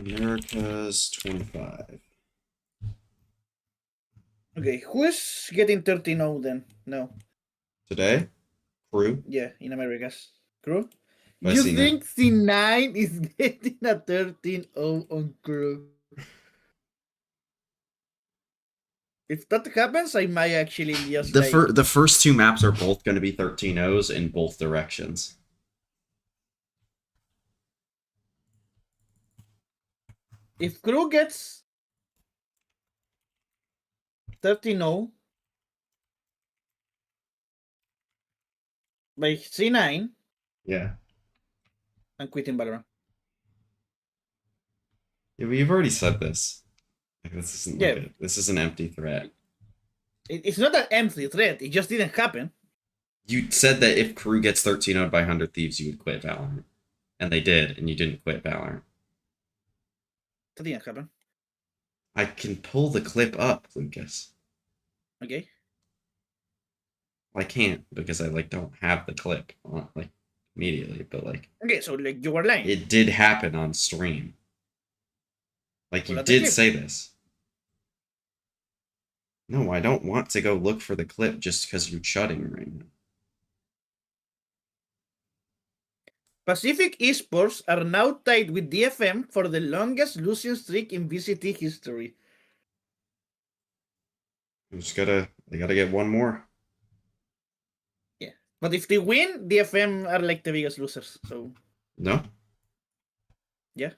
America's 25. Okay, who is getting 13-0 then? No. Today? KRU? Yeah, in America's. Crew? By You C9. think C9 is getting a 13-0 on Crew? If that happens, I might actually just The first two maps are both going to be 13-0s in both directions. If Crew gets 13-0 by C9, yeah, I'm quitting Valorant. Yeah, but you've already said this. Like, this isn't Yeah. this is an empty threat. It's not an empty threat. It just didn't happen. You said that if KRU gets 13-0'd by 100 Thieves, you would quit Valorant. And they did, and you didn't quit Valorant. That didn't happen. I can pull the clip up, Lucas. Okay. Well, I can't because I don't have the clip on immediately, but okay, so you were lying. It did happen on stream. You did say this. No, I don't want to go look for the clip just because you're shutting right now. Pacific Esports are now tied with DFM for the longest losing streak in VCT history. They gotta get one more. Yeah. But if they win, DFM are the biggest losers, so... No? Yeah.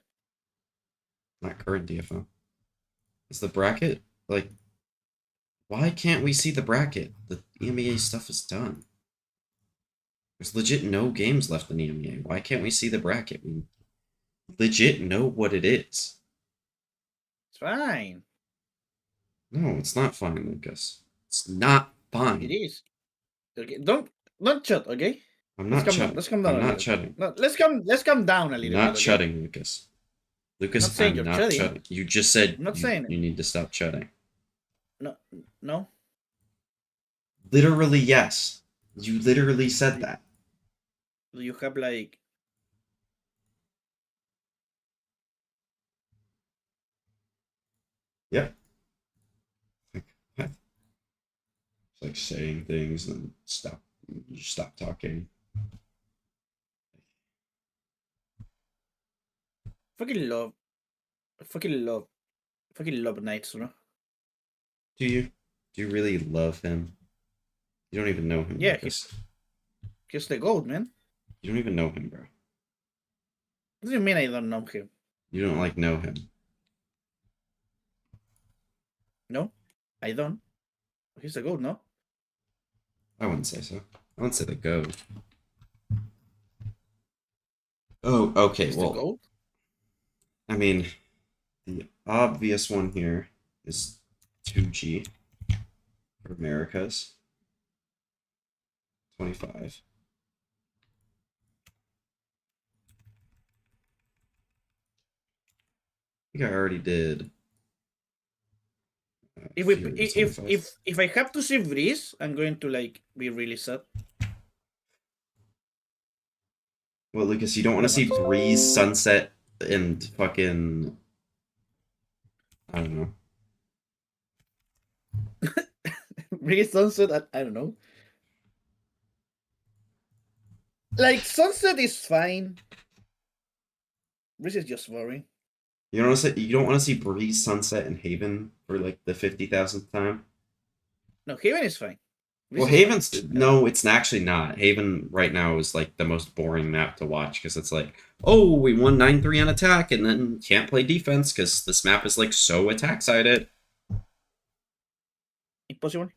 Not current DFO. Is the bracket, why can't we see the bracket? The EMEA stuff is done. There's legit no games left in the EMEA. Why can't we see the bracket? We legit know what it is. It's fine. No, it's not fine, Lucas. It's not fine. It is. Okay, don't chat, okay? I'm not chatting. Let's come down. I'm not chatting. No, let's come down a little bit. Not chatting, Lucas. Lucas, I'm not chatting. You just said I'm not saying you need to stop chatting. No. Literally, yes. You literally said that. Do you have Yep. It's saying things and you stop talking. fucking love Knights, you know? Do you? Do you really love him? You don't even know him. Yeah, he's the GOAT, man. You don't even know him, bro. What do you mean I don't know him? You don't know him. No, I don't. He's the GOAT, no? I wouldn't say so. I wouldn't say the GOAT. Oh, okay, He's well, the GOAT? I mean, the obvious one here is 2G for Americas. 25. I think I already did. If I have to see Breeze, I'm going to be really sad. Well, Lucas, you don't want to see Breeze, Sunset, and fucking... I don't know. Breeze, Sunset, I don't know. Sunset is fine. Breeze is just boring. You don't want to see Breeze, Sunset, and Haven for the 50,000th time? No, Haven is fine. Well, Haven's no, it's actually not. Haven right now is the most boring map to watch because it's oh, we won 9-3 on attack and then can't play defense because this map is so attack sided. Impossible.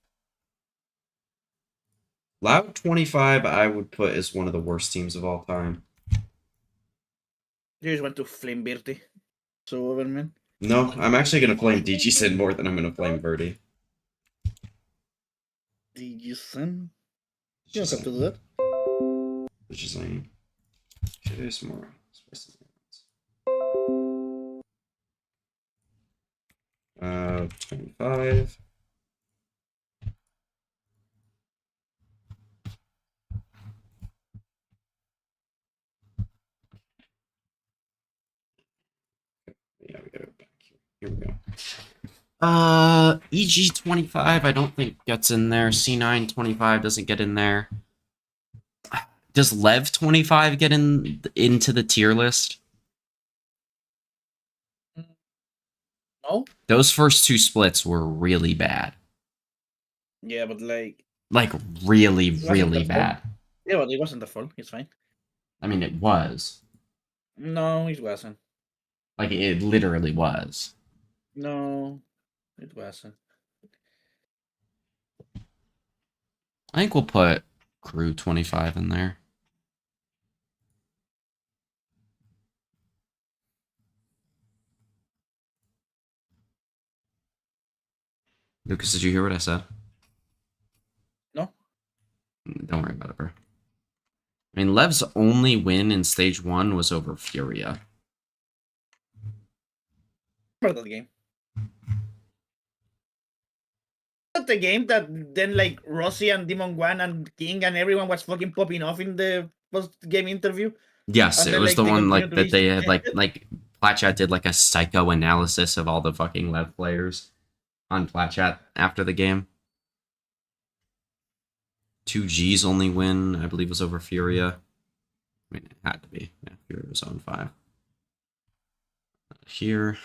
Loud 25, I would put as one of the worst teams of all time. You just want to flame Bertie. So over, man. No, I'm actually gonna flame DG Sin more than I'm gonna flame Birdie. DG Sin? You don't have to do that. Which is there's more. 25. Here we go. EG 25, I don't think gets in there. C9 25 doesn't get in there. Does Lev 25 get into the tier list? No. Those first two splits were really bad. Yeah, but like Really, it wasn't really the fault. bad. Yeah, but it wasn't the fault. It's fine. I mean, it was. No, it wasn't. Like, it literally was. No, it wasn't. I think we'll put KRU 25 in there. Lucas, did you hear what I said? No. Don't worry about it, bro. I mean, Lev's only win in stage 1 was over Furia. Remember that game? Not the game that then like Rossi and Demon One and King and everyone was fucking popping off in the post game interview. Yes, And it then, was like, the they one continue like to that be they had like Platchat did like a psychoanalysis of all the fucking Lev players on Platchat after the game. 2G's only win, I believe, was over Furia. I mean, it had to be. Yeah, Furia was on 5. Here.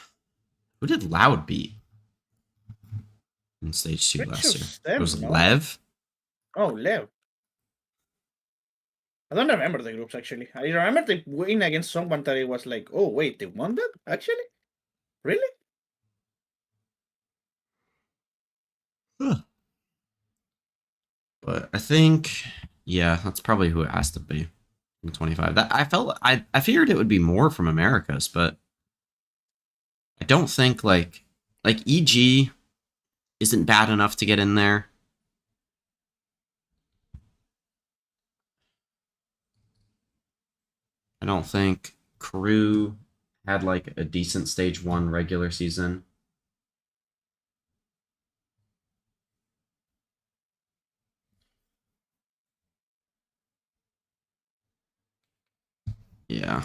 Who did Loud beat in stage 2 last year? It was no? Lev? Oh, Lev. I don't remember the groups actually. I remember they win against someone that it was like, oh wait, they won that actually? Really? Huh. But I think, yeah, that's probably who it has to be. 25. That I figured it would be more from Americas, but I don't think like EG isn't bad enough to get in there. I don't think KRU had like a decent stage 1 regular season. Yeah,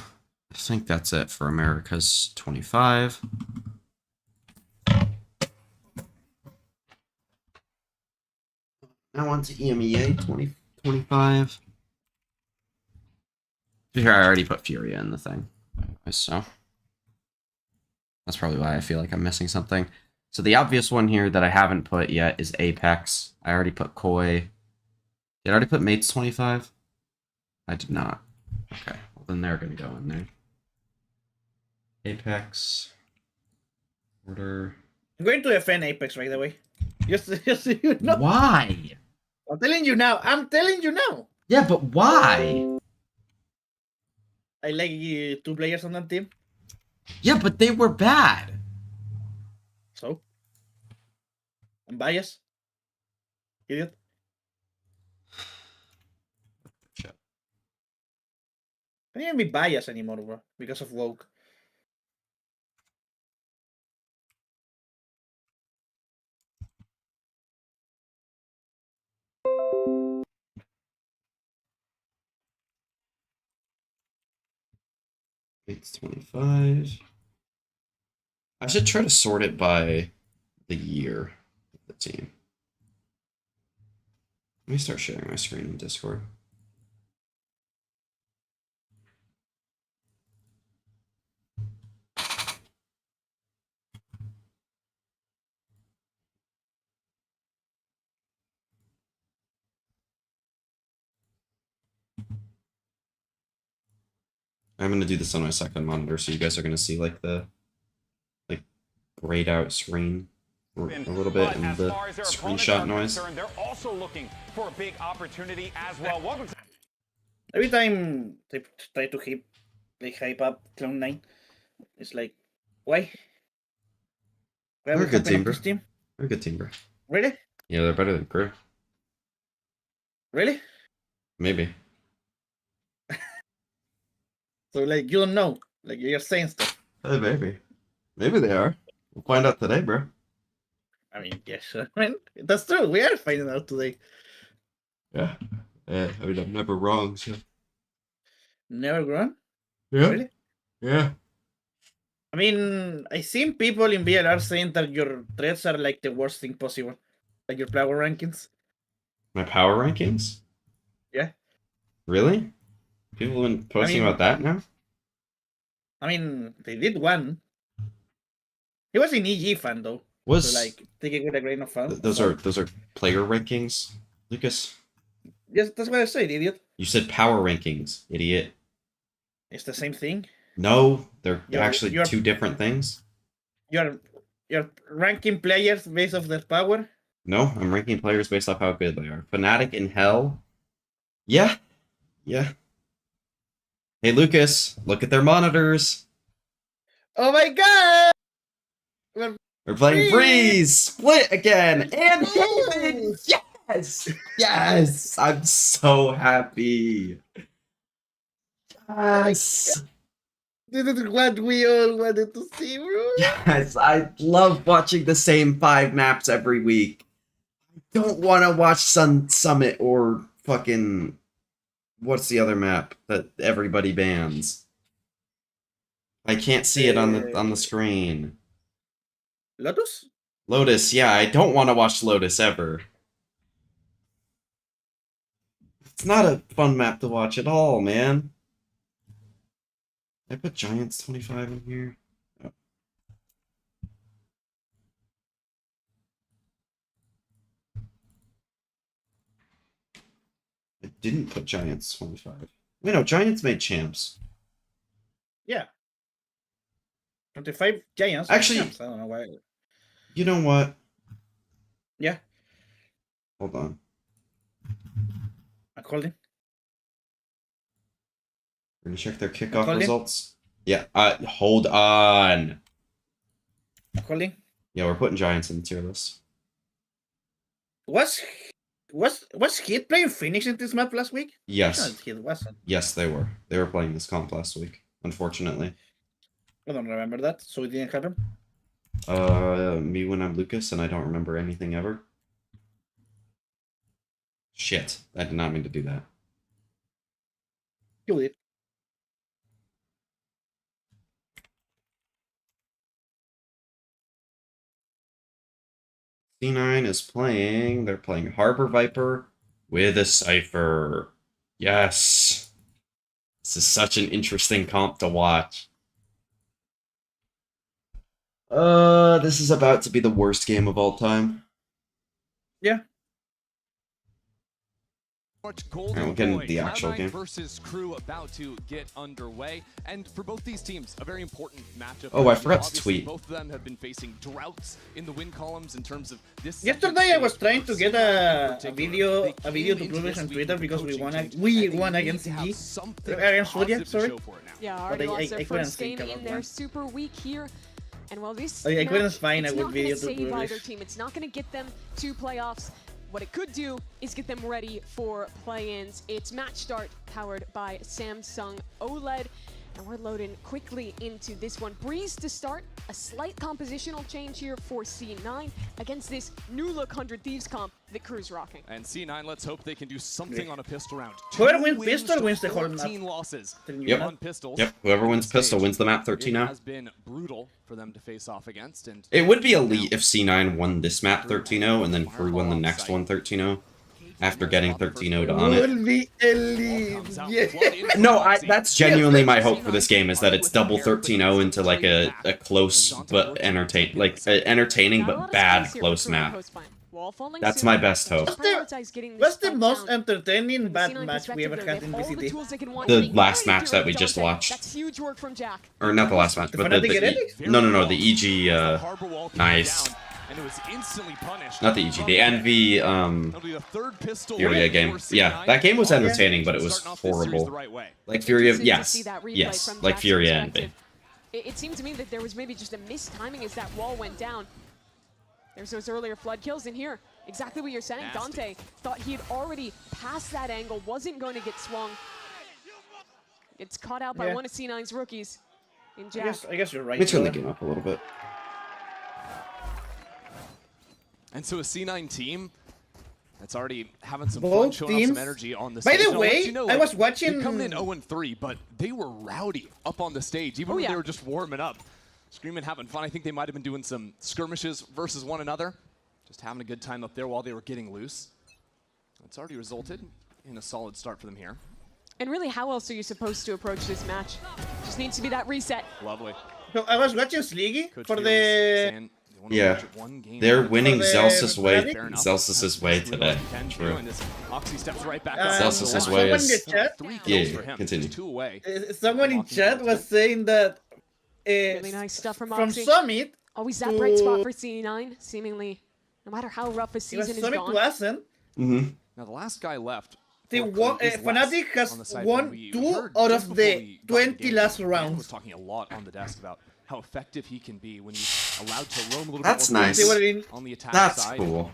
I think that's it for America's 25. Now on to EMEA 2025. Here, I already put Furia in the thing, so that's probably why I feel like I'm missing something. So the obvious one here that I haven't put yet is Apex. I already put Koi. Did I already put Mates 25? I did not. Okay, well then they're gonna go in there. Apex. Order. I'm going to defend Apex, by the way. Just so you know. Why? I'm telling you now. I'm telling you now. Yeah, but why? I like 2 players on that team. Yeah, but they were bad. So I'm biased. Idiot. Shit. I can't even be biased anymore, bro, because of woke. Mates 25. I should try to sort it by the year of the team. Let me start sharing my screen in Discord. I'm gonna do this on my second monitor, so you guys are gonna see like the grayed out screen a little bit and the screenshot noise. They're also looking for a big opportunity as well. Welcome to Every time they try to hype up Cloud9, it's like, why? Why They're a we good hyping team, up bro. this team? They're a good team, bro. Really? Yeah, they're better than KRU. Really? Maybe. So like you don't know. Like you're saying stuff. Maybe. Maybe they are. We'll find out today, bro. I mean, yes, I mean, that's true. We are finding out today. Yeah. Yeah, I mean, I'm never wrong, so. Never grown? Yeah. Really? Yeah. I mean, I seen people in VLR saying that your threads are like the worst thing possible, like your power rankings. My power rankings? Yeah. Really? People have been posting mean- about that now? I mean, they did one. He was an EG fan though, Was so like take it with a grain of those salt. are player rankings, Lucas? Yes, that's what I said, idiot. You said power rankings, idiot. It's the same thing. No, they're You're- actually you're- two different things. You're ranking players based off their power. No, I'm ranking players based off how good they are. Fnatic in Hell? Yeah. Yeah. Hey, Lucas, look at their monitors. Oh my god! We're playing Breeze! Breeze! Split again! And Breeze! David! Yes! Yes! I'm so happy. Yes! This is what we all wanted to see, bro. Yes, I love watching the same 5 maps every week. I don't want to watch Sun Summit or fucking... What's the other map that everybody bans? I can't see it on the screen. Lotus? Lotus, yeah, I don't want to watch Lotus ever. It's not a fun map to watch at all, man. I put Giants 25 in here. Oh. I didn't put Giants 25. Wait, no, Giants made champs. Yeah. 25 Giants. Actually- champs. I don't know why. You know what? Yeah. Hold on. I'm holding. We're gonna check their kickoff Calling? results. Yeah, hold on. I'm holding. Yeah, we're putting Giants in the tier list. Was Hit playing Phoenix in this map last week? Yes. No, Hit wasn't. Yes, they were. They were playing this comp last week, unfortunately. I don't remember that, so it didn't happen. Me when I'm Lucas and I don't remember anything ever. Shit, I did not mean to do that. You did. C9 is playing. They're playing Harbor Viper with a Cypher. Yes. This is such an interesting comp to watch. This is about to be the worst game of all time. Yeah. Alright, we'll get into the actual game. Versus KRU about to get underway, and for both these teams, a very important matchup. Oh, I forgot to Obviously, tweet. Both of them have been facing droughts in the win columns in terms of this. Yesterday I was trying to get a video to publish on Twitter because we won against EG. Against Furia, sorry. Yeah, But already I lost their couldn't first think game about in their one. super week here. And while this I couldn't match, find a it's good not video gonna to save either publish. team. It's not going to get them to playoffs. What it could do is get them ready for play-ins. It's match start powered by Samsung OLED. And we're loading quickly into this one. Breeze to start, a slight compositional change here for C9 against this new look 100 Thieves comp that KRU's rocking. And C9, let's hope they can do something on a pistol round. Whoever 2 wins wins pistol to wins the whole map. 14 losses. Yep. On pistols. Yep, whoever wins pistol wins the map 13 It now. has been brutal for them to face off against, and It would be elite if C9 won this map 13-0 and then KRU won the next one 13-0 after getting 13-0 to on it. Will be elite. Yeah. No, that's genuinely my hope for this game is that it's double 13-0 into like a close but entertaining Got a lot but of bad space here close for KRU map. post-find. Wall falling That's soon. my best hope. Prioritize getting this What's the fight most down. entertaining bad C9 match we ever perspective, had in they have all the VCT? tools they can want The to make last money match here that we with just Dante. watched. That's huge work from Jack. Or not the last match, The but Fnatic Heretics? no, the EG Harbor wall came nice. down, and it was instantly punished. Not the EG, the Envy That'll be the third pistol Furia win game. for Yeah, C9. that game was Oh, entertaining, but it was starting off this series horrible. the right way. Like Furia, Interesting to yes, see that replay yes, from like Jack's Furia Envy. perspective. It seemed to me that there was maybe just a missed timing as that wall went down. There's those earlier flood kills in here. Exactly what you're saying. Nasty. Dante thought he had already passed that angle, wasn't going to get swung. It's caught out by Yeah. one of C9's rookies in I Jack. guess you're right. Let me turn the brother. game up a little bit. And so a C9 team that's already having some fun, Both showing off teams- some energy on the By stage. the And I'll let way, you know, I was watching- They're coming in 0-3, but they were rowdy up on the stage, even Oh, when yeah. they were just warming up. Screaming, having fun. I think they might have been doing some skirmishes versus one another. Just having a good time up there while they were getting loose. It's already resulted in a solid start for them here. And really, how else are you supposed to approach this match? Just needs to be that reset. Lovely. So I was watching Sliggy Coach for Felix the... saying they wanna Yeah. watch it one game They're at a winning For the Zelsa's way. Fnatic? Fair enough. Zelsa's way today. True. And this Oxy steps right back Zelsa's up. way someone is- in the chat, 3 kills Yeah, for him. continue. Just 2 away. someone in chat was saying that Really nice stuff from from Oxy. Summit, Always that bright spot for C9, seemingly. No matter how rough a it was season is Summit gone. to Ascent. Mm-hmm. Now the last guy left. They for won, Crew is Fnatic Wes has on the side won that we 2 heard out just of before the we got in 20 game. last Dan rounds. was talking a lot on the desk about how effective he can be when he's allowed to roam a little That's bit more nice. They were freely in, on the attack That's side. cool.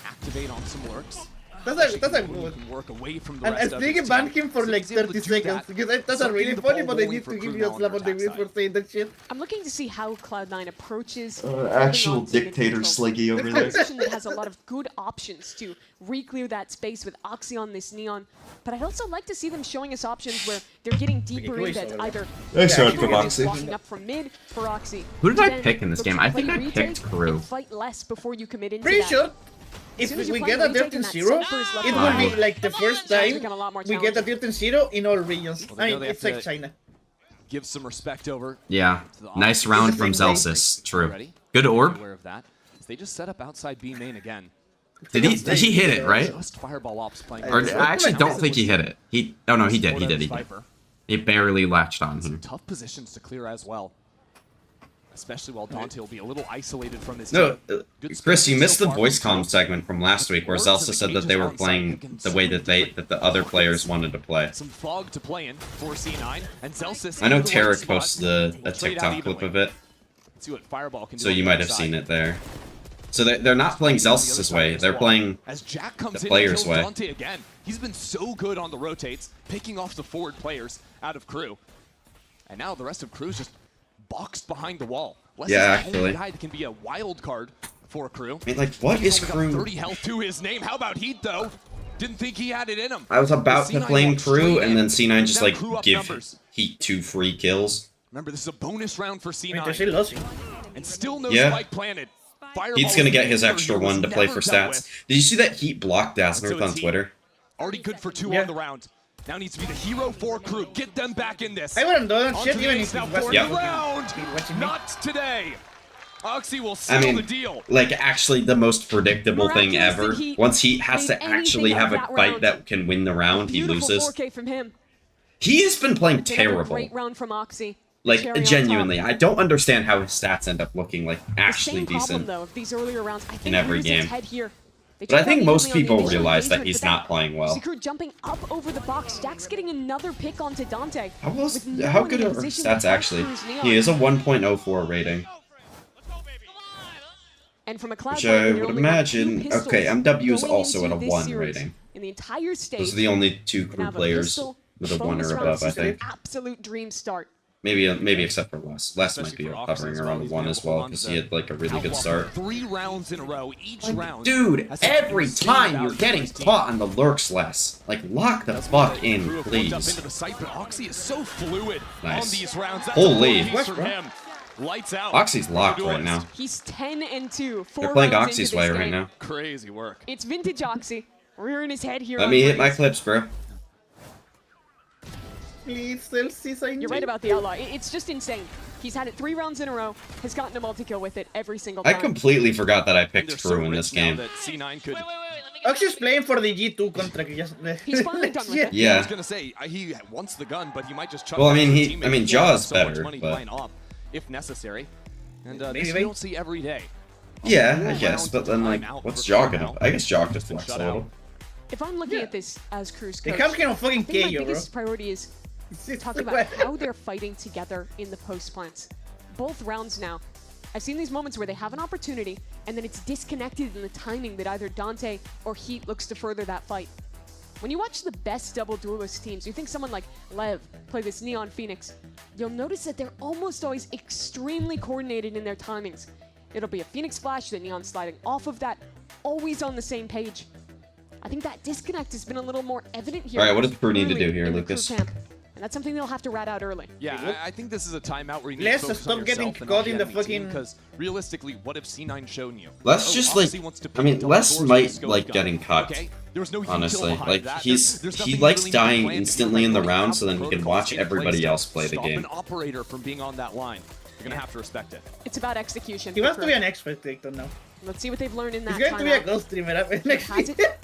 Activate on some lurks. that's a When good. he can work away from the And rest of his Sliggy team. banned him for So like he's able to 30 do seconds. that, Because that's a start really getting the funny, ball but they rolling need for to give Crew you a now on slap their on the attack wrist for side. saying that shit. I'm looking to see how Cloud9 approaches Actual holding on to the dictator control. Sliggy over A there. position that has a lot of good options to re-clear that space with Oxy on this Neon. But I'd also like to see them showing us options where they're getting deeper Cruz in over that there. either Nice shot Crew from is Oxy. walking up from mid for Oxy. Who did I Then pick in this look game? to I think play I retake picked KRU. and fight less before you commit into Pretty that. sure if soon as you we play get a retake and 13-0, that Cypher is left it will behind, be like the first things time become a lot more we get a challenging. 13-0 in all regions. Well, they I know mean, they it's have like to- China. Give some respect over. Yeah. to the Nice Oxy. round It's from the same Zelsis. True. Already. Good orb. Aware of that. As they just set up outside B main again. Did he hit it, right? Just Fireball Ops playing. Or I actually don't think he hit it. Oh no, he did. He did. Viper. He barely latched on Some him. tough positions to clear as well. Especially while Dante will be a little isolated from his No, team. Good Chris, you spacing missed so the far voice from comm Crew. segment from last week where Zelsa said that they were playing the way that the other players wanted to play. Some fog to play in for C9 and Zelsis. I know in the right Tarek spot. posted a Trade out TikTok clip evenly. of it, Let's see what Fireball can do so on you the might other have side. seen it there. So they're not playing On the other Zelsa's side way. as They're well. playing As Jack comes the in player's and kills way. Dante again. He's been so good on the rotates, picking off the forward players out of Crew. And now the rest of Crew's just boxed behind the wall. Wes Yeah, is the only actually. guy that can be a wild card for Crew. I mean, like, what He's is only got Crew? 30 health to his name. How about Heat though? Didn't think he had it in him. I was about to C9 blame walked Crew, straight and in. then C9 just Now like Crew up give numbers. Heat 2 free kills. Remember, this is a bonus round for I mean, they're still C9. losing. And still no Yeah. spike planted. Fireball Heat's gonna is get an his answer extra he was one to play never for dealt stats. with. Did you see that Heat blocked Dazzler So on it's Heat. Twitter? Already good for 2 Yeah. on the round. Now needs to be the hero for Crew. Get them back in this. I wouldn't do that On shit to the even ace if now it was for Yep. the round. watching me. Not today. Oxy will I seal the mean, deal. like, actually the most predictable thing Miraculous ever. that Heat Once Heat has made to actually anything have of a that fight round. that can win the round, he Beautiful loses. 4K from him. He has been playing Another terrible. Great round from Oxy. Like, Cherry on genuinely. top. I don't understand how his stats end up looking, like, The actually same problem, decent. though, of these earlier rounds. I think in every Cruz is game. head here. They But I took think out most evenly on the people initial realize that engagement, he's but not playing well. Secret jumping up over the box. Jack's getting another pick onto Dante. How, with no how one good in are her position to stats fight actually? Cruz Neon. He is a 1.04 rating, And from a Cloud9, which there I are would only about two imagine. pistols Okay, MW is going also at into a this 1 series. rating. In the entire stage, Those are the only 2 you can crew have a players pistol, with a 1 bonus or round above, I system, think. Absolute dream start. Maybe except for Les. Les might Especially be for Oxy hovering as well. around He's 1 been as able to hold well on because to he had like a really good outwalk start. 3 rounds in a row. Each round. Dude, has had every insane time value you're for getting his team. caught on the lurks, Les. Like, lock the That's fuck why the in, Crew have worked up please. into the site, but Oxy is so fluid Nice. on these rounds. That's Holy. a full piece from him. Lights out. Oxy's for locked the right now. duelist. He's 10-2. 4 They're playing rounds Oxy's into way this right game. now. Crazy work. It's vintage Oxy. Rearing his head here. Let on me hit my Breeze. clips, bro. Please, Celsius, You're right about the outlaw. It's just insane. He's had it 3 rounds in a row, has gotten a multi-kill with it every single I time. completely forgot that I And they're picked so Crew in rich this now game. that C9 could. Oxy's playing for the G2 contract. He's finally done with it. I was Yeah. gonna say he wants the gun, but he might just chuck. Well, I it mean, to a he- teammate. I mean, He Jaw's has so much better, money but- line up if necessary, and Maybe this we they- don't see every day. Yeah, Four I guess, rounds but then, to like, time out what's for Jaw Crew gonna... now. I guess Jaw could Been flex a shut little. out. If I'm looking at this as Cruz They coach, come kind of fucking I think my KO, bro. biggest priority is talk about how they're fighting together in the post plants. Both rounds now, I've seen these moments where they have an opportunity and then it's disconnected in the timing that either Dante or Heat looks to further that fight. When you watch the best double duelist teams, you think someone like Lev play this Neon Phoenix, you'll notice that they're almost always extremely coordinated in their timings. It'll be a Phoenix flash, the Neon sliding off of that, always on the same page. I think that disconnect has been a little more evident here. Alright, what does Crew need to early do here, in the Lucas? Crew camp. And that's something they'll have to rat out early. Yeah, I think this is a timeout where you need Les, to focus stop on getting yourself and caught not in the the enemy team, fucking- because realistically, what have C9 shown you? Les Oh, just like, Oxy wants to I pick mean, double Les doors with might a scope like gun. getting cut. Okay? There was no huge Honestly, kill behind like that. he's There's he nothing likes really dying planned. You instantly in the really round, have so then he can protocols watch in everybody place to else play the stop game. an operator from being on that line. You're gonna have to respect it. It's about execution. He for wants to be Crew. an expert TikTok now. Let's see what they've learned in that He's going to be a timeout. ghost streamer next Has week. it?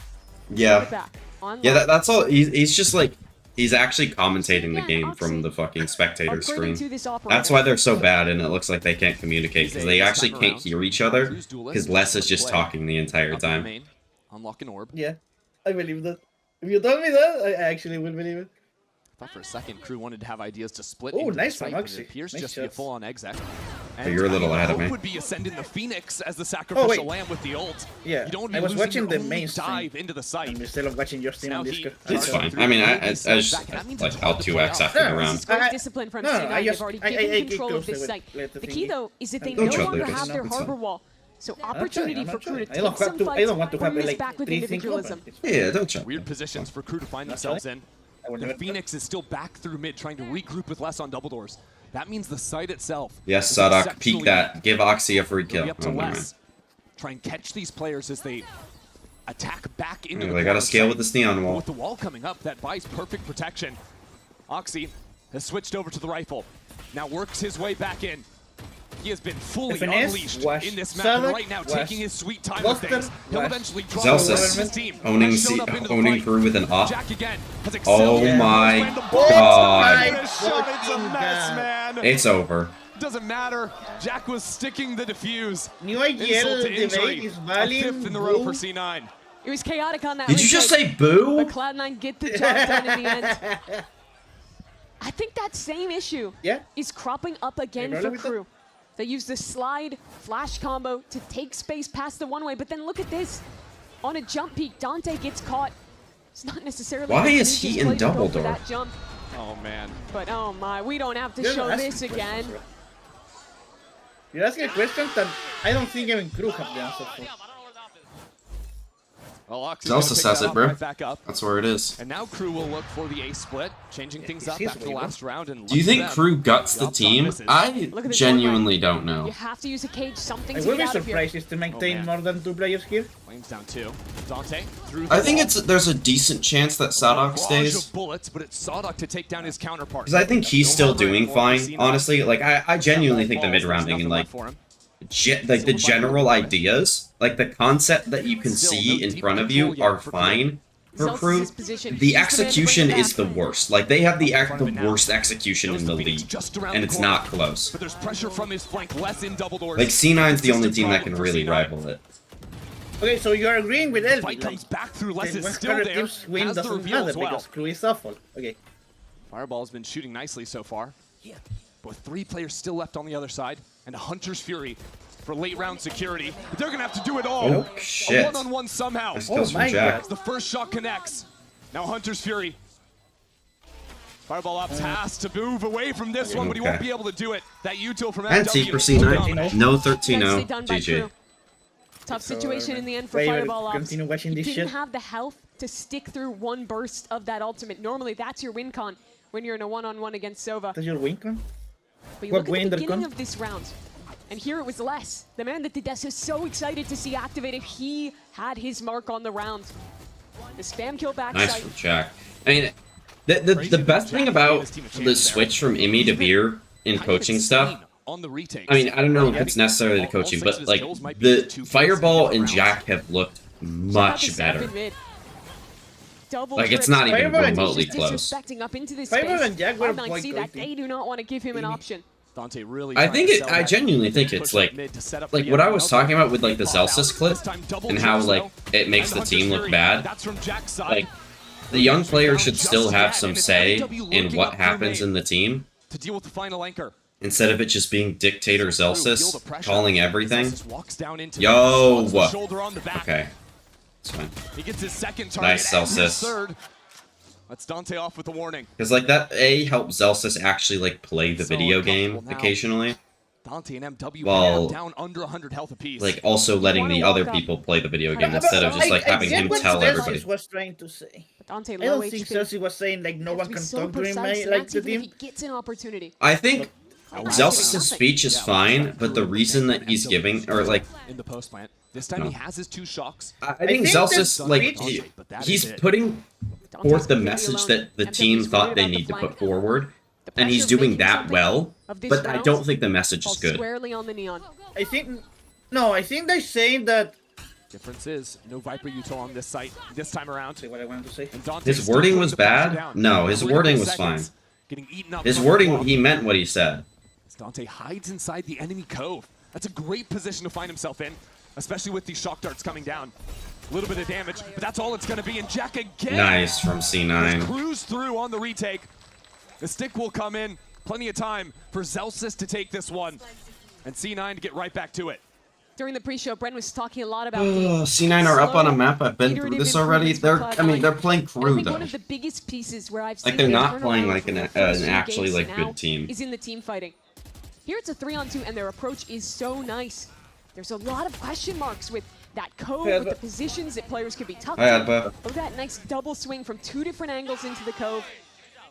Yeah, Back. On yeah, line. that's all. He's just like he's actually commentating the Yeah, game Oxy. from the fucking spectator Upgrading screen. to this operator. That's why they're so bad, and it looks like they can't communicate because they actually can't hear each other because Les is just talking the entire time. Unlock an orb. Yeah, I believe that. If you told me that, I actually will believe it. I thought for a second Crew wanted to have ideas to split. Oh, into nice the from site, but Oxy. it appears Nice just to be a shots. full-on exec. You're a little ahead of me. Would be ascending the Phoenix as the sacrificial lamb with the ult. Yeah, you don't I was losing watching your the only main stream. dive into the site. Instead of watching your stream on Now Discord. It's fine. I mean, I just I'll 2x after the No, round. This is great I- discipline from no, C9. I They've just- already I given get control of closer this with- site. let the The thing key, be. though, is that they Don't no shut longer Lucas. have their It's harbor fine. wall. So I'm not opportunity trying, I'm for not Crew to trying. I take don't have some to- I fights, don't want to bring have, this like, back with 3 things individualism. open. Yeah, don't jump. Weird positions for Crew to find Not themselves trying. in. I would The never- Phoenix is still back through mid, trying to regroup with less on double doors. That means the site itself. Yes, is Sadak, exceptionally peek that. Give Oxy a free It'll kill. be up to Oh, never Les. Try and catch these players as they attack back into mind. the They gotta corner scale site. with this neon But wall. with the wall coming up, that buys perfect protection. Oxy has switched over to the rifle. Now works his way back in. He has been fully The finesse unleashed was in this map, and Sadak right now was taking his sweet time with Buster things. He'll was eventually draw Zelsis his team. owning Has shown up into the owning fight. Crew with an op. Jack again has Oh excelled. my When the ball god. is shot, it's a mess, man. It's over. Doesn't matter. Jack was sticking the defuse. New Insult IGL to debate injury. is A valid. fifth in the row for C9. It was chaotic on that. Did you just retake, say boo? But Cloud9 get the job done in the end. I think that same issue Yeah. is cropping up again Hey, for brother, with Crew. They use the slide flash combo to take space past the one-way, but then look at this. On a jump peak, Dante gets caught. It's not necessarily Why the is ninja's he in play to go for Dumbledore? that jump, Oh, man. but oh my, we don't have to You're show asking this questions, again. bro. You're asking questions that I don't think even Crew have the answer for. Well, Oxy's Zelsa gonna pick says that it, up bro. right back up. That's where it is. And now Crew will look for the A split, changing things up he's after the way last round. And Do you look think for them. Crew guts the Drops on team? misses. I Look at this genuinely don't know. You have to use a cage, something I to will get be out of here. surprised if they maintain man. more than 2 players here. Flames down 2. Dante through the I think wall. there's a decent chance that A Sadak barrage stays. of bullets, but it's Sadak to take down his counterpart. Because I think he's No still harbor doing anymore for fine, C9. honestly. Like, I genuinely think the Balls, mid there's rounding nothing and, like, left for him. like the general ideas, like the concept that you can Still, see no in deep front of control you yet are for fine for Zelsis' Crew. position. The He's gonna execution bring it is the back. worst. Like, they have the front of it now. worst execution Goes in the the Phoenix league, just around and the it's corner. not close. But there's pressure from his flank, less in double doors. Like, C9's the only Consistent team that problem can for really C9. rival it. Okay, so you're agreeing with Elby. Fight comes back through, Les then is when still current there. teams win Has the doesn't reveal matter as well. because Crew is awful. Okay. Fireball's been shooting nicely so far. But with 3 players still left on the other side, and a Hunter's Fury for late round security. They're gonna have to do it all. Oh, A shit. one-on-one somehow. Nice Oh kills from my Jack. God. The first shot connects. Now Hunter's Fury. Fireball Ops has to move away from this one, but he won't Okay. be able to do it. That util from And FW T for C9. No Nicely 13-0. done by GG. Crew. Tough situation in the end for Wait, Fireball Ops. continue watching He this didn't shit. have the health to stick through one burst of that ultimate. Normally, that's your win con when you're in a one-on-one against Sova. That's your win con? But you What look at win the that beginning con? of this round, and here it was Les, the man that Didessa is so excited to see activated. He had his mark on the round. The spam kill Nice backside. from Jack. I mean, the best thing about the switch from Imi to Beer in coaching stuff, On the retakes. I mean, I don't know if it's necessarily the coaching, but like the Fireball and Jack have looked much better. Like, it's not even Fireball and remotely Just clouse. disrespecting up into this Fireball space. and Jack were Cloud9 point see that guilty. they do not want to give him an option. Dante really I trying think to it. sell I that. genuinely think Push it's up like mid to set up like for what yet I was another. talking about with like the Pop out. Zelsis clip This time double and how kills, like though. it makes And the Hunter's team look Fury. bad. That's from Jack's side. Like the young players should Just still have yet, some and it's say FW in looking what up through happens main in the team to deal with the final anchor. instead of it just being dictator Feel the Zelsis pressure. calling everything. Zelsis walks down into Yo! it, slots the shoulder on the back. Okay, it's fine. He gets his second target. Nice, and his Celsius. third. That's Dante off with a warning. Because like that helps Zelsis actually like play the So video game uncomfortable now. occasionally. Dante and MW Well, down under 100 health apiece. Like also letting the other people play the video game instead of just like having him tell everybody. Celsius was trying to say. Dante I low don't think HP. Celsius was saying like no Has one to be can so talk during precise, my and like that's the even if team. he gets an opportunity. I think Oh, Zelsis' nothing. speech is fine, but the reason that he's giving, or like, in the post plant. This time No. he has his 2 shocks. I think think Zelsis, that like, speech- he's putting Dante's forth the completely message alone. that the MW's team worried thought they about the need to flank. put forward, The and he's pressure of doing making that something well, of this but I round don't think the message is falls good. squarely on the Neon. I think they're saying that. Difference is no Viper Util on this site this time around. Say what I wanted to say. And Dante's His still wording putting was the pressure bad? down. No, his Critical wording was seconds, fine. Getting eaten up His from the wording, wall. he meant what he said. As Dante hides inside the enemy cove. That's a great position to find himself in, especially with these shock darts coming down. A little bit of damage, but that's all it's going to be. And Jack again. Nice from C9. Cruise through on the retake. The stick will come in. Plenty of time for Zelsis to take this one. And C9 to get right back to it. During the pre-show, Bren was talking a lot about C9 are up on a map. I've been through this already. They're playing I crew think though. one of the biggest pieces where I've Like, seen they're them not turn playing around like from an their first an few actually, games like, to good now team. is in the team fighting. Here it's a 3-on-2, and their approach is so nice. There's a lot of question marks with that code, with the positions that players could be tucked Hi, in. Adba. Oh, that nice double swing from 2 different angles into the cove.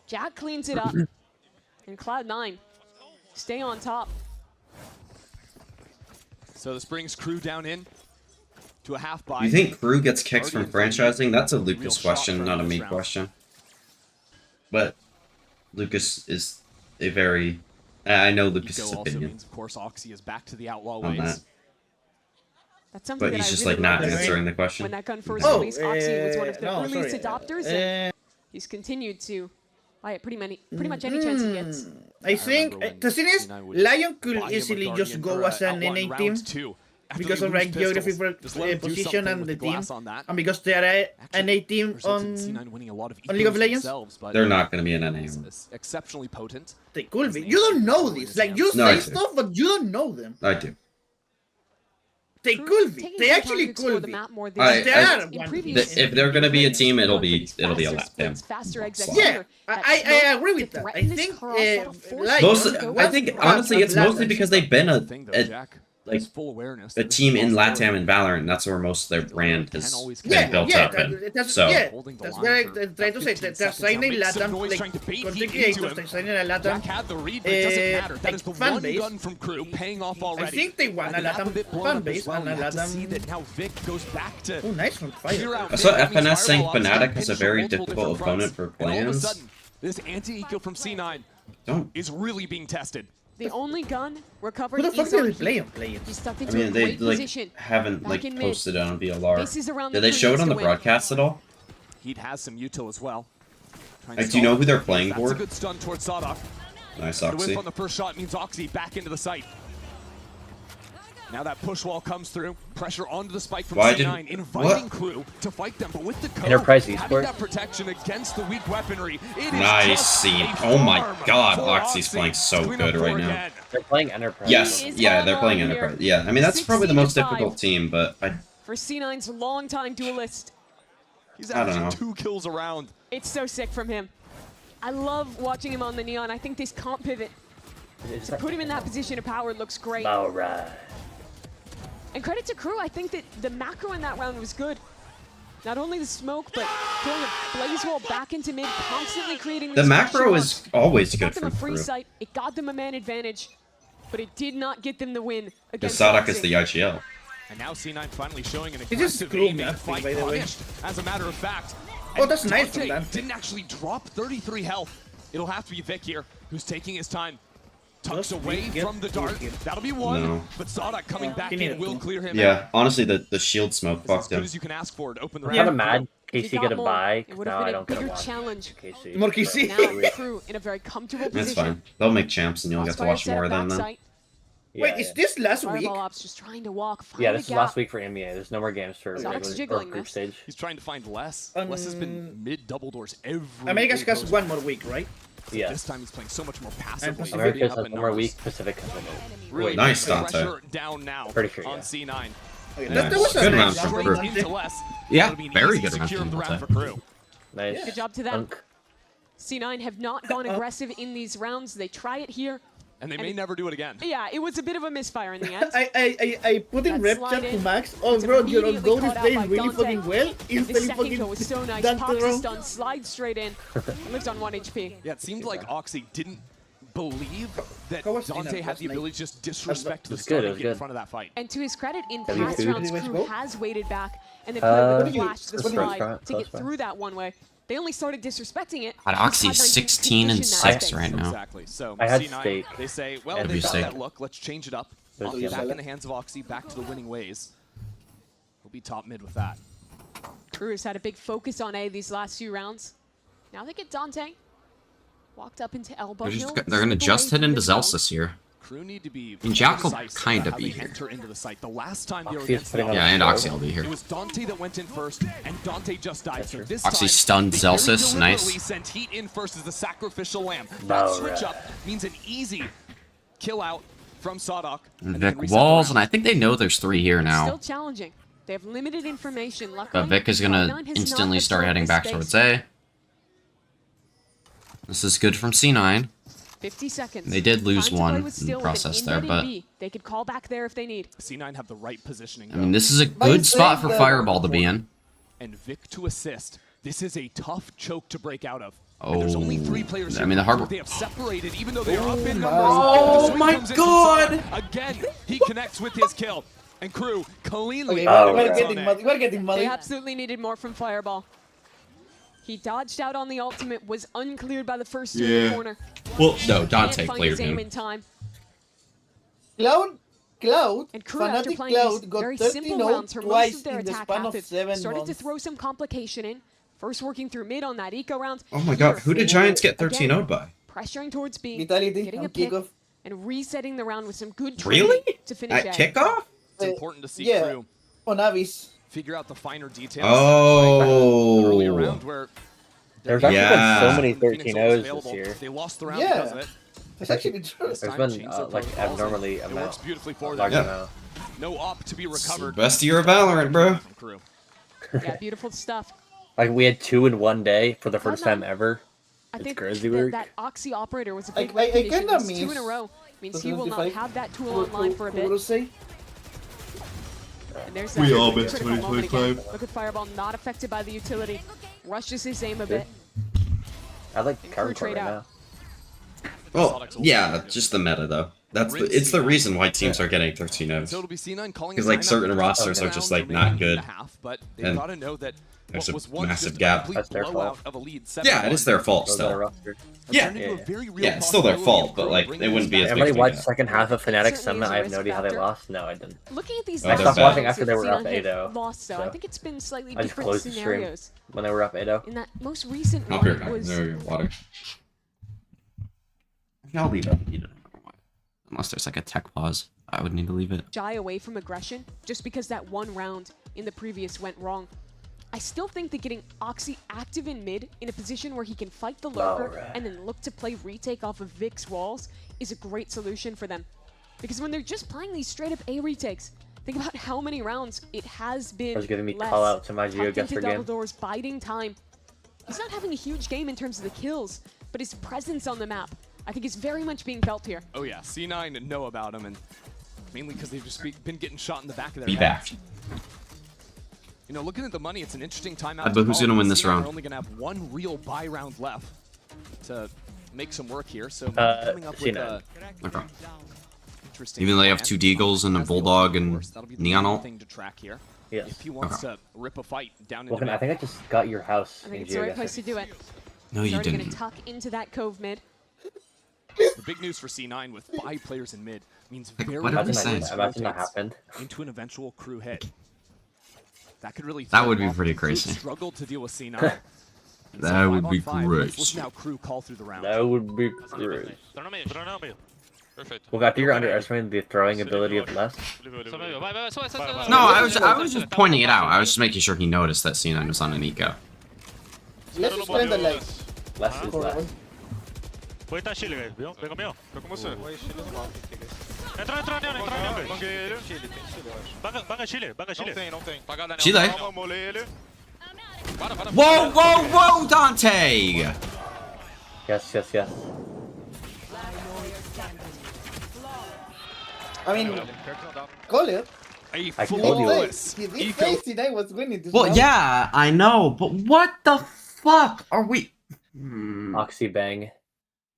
Jack cleans it up, and Cloud9 stay on top. So this brings Crew down in to a half buy. You think Crew gets kicks from franchising? That's a Lucas question, not a me question. But Lucas is a very... I know Lucas's Eco also opinion means, of course, Oxy is back to the outlaw on that. ways. That's something But that he's I just really like not loved answering the when question. that gun first Oh, released. Oxy was one of the no, earliest sorry. adopters, and he's continued to buy it pretty much any chance he gets. I think remember when the thing is, C9 would Lion could buy him a easily Guardian just or go a as an Outlaw in NA team round 2. After because they of lose like geography pistols, for just let him do position something and with the team, glass on that. and because they are an A team Results in on C9 winning a lot of League of ecos Legends? themselves, but They're not going to be an NA. it's exceptionally potent. they could be. You don't know this. Like you No, I say do. stuff, but you don't know them. I do. They could be. Taking They some time actually to explore could the be. map more I- this They year. are In one previous team. If they're going to be a team, it'll for be these a faster lap team. splits, faster exec Yeah, here, that I smoke agree to with that. I threaten this think cross, that'll force like, you Most, to go I up. think honestly, it's mostly because they've been Thing, though, a Jack like has full awareness. a that this team is in possible. LATAM and Valorant. That's where most of their brand has been Yeah, built yeah, up in. that's So yeah. Holding the That's line what I for tried to about say. 15 They're seconds. signing Now make some Latam, noise like trying to bait heat content into creators. him. They're signing a Jack Latam. had the read, but it doesn't matter. That is the fan one base. gun from Crew paying off already. I think they won a And the map Latam bit blown fan up as base well. and a You have to see that Latam. now Vic goes back to Oh, nice from clear Fire. out I saw Vic. That means FNS saying Fireball Fnatic Ops is a pinch very multiple difficult different opponent fronts. for And all of a play-ins. sudden, this anti-eco from C9 Don't. is really being tested. The only gun recovered Who the fuck is did on they Heat. play him? He's stuck I into mean, a they great position. haven't Back in mid. posted it on VLR. This is around Did the they show it crews on to the win. broadcast at all? Heat has some util as well. Trying Like, to do you know solve who they're it. playing That's for? a good stun towards Sadok. Nice, The whiff Oxy. on the first shot means Oxy back into the site. Now that push wall comes through, pressure onto the spike from Why C9, didn't- inviting what? Crew to fight them, but with the code, Enterprise having Esports? that protection against the weak weaponry, it is Nice just scene. a Oh my farm God, for Oxy's Oxy. playing so Clean good up right four now. again. They're playing Enterprise. Yes, is yeah, all they're playing on here. Enterprise. Yeah, I mean that's probably the most 16-5. difficult team, but For C9's longtime duelist. He's I don't averaging know. 2 kills around. It's so sick from him. I love watching him on the Neon. I think this comp pivot It's to put him in that position of power looks great. Alright. And credit to Crew, I think that the macro in that round was good. Not only the smoke, but throwing a blaze wall back into mid, constantly creating the these macro question is always marks. It good got them for a free Crew. sight, it got them a man advantage, but it did not get them the win Because against Sadok Oxy. is the IGL. And now C9 finally showing an He just aggressive screwed aiming me, fight by the way. punished, as a matter of fact. Oh, And that's nice from Dante Dante. didn't actually drop 33 health. It'll have to be Vic here, who's taking his time. Tucks Just away get from the through dart. here. That'll be one, No. but Sadok coming back He needed in will to. clear him Yeah, out. honestly, the shield smoke It's as fucked good him. as you can ask for to open the I'm kind of round. mad If he KC got get a more, buy, it 'cause would now have I been a don't get a bigger watch challenge. KC. More KC. Now Crew in a very comfortable That's position. fine. They'll make champs, and you'll get to Crossfire watch set more up of them then. backside. Yeah, Wait, is this last week? Fireball Ops just trying to walk. Find yeah, a this is gap. last week for NBA. There's no more games for Sodok's regular or jiggling group this. stage. He's trying to find less. Less has been mid double doors every America's game has goes. one more week, right? Yeah. This time he's playing so much more passively. Pacific. America's up has in one more numbers. week. Pacific has one more. Really Nice, putting Dante. pressure down now Pretty sure, on yeah. C9. Okay, Nice. that was a Good nice round round from for Crew. Straight Dante. into less. Yeah, That'll be an very easy good round secure from of the round Dante. for Crew. Nice. Good job to them. Dunk. C9 have not gone aggressive in these rounds. They try it here. And they may never do it again. Yeah, it was a bit of a misfire in the end. I put in That rep slide chat to in, Max. Oh, it's bro, your immediately goat is caught out playing by really Dante. fucking well. The Instantly second fucking kill was so nice. Dante Pops throw. the stun, slides straight in, lives on 1 HP. Yeah, it seemed like Oxy didn't believe that How was Dante Cena had the last ability to just disrespect the was stun good, it and was get in good. front of that fight. And to his credit, in Have you past food? rounds, Did you Crew go? has waited back and then played with the you- flash, the what do you- slide Close to get by. through that one way. They only started disrespecting it. God, once Oxy's Cloud9 16 and positioned that 6 space. right now. Exactly. So I had C9, steak. they say, well, And they got steak. that look. Let's change it up. There's Back yellow. in the hands of Oxy, back to the winning ways. He'll be top mid with that. Crew has had a big focus on A these last few rounds. Now they get Dante. Walked up into Elbow Hill. They're gonna slip just away hit from into the zone. Zelsis here. Crew need to be mean, Jack will decisive kinda about how be they here. enter into the site. The last time they were Oxy is against putting on Oxy, Yeah, and show. Oxy will be it here. was Dante that went in first, and Dante just died. So this Oxy time, stunned they very Zelsis, nice. deliberately sent Heat in first as the sacrificial lamb. That No, switch right. up means an easy kill out from Sawdok. and they Vic can reset the walls, and round. I think they know there's 3 here Still now. challenging. They have limited information. Luckily, Vic is gonna Cloud9 has instantly not start absorbed heading this back space. towards A. This is good from C9. 50 seconds. They did lose Time to play one with in the Still with an process there, inlet in but- B. They could call back there if they need. C9 have the right positioning. I mean, though. this is a good spot for saying that- Fireball to be in. And Vic to assist. This is a tough choke to break out of. And there's only 3 players I here. mean, the harbor- They have separated, even though they are up in numbers. Oh The my swing comes in God! from Sawdok. Again, he connects with his kill. And Crew cleanly. Okay, Oh, we're right. getting muddy. We're getting They muddy. absolutely needed more from Fireball. He dodged out on the ultimate, was uncleared by the first two in the corner. Well, no, Can't Dante find cleared his aim him. in time. Cloud, And Crew, after Fnatic playing these Cloud got very 13 simple rounds for most twice of their in the attack span of methods, 7 started to months. throw some complication in. First working through mid on that eco round. Oh my god, who did Giants get Again, 13-0'd by? Pressuring towards B, Vitality getting a on pick, kickoff. and resetting the round with some good Really? training to finish At A. kickoff? It's important to see yeah. Crew On Abyss. figure out the finer details. Earlier Oh. round where There's actually Yeah. been so many Phoenix 13-0s was this available. year. They lost the round Yeah. because of it. It's actually true. This There's time, been changed their like protocols, abnormally and it amount. works beautifully for large them. Yeah. amount. No op to be recovered Best year of Valorant, bro. from Crew. Yeah, beautiful stuff. Like we had 2 in one day for the first Cloud9. time ever. I It's think crazy that, work. that Oxy operator was a big I recognition. kinda It's 2 in a miss row. Means the he will not 25. have that tool online for a bit. Say? And there's that We all critical miss moment again. 2025. Look at Fireball not affected by the utility. Rushes his aim a bit. I like And card Crew trade right out. now. Well, yeah, just the meta though. It's the reason why teams are getting 13-0s. So it'll be C9 calling Because a like timeout certain with rosters about are just 2 like rounds not remaining in good. the half, but they And gotta know that there's what a was once massive just gap. a complete That's their blowout fault. of a lead. Yeah, it is their fault Those are still. roster. Yeah. Turned into a very real Yeah, it's still their possibility of fault, but, Crew like, bringing they this wouldn't be back. as Everybody big watched yeah. second half of Fnatic Certainly Summit. is a I have risk no idea how they factor. lost. No, I didn't. Looking at these I last stopped two watching rounds after they that were up C9 had 8-0, lost, though. I so think it's been slightly I just different closed the stream scenarios. when they were up 8-0. In that most recent Up one, here, it was there you go, water. I'll leave it. Unless there's like a tech pause, I would need to leave it. shy away from aggression just because that one round in the previous went wrong. I still think that getting Oxy active in mid in a position where he can fight the lurker Alright. and then look to play retake off of Vic's walls is a great solution for them. Because when they're just playing these straight up A retakes, think about how many rounds it has been. I was giving me less. call out to my Tucked GeoGuessr into double game. doors, biding time. He's not having a huge game in terms of the kills, but his presence on the map, I think, is very much being felt here. Oh yeah, C9 know about him, and mainly because they've just been getting shot in the back of their Be heads. back. You know, looking at the money, it's an interesting timeout. But who's gonna win this C9 round? Are only gonna have one real buy round left to make some work here. So Uh, coming up with C9. Okay. interesting. Even though they have plan. 2 Deagles and a Has the Bulldog ultimate, of and course. That'll be the Neon main ult. thing to track here. Yes. If he wants to rip a fight down into Well, I mid. think I just got your house I think in it's the right place to GeoGuessr. do it. No, you He's already going didn't. to tuck into that cove mid. The big news for C9 with 5 players in mid means Like, very what did we little say? rotates Imagine that happened. into an eventual Crew hit. That could really That throw would them be off. pretty Crew crazy. struggled to deal with C9. And so That would 5 be on 5. great. Let's listen how Crew call through the round. That would be great. Torna meio. Perfeito. Well, I think you're underestimating the throwing ability of Les. Só meio. Vai, só. No, I was just pointing it out. I was just making sure he noticed that C9 was on an eco. Let's just kinda like. Les is Les. Foi tá Chile, velho. Viu? Pegou meu? Tô com você. Entra neon, velho. Banguei ele. Banga Chile. Não tem. Chile. Calma, molei ele. Whoa, whoa, whoa, Dante! Yes, yes, yes. I mean, call it. A I told you. flawless He did eco. say Sinai was winning this Well, round. yeah, I know, but what the fuck are we? Oxy bang.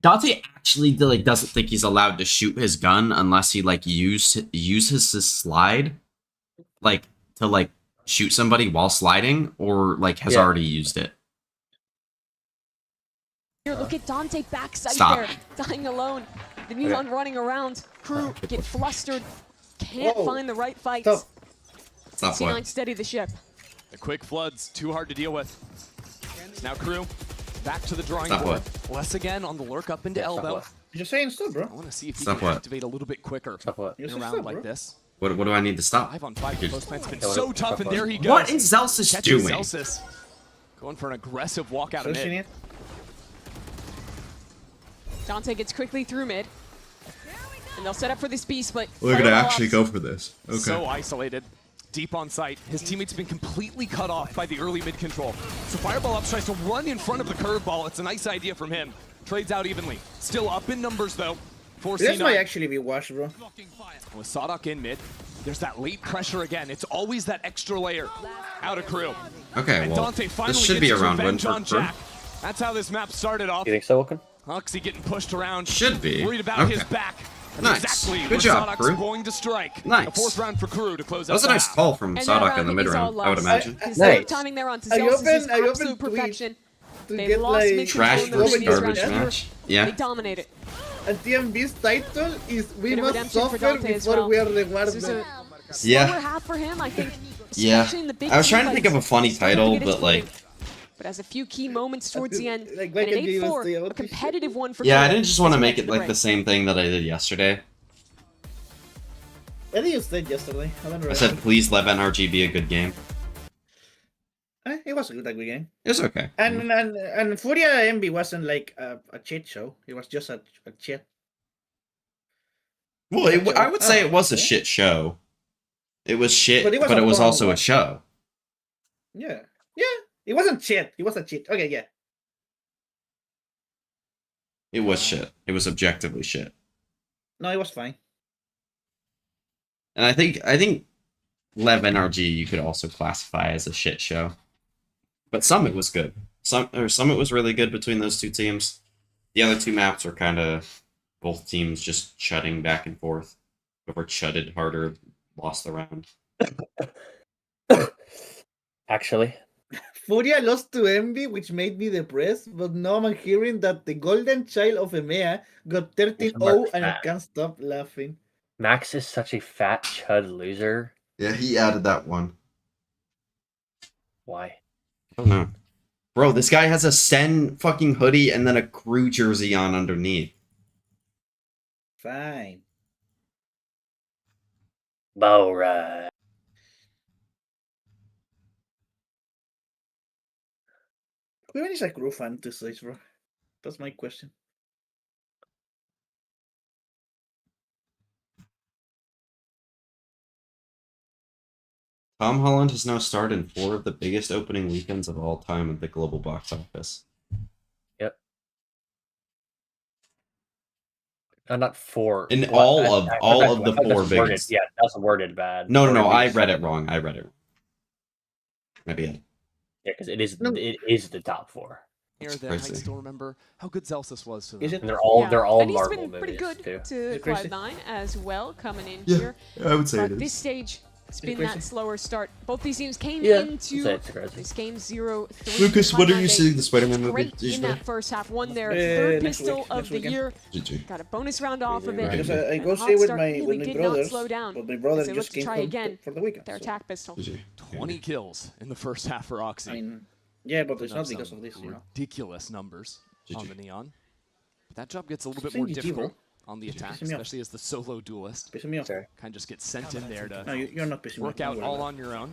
Dante actually like doesn't think he's allowed to shoot his gun unless he like uses his slide, like to like shoot somebody while sliding, or like has Yeah. already used it. Here, look at Dante backside Stop. there, dying alone. The Neon running around. Crew get flustered. Can't Whoa. find the right fights. Stop. Stop C9 what? steady the ship. The quick floods, too hard to deal with. Now crew, back to the drawing Stop board. Less again on the lurk up into Stop elbow. what? You're just saying stop, bro. I want to see if he Stop can what? activate a little bit quicker Stop what? You're in a just round stop, like bro. this. What do I need to stop? 5 on 5 Good. post plant's been Kill it. so tough, and there he goes. What is Zelsis Catches doing? Zelsis. Going for an aggressive walk out of Searching mid. it. Dante gets quickly through mid. And they'll set up for this beast, but We're gonna Fireball actually off. go for this. Okay. So isolated. Deep on site. His teammates have been completely cut off by the early mid control. So Fireball Up tries to run in front of the curveball. It's a nice idea from him. Trades out evenly. Still up in numbers though. For This might C9. actually be washed, bro. With Sadok in mid, there's that late pressure again. It's always that extra layer out of crew. Okay, And well, Dante finally this should gets be a his round win revenge for on Crew. Jack. That's how this map started off. You think so, Wilkin? Oxy getting pushed around. Should be. Worried about Okay. his back. That's Nice. exactly Good where job, Sadok's Crew. going to strike. Nice. A 4th round for Crew to close That was out a nice the half. call from And that Sadok in the round mid is all round, I would lost. imagine. His Nice. timing there onto I Zelsis opened- is I opened absolute tweet perfection. To They get lost like mid Trash control in the versus previous garbage round. match. They Yeah. dominated. And TMB's title is we Bit of must redemption for suffer Dante as before well. we are This was rewarded. a slower Yeah. half for him, I think. Yeah. especially in the big I was team trying to think of a fights. funny Started to title, get his but like, footing. But has a few key moments towards the end. Like, And why an can't you even 8-4, stay out a this competitive one for yeah, I Crew. didn't just want to Let's make get it to like break. the same thing that I did yesterday. What did you say yesterday? I don't remember. I said, please let NRG be a good game. It was a good like game. It was okay. And Furia MB wasn't like a cheat show. It was just a cheat. Well, I would say it was a Yeah. shit show. It was shit, But it was but a it was fun also a one. show. Yeah. It wasn't cheat. It was a cheat. Okay, yeah. It was shit. It was objectively shit. No, it was fine. And I think Lev NRG you could also classify as a shit show. But Summit was good. Summit was really good between those two teams. The other two maps were kind of both teams just shutting back and forth. Whoever chutted harder lost the round. Actually, Furia lost to Envy, which made me depressed, but now I'm hearing that the golden child of EMEA got 13-0 and I can't stop laughing. Max is such a fat chud loser. Yeah, he added that one. Why? I don't know. Bro, this guy has a Sen fucking hoodie and then a Crew jersey on underneath. Fine. Bowra. Who is a Crew fan to say, bro? That's my question. Tom Holland has now starred in 4 of the biggest opening weekends of all time at the global box office. Yep. Not 4. In What? all of I the thought 4 that's worded- biggest. Yeah, that's worded bad. No, Worded I biggest. read it wrong. Maybe I. Yeah, because it is No. it is the top 4, Here, That's then, I crazy. still remember how good Zelsis was to them. Is it? and they're all and he's Marvel been pretty movies good too. to it crazy? Cloud9 as well, coming in Yeah, here. I would say But it this is. stage, it's been crazy? that slower start. Both these teams came Yeah, into it's crazy. this game 0-3. Lucas, what are you Cloud9 seeing the Spider-Man movie? great Did you in play? that first half. Won their third next pistol week, of next the weekend. year. GG. Got a bonus round off of it. Right. Because I And go Hot see with Start my really did not brothers, slow down but my brother as they just look to came try home again for the weekend. their so, attack pistol. GG. 20 kills in the first half for Oxy. I mean, yeah, but it's Putting up not because some of this, you know. ridiculous numbers on GG. the Neon. But that job gets a little bit Same more GG, difficult bro. on the attack, Pissing me off. especially as the solo duelist. Pissing me off. Sorry. Kind of just gets sent in there No, to you're not pissing me off. work don't out worry all about on your own.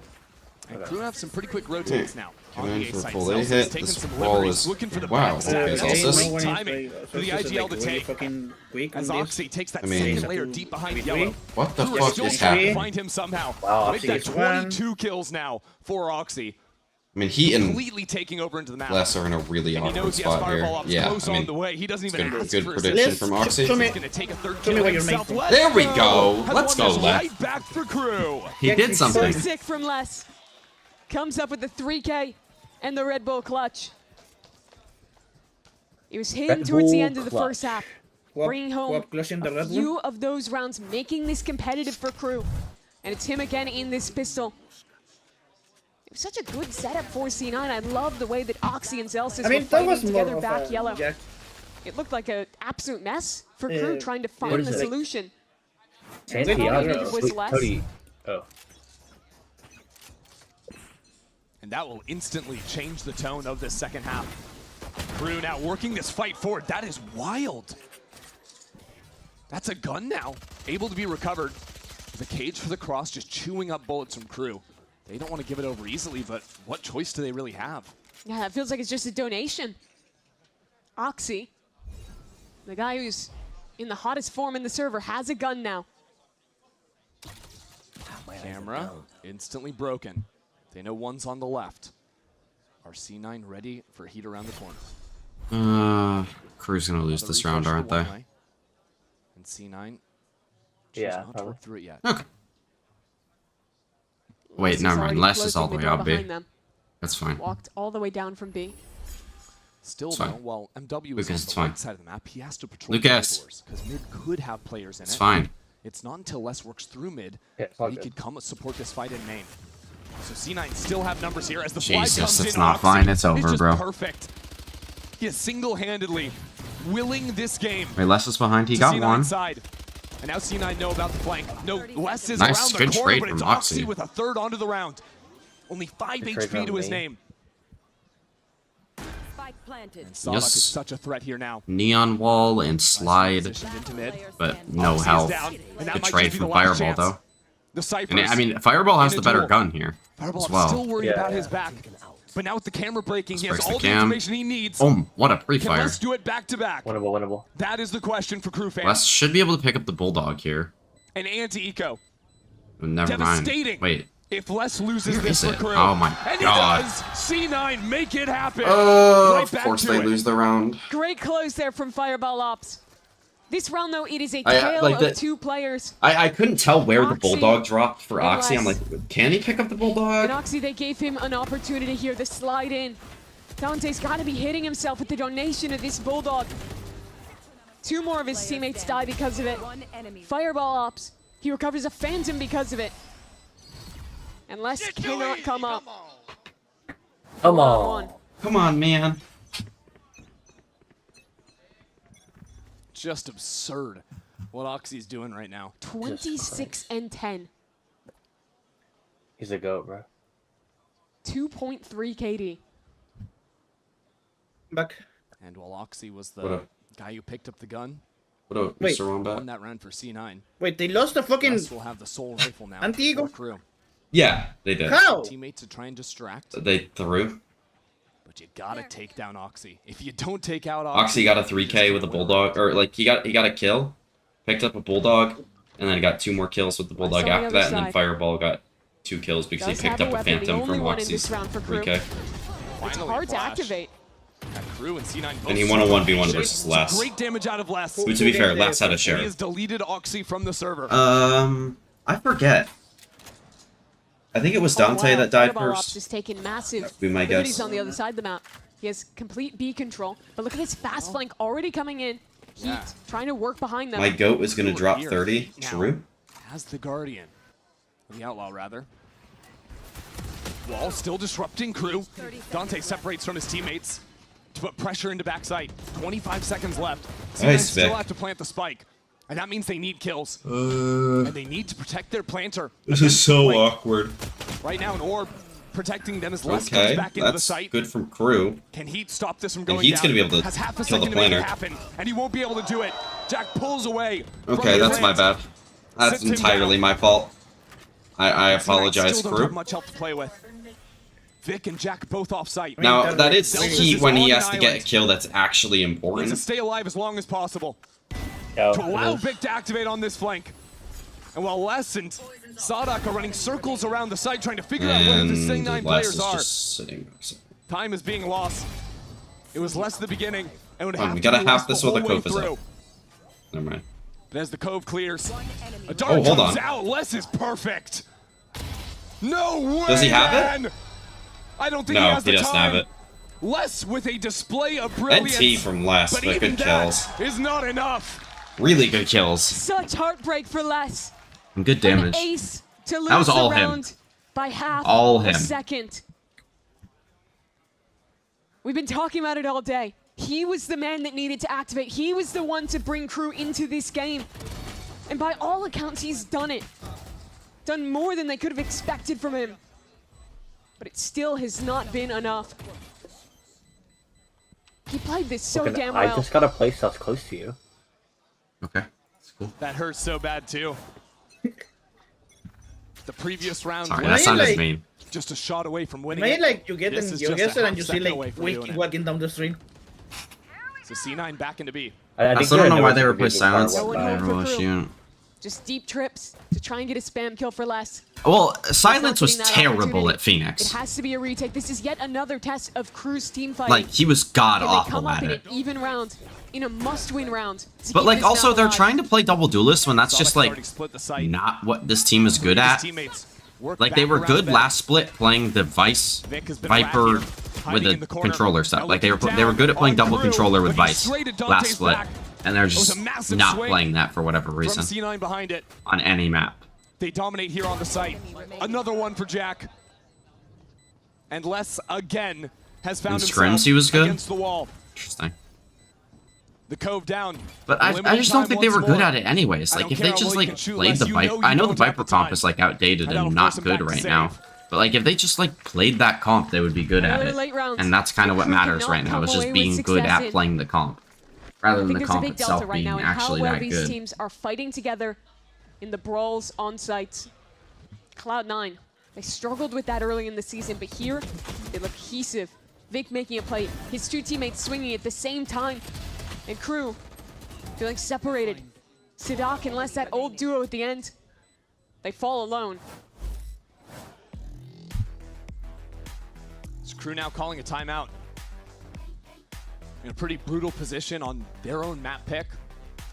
And Okay. Crew have some pretty quick rotates now. On Come in the A for site. full A Zelsis hit. taking This some ball liberties, is- looking for the wow, backstab. okay, It's Zelsis. great no one is timing like- for the Zelsis is, IGL like, to really take. fucking quick on As this. Oxy takes that I mean- second layer deep behind Maybe yellow. What the Crew fuck still is trying to happening? find him somehow. Wow, Make Oxy that is one. 22 kills now for Oxy. I mean, he and completely taking over into the map. Les are in a really And he awkward knows he has spot here. Fireball up Yeah, close I on mean, the way. He doesn't even good, ask good for prediction Let's- from Oxy. show me- He's gonna take a third show kill me what you're himself. making. Let's There we go. Has Let's won go, this Les. right back for Crew. He Yeah, did he's So something. sick from Les. Comes up with the 3K and the Red Bull clutch. It was him Red towards the Bull end of the clutch. first half, Wap- bringing home wap clutching the a Red Bull. few of those rounds, making this competitive for Crew. And it's him again in this pistol. It was such a good setup for C9. I love the way that Oxy and Zelsis I mean, were that was fighting more together of back a yellow. Jack. It looked like an absolute mess for Crew trying to find is the it? solution. Santiago. was Wait, less. Cody. Oh. And that will instantly change the tone of this second half. Crew now working this fight forward. That is wild. That's a gun now, able to be recovered. The cage for the cross just chewing up bullets from Crew. They don't want to give it over easily, but what choice do they really have? Yeah, it feels like it's just a donation. Oxy, the guy who's in the hottest form in the server, has a gun now. Camera instantly broken. They know one's on the left. Are C9 ready for heat around the corner? Crew's gonna lose Another this round, refresh aren't the one they? way. And C9 Yeah, choose not to probably. work through it yet. Okay. Wait, Les never is mind. already Les is all the closing way door out B. behind them. That's fine. Walked all the way down from B. Still, It's though, fine. while MW Lucas, is on it's the fine. right side of the map, he has to patrol Lucas. corridors, because mid could have players in It's it. fine. It's not until Les works through mid Yeah, it's that all he good. could come support this fight in main. So C9 still have numbers here as the fly Jesus, comes it's in. not Oxy fine, it's is over, just bro. Perfect. He is single-handedly willing this game Wait, Les is behind. He to got C9's one. side. And now C9 know about the flank. No, Les is Nice, around the good corner, trade but it's from Oxy Oxy. with a third onto the round. Only 5 Good trade HP to from his me. name. Spike planted. And Salak Yes. is such a threat here now. Neon wall and slide, Positioned into mid. but no Oxy is health. down, and that Good might trade just be from the last Fireball, chance. though. The Cyphers. And I mean, Fireball has in a the better duel. gun here Fireball as well. still worried Yeah, about yeah. his back. But now with the camera breaking, he has breaks the all the cam. information he needs. What a Can pre-fire. Les do it back to back? Winnable, winnable. That is the question for Crew fans. Les should be able to pick up the Bulldog here. And anti-eco. Never mind. Devastating. Wait. If Les loses Where this is for it? Crew. Oh my and he God. does. C9 make it happen. Of Right back course to they it. lose the round. Great close there from Fireball Ops. This round, though, it is a I- tale like of the- two players. I couldn't tell where the Oxy Bulldog dropped for and Oxy. I'm Les. like, can he pick up the And Bulldog? Oxy, they gave him an opportunity here to slide in. Dante's got to be hitting himself with the donation of this Bulldog. Two more of his teammates die because of it. One enemy. Fireball Ops, he recovers a Phantom because of it. And Les cannot come up. Come One-on-one. on. Come on, man. Just absurd what Oxy's doing right now. 26 and 10. He's a goat, bro. 2.3 KD. Back. And while Oxy was What the up? guy who picked up the gun, What up, Wait. Mr. won Wombat? that round for C9. Wait, they lost the fucking. Les will have the sole rifle now Anti-Eagle? for Crew. Yeah, they did. How? Teammates to try and distract, They threw. but you gotta take down Oxy. If you don't take out Oxy got a 3K with a Bulldog, or like he got a kill, picked up a Bulldog, and then got 2 more kills with the Bulldog on the after other that, and then side. Fireball got 2 kills because Does he picked have a up a weapon, the Phantom only from one in Oxy's this round for Crew. 3K. It's hard to activate. Crew and C9 both And he won a 1v1 some versus Les. Great damage out of Les. Who, to be fair, Les had a He share. has deleted Oxy from the server. I forget. I think it was Dante Oh, wow. that died Fireball Ops first. is taking massive Be my liberties guess. on the other side of the map. He has complete B control. But look at this fast flank already coming in. Heat Yeah. trying to work behind them. My goat was gonna Crew drop here 30. now True. Has the Guardian. The Outlaw, rather. Wall still disrupting Crew. Dante separates from his teammates to put pressure into backside. 25 seconds left. C9 Nice, still Vic. have to plant the spike. And that means they need kills. And they need to protect their planter. This is so awkward. Right now, an orb protecting them as Les Okay, comes back into the that's site. good from Crew. Can Heat stop this from going Heat's down? gonna be able to Has half a kill the second to make it planter. happen, and he won't be able to do it. Jack pulls away. from Okay, the that's my plant. bad. That's Sits him entirely down. my fault. I C9 apologize, still don't have Crew. much help to play with. Vic and Jack both off site. Now, that is Deltas key is when on he an has to get a island. kill that's actually Needs to important. stay alive as long as possible. Yo, To allow it is. Vic to activate on this flank. And while Les and Sadak are running circles around the site trying to figure out where the And C9 Les players is are, just sitting back. time is being lost. It was Les at the beginning, and would Fine, have we to gotta be half Les this the while the whole way cove is through. up. Never mind. And as the cove clears, a dart Oh, hold comes on. out. Les is perfect. No way, Does he have it? man! I don't think he No, has the he doesn't time. have it. Les with a display of brilliance. NT from Les, but but even good that kills. is not enough. Really good kills. Such heartbreak for Les. And good An damage. ace to lose That was all the him. round by half All a him. second. We've been talking about it all day. He was the man that needed to activate. He was the one to bring Crew into this game. And by all accounts, he's done it. Done more than they could have expected from him. But it still has not been enough. He played this so Look, damn I well. just got a place that's close to you. Okay. That's cool. That hurts so bad too. The previous round, Sorry, Am that I, sounded like- mean. just a shot away from winning. Imagine it. like you get This in is your just a guest and half you see second like away from doing it. walking down the street. So C9 back into B. I still don't know why they replaced silence. Going home for Overall Crew. shoot. Just deep trips to try and get a spam kill for Les. Well, silence was getting that terrible opportunity. at Phoenix. It has to be a retake. This is yet another test of Crew's team fighting. Like, he was god Can they awful come up at in it. an even round, in a must-win round? To But keep like, this also round they're alive? trying to play double duelist when that's just Sadak like already split the site. not what this team is good His at. teammates work Like they back were around good the last split playing the Vice Vic has been Viper right here, with hiding the in the corner. controller stuff. Now Like they were looking good at playing down double on controller with Crew, but he's Vice straight at last Dante's split, back. and they're was just a massive not swing playing that for whatever From reason C9 behind it. on any map. They dominate here on the site. Another one for Jack. And Les again has found In himself scrims, he was good? against the wall. Interesting. The cove down. But I Limited just don't time think they once were good more. at it anyways. I Like don't if care they how just well you like can shoot, played Les, the you Viper, know I you know the don't have Viper the comp time. is like outdated And that'll and force not him good back to right save. now. But like if they just like played that comp, they would be good at Another it. late round. And that's kind of what Crew matters cannot right now. come Is away just with being good success at in- playing the comp, rather I than think the there's a comp big itself delta right being now in how actually well that these good. teams are fighting together in the brawls on site. Cloud9, they struggled with that early in the season, but here they look cohesive. Vic making a play, his two teammates swinging at the same time, and Crew feeling separated. Sadak and Les, that old duo at the end, they fall alone. Is Crew now calling a timeout? In a pretty brutal position on their own map pick.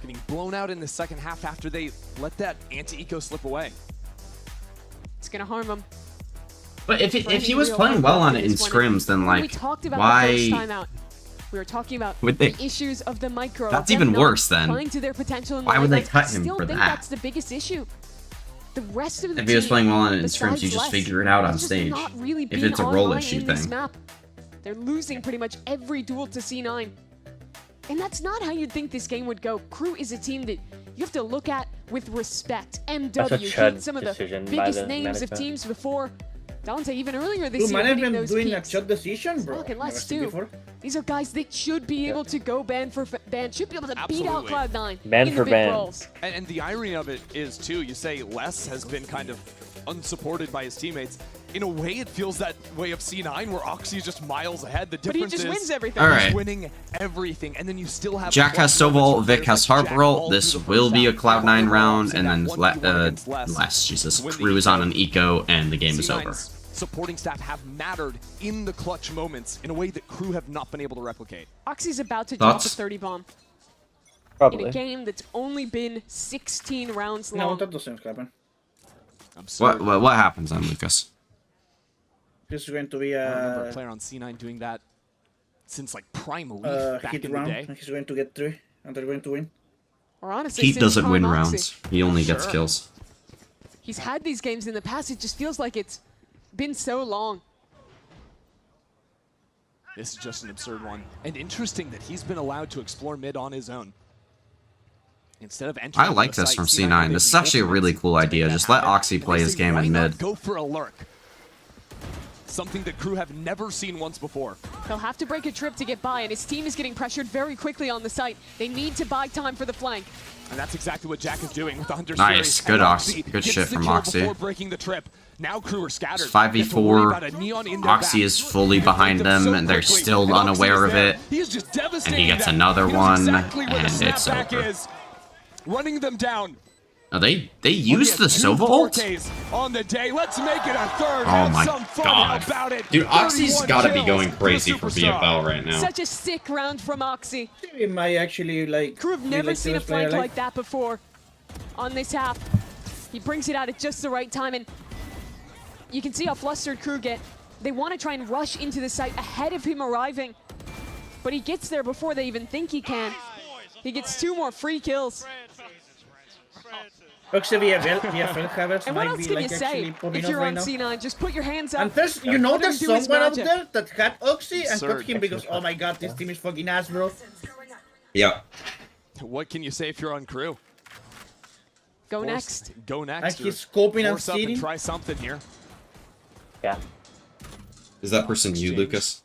Getting blown out in the second half after they let that anti-eco slip away. It's gonna harm them. But if For any he was real playing well on it in this one. scrims, then When we like talked about the first time why? out, we were talking about Would they- the issues of the micro. That's them even not worse then. Playing to their potential in Why the would they late cut rounds. him Still for think that? that's the biggest issue. The rest of the If he was team, playing well on it in besides scrims, you just Les, figure it out on is just stage. not really If being it's a role online issue in this thing. map. They're losing pretty much every duel to C9. And that's not how you'd think this game would go. Crew is a team that you have to look at with respect. That's a MW, chud beat some of the decision by biggest the names of management. teams before. Dante, even earlier this Dude, year, hitting management those doing a peaks. shot decision, bro. Look, and Never Les seen too. before. These are guys that should be able to go ban for ban, should be able to beat out Absolutely. Cloud9 Ban in for the big ban. brawls. And the irony of it is, too, you say Les has been kind of unsupported by his teammates. In a way, it feels that way of C9, where Oxy is just miles ahead. The But he difference just is wins everything. All he's right. winning everything, and then you still have Jack has clutch moments Stovall, from Vic players has like Jack Harperl. all This through the will first be a half. Cloud9 Harper round, lost and in then that 1v1 against Les. Jesus, To win the Crew is eco. on an eco, and the game is over. C9's supporting staff have mattered in the clutch moments in a way that Crew have not been able to replicate. Oxy's about to drop a Thoughts? 30 bomb in a Probably. game that's only been 16 rounds No, long. that doesn't happen. Absurd. What happens then, Lucas? This is going to be I don't remember a a player on C9 doing that since like Prime Leaf back hit in the round. day. And he's going to get 3, and they're going to win. Or honestly, Heat since doesn't Prime win Oxy. rounds. He only gets Sure. kills. He's had these games in the past. It just feels like it's been so long. This is just an absurd one. And interesting that he's been allowed to explore mid on his own. Instead of entering I like the this site, from C9 C9. made This is the actually a really ultimate cool to make idea. that Just let happen. Oxy And play they his say, game why in not mid. Go for a lurk. Something that Crew have never seen once before. He'll have to break a trip to get by, and his team is getting pressured very quickly on the site. They need to buy time for the flank. And that's exactly what Jack is doing with the Hunter Nice. series. Good And Oxy. Good gets shit the from kill Oxy. Before breaking the trip. Now Crew are scattered. It's They have to 5v4. worry about a neon in their Oxy back. is fully They behind break them, so and they're quickly. still And Oxy unaware is of there. it. He is just devastating gets them. another He knows one, exactly where the and it's snapback over. is. Running them down. Oh, they Well, used we the have two Sova ult? Fortes on the day. Let's make it a third. Oh Have my some fun God. about it. Dude, Oxy's 31 gotta be kills going the crazy for superstar. BFL right now. Such a sick round from Oxy. He might actually like. Crew have be, never like, seen the a best player flank alive. like that before on this half. He brings it out at just the right time, and you can see how flustered Crew get. They want to try and rush into the site ahead of him arriving, but he gets there before they even think he can. He gets 2 more free kills. Oxy VFL havers And what might else be can like you actually say popping if off you're right on now. C9? Just put your hands up. And there's, you Let know, him there's do his someone out magic. there that had Oxy and got Absurd. him because, oh my god, this team is fucking ass, bro. Yeah. What can you say if you're on Crew? Go Force- next. Go next. And he's scoping and Force up and seeding. try something here. Yeah. Is that person you, Exchange. Lucas?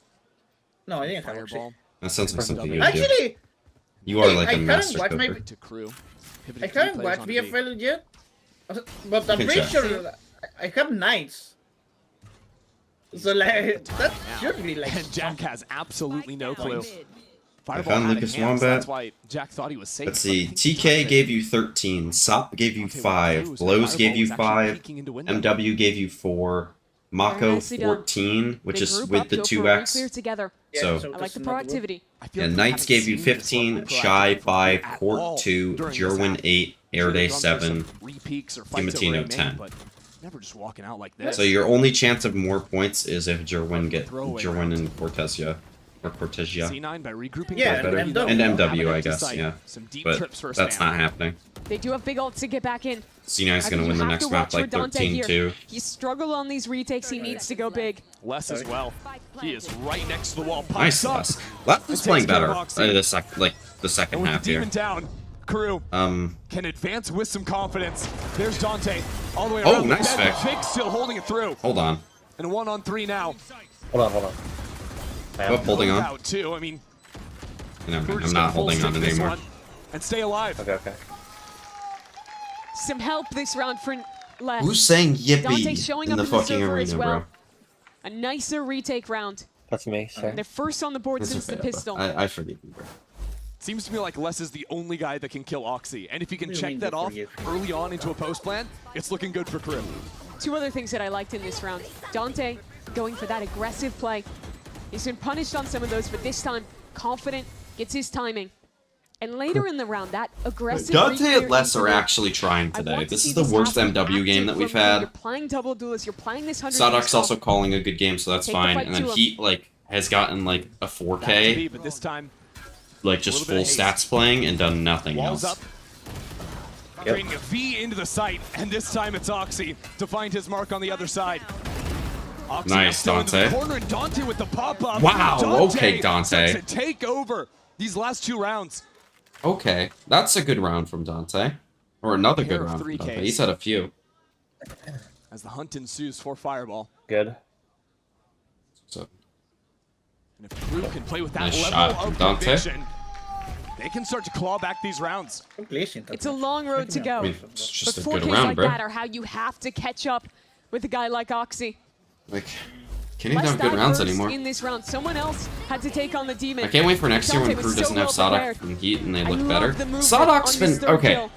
No, I didn't have Oxy. Fireball That sounds like something you would do. Actually, You are hey, like I a haven't master watched my- cooker. to Crew. I Pivoting 3 haven't players watched on the B. VFL yet, but I'm can pretty check. sure I have Knights. So like, that should be like. And Jack has absolutely no clue. found Fireball had Lucas a hand, so Wombat. that's why Jack thought he was safe. Let's but I see. think he TK got gave you 13. Sop gave you Dante with 5. clues. Blows gave Fireball you was actually 5. peeking into window. MW gave you 4. Mako nicely done. 14, which They is group with up, the go for a clear 2x. together. So- I like that's the not good. proactivity. I feel Yeah, like we Knights haven't gave you seen this 15, level of Shy proactivity from 5, at Court all 2, during this Jerwin half. 8, Sure, Airday they've gone for 7. some repeaks or fights Timatino over a main, 10. but never just walking out like this. So your only chance of more points is if Jerwin get Throwaway Jerwin and Cortesia. Or Cortesia. C9 by regrouping. Yeah, better. and MW. And Have an MW, I empty guess, site. yeah. Some deep But trips for a that's spam. not happening. They do have big ults to get back in. C9 is I going to think win you the have next to map watch for like Dante here. 13-2. He struggled on these retakes. He needs to go big. Les as well. He is right next to the wall. Pops Nice, up. Les. Les is And playing takes care of better. Oxy. The second And with half the here. demon down, Crew can advance with some confidence. There's Dante all the way Oh, around. nice the bed. pick. Fig still holding it through. Hold on. And 1-on-3 now. Hold on. What, holding on? Out too. I mean, No, we're I'm just not gonna full holding on stick this anymore. one and stay alive. Okay. Some help this round for Les. Who's saying Dante showing yippee in up the in the fucking server as arena, well. bro? A nicer retake round. That's me, sure. They're first on the board It's since the okay, pistol. I forgive you, bro. Seems to me like Les is the only guy that can kill Oxy. And if you can What do you check mean that you off forgive? early on into a post plan, it's looking good for Crew. 2 other things that I liked in this round. Dante going for that aggressive play. He's been punished on some of those, but this time, confident, gets his timing. And later in the round, that aggressive Dante re-clear and Les into are the- actually trying I today. want to This see is the this worst happen MW game active that we've from when You're had. playing double duelist, you're playing this 100 Sodok's pistol. also calling a good game, so that's Take the fine. fight And then to him. Heat like has gotten like a Back to B, 4K, but this time, like just little full bit of haste. stats playing and done nothing walls else. up. Creating a V into the site, and this time it's Oxy to find his mark on the other side. Oxy now Nice, still into the Dante. corner, and Dante with the pop-up. Wow, okay, Dante. starts to take over these last 2 rounds. Okay, that's a good round from Dante. Or another Pair good of round from 3Ks. Dante. He's had a few. As the hunt ensues for Fireball. Good. So And if Crew can play with that Nice level shot from of Dante. conviction, they can start to claw back these rounds. It's a long road to go. I mean, it's just But a good 4Ks round, like bro. that are how you have to catch up with a guy like Oxy. Like, can't even Less have good rounds diverse anymore. in this round. Someone else had to take on the demon. I can't wait for next year when Dante Crew was so doesn't have well Sodok prepared. and Heat and they I look love better. the movement Sodok's on this been third okay. kill.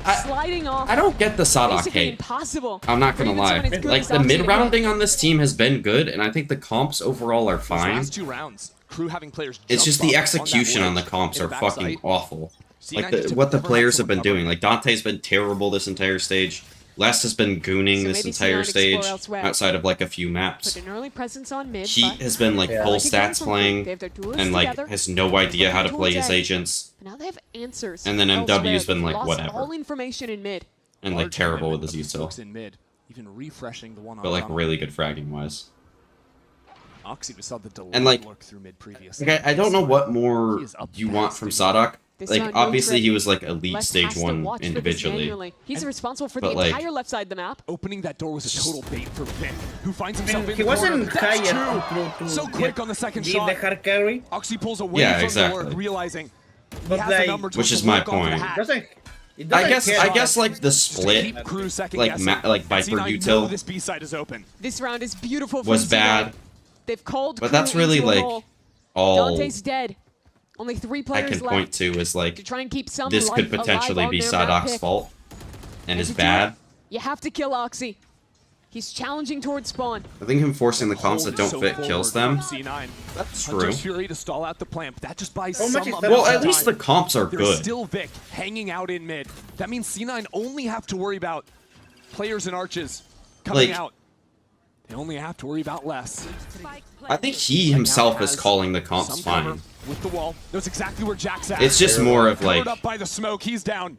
I, Sliding off. I don't get the Sodok Basically hate. impossible. I'm not for gonna even lie. someone as good Like as the Oxy to mid rounding on this team has been good, and I think the comps overall are These fine. last 2 rounds, Crew having players It's jump just the up execution on the wedge comps in are the fucking backside. awful. C9 Like just what the never players had have been someone doing. Like Dante's been terrible this entire stage. Les has been gooning So this maybe entire C9 explore stage elsewhere. outside of like a few maps. Put an early presence on mid. Heat but has been like Yeah. full like again stats from playing They have their duelists and like together. has no idea how to Looking play towards his A. agents But now they have answers. And then elsewhere. MW's been like, Lost whatever. all information in mid. and like Large terrible with commitment his of util. folks in mid, even refreshing the one on But like tunnel. really good fragging wise. Oxy was saw the delay And, like, lurk through mid previously. Like I don't know what He more is up you want fast from in Sodok. This Like round, obviously Note's he was like elite Les stage has to 1 watch for this individually. manually. He's responsible for the but, like- entire left side of the map. Opening that door was a total bait for Vic, who finds himself in He the corner. wasn't high That's enough two. to So quick on the second lead shot. the hard carry. Oxy pulls away Yeah, from exactly. the lurk, realizing he But, has the like- number to Which is my look onto the point. hat. Doesn't it I doesn't care. guess like the Just to split keep Crew second like guessing. like Viper C9 know util this B side is open. This round is beautiful for was C9. bad. They've called But Crew that's really, into a like, hole. All Dante's dead. Only 3 I players can left point to is to like try and keep some this life could potentially alive be on their map Sodok's pick. fault. and is to do bad. it, you have to kill Oxy. He's challenging towards spawn. I think him forcing the comps that don't So fit forward kills from them. C9. That's true. Hunter's Fury to stall out the plant, but that just buys How some much is amount that? Well, of at least the time. comps are There's good. still Vic hanging out in mid. That means C9 only have to worry about players and arches coming Like- out. They only have to worry about less. I think he himself is calling the comps Some cover fine. with the wall. Knows exactly where Jack's at. It's just more of Covered like, up by the smoke. He's down.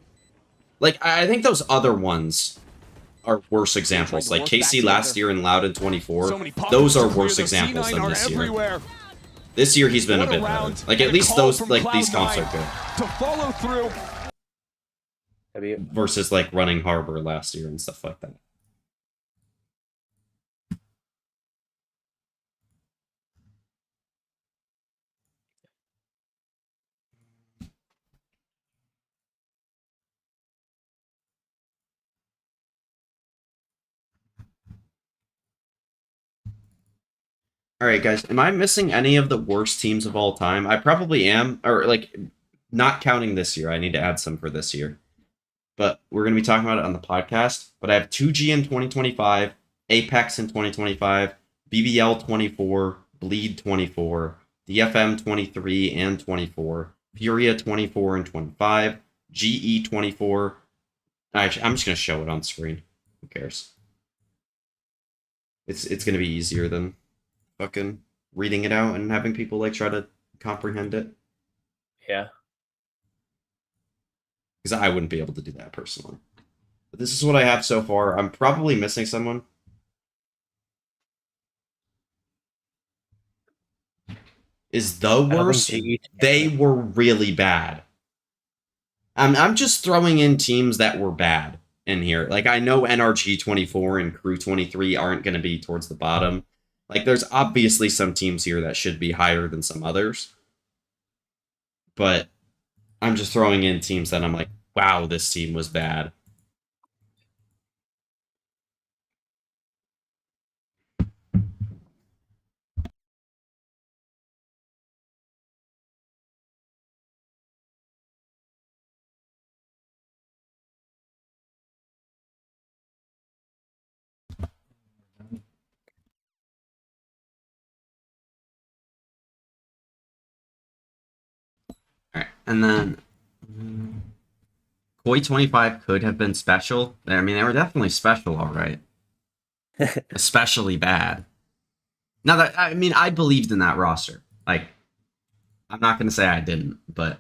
I think those other ones are worse examples. Like KC last year and Loud in 24. So many pockets Those are to clear, worse though. examples C9 than are this year. everywhere. This year he's been a What bit better. round Like and at a least call those from these comps Cloud9 are good. to follow through. W. Versus like running Harbor last year and stuff like that. Alright guys, am I missing any of the worst teams of all time? I probably am, or like, not counting this year. I need to add some for this year. But we're going to be talking about it on the podcast. But I have 2G in 2025, Apex in 2025, BBL 24, Bleed 24, DFM 23 and 24, Furia 24 and 25, GE 24. Actually, I'm just going to show it on screen. Who cares? It's going to be easier than fucking reading it out and having people like try to comprehend it. Yeah. Because I wouldn't be able to do that personally. But this is what I have so far. I'm probably missing someone. Is the don't think worst? GE They were really bad. I'm just throwing in teams that were bad in here. Like, I know NRG 24 and Crew 23 aren't going to be towards the bottom. Like, there's obviously some teams here that should be higher than some others. But I'm just throwing in teams that I'm like, wow, this team was bad. Alright, and then Koi 25 could have been special. I mean, they were definitely special, all right. Especially bad. Now that I mean, I believed in that roster. Like, I'm not gonna say I didn't, but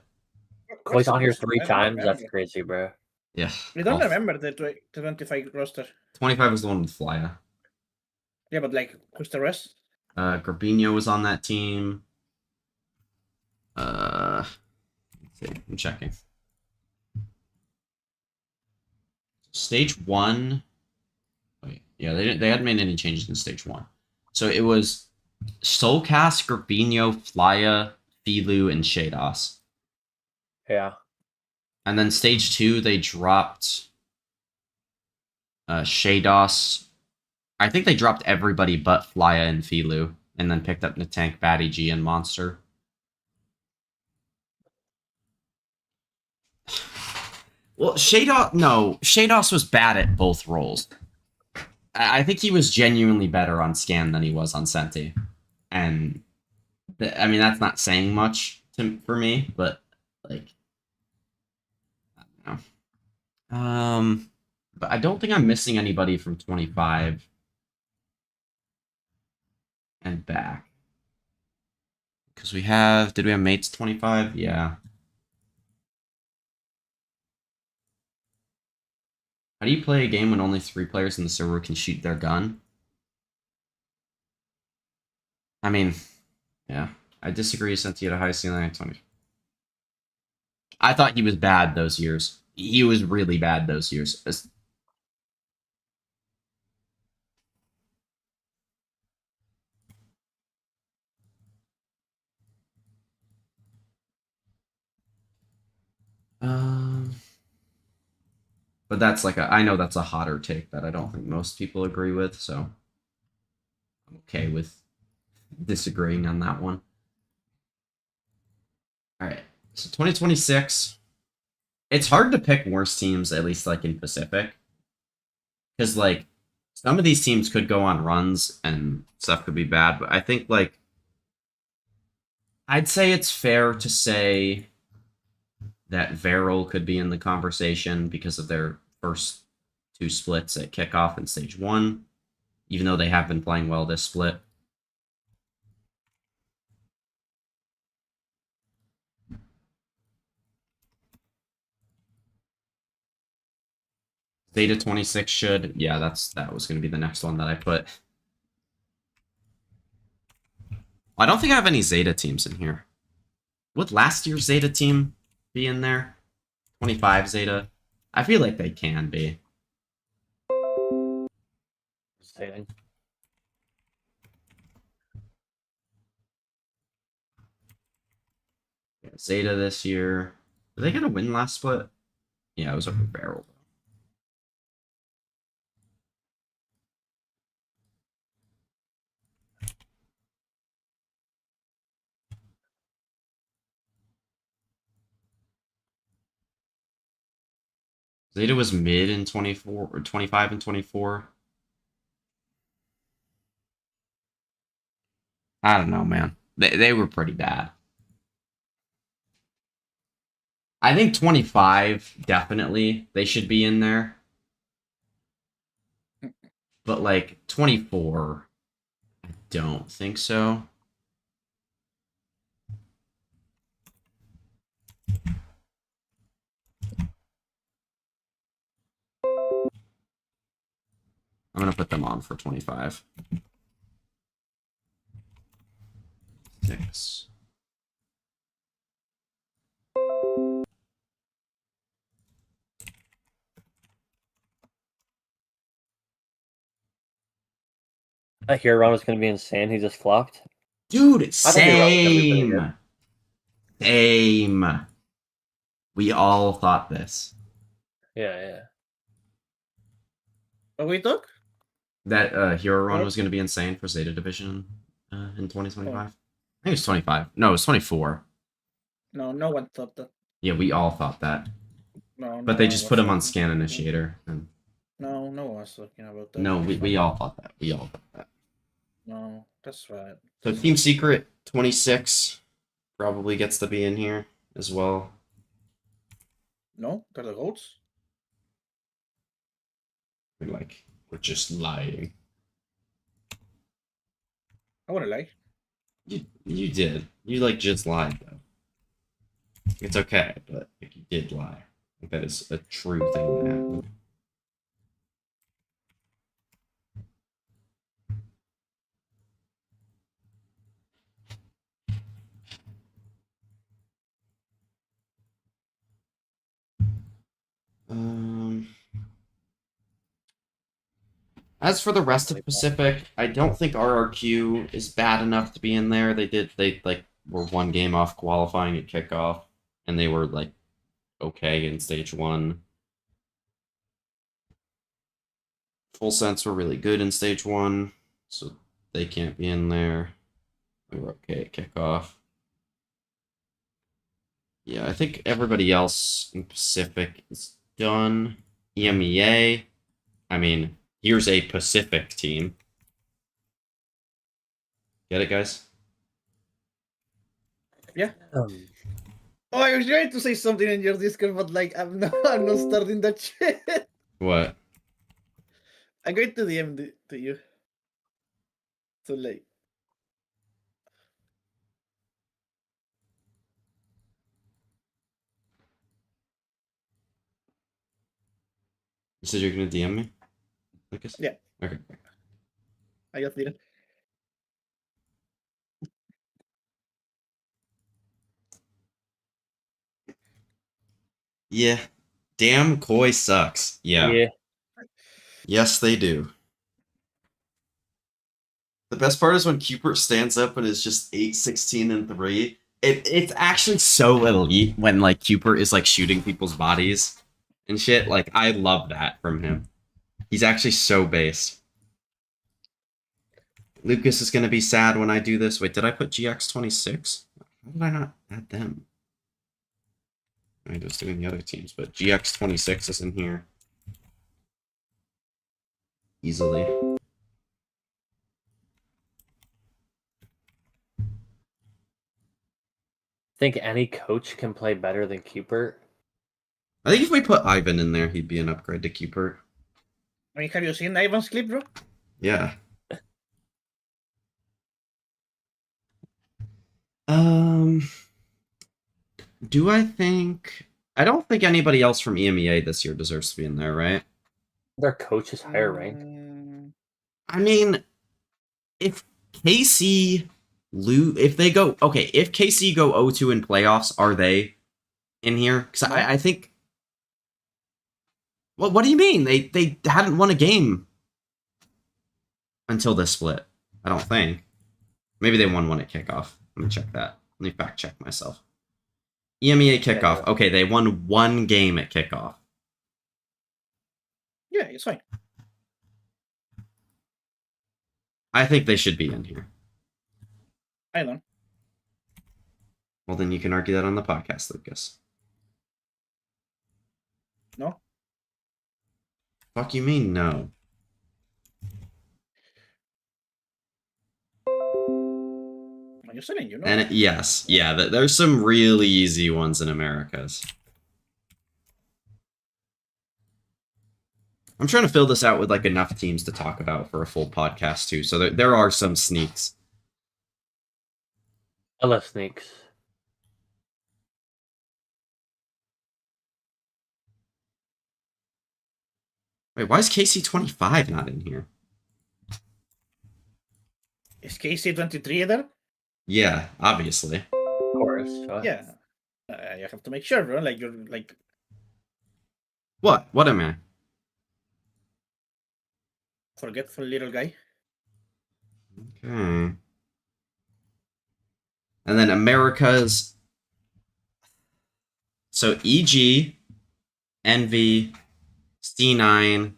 Koi's on here 3 I don't times. That's remember. crazy, bro. yeah. I don't Well, remember the 25 roster. 25 was the one with Flya. Yeah, but like, who's the rest? Garbino was on that team. Let's see, I'm checking. Stage 1. Wait, yeah, they hadn't made any changes in stage 1. So it was Soulcast, Garbino, Flya, Filu, and Shados. Yeah. And then stage 2, they dropped Shados. I think they dropped everybody but Flya and Filu, and then picked up Natank, Batty G, and Monster. Well, Shados was bad at both roles. I think he was genuinely better on Scan than he was on Senti. And, I mean, that's not saying much for me, but, like, I don't know. But I don't think I'm missing anybody from 25 and back. Because did we have mates 25? Yeah. How do you play a game when only 3 players in the server can shoot their gun? I mean, yeah. I disagree since he had a high ceiling at 20. I thought he was bad those years. He was really bad those years. But that's like I know that's a hotter take that I don't think most people agree with, so I'm okay with disagreeing on that one. All right, so 2026, It's hard to pick worse teams, at least like in Pacific, because like some of these teams could go on runs and stuff could be bad. But I think like I'd say it's fair to say that Varel could be in the conversation because of their first two splits at kickoff in stage 1, even though they have been playing well this split. Zeta 26 should. Yeah, that was going to be the next one that I put. I don't think I have any Zeta teams in here. Would last year's Zeta team be in there? 25 Zeta? I feel like they can be. Saying. Yeah, Zeta this year. Did they get a win last split? Yeah, it was over Barrel. Zeta was mid in 24 or 25 and 24. I don't know, man. They were pretty bad. I think 25 definitely they should be in there. But like 24, I don't think so. I'm gonna put them on for 25. 6. I hear Ron was going to be insane. He just flopped. Dude, I think Ron was gonna be pretty good. Same. We all thought this. Yeah. What we talk? That Hero Run What? was going to be insane for Zeta Division in 2025. I think it was 25. No, it was 24. No, no one thought that. Yeah, we all thought that. No, But no they one just was put him on talking- Scan Initiator. And No, no one was talking about that. no, we all thought that. We all thought that. No, that's right. So Team Secret 26 probably gets to be in here as well. No, they're the goats. We're just lying. I wanna lie. You did. You like just lied though. It's okay, but like, you did lie. I think that is a true thing that happened. As for the rest of Pacific, I don't think RRQ is bad enough to be in there. They like were one game off qualifying at kickoff, and they were like okay in stage 1. Full Sense were really good in stage 1, so they can't be in there. They were okay at kickoff. Yeah, I think everybody else in Pacific is done. EMEA, I mean, here's a Pacific team. Get it, guys? Oh, I was trying to say something in your Discord, but like I'm not starting that shit. What? I'm going to DM to you. Too late. You said you're gonna DM me? Lucas? Yeah. Okay. I just didn't. Yeah. Damn, Koi sucks. Yeah. Yes, they do. The best part is when Cupert stands up and is just 8, 16, and 3. It's actually so elite when like Cupert is like shooting people's bodies and shit. Like I love that from him. He's actually so based. Lucas is gonna be sad when I do this. Wait, did I put GX26? How did I not add them? I was doing the other teams, but GX26 is in here. Easily. Think any coach can play better than Cupert? I think if we put Ivan in there, he'd be an upgrade to Cupert. I mean, have you seen Ivan's clip, bro? Yeah. Do I think... I don't think anybody else from EMEA this year deserves to be in there, right? Their coach is higher ranked. I mean, if KC if they go... Okay, if KC go 0-2 in playoffs, are they in here? Because I think... Well, what do you mean? They hadn't won a game until this split. I don't think. Maybe they won one at kickoff. Let me check that. Let me fact check myself. EMEA kickoff. Yeah. Okay, they won one game at kickoff. Yeah, it's fine. I think they should be in here. I don't. Well, then you can argue that on the podcast, Lucas. No? Fuck you mean no? I'm just telling you, no? And yes, yeah, there's some really easy ones in Americas. I'm trying to fill this out with like enough teams to talk about for a full podcast too. So there are some sneaks. I love sneaks. Wait, why is KC25 not in here? Is KC23 there? Yeah, obviously. Of course. What? Yeah. You have to make sure, bro. Like, you're like... What? What am I? Forgetful little guy. Okay. And then America's. So EG, Envy, C9.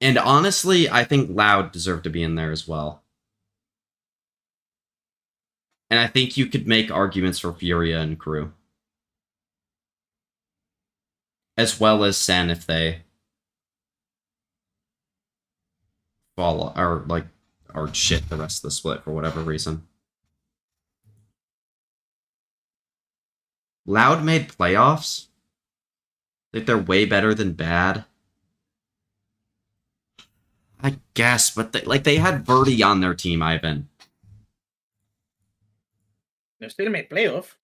And honestly, I think Loud deserve to be in there as well. And I think you could make arguments for Furia and Crew. As well as Sen if they fall or shit the rest of the split for whatever reason. Loud made playoffs. I think they're way better than bad. I guess, but they had Verdi on their team, Ivan. They still made playoff.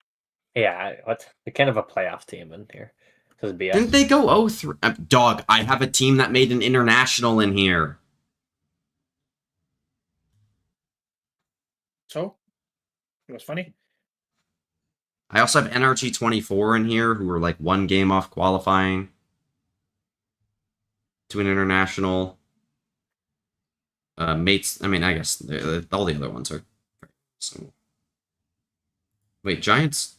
Yeah, what? They're kind of a playoff team in here. This is BS. Didn't they go 0-3? Dog, I have a team that made an international in here. So, it was funny. I also have NRG24 in here, who were like one game off qualifying to an international. Mates, I mean, I guess all the other ones are. So. Wait, Giants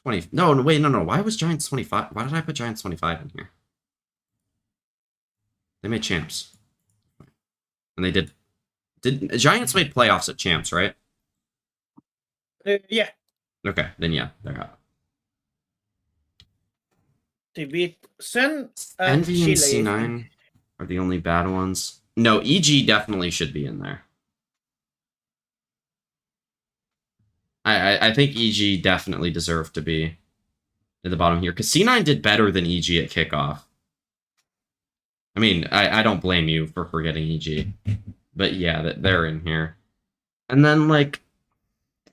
20. No, wait, no. Why was Giants 25? Why did I put Giants 25 in here? They made champs. And they did. Giants made playoffs at champs, right? Yeah. Okay, then yeah, they're out. They beat Sen and Envy and Chile. C9 are the only bad ones. No, EG definitely should be in there. I think EG definitely deserved to be at the bottom here, because C9 did better than EG at kickoff. I mean, I don't blame you for forgetting EG, but yeah, they're in here. And then, like,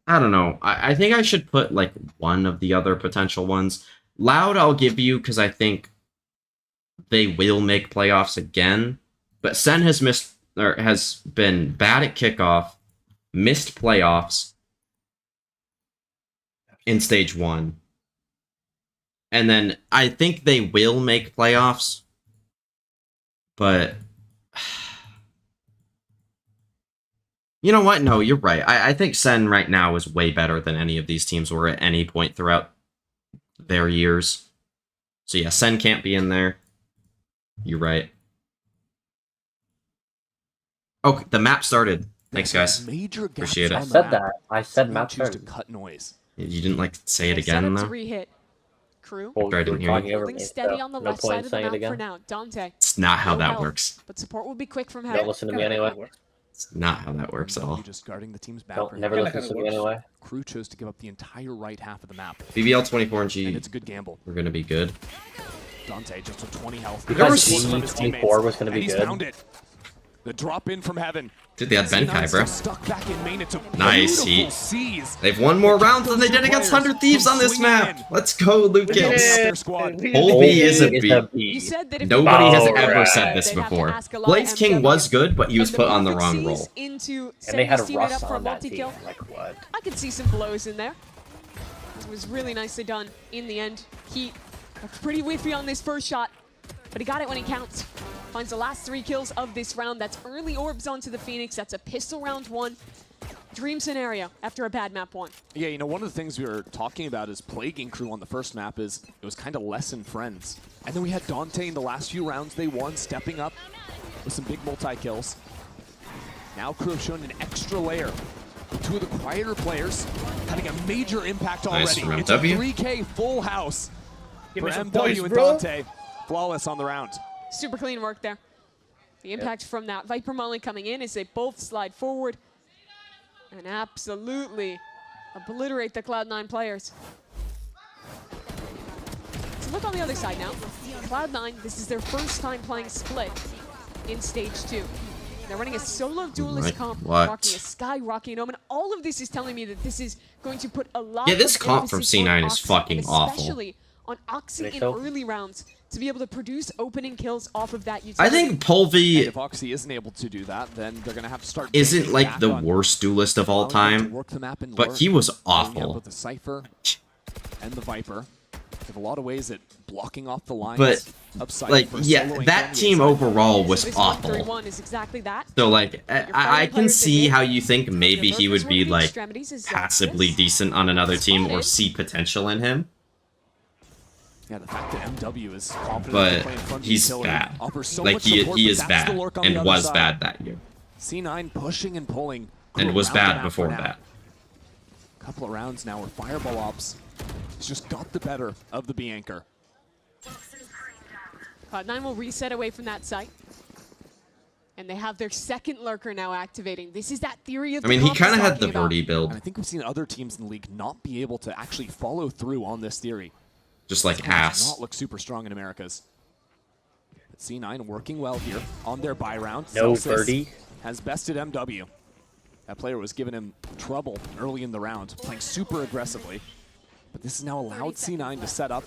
I don't know. I think I should put, like, one of the other potential ones. Loud, I'll give you, because I think they will make playoffs again. But Sen has been bad at kickoff, missed playoffs in stage 1. And then I think they will make playoffs, but you know what? No, you're right. I think Sen right now is way better than any of these teams were at any point throughout their years. So yeah, Sen can't be in there. You're right. Oh, the map started. Thanks, guys. Major gaps Appreciate it. on I the said map. that. I said They map choose to started. cut noise. You didn't like say it They're set again up to though. re-hit. Crew Well, I didn't hear you. talking over holding me, steady so on the no left point side in of the saying it map for again. now. Dante, It's not how no that help, works. but support will be quick from Don't heaven. listen to me anyway. It's not how that works at all. Just guarding the team's back. Don't never Kinda listen to me works. anyway. Crew chose to give up the entire right half of the map, BBL 24 and and G, it's a good gamble. we're gonna be good. Dante just with 20 health. You guys Great see support from his 24 teammates, was gonna be and he's good? found it. The drop in from heaven. Dude, they had C9 Benkai, still bro. stuck back in main. It's a Nice, beautiful he- seize. They've won more rounds than they did against 100 Thieves on this map. Let's go, Lucas. Their squad. Colby is a You B. said that if Nobody has Alright. ever said this they'd have to before. ask a lot Blaze of King MW. was good, but he was And put on the perfect wrong seize role. Into And setting they had his teammate Russ up for a on that team. multi-kill. Like what? I could see some blows in there. It was really nicely done in the end. He looked pretty whiffy on this first shot, but he got it when it counts. Finds the last 3 kills of this round. That's early orbs onto the Phoenix. That's a pistol round 1. Dream scenario after a bad map 1. Yeah, you know, one of the things we were talking about is plaguing Crew on the first map is it was kind of less than friends. And then we had Dante in the last few rounds they won, stepping up with some big multi-kills. Now Crew have shown an extra layer. 2 of the quieter players having a major impact Nice already. from It's a MW. 3K full house Give for me some MW points, and bro. Dante. Flawless on the round. Super clean work there. The impact from that Viper Molly coming in as they both slide forward and absolutely obliterate the Cloud9 players. So look on the other side now. Cloud9, this is their first time playing split in stage 2. They're running a solo duelist Right, comp, what? rocking a Sky, rocking an Omen. All of this is telling me that this is going to put a lot Yeah, this of comp from emphasis on C9 is Oxy, fucking and awful. especially on Oxy Think in so? early rounds to be able to produce opening kills off of that utility. I think And Polvy if Oxy isn't able to do that, then they're going to have to start isn't banking like back the on worst duelist of all allowing them to time, work the map and but lure, he was loading up awful. with the Cypher and the Viper. They have a lot of ways at blocking off the lines But, of Cypher like, for yeah, soloing that from the team A side. overall So was this awful. 1-3-1 is exactly that. So, like, Your I fighting can players see in how you think maybe Your he lurkers would were be, in the like, extremities as passively Zexus. decent on another team or Spotted. see potential in him. Yeah, the fact that MW is confident But to play in front of he's utility bad. offers so Like, much he support, but is that's bad the lurk on and the other was side. bad that year. C9 pushing and pulling. And Crew was around the bad map before for now. that. Couple of rounds now where Fireball Ops has just got the better of the B anchor. Cloud9 will reset away from that site. And they have their second lurker now activating. This is that theory of I the mean, he comp kind of we're had the talking about. Verdi And build, I think we've seen other teams in the league not be able to actually follow through on this theory. just like It does ass. not look super strong in Americas. But C9 working well here on their buy round. No Celsius birdie. has bested MW. That player was giving him trouble early in the round, playing super aggressively. But this has now allowed C9 to set up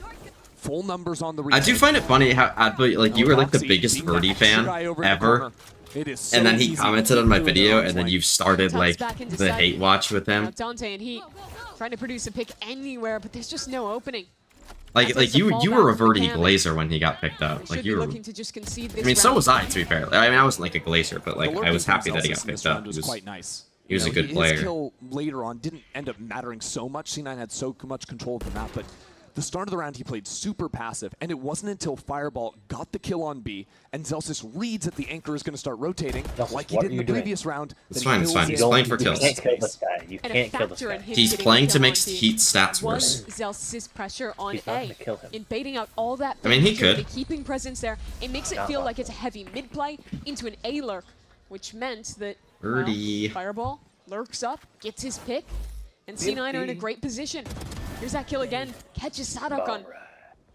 full numbers on the I do retake. find it funny how, like, you were like the Oxy biggest being that Verdi extra fan guy over in the ever. corner. It is so And then he easy commented to on my ruin their video, arms and then length. you've started Tugs like back into the side. hate watch with Now him. Dante and Heat trying to produce a pick anywhere, but there's just no opening. Like That's you a you were a fallback for Verdi Cam. glazer when he got picked They up. should Like be you were. looking to just concede I this mean, so round. was I, to be fair. I mean, I wasn't like a glazer, but like The I lurking was from happy that he got Celsius in this picked up. round He was was, quite nice. he was You a know, good his player. kill later on didn't end up mattering so much. C9 had so much control of the map, but the start of the round he played super passive, and it wasn't until Fireball got the kill on B and Celsius reads that the anchor is going to start rotating Celsius, like he what did are in the you doing? previous round. It's that he fine, it's fills fine. in He's Don't- playing for you kills. can't kill this guy. You And a can't kill this factor in guy. him He's getting playing a to kill make on B Heat stats was worse. Zelsis' pressure on He's not A, gonna kill him. in baiting out all that. I mean, he potential, could. the keeping presence there. It makes it feel like it's a heavy mid play into an A lurk, which meant that well, Birdie. Fireball lurks up, gets his pick, and C9 are in a great position. Here's that kill again. Catches Sadok on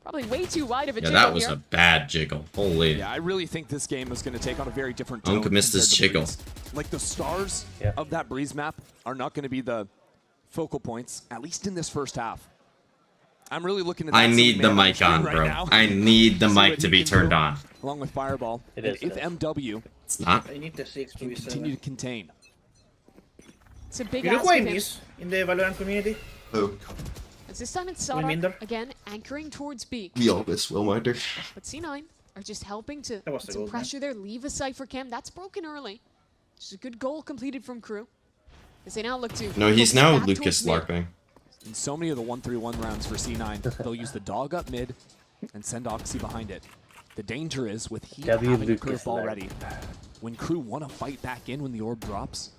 probably way too wide of a Yeah, jiggle that was here. a bad jiggle. Holy. Yeah, I really think this game is going to take on a very different Unc tone. missed his compared to jiggle. Breeze. Like the stars Yeah. of that Breeze map are not going to be the focal points, at least in this first half. I'm really looking at that I need Silly the Man mic screen on, right bro. now. I need the See mic what to he be can turned do, on. along with Fireball. It And is, if it is. MW It's not. I need the 6 to can be continue 7. to contain. It's a big You know ask who I of him. miss in the Valorant community? Who? As this time it's Wilminder. Sadok again anchoring towards B. We all miss Wilminder. But C9 are just helping to That was put the some goal, man. pressure there, leave a Cypher cam. That's broken early. Just a good goal completed from Crew. As they now look to No, he's focus now back Lucas towards mid. LARPing. In so many of the 1-3-1 rounds for C9, they'll use the dog up mid and send Oxy behind it. The danger is with Heat W having a Lucas curveball LARP. ready. When Crew want to fight back in when the orb drops,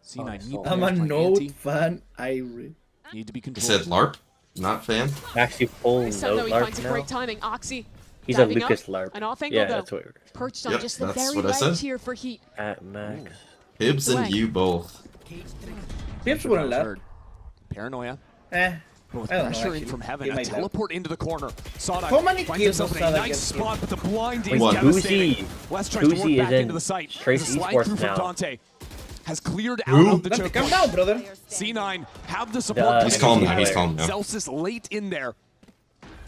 C9 need so I'm players a playing Note anti. fan, Irie. Need to be He controlled. said LARP. Not fan. Max, you full This time, though, note he larp finds a now? great timing. Oxy He's a diving Lucas up. larp. An off angle, Yeah, though. that's what we're Perched on Yep, just the that's very what I ledge said. here for Heat. at Max. Hibbs and you both. Pips wouldn't laugh. Third. Paranoia. Both I don't know, pressuring actually. from heaven. He A might have. teleport into the corner. Sawdog How many finds kills himself does in a Sawdog nice get? spot, but the blind is Wait, devastating. Boozy- Les tries to work Boozy is back into in the site. Trace There's a slide Esports through from now. Dante. Has cleared out Who? of the Dante, choke calm point. down, brother. C9 have the support. He's calm coming now, in. he's calm now. Celsius late in there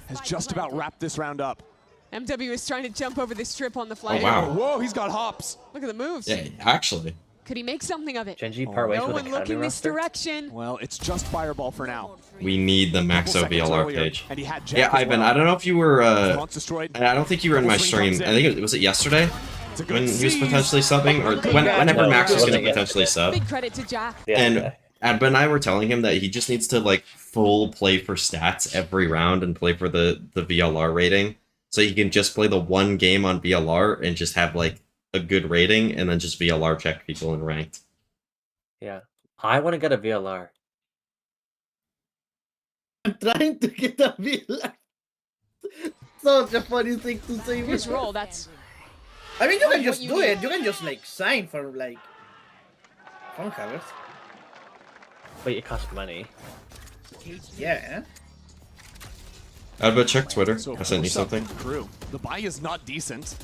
has just about wrapped this round up. MW is trying to jump over this strip on the flank. Oh, wow. Whoa, he's got hops. Look at the moves. Yeah, actually. Could he make something of it? Genji part ways No with one Academy looking this roster? direction. Well, it's just Fireball for now. We need the Maxo Couple seconds VLR earlier, page. and he had Jack Yeah, as Ivan, well. I don't know if you were, Launch destroyed. and I don't think you were in my Double swing stream. comes I in. think was it yesterday? It's a good When he was seize. potentially subbing, or whenever No, Max it was going wasn't to potentially sub. Big credit to Jack. Yeah, And yeah. Adba and I were telling him that he just needs to like full play for stats every round and play for the VLR rating, so he can just play the one game on VLR and just have like a good rating, and then just VLR check people in ranked. Yeah. I want to get a VLR. I'm trying to get a VLR. Such a funny thing to say. His role, that's I mean, you can What just you do need. it. You can just like sign for like phone covers. Wait, it costs money. Yeah. Adba, check Twitter. So I sent you force up something. from Crew. The buy is not decent,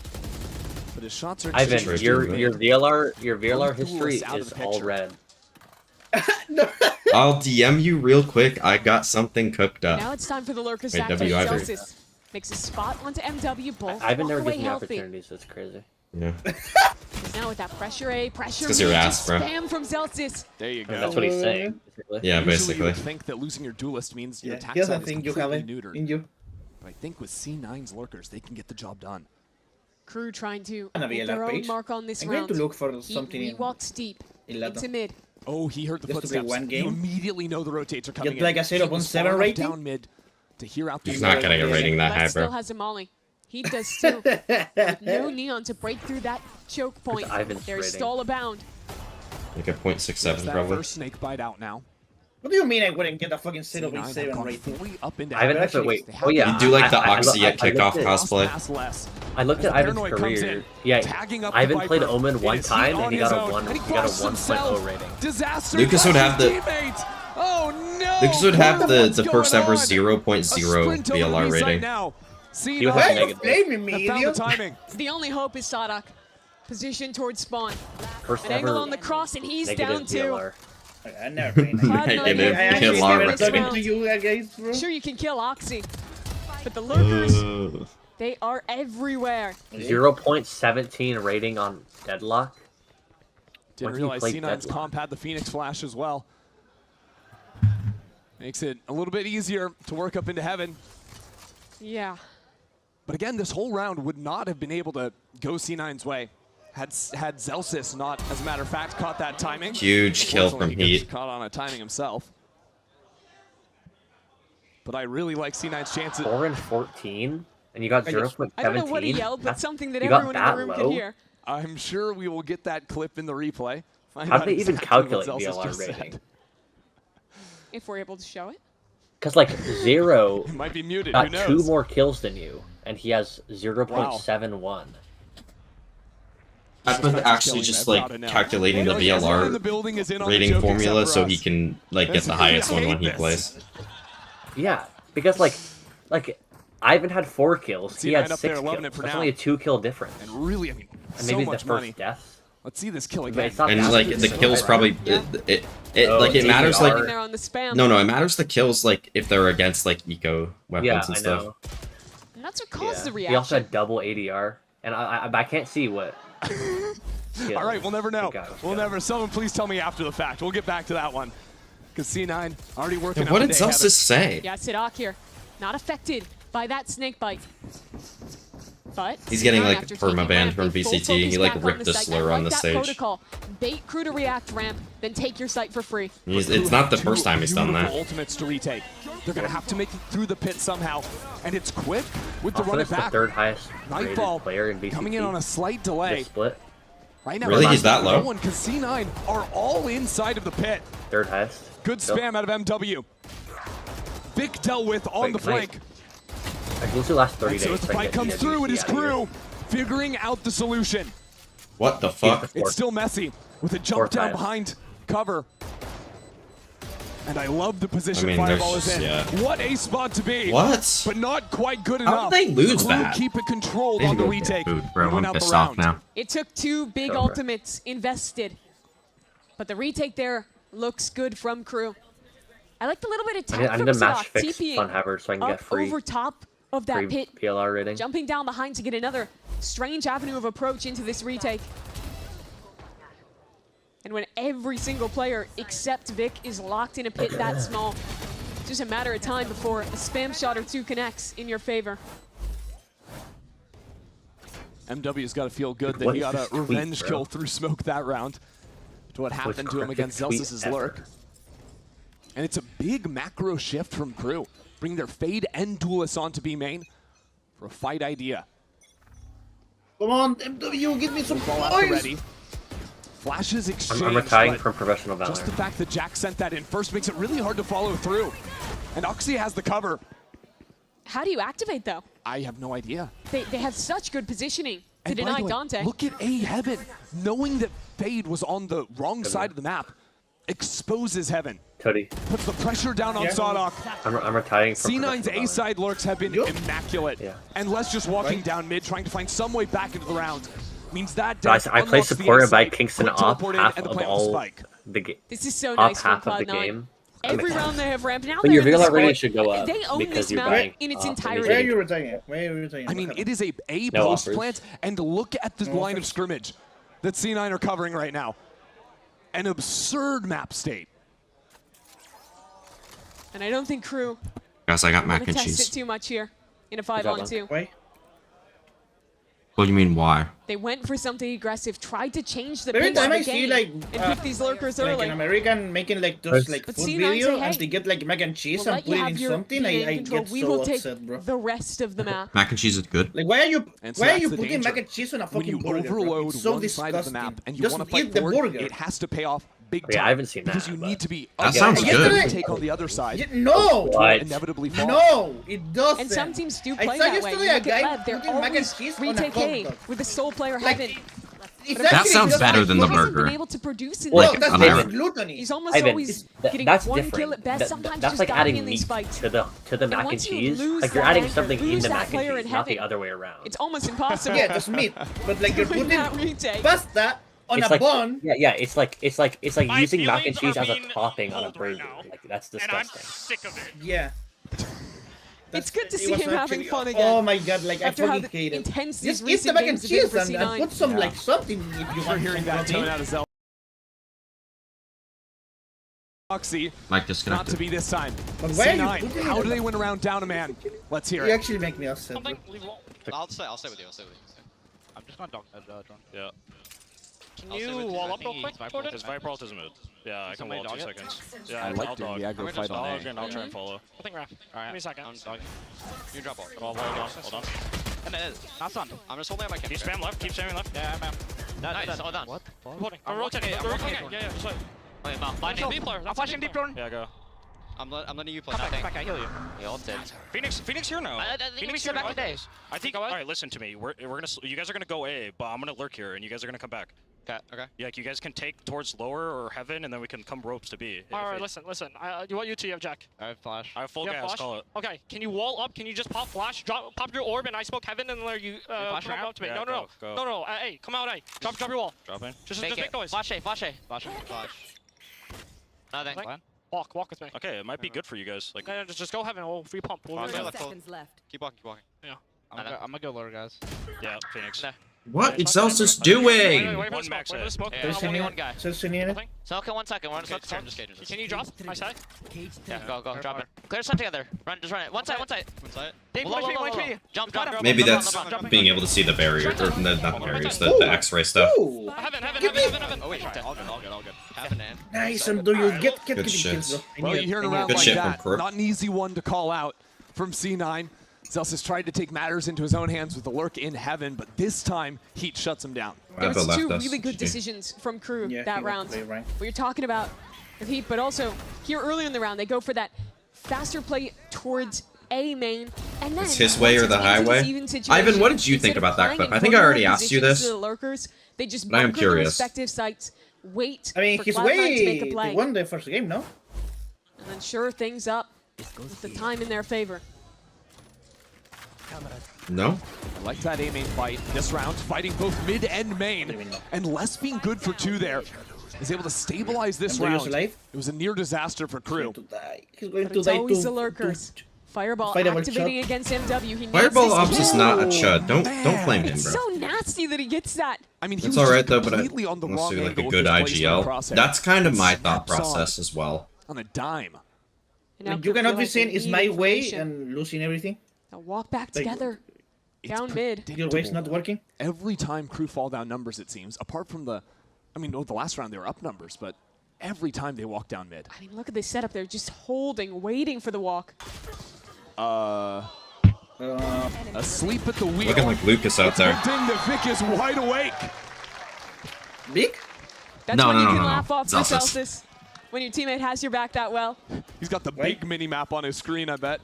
but his shots are Ivan, Sure, your dude. VLR Don't history fool us out of is the all picture. red. No. I'll DM you real quick. I got something cooked up. now it's time for the lurkers Wait, to act. W, Ivan. Celsius makes a spot onto MW. Both Ivan never walk away gives me healthy. opportunities. That's crazy. Yeah. Now with that pressure A, pressure It's 'cause B, you're just ass, bro. spam from Celsius. There you I mean, go. that's what he's saying. Basically. Yeah, Usually you basically. would think that losing your duelist means your Yeah. attack Here's the side is thing you have completely it neutered. in you. But I think with C9's lurkers, they can get the job done. Crew trying to Gonna be make a their lap own page. mark on this I'm going round. to look for He something in walks deep Lato. into mid. Oh, he heard the Just to play footsteps. one You game? immediately know the rotates are coming Get like in. a 0.7 He was far enough rating? down mid to hear out the He's not getting a rating that high, Les still bro. has a molly. He does too. With no neon to break through that choke point. Ivan's There's rating? stall abound. Like a 0.67 that probably. first snake bite out now. What do you mean I wouldn't get a fucking C9 have 0.7 gone rating? fully up into Ivan heaven. has to wait. They Oh have yeah. You do like the I Oxy at looked kickoff at- cosplay. Pass less. I looked at As Ivan's Paranoid comes career. in, Yeah, tagging up the Ivan played Viper. Omen It one is time Heat and on he his got a own, 1. and He he got a crosses 1.0 himself. rating. Disaster. Lucas would have the- Oh no! Lucas would have What's the first going ever on? 0.0 A sprint over VLR B site rating. now. He was Why a are you negative. blaming me, Have found the idiot? timing. The only hope is Sadak. Position towards spawn. First An angle ever on the cross, and he's negative down too. VLR. I never played Cloud9 Negative have I actually this VLR never round. rating. talking to you guys, bro. Sure, you can kill Oxy, but the lurkers, Ugh. they are everywhere. 0.17 rating on Deadlock. Didn't When he realize played C9's Deadlock. comp had the Phoenix Flash as well. Makes it a little bit easier to work up into heaven. Yeah. But again, this whole round would not have been able to go C9's way had Zelsis not, as a matter of fact, caught that timing. Huge kill from Unfortunately, he gets Heat. caught on a timing himself. But I really like C9's chances. 4 and 14, and you got I just- 0.17. I don't know what he yelled, but That's- something that you got everyone in that the room low? could hear. I'm sure we will get that clip in the replay. Find How out do they even exactly calculate what Zelsis VLR just rating? said. If we're able to show it. Because like 0 It might be muted. Who got knows? 2 more kills than you, and he has 0.71. I've been actually just like calculating the Everyone in the VLR building is in on the rating joke formula except so for he us. can like get the highest one when he hate this. plays. Yeah, because like Ivan had 4 kills, he C9 had up 6 there, kills. loving it for That's now. only a 2-kill difference. And really, I mean, And so maybe the much first money. death. Let's see this kill But again. it's not And that like good, the so kills I- probably Oh, like it matters DDR. like There on the spam. no, it matters the kills like if they're against like eco weapons Yeah, and I stuff. know. And that's what caused the Yeah. reaction. He also had double ADR, and I can't see what. All right, we'll never know. The guy was We'll good. never. Someone please tell me after the fact. We'll get back to that one. Because C9 already working Yeah, what up did into heaven. Celsius say? Yeah, Sidak here. Not affected by that snake bite. But He's getting, C9 like, after taking perma-banned ramp, from they full VCT. He, focus like, back ripped the a site. slur I on like the that stage. Protocol. Bait crew to react ramp, then take your site for free. It's not the Two first time he's done beautiful that. Ultimates to retake. They're gonna have to make it through the pit somehow, and it's quick with the Also, run it it's the back. 3rd highest rated Nightfall player in VCT. coming in on a slight delay. This split, Right now, Really? He's that low? Because C9 are all inside of the pit. 3rd highest. Good spam out of MW. Vic dealt with on the flank. I think the last 30 days. So as the fight comes through, it is KRU figuring out the solution. What the fuck? It's still messy with a jump down behind cover. And I love the position Fireball is in. Yeah. What a spot to be. What? But not quite good How enough. did they lose KRU that? keep it controlled on the retake. Food, bro. and win I'm out the pissed off round. now. It took 2 big ultimates invested, but the retake there looks good from KRU. I like the little bit of tech I from need to match Sadok, fix TPing Funhaver so I can get up free over top of that pit, PLR rating. jumping down behind to get another strange avenue of approach into this retake. And when every single player except Vic is locked in a pit that small, it's just a matter of time before a spam shot or 2 connects in your favor. MW's got to feel good that he got a revenge kill through smoke that round. To what happened to him against Zelsis' lurk. And it's a big macro shift from KRU. Bring their Fade and Duelist onto B main for a fight idea. Come on, MW, give me some Ball out the points. ready. Flashes exchange. I'm retiring from Professional Valor. Just the fact that Jack sent that in first makes it really hard to follow through. And Oxy has the cover. How do you activate, though? I have no idea. They have such good positioning to And by deny the way, Dante. Look at A Heaven. Knowing that Fade was on the wrong side of the map exposes Heaven. Cody. Puts the pressure down on Sadok. I'm retiring from C9's Professional A side lurks have been immaculate. Yeah. And Les just walking down mid, trying to find some way back into the round. Means that Guys, I play unlocks the supported A by side, Kingston quick off teleport in, half and the of plant will all spike. the game. This is so Up nice from half of the Cloud9. game. Every round they have ramped. Now But your they're in the VLR rating sport. should go up They own because this you're map buying in its off the entirety. Where are you retiring at? Where are you retiring at? I mean, it is a No post offers. plant, and look at the line of scrimmage that C9 are covering right now. An absurd map state. And I don't think KRU Guys, I got want mac to and test it cheese. too much here in a 5-on-2. Why? What do you mean, why? They went for something aggressive, tried to change the Every pace of time the I see game like and pick these lurkers like early. an American making like those like But food C9 video say, hey, and they get like mac and cheese We'll and let you put it have in your something, game I control. get We so will take upset, bro. the rest of the map. Mac and cheese is good. Like why are you And so why are that's you the putting danger. mac and cheese on a When fucking you burger? Bro? overload It's so one disgusting. side of the map and you Just want to fight eat the for it, burger. it has to pay off big Yeah, time. I haven't seen because that, you but- need to be That against sounds the good. take on the other side. No, What? Inevitably fall. no, it doesn't. And some teams do I play saw that way. yesterday You a look at guy Lev, they're putting mac and always cheese on a retake hot A dog. with the sole player Like, Heaven. It's But actually sounds just better like than the he hasn't burger. been able to produce in Well, this No, game. that's American. gluttony. He's almost Ivan, always getting that's one different. kill at best, sometimes that's just like dying adding in these meat fights. to the mac and once you cheese. lose Like you're that adding anchor, something lose in the that mac and player cheese, in not the heaven. other way around. It's almost impossible. Yeah, just meat. But like you're Doing putting that retake. pasta on It's a like bun. yeah, it's like My using mac and feelings cheese are as a being topping on a pulled right burger. now. Like that's And I'm disgusting. sick of it. Yeah. It's good to It see was him having actually- fun again. Oh my god, like After I how fucking hate it. intense these Just eat the recent mac and games have been cheese for and C9. put some like something if you We're want hearing some that tone protein. out of Zel. Oxy, Mic not disconnected. to be this time. But why are you C9, putting how it do they on- win around down a man? Let's hear You it. actually make me upset. Bro. Something, leave wall. I'll stay with you. I'm just gonna dog that drone. Yeah. Can I'll stay you with you. wall I up think real quick, he's Viper Jordan? It's Viper ult is mid. Yeah, I can somebody wall 2 dog it? seconds. I Yeah, like I'll doing dog. the aggro fight on Dog A. and I'll try and follow. I think Raph. Alright. Give me a second. I'm dog. You drop off. Hold on, hold on. And it is. Not stunned. I'm just holding out my camera. Keep spam left, keep spamming left. Yeah, man. Nice, all done. What? Holding. I'm rotating. I'm I'm rotating. rotating. Yeah, just like. Okay, now, blinding B player. I'm flashing deep, Jordan. Yeah, go. I'm letting you play. Come Nothing. back, I heal you. You ulted. Phoenix here now. I think we Phoenix sit here back now. today. I think. Go All ahead. right, listen to me. We're gonna. You guys are gonna go A, but I'm gonna lurk here, and you guys are gonna come back. Okay. Yeah, like you guys can take towards lower or heaven, and then we can come ropes to B. Alright, listen. You want you to have Jack. I have flash. I have full You have gas. flash? Call it. Okay, can you wall up? Can you just pop flash? Pop your orb and I smoke heaven and then you flash come around? out to me. Yeah, No. go. Hey, come out, hey. Drop your wall. Drop in. Just Make make it. noise. Flash A. Flash. Nothing. Like, walk with me. Okay, it might be good for you guys. Like, No, just go heaven. We'll free pump. We'll Fine, reset. left. left. Keep walking. I'm gonna go lower, guys. yeah, Phoenix. Nah. What is Celsus Wait doing? for the One smoke. max Wait for the hit. smoke. Yeah, There's only any- one guy. There's any in it? Nothing. Smoke in 1 second. We're on Okay, smoke. Just cage. Can you drop? My side. Yeah, go. Drop it. Clear sun together. Just run it. One side. One side. Dave, Low, watch low, me. low. Jump. Maybe LeBron, that's LeBron. being able to see the barrier, or not the barriers, the X-ray stuff. Ooh, Heaven. Oh wait, all good. Heaven in. nice, and do you get Good kills, shit. bro. I Well, need you're it, hearing I need around it. Good like shit from that. KRU. Not an easy one to call out from C9. Zelsis tried to take matters into his own hands with the lurk in heaven, but this time Heat shuts him down. There Abba was left two us. really good GG. decisions from KRU Yeah, that he went round. to play rank. Where you're talking about of heat, but also here earlier in the round, they go for that faster play towards A main, and then It's his way or the highway. Ivan, what did you think about that clip? I think I already asked you this, they just but I am bunker their curious. respective sites, wait I mean, for his Cloud9 to make a way, play, they won the first game, no? and then sure things up with the time in their favor. No? I like that A main fight. This round, fighting both mid and main. And Les being good for 2 there. Is able to stabilize this round. It was a near disaster for KRU. He's going But to it's die always the to lurkers. Fireball Fireball activating shot. against MW. He needs Fireball this Ops kill. is not a chud. Don't blame him, It's bro. so nasty that he gets that. I mean, he It's was alright just though, but completely on the let's wrong do like a angle good with his placement IGL. crosshair. That's kind of my thought Snaps on process as well. On a dime. And now You cannot KRU be has saying the it's lead my way information. and losing everything. Now walk back Like, together. It's Down mid. Your way's not working. Every time KRU fall down numbers, it seems, apart from the, I mean, the last round they were up numbers, but every time they walk down mid. I mean, look at this setup. They're just holding, waiting for the walk. Asleep at the wheel. Looking like Lucas out there. Ding, the Vic is wide awake. Big? That's No, when no, you no, can no, no. laugh off the Celsius. Celsius. When your teammate has your back that well. He's got the big mini map on his screen, I bet.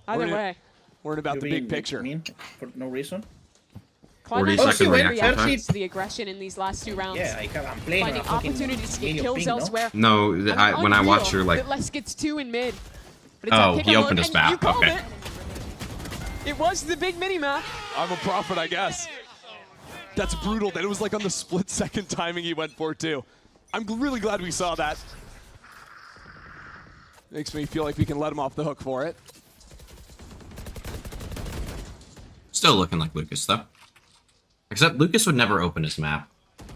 Either way. Worried about the big picture. Mean for no reason. 40 Cloud9 second really reaction time. reacts to the aggression in these last 2 rounds. Yeah, I'm playing on Finding a fucking opportunities to get medium kills ping, no? elsewhere. No, when I watch your like, That Les gets 2 in mid. But it's Oh, a pick he up opened look, his and you map, called okay. It was the big mini map. I'm a prophet, I guess. That's brutal that it was like on the split second timing he went for too. I'm really glad we saw that. Makes me feel like we can let him off the hook for it. still looking like Lucas though. Except Lucas would never open his map.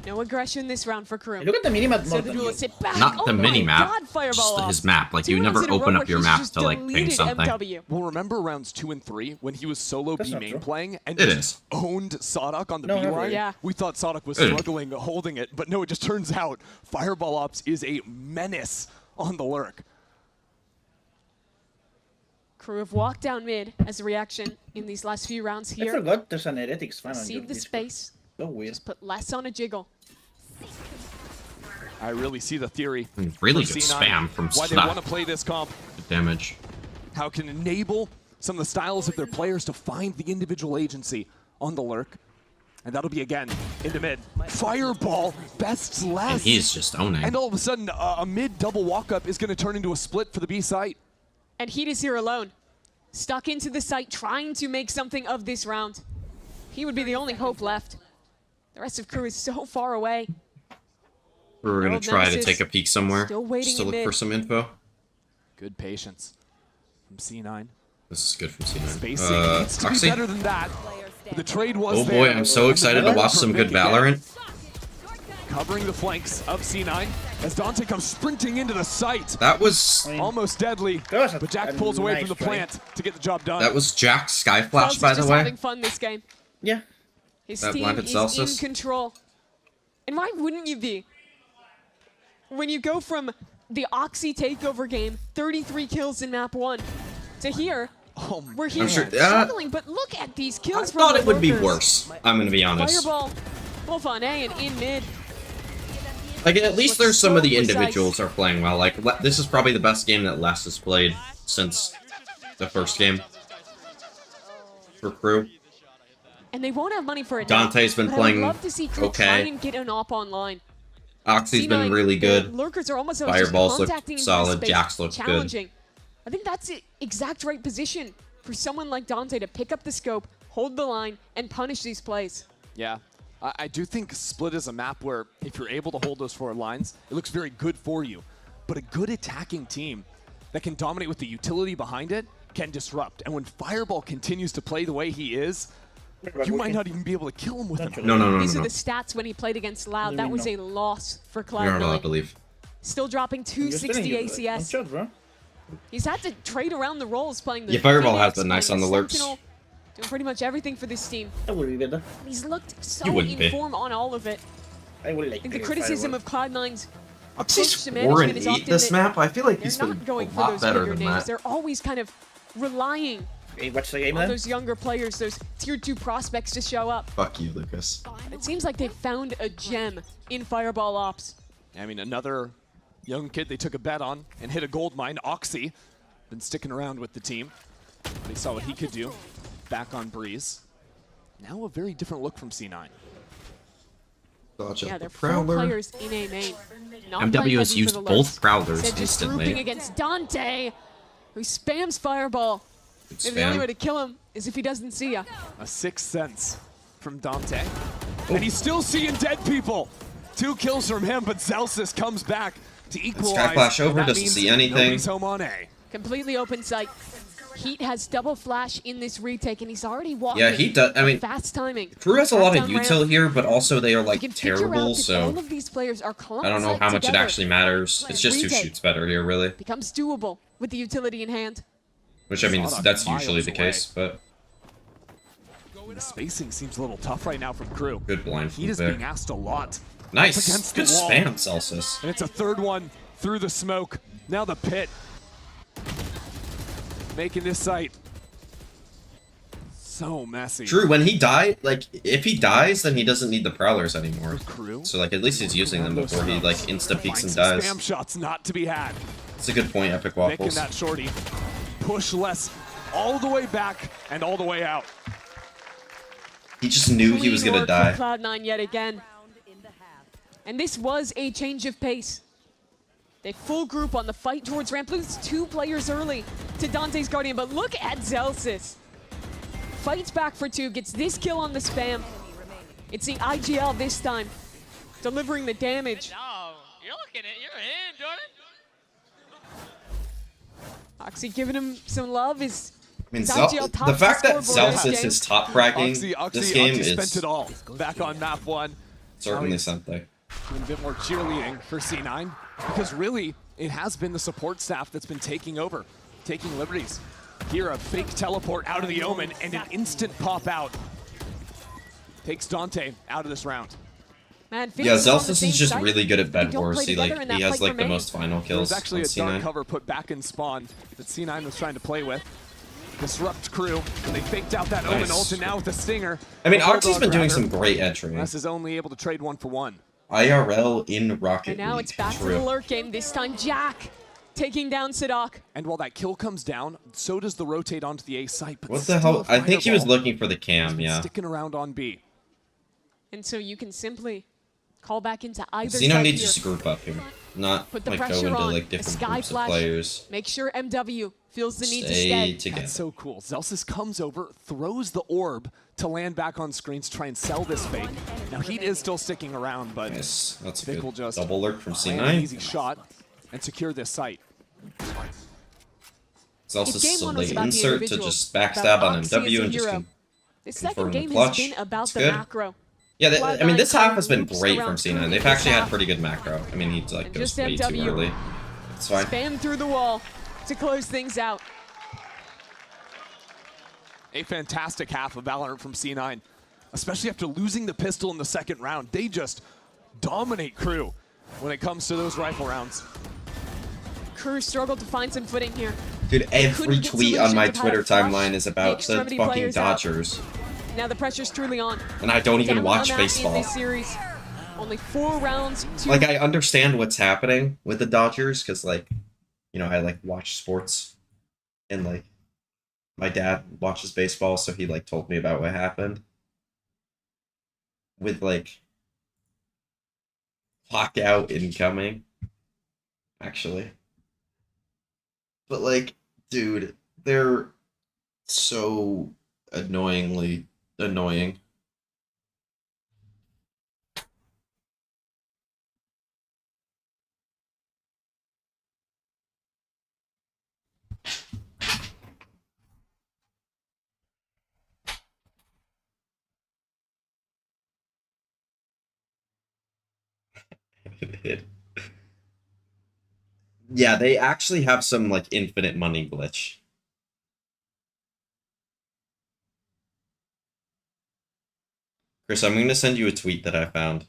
No aggression this round for KRU. Look at the minimap So more the than duelists you. sit back. Not the Oh my mini map, God, just Fireball off. his map. Like 2 you rounds never in a row open where up your he's map just to like ping deleted something. MW. Well, remember rounds 2 and 3 when he was solo That's B not main true. playing and It just owned Sodok on the No, B not line? really. Yeah. We thought Sodok was It is. struggling holding it, but no, it just turns out Fireball Ops is a menace on the lurk. KRU have walked down mid as a reaction in these last few rounds I here. forgot there's an heretics fan on See your the Discord. space. So weird. Just put less on a jiggle. I really see the theory. Really for good C9, spam from why they Sodok. want to play this comp. Good damage. How it can enable some of the styles of their players to find the individual agency on the lurk. And that'll be again into mid. Fireball bests less. And he's just owning. And all of a sudden, a mid double walk up is going to turn into a split for the B site. And Heat is here alone. Stuck into the site, trying to make something of this round. He would be the only hope left. The rest of KRU is so far away. We're gonna Harold try to Nemesis take a peek somewhere still waiting just to in look mid. for some info. Good patience from C9. This is good from C9. Spacing needs to be Oxy? better than that. But the trade was Oh there. boy, I'm so excited to watch some good Valorant. Covering the flanks of C9 as Dante comes sprinting into the site. That was Almost deadly, That was but Jack pulls away from nice the try. plant to get the job done. Jack's Sky Flash, Celsius by the just way. having fun this game. Yeah. His That team blinded is Celsius. in control. And why wouldn't you be? When you go from the Oxy takeover game, 33 kills in map 1, to here, where he's sure- struggling, but look at these I kills from thought the it would be lurkers. worse. I'm gonna be honest. Fireball, both on A and in mid. Like at least there's some of the So precise. individuals are playing well. Like this is probably the best game that Les has played since the first game for KRU. And they won't have money for it now, Dante's been but I playing would love to see KRU okay. try and get an op online. Oxy's been C9, really the good. Lurkers are almost always just Fireballs look contacting into solid. space, Jax looks good. challenging. I think that's the exact right position for someone like Dante to pick up the scope, hold the line, and punish these plays. Yeah, I do think Split is a map where if you're able to hold those forward lines, it looks very good for you. But a good attacking team that can dominate with the utility behind it can disrupt. And when Fireball continues to play the way he is, you might not even be able to kill him with him. No. These are the stats when he played against Loud. That was a loss for We aren't allowed to Cloud9. leave. Still dropping 260 ACS. Shot, bro. He's had to trade around the roles playing the Yeah, Fireball Phoenix, has been nice playing on the lurks. Sentinel, doing pretty much everything for this team. I would be better. He's looked so You wouldn't in be. form on all of it. I would I like think the to criticism Fireball. of Cloud9's approach Oxy's to 4 management and is 8 often this that map. I feel like he's they're been not going a for lot those better bigger than names. that. They're always kind of relying Hey, watch the game on then. those younger players, those tier 2 prospects to show up. Fuck you, Lucas. It seems like they've found a gem in Fireball Ops. I mean, another young kid they took a bet on and hit a gold mine, Oxy. Been sticking around with the team. They saw what he could do. Back on Breeze. Now a very different look from C9. Dodge Yeah, out they're the 4 Prowler. players in a main. Not MW playing has heavy used for the both lurks. Prowlers Instead, just grouping instantly. against Dante, who spams Fireball. Good And the only spam. way to kill him is if he doesn't see ya. A sixth sense from Dante. And he's still seeing dead people. 2 kills from him, but Zelsis comes back to equalize. Sky Flash over, That doesn't means see anything. Nobody's home on A. Completely open sight. Heat has double flash in this retake, and he's already walking. Yeah, he does. I mean, fast timing. Crew has a lot of Back down util ramp. here, but also they are You like can figure out terrible, if so all of these players are I don't know how much it together. actually matters. It's just who Retake. shoots better here, really. Becomes doable with the utility in hand. Which I mean, Sawdog that's miles usually the away. case, but The spacing seems a little tough right now from Crew. good blind Heat move is there. being asked a lot. Nice, against the good wall. spam, Celsius. And it's a third one through the smoke. Now the pit. Making this site so messy. True, when he died, like, if he dies, then he doesn't need the Prowlers anymore. Crew. So, like, at least he's using them before he, like, insta-peeks and Finds some dies. spam shots not to be had. It's a good point, Epic Making Waffles. that shorty push less all the way back and all the way out. He just knew he was Clean gonna work die. for Cloud9 yet again. And this was a change of pace. They full group on the fight towards ramp. Lose 2 players early to Dante's Guardian, but look at Zelsis. Fights back for 2, gets this kill on the spam. It's the IGL this time, delivering the damage. No, you're looking at you're in, Jordan. Oxy giving him some love. Is I mean, His IGL tops the the fact that scoreboard this Celsius game. is top fragging this game Oxy spent is it all. Back on map 1. certainly something. Doing a bit more cheerleading for C9 because really it has been the support staff that's been taking over, taking liberties. Here a fake teleport out of the Omen and an instant pop out. Takes Dante out of this round. Man, Yeah, Phoenix on the Celsius same is just site. really good at They bed don't wars. play He together in that has fight like for the main. most final There kills was actually on a dark C9. cover put back in spawn that C9 was trying to play with. Disrupt Crew, and they faked out that Omen Nice. ult, and now with the Stinger. I mean, the Oxy's Bulldog been doing Grabber. some great entry. Wes is only able to trade 1-for-1. IRL in Rocket And now League. it's back to True. the lurk game. This time Jack taking down Sadok. And while that kill comes down, so does the rotate onto the A site. But What the still hell? I think he was Fireball looking for the has cam, been yeah. sticking around on B. And so you can simply call back into either Xeno side needs here. to just group up here. Not Put the like go pressure into on. like A different sky groups of flash. players. Make sure MW feels the need to Stay stay. together. That's so cool. Zelsis comes over, throws the orb to land back on screens, try and sell this fake. Now Heat is still sticking around, but Nice. That's Vic will good. just Double lurk from land an easy C9. shot and secure this site. It's also If game just a one was late about the insert to individual, just about backstab on Oxy as MW a and just hero, the second confirm the game clutch. has been about It's the good. macro. Yeah, I mean, this half has been Loops great around from C9. Crew They've in actually this had half. pretty good macro. I mean, he like And goes just way too MW. early. It's fine. Spam through the wall to close things out. A fantastic half of Valorant from C9, especially after losing the pistol in the second round. They just dominate Crew when it comes to those rifle rounds. Crew struggled to find some footing here. Dude, every couldn't get tweet on my solutions of how to Twitter flush timeline is the about the extremity fucking players out. Dodgers. Now the pressure's truly on. And I don't even Down watch one out in baseball. this series. Only 4 rounds to Like, I understand what's happening with the Dodgers, because, like, you know, I, like, watch sports. And, like, my dad watches baseball, so he, like, told me about what happened. With, like, lockout incoming. Actually. But, like, dude, they're so annoyingly annoying. Yeah, they actually have some like infinite money glitch. Chris, I'm going to send you a tweet that I found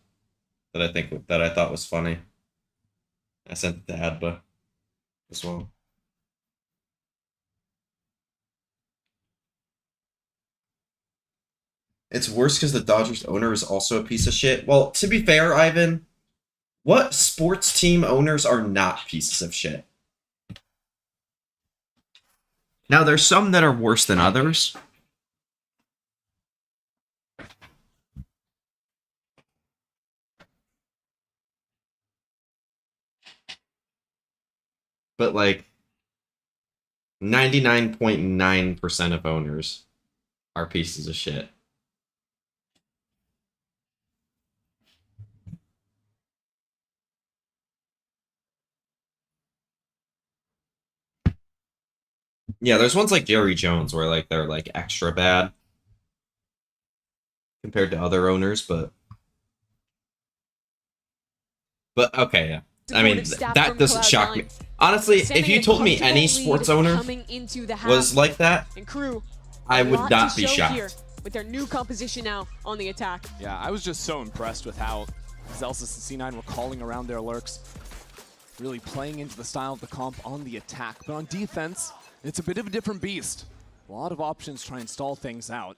that I thought was funny. I sent it to Adba as well. It's worse because the Dodgers owner is also a piece of shit. Well, to be fair, Ivan, What sports team owners are not pieces of shit? Now, there's some that are worse than others. But, like, 99.9% of owners are pieces of shit. Yeah, there's ones like Jerry Jones where like they're like extra bad compared to other owners, but okay, yeah. I mean, that doesn't shock me. Honestly, if you told me any sports owner was like that, I would not be shocked. With their new composition now on the attack. Yeah, I was just so impressed with how Zelsis and C9 were calling around their lurks, really playing into the style of the comp on the attack. But on defense, it's a bit of a different beast. A lot of options to try and stall things out.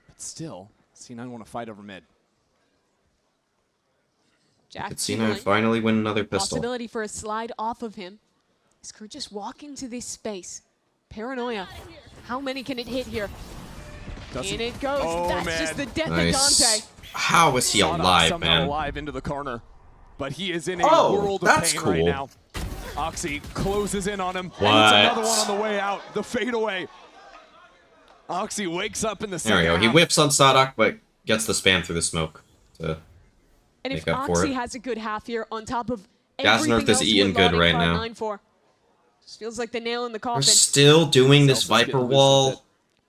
But still, C9 want to fight over mid. Jack C9 finally win another pistol. Possibility for a slide off of him. Is Crew just walking to this space? Paranoia. How many can it hit here? In it goes. Oh, That's man. just the death Nice. of Dante. How is he alive, Somehow man? alive into the corner. But he is in a Oh, world of that's pain right cool. now. Oxy closes in on him. What? And it's another one on the way out. The fadeaway. Oxy wakes up in the There we second go. He half. whips on Sadak, but gets the spam through the smoke to And if make up for Oxy it. has a good half here on top of Gaznerth everything is else eating we're good lauding right Cloud9 now. for. Just feels like the nail in the We're coffin. still doing this Zelsis Viper getting loose with wall. it.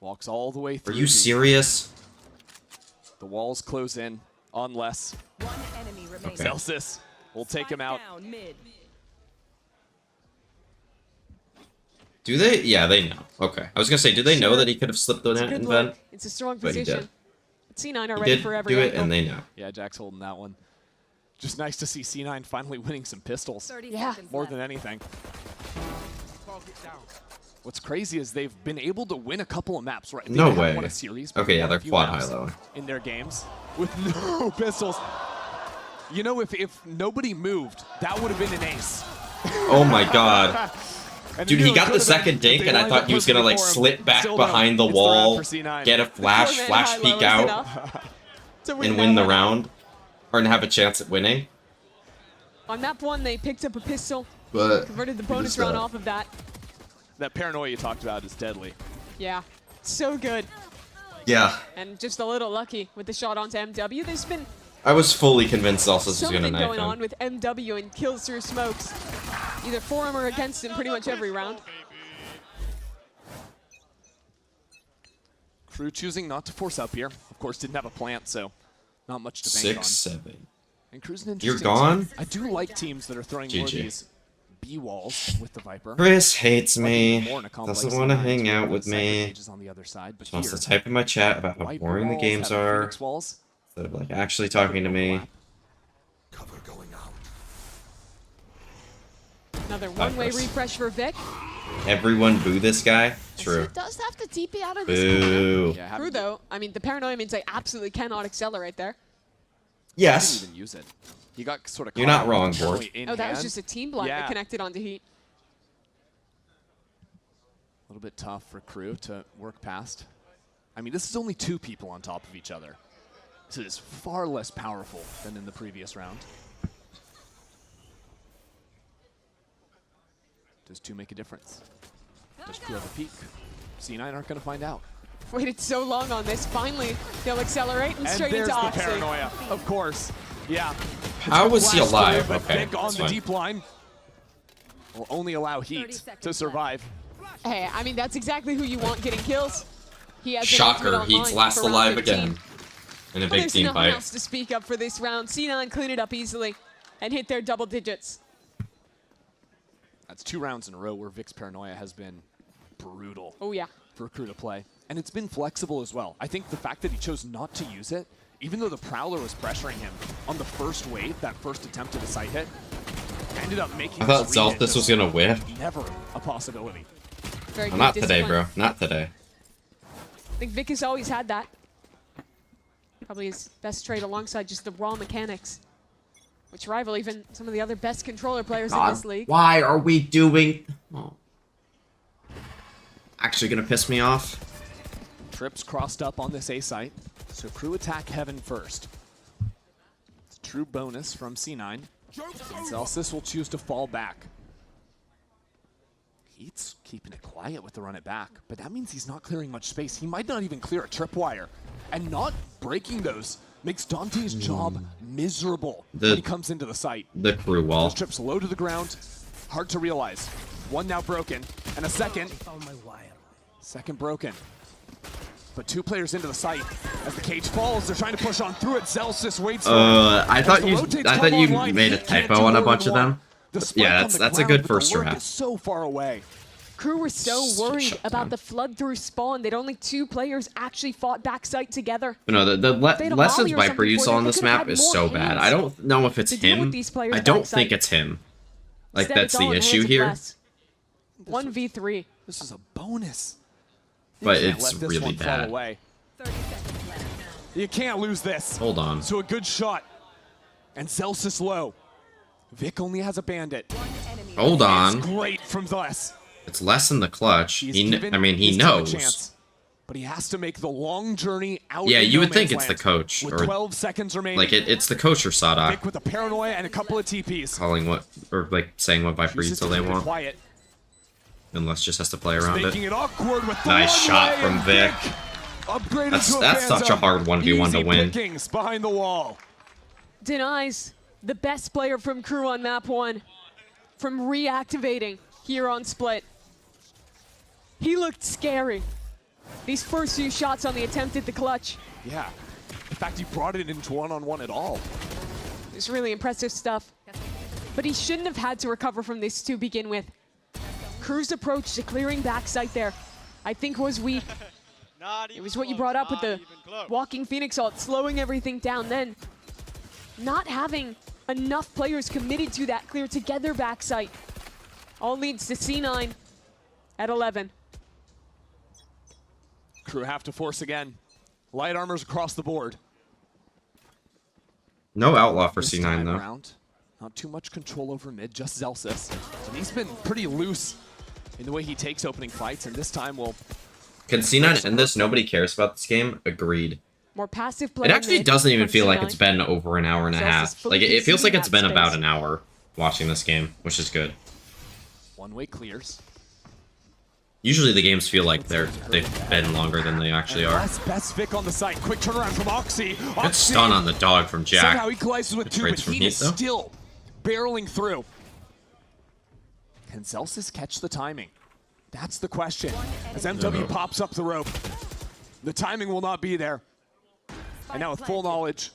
Walks all the way Are through. you serious? The walls close in unless Okay. Zelsis will take him out. Do they? Yeah, they know. Okay. I was gonna say, do they know that he could have slipped the It's a net good and look. vent? It's a strong But he position. did. But C9 are He ready did for every do it, angle. and they know. Yeah, Jack's holding that one. Just nice to see C9 finally winning some pistols. Yeah. More than anything. What's crazy is they've been able to win a couple of maps, right? They No haven't way. won a series, but Okay, yeah, won a they're few quad maps high-low. in their games with no pistols. You know, if nobody moved, that would have been an ace. Oh my god. And Dude, you he know, it got the could've been- second if dink, they and I lined thought up he was gonna like perfectly for him, slip back still no. behind the It's round wall, for C9. get a flash Four-man peek high-low is out, enough to and that win the one. round, or have a chance at winning. On map 1, they picked up a pistol, But converted the bonus round off of that. That paranoia you talked about is deadly. Yeah, so good. yeah, And just a little lucky with the shot onto MW. There's been I was fully convinced Zelsis was gonna something knife going on him. with MW and kills through smokes. Either for him or against him pretty much every round. Crew choosing not to force up here. Of course, didn't have a plant, so not much to bank on. 6-7. And Crew's an You're interesting gone? team. I do like teams that are throwing more of GG. these B walls with the Viper. Chris hates Like me. more in a comp Doesn't like want to C9 hang where out the with cyber me. cages on the other side, but Just wants here, to type in my chat about how Viper boring the walls games have are, Phoenix walls. instead of like actually talking to me. Another one-way Chris. refresh for Vic. Everyone boo this guy. True. He does have to TP out of this corner. Boo. Yeah, True though, I mean the paranoia means I absolutely cannot accelerate there. Yes. Didn't even use it. He got sort of You're caught not wrong, with the Bort. paranoia in Oh, that was hand. just a team blind Yeah. that connected onto Heat. A little bit tough for Crew to work past. I mean, this is only two people on top of each other. This is far less powerful than in the previous round. Does 2 make a difference? Does Crew have a peek? C9 aren't going to find out. Waited so long on this. Finally, they'll accelerate and straight there's into the Oxy. paranoia, of course. Yeah. How was he Flash through, alive? but Okay, Vic on that's the fine. deep line will only allow Heat to survive. Hey, I mean that's exactly who you want getting kills. He has an Shocker, ultimate Heat's online last for round alive 15. again. In a But big there's team nothing fight. else to speak of for this round. C9 cleaned it up easily and hit their double digits. That's 2 rounds in a row where Vic's paranoia has been brutal. Oh yeah. For Crew to play. And it's been flexible as well. I think the fact that he chose not to use it, even though the Prowler was pressuring him on the first wave, that first attempt at a sight hit, ended up making I thought this read Zeltis was gonna whiff. never a possibility. Very good Not today, discipline. bro. Not today. I think Vic has always had that. Probably his best trait alongside just the raw mechanics. which rival even some of the other best controller players in God, this league. why are we doing... Oh. Actually gonna piss me off. Trips crossed up on this A site, so crew attack heaven first. It's a true bonus from C9. And Celsius will choose to fall back. Heat's keeping it quiet with the run it back, but that means he's not clearing much space. He might not even clear a tripwire. And not breaking those makes Dante's job miserable when he comes into the site. The crew wall. Those trips low to the ground, hard to realize. One now broken, and a second. Second broken. But 2 players into the site. As the cage falls, they're trying to push on through it. Celsius waits for it. I thought you made a typo on a bunch of them. Yeah, that's a good first draft. So far away. Crew were so worried about the flood through spawn that only 2 players actually fought backside together. But no, the lessons Viper you saw on this map is so bad. I don't know if it's him. I don't think it's him. Like, that's the issue here. 1v3. This is a bonus. But it's really bad. You can't lose this. Hold on. So a good shot. And Celsius low. Vic only has a bandit. Hold on. It's great from Les. It's less in the clutch. He knows. But he has to make the long journey out. Yeah, you would think it's the coach. With Or 12 seconds remaining. like it's the coach or Sadak. Vic with a paranoia and a couple of TPs. Calling what, or like saying what Viper Chooses Util to they keep it want. quiet. And Les just has to play around Making it. it awkward with the Nice shot runway, from and Vic. Upgraded That's such a hard 1v1 to win. Pickings behind the wall. Denies the best player from crew on map 1 from reactivating here on Split. He looked scary. These first few shots on the attempt at the clutch. Yeah. In fact, he brought it into one-on-one at all. It's really impressive stuff. But he shouldn't have had to recover from this to begin with. Crew's approach to clearing backside there, I think, was weak. It was what you brought up with the walking Phoenix ult, slowing everything down. Then not having enough players committed to that clear together backside. All leads to C9 at 11. Crew have to force again. Light armors across the board. No outlaw for This C9 time though. around, not too much control over mid, just Celsius. And he's been pretty loose in the way he takes opening fights, and this time will... Can C9 end this? Nobody cares about this game. Agreed. More passive play. It actually doesn't even from feel like C9. it's been over an hour and a half. Like, it feels like it's been about an hour watching this game, which is good. One-way clears. Usually the games feel like they've been longer than they actually are. Best Vic on the site. Quick turnaround from Oxy. Good stun on the dog from Jack. Somehow he collides with Good 2, but trades from he is Heat, though. still barreling through. Can Celsius catch the timing? That's the question. As MW pops up the rope, the timing will not be there. And now with full knowledge,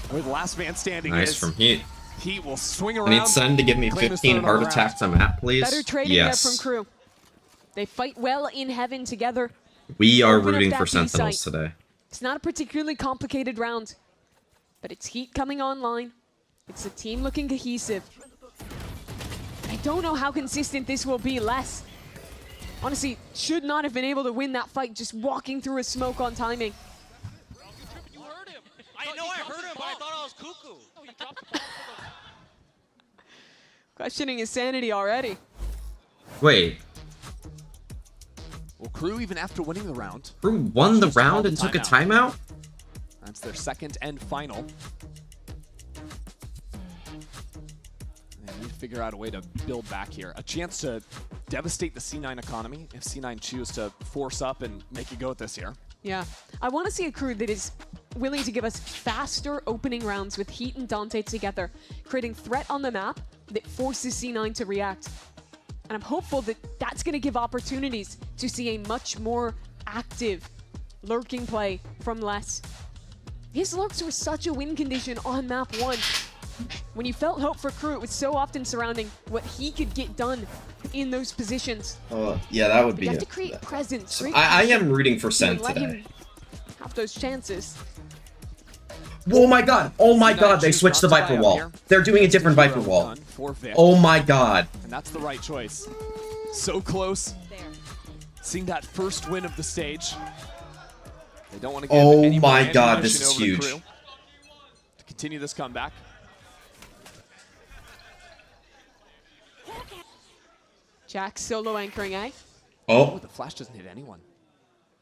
where the last man standing Nice is, from Heat. Heat will swing I around. need Sen to give me claim his 15 third heart round. attacks a map, please. Better trading there from Yes. crew. They fight well in heaven together. We are Open up rooting that for B Sentinels site. today. It's not a particularly complicated round, but it's Heat coming online. It's a team looking cohesive. I don't know how consistent this will be. Les, honestly, should not have been able to win that fight just walking through a smoke on timing. You heard him. I know I heard him, but I thought I was cuckoo. Oh, he dropped the ball. Questioning his sanity already. Wait, Well, Crew, even after winning the round, Crew won the Just called round a and took a timeout. timeout? that's their second and final. They need to figure out a way to build back here. A chance to devastate the C9 economy if C9 choose to force up and make it go at this here. Yeah, I want to see a crew that is willing to give us faster opening rounds with Heat and Dante together, creating threat on the map that forces C9 to react. And I'm hopeful that that's going to give opportunities to see a much more active lurking play from Les. His lurks were such a win condition on map 1. When you felt hope for crew, it was so often surrounding what he could get done in those positions. Oh, yeah, that would be You have to it. create presence. create I am passion, rooting for Sen and let today. him have those chances. Oh my god! Oh my C9 god, they choose switched the not to Viper buy up wall. here. They're doing a different Viper Zero wall. done for Vic. Oh my god. And that's the right choice. So close. Seeing that first win of the stage. They don't want to give Oh any my more god, this ammunition is over to huge. Crew. To continue this comeback. Jack solo anchoring A. Oh, Oh, the flash doesn't hit anyone.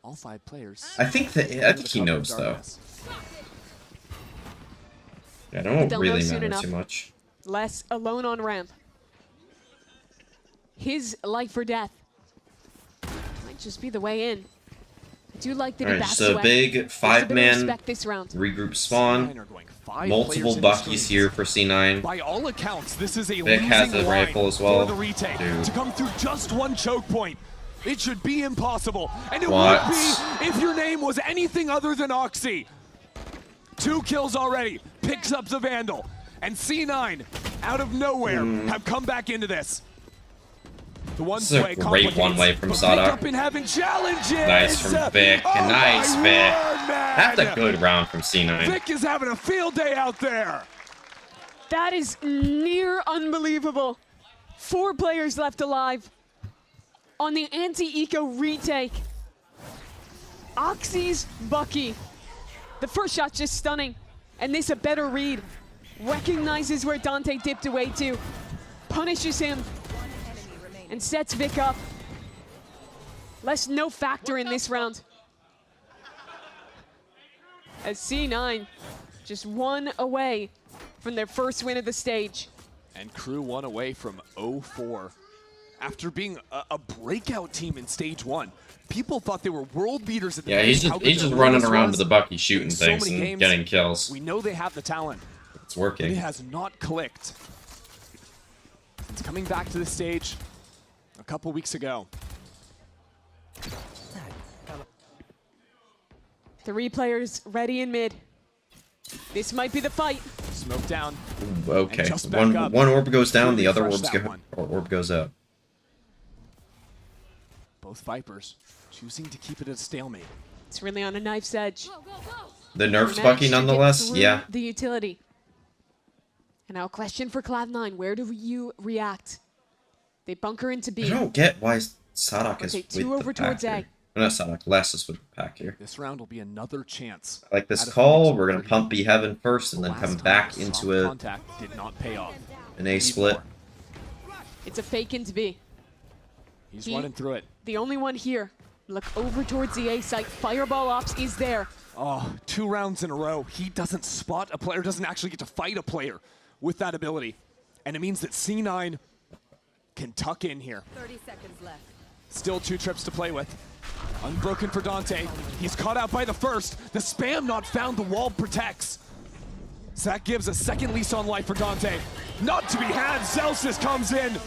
All 5 players. I think he knows though. Yeah, I But don't they'll really know soon matter enough. too much. Les alone on ramp. His life or death. Might just be the way in. I do like that he Alright, backs just a away. big Gives a bit of 5-man respect this round. regroup C9 spawn. are going 5 Multiple players in Buckies screens. here for C9. By all accounts, this is a Vic losing has a line rifle as well. for the retake. Dude. To come through just one choke point. It should be impossible. And it What? would be if your name was anything other than Oxy. 2 kills already. Picks up the Vandal. And C9, out of nowhere, have come back into this. The This is a one-way great one-way from Vic Sadak. up in heaven challenges. Nice from Vic. Oh Nice, my Vic. word, man. That's a good round from C9. Vic is having a field day out there. That is near unbelievable. 4 players left alive on the anti-eco retake. Oxy's Bucky. The first shot just stunning. And this a better read. Recognizes where Dante dipped away to. Punishes him. And sets Vic up. Less no factor in this round. As C9 just 1 away from their first win of the stage. And Crew 1 away from 0-4. After being a breakout team in stage 1, people thought they were world beaters at the Yeah, beginning. he's How good just their running list around was. to the Bucky shooting So things many and games, getting kills. We know they have the talent. It's But working. it has not clicked. It's coming back to the stage a couple weeks ago. 3 players ready in mid. This might be the fight. Smoke down. Okay, And just back up. one orb goes down, the Really other fresh that orb goes up. Both Vipers choosing to keep it at a stalemate. It's really on a knife's edge. The They nerfs managed Bucky to get nonetheless, through yeah. The utility. And now a question for Cloud9. Where do you react? They bunker into B. I don't get why Sadak is Okay, with 2 the over pack towards here. A. Not Sadak, Les is with the pack here. This round will be another chance. I like this at a call. Phoenix We're gonna victory. pump B heaven first and The then come last back time into soft contact did not pay off. an A Need split. more. It's a fake into B. He's He- running through it. The only one here. Look over towards the A site. Fireball Ops is there. Oh, 2 rounds in a row. He doesn't spot a player, doesn't actually get to fight a player with that ability. And it means that C9 can tuck in here. 30 seconds left. Still 2 trips to play with. Unbroken for Dante. He's caught out by the first. The spam not found, the wall protects. So that gives a second lease on life for Dante. Not to be had, Celsius comes in.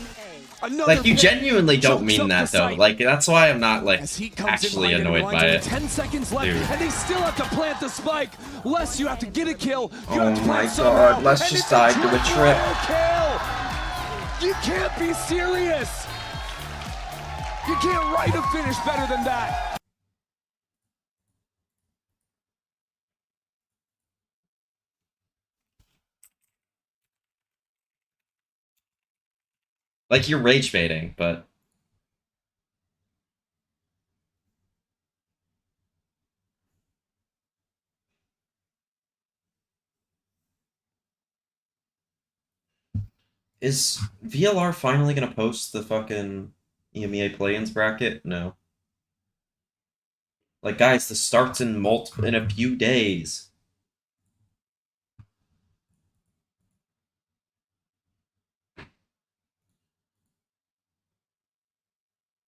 Another Like, you pick. genuinely don't Chokes mean up that the though. site. Like, that's why I'm not like As he comes actually in behind annoyed and by blinds it. him, 10 seconds left, Dude. and they still have to plant the spike. Les, you have to get a kill. You Oh have to my plant somehow, God, Les and just it's died to a triple trip. Kill. You can't be serious. You can't write a finish better than that. Like, you're rage baiting, but is VLR finally gonna post the fucking EMEA play-ins bracket? No. Like, guys, this starts in a few days.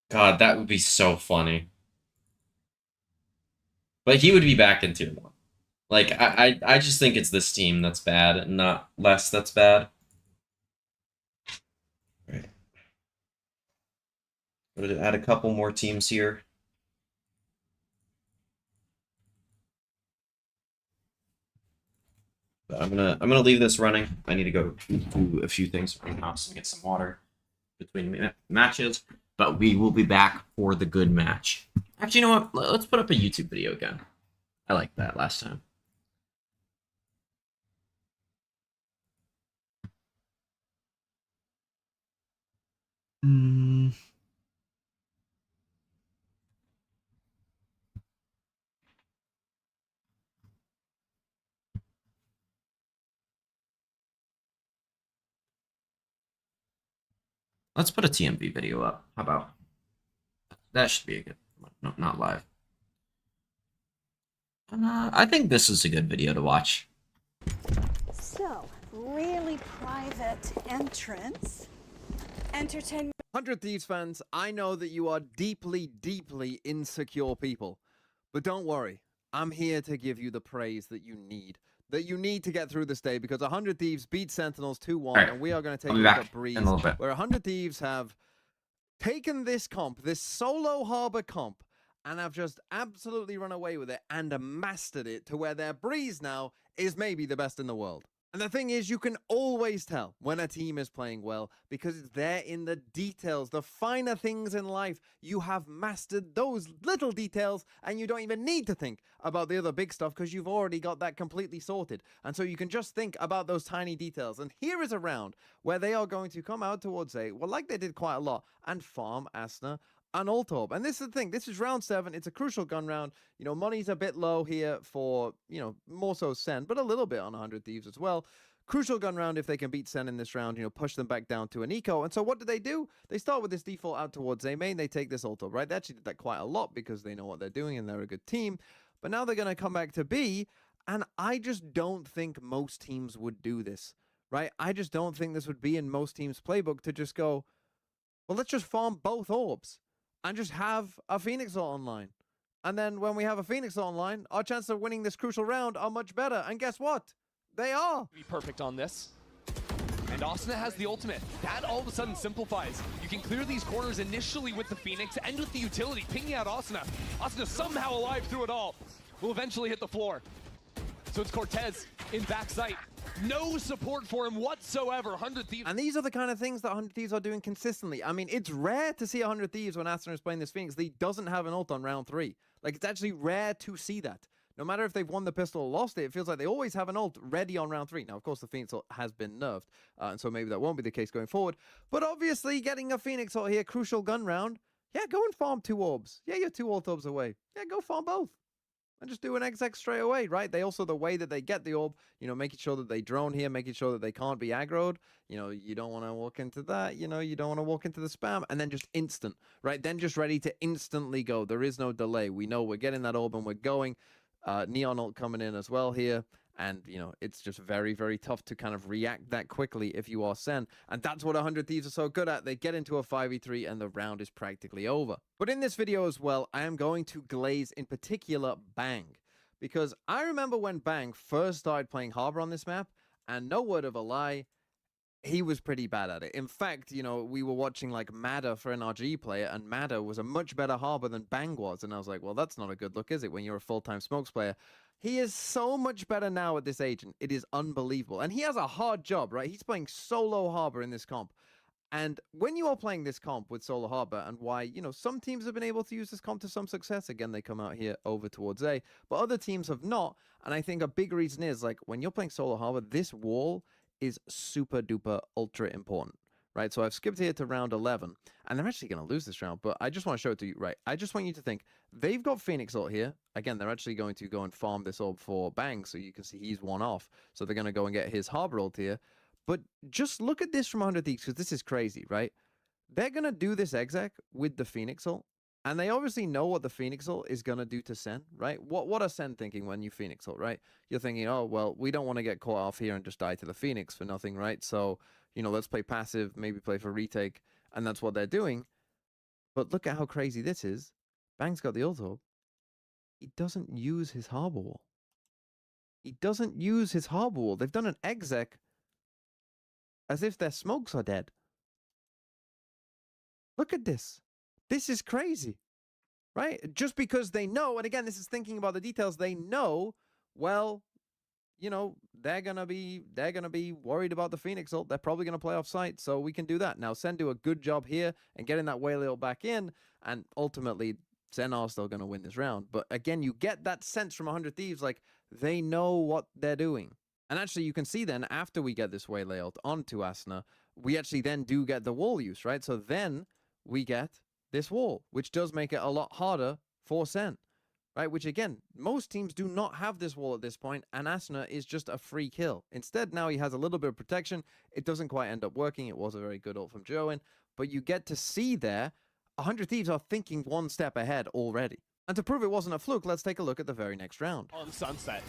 God, that would be so funny. But he would be back in tier 1. Like, I just think it's this team that's bad and not Les that's bad. Right. We're gonna add a couple more teams here. But I'm gonna leave this running. I need to go do a few things around the house and get some water between matches. But we will be back for the good match. Actually, you know what? Let's put up a YouTube video again. I liked that last time. Let's put a TMV video up. How about? That should be a good one. No, not live. I think this is a good video to watch. So, really private entrance. Entertainment. 100 Thieves fans, I know that you are deeply, deeply insecure people. But don't worry, I'm here to give you the praise that you need. That you need to get through this day, because 100 Thieves beat Sentinels 2-1, Right. and we are going to take I'll a be look back at Breeze, in a little bit. where 100 Thieves have taken this comp, this solo harbor comp, and have just absolutely run away with it and mastered it to where their Breeze now is maybe the best in the world. And the thing is, you can always tell when a team is playing well because it's there in the details, the finer things in life. You have mastered those little details and you don't even need to think about the other big stuff because you've already got that completely sorted. And so you can just think about those tiny details. And here is a round where they are going to come out towards A, well, like they did quite a lot, and farm Asna and Altorb. And this is the thing, this is round 7, it's a crucial gun round. You know, money's a bit low here for, you know, more so Sen, but a little bit on 100 Thieves as well. Crucial gun round if they can beat Sen in this round, you know, push them back down to an eco. And so what do? They start with this default out towards A main, they take this Altorb, right? They actually did that quite a lot because they know what they're doing and they're a good team. But now they're going to come back to B, and I just don't think most teams would do this, right? I just don't think this would be in most teams' playbook to just go, well, let's just farm both orbs and just have a Phoenix Ult online. And then when we have a Phoenix Ult online, our chances of winning this crucial round are much better. And guess what? They are. Be perfect on this. And Asuna has the ultimate. That all of a sudden simplifies. You can clear these corners initially with the Phoenix and with the utility, pinging out Asuna. Asuna somehow alive through it all. Will eventually hit the floor. So it's Cortez in backside. No support for him whatsoever. 100 Thieves. And these are the kind of things that 100 Thieves are doing consistently. I mean, it's rare to see 100 Thieves when Asuna is playing this Phoenix. He doesn't have an ult on round 3. Like, it's actually rare to see that. No matter if they've won the pistol or lost it, it feels like they always have an ult ready on round 3. Now, of course, the Phoenix ult has been nerfed, and so maybe that won't be the case going forward. But obviously, getting a Phoenix ult here, crucial gun round. Yeah, go and farm 2 orbs. Yeah, you're 2 ult orbs away. Yeah, go farm both. And just do an exec straight away, right? They also, the way that they get the orb, you know, making sure that they drone here, making sure that they can't be aggroed. You know, you don't want to walk into that. You know, you don't want to walk into the spam. And then just instant, right? Then just ready to instantly go. There is no delay. We know we're getting that orb and we're going. Neon ult coming in as well here. And, you know, it's just very, very tough to kind of react that quickly if you are Sen. And that's what 100 Thieves are so good at. They get into a 5v3 and the round is practically over. But in this video as well, I am going to glaze in particular Bang. Because I remember when Bang first started playing Harbor on this map, and no word of a lie, he was pretty bad at it. In fact, you know, we were watching like Madder for an RG player, and Madder was a much better Harbor than Bang was. And I was like, well, that's not a good look, is it, when you're a full-time Smokes player? He is so much better now at this age, and it is unbelievable. And he has a hard job, right? He's playing solo Harbor in this comp. And when you are playing this comp with Solo Harbor, and why, you know, some teams have been able to use this comp to some success. Again, they come out here over towards A, but other teams have not. And I think a big reason is, like, when you're playing Solo Harbor, this wall is super duper ultra important, right? So I've skipped here to round 11, and they're actually going to lose this round, but I just want to show it to you, right? I just want you to think, they've got Phoenix ult here. Again, they're actually going to go and farm this orb for Bang, so you can see he's one off. So they're going to go and get his Harbor ult here. But just look at this from 100 Thieves, because this is crazy, right? They're going to do this exec with the Phoenix ult, and they obviously know what the Phoenix ult is going to do to Sen, right? What are Sen thinking when you Phoenix ult, right? You're thinking, oh, well, we don't want to get caught off here and just die to the Phoenix for nothing, right? So, you know, let's play passive, maybe play for retake, and that's what they're doing. But look at how crazy this is. Bang's got the ult orb. He doesn't use his Harbor wall. He doesn't use his Harbor wall. They've done an exec as if their smokes are dead. Look at this. This is crazy, right? Just because they know, and again, this is thinking about the details, they know, well, you know, they're gonna be worried about the Phoenix ult. They're probably gonna play off site, so we can do that. Now, Sen do a good job here and getting that Whaley ult back in, and ultimately, Sen are still gonna win this round. But again, you get that sense from 100 Thieves, like, they know what they're doing. And actually, you can see then, after we get this Whaley ult onto Asuna, we actually then do get the wall use, right? So then we get this wall, which does make it a lot harder for Sen, right? Which, again, most teams do not have this wall at this point, and Asuna is just a free kill. Instead, now he has a little bit of protection. It doesn't quite end up working. It was a very good ult from Joen, but you get to see there 100 Thieves are thinking one step ahead already. And to prove it wasn't a fluke, let's take a look at the very next round. On Sunset,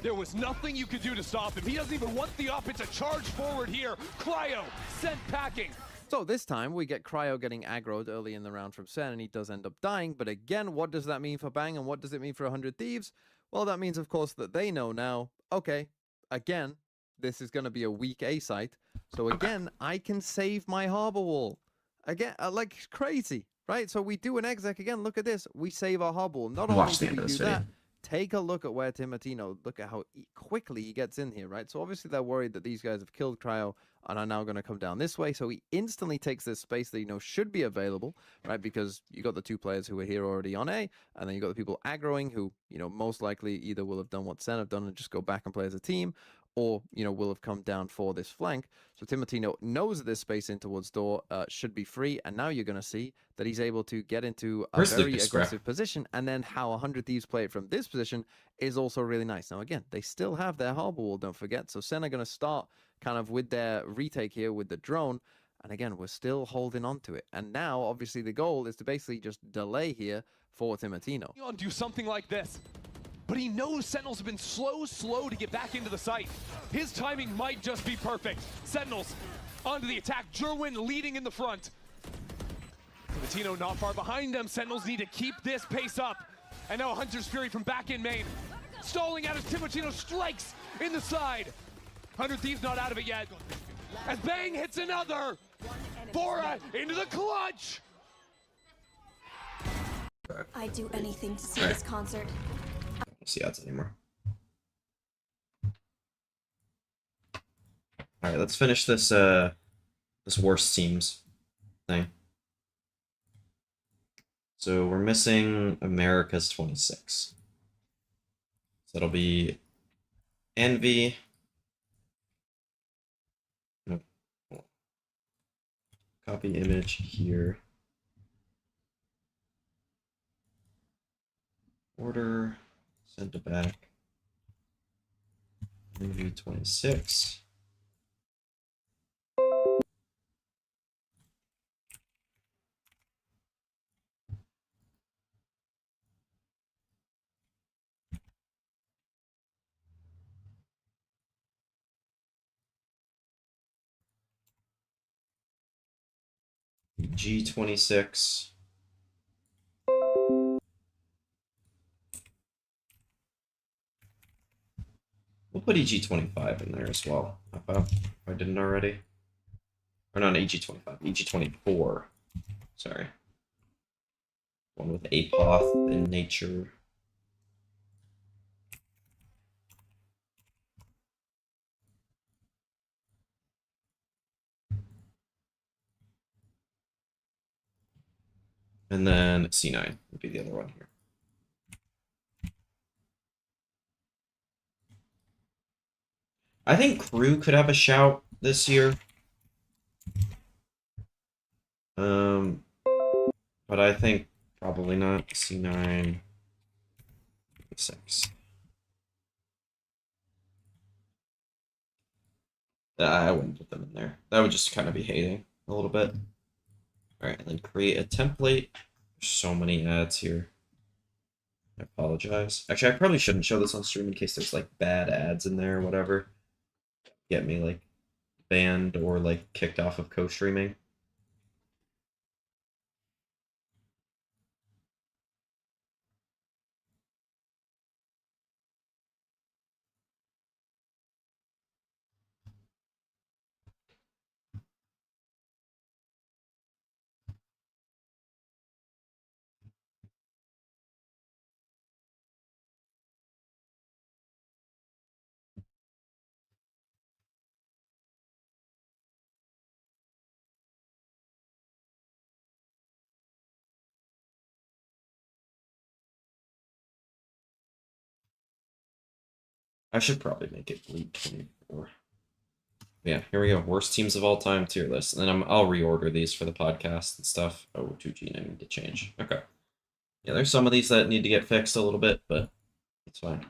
there was nothing you could do to stop him. He doesn't even want the up. It's a charge forward here. Cryo sent packing. So this time we get Cryo getting aggroed early in the round from Sen, and he does end up dying. But again, what does that mean for Bang, and what does it mean for 100 Thieves? Well, that means, of course, that they know now, okay, again, this is going to be a weak A site. So again, I can save my harbor wall. Again, like crazy. Right, so we do an exec again. Look at this. We save our harbor wall. Not only do we do that, take a look at where Timotino, look at how quickly he gets in here, right? So obviously they're worried that these guys have killed Cryo and are now going to come down this way. So he instantly takes this space that, you know, should be available, right? Because you got the two players who are here already on A, and then you got the people aggroing who, you know, most likely either will have done what Sen have done and just go back and play as a team, or, you know, will have come down for this flank. So Timotino knows that this space in towards door should be free, and now you're going to see that he's able to get into a very aggressive position, and then how 100 Thieves play it from this position is also really nice. Now, again, they still have their harbor wall, don't forget, so Sen are going to start kind of with their retake here with the drone, and again, we're still holding on to it. And now, obviously, the goal is to basically just delay here for Timotino. Do something like this. But he knows Sentinels have been slow to get back into the site. His timing might just be perfect. Sentinels onto the attack. Jerwin leading in the front. Timotino not far behind them. Sentinels need to keep this pace up. And now Hunter's Fury from back in main. Stalling out as Timotino strikes in the side. 100 Thieves not out of it yet. As Bang hits another. Bora into the clutch. I'd do anything to see this concert. I don't see ads anymore. All right, let's finish this this worst teams thing. So we're missing America's 26. So that'll be Envy. Nope. Copy image here. Order. Send it back. Envy 26. G26. We'll put EG25 in there as well. How about if I didn't already? Or not EG25, EG24. Sorry. One with Apoth in nature. And then C9 would be the other one here. I think KRU could have a shout this year. But I think probably not. C9. 6. I wouldn't put them in there. That would just kind of be hating a little bit. Alright, and then create a template. There's so many ads here. I apologize. Actually, I probably shouldn't show this on stream in case there's like bad ads in there or whatever. Get me like banned or like kicked off of co-streaming. I should probably make it Bleed 24. Yeah, here we go. Worst teams of all time tier list. And then I'll reorder these for the podcast and stuff. Oh, 2G, I need to change. Okay. Yeah, there's some of these that need to get fixed a little bit, but it's fine.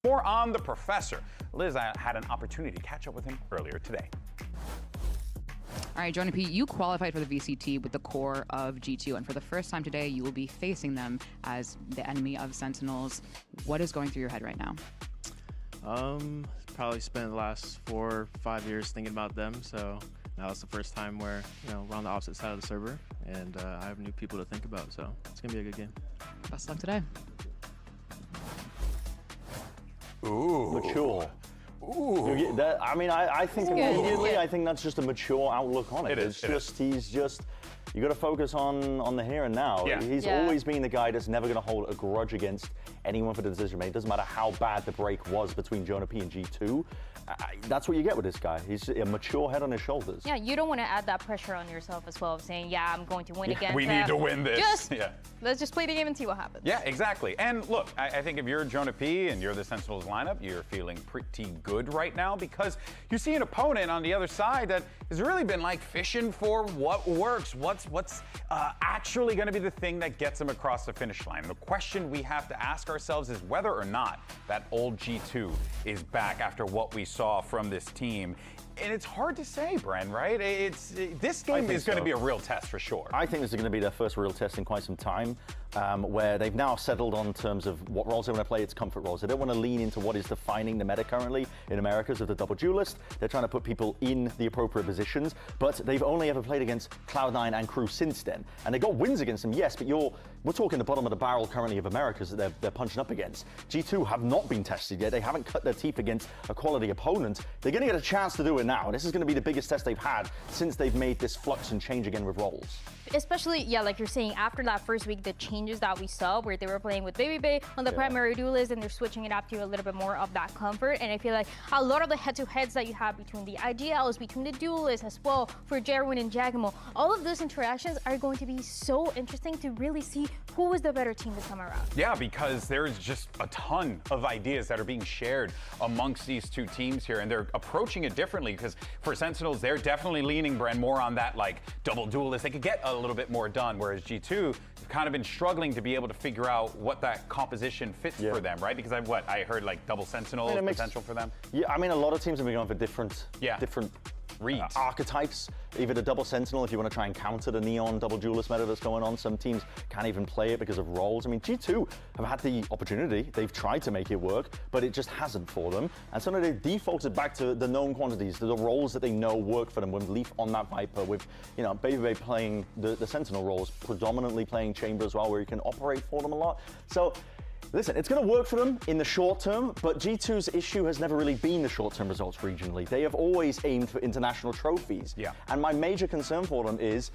More on the professor. Liz had an opportunity to catch up with him earlier today. All right, Jonah P., you qualified for the VCT with the core of G2, and for the first time today, you will be facing them as the enemy of Sentinels. What is going through your head right now? Probably spent the last 4 or 5 years thinking about them, so now it's the first time where, we're on the opposite side of the server, and I have new people to think about, so it's going to be a good game. Best of luck today. Ooh. Mature. Ooh. I think immediately, I think that's just a mature outlook on it. He's just, you got to focus on the here and now. Yeah. He's always been the guy that's never going to hold a grudge against anyone for the decision made. It doesn't matter how bad the break was between Jonah P and G2. That's what you get with this guy. He's a mature head on his shoulders. Yeah, you don't want to add that pressure on yourself as well of saying, yeah, I'm going to win against We need to win this. Let's just play the game and see what happens. Yeah, exactly. And look, I think if you're Jonah P and you're the Sentinels lineup, you're feeling pretty good right now because you see an opponent on the other side that has really been like fishing for what works, what's actually going to be the thing that gets them across the finish line. The question we have to ask ourselves is whether or not that old G2 is back after what we saw from this team. And it's hard to say, Bren, right? This game is going to be a real test for sure. I think this is going to be their first real test in quite some time, where they've now settled on terms of what roles they want to play. It's comfort roles. They don't want to lean into what is defining the meta currently in Americas of the double duelist. They're trying to put people in the appropriate positions, but they've only ever played against Cloud9 and KRU since then. And they got wins against them, yes, but we're talking the bottom of the barrel currently of Americas that they're punching up against. G2 have not been tested yet. They haven't cut their teeth against a quality opponent. They're going to get a chance to do it now. This is going to be the biggest test they've had since they've made this flux and change again with roles. Especially, like you're saying, after that first week, the changes that we saw where they were playing with Baby Bay on the primary duelist and they're switching it up to a little bit more of that comfort. And I feel like a lot of the head-to-heads that you have between the IGLs, between the duelists as well, for Jerwin and Jagamo, all of those interactions are going to be so interesting to really see who is the better team this time around. Yeah, because there's just a ton of ideas that are being shared amongst these two teams here, and they're approaching it differently because for Sentinels, they're definitely leaning, Bren, more on that like double duelist. They could get a little bit more done, whereas G2 have kind of been struggling to be able to figure out what that composition fits for them, right? Because I heard like double Sentinel potential for them. Yeah, I mean, a lot of teams have been going for different reads. Archetypes. Even a double Sentinel, if you want to try and counter the Neon double duelist meta that's going on. Some teams can't even play it because of roles. I mean, G2 have had the opportunity. They've tried to make it work, but it just hasn't for them. And so they've defaulted back to the known quantities, the roles that they know work for them, with Leaf on that Viper, with, Baby Bay playing the Sentinel roles, predominantly playing Chamber as well, where you can operate for them a lot. So, listen, it's going to work for them in the short term, but G2's issue has never really been the short-term results regionally. They have always aimed for international trophies. Yeah. And my major concern for them is,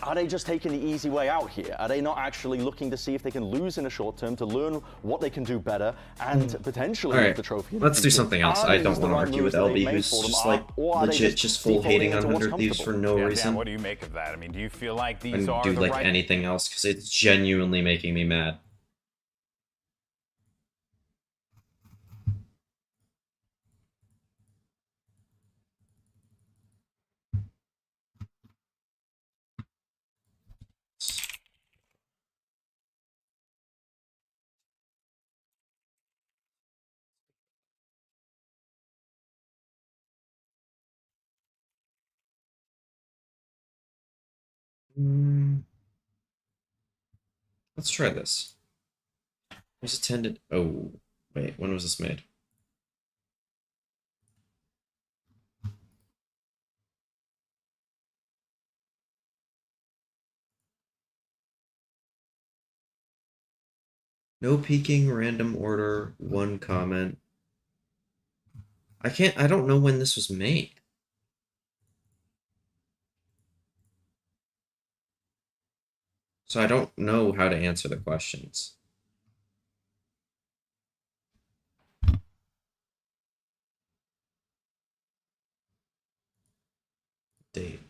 are they just taking the easy way out here? Are they not actually looking to see if they can lose in the short term to learn what they can do better and potentially get the trophy? Let's do something else. I don't want to argue with LB, who's just like legit just full hating on 100 Thieves for no reason. Dan, what do you make of that? I mean, do you feel like these I are do the like right... anything else because it's genuinely making me mad. Let's try this. Was attended. Oh, wait. When was this made? No peeking, random order, one comment. I don't know when this was made. So I don't know how to answer the questions. Date.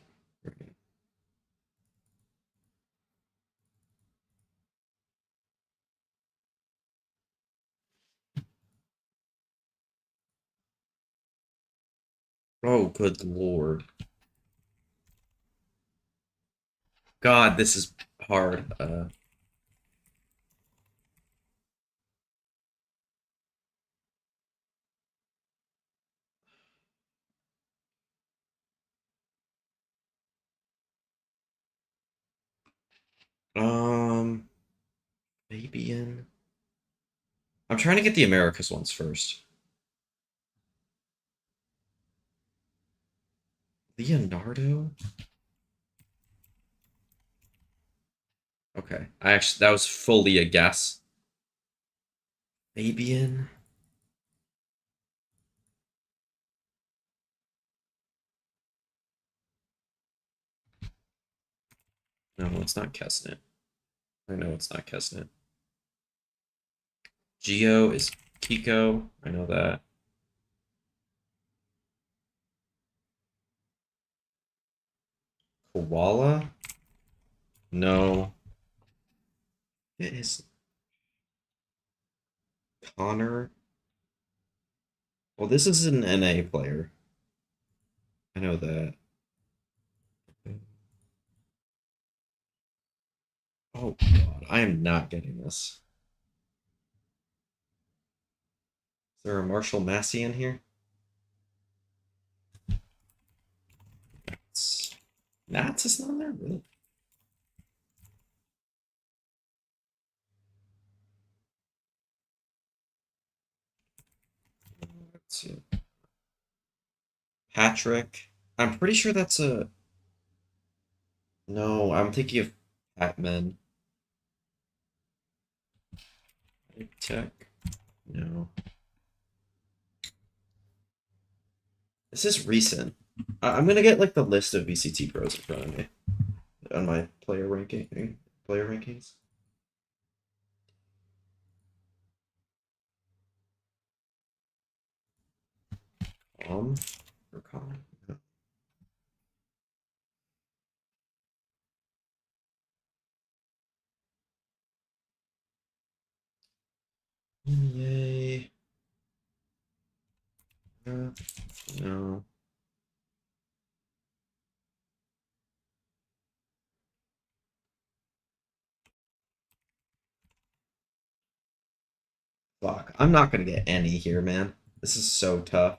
Oh, good lord. God, this is hard. Fabian. I'm trying to get the Americas ones first. Leonardo? Okay. That was fully a guess. Fabian? No, it's not Kesnet. I know it's not Kesnet. Geo is Kiko. I know that. Koala? No. It is Connor. Well, this is an NA player. I know that. Oh god, I am not getting this. Is there a Marshall Massey in here? Nats is not there, really? Let's see. Patrick. I'm pretty sure that's a... No, I'm thinking of Patman. Tech. No. This is recent. I'm gonna get like the list of VCT pros in front of me on my player rankings. Or Colin? No. Yay. No. Fuck. I'm not gonna get any here, man. This is so tough.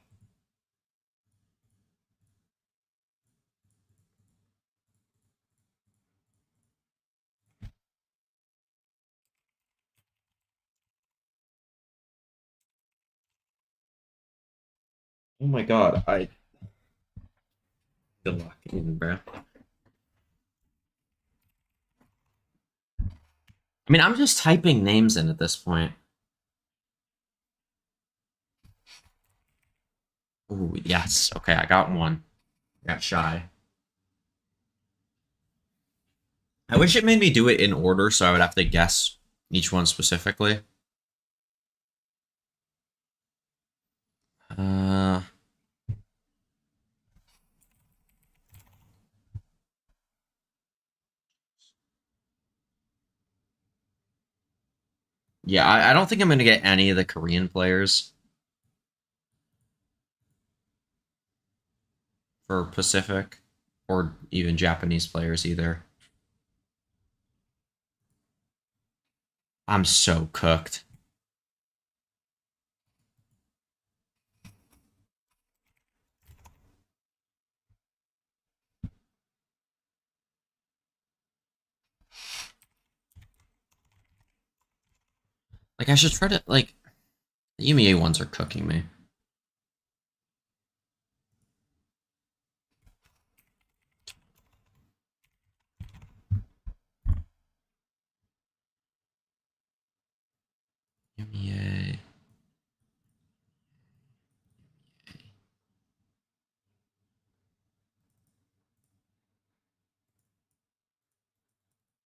Oh my god, good luck, bro. I mean, I'm just typing names in at this point. Ooh, yes. Okay, I got one. I got shy. I wish it made me do it in order, so I would have to guess each one specifically. Yeah, I don't think I'm going to get any of the Korean players for Pacific, or even Japanese players either. I'm so cooked. Like, I should try to, like, the EMEA ones are cooking me. EMEA.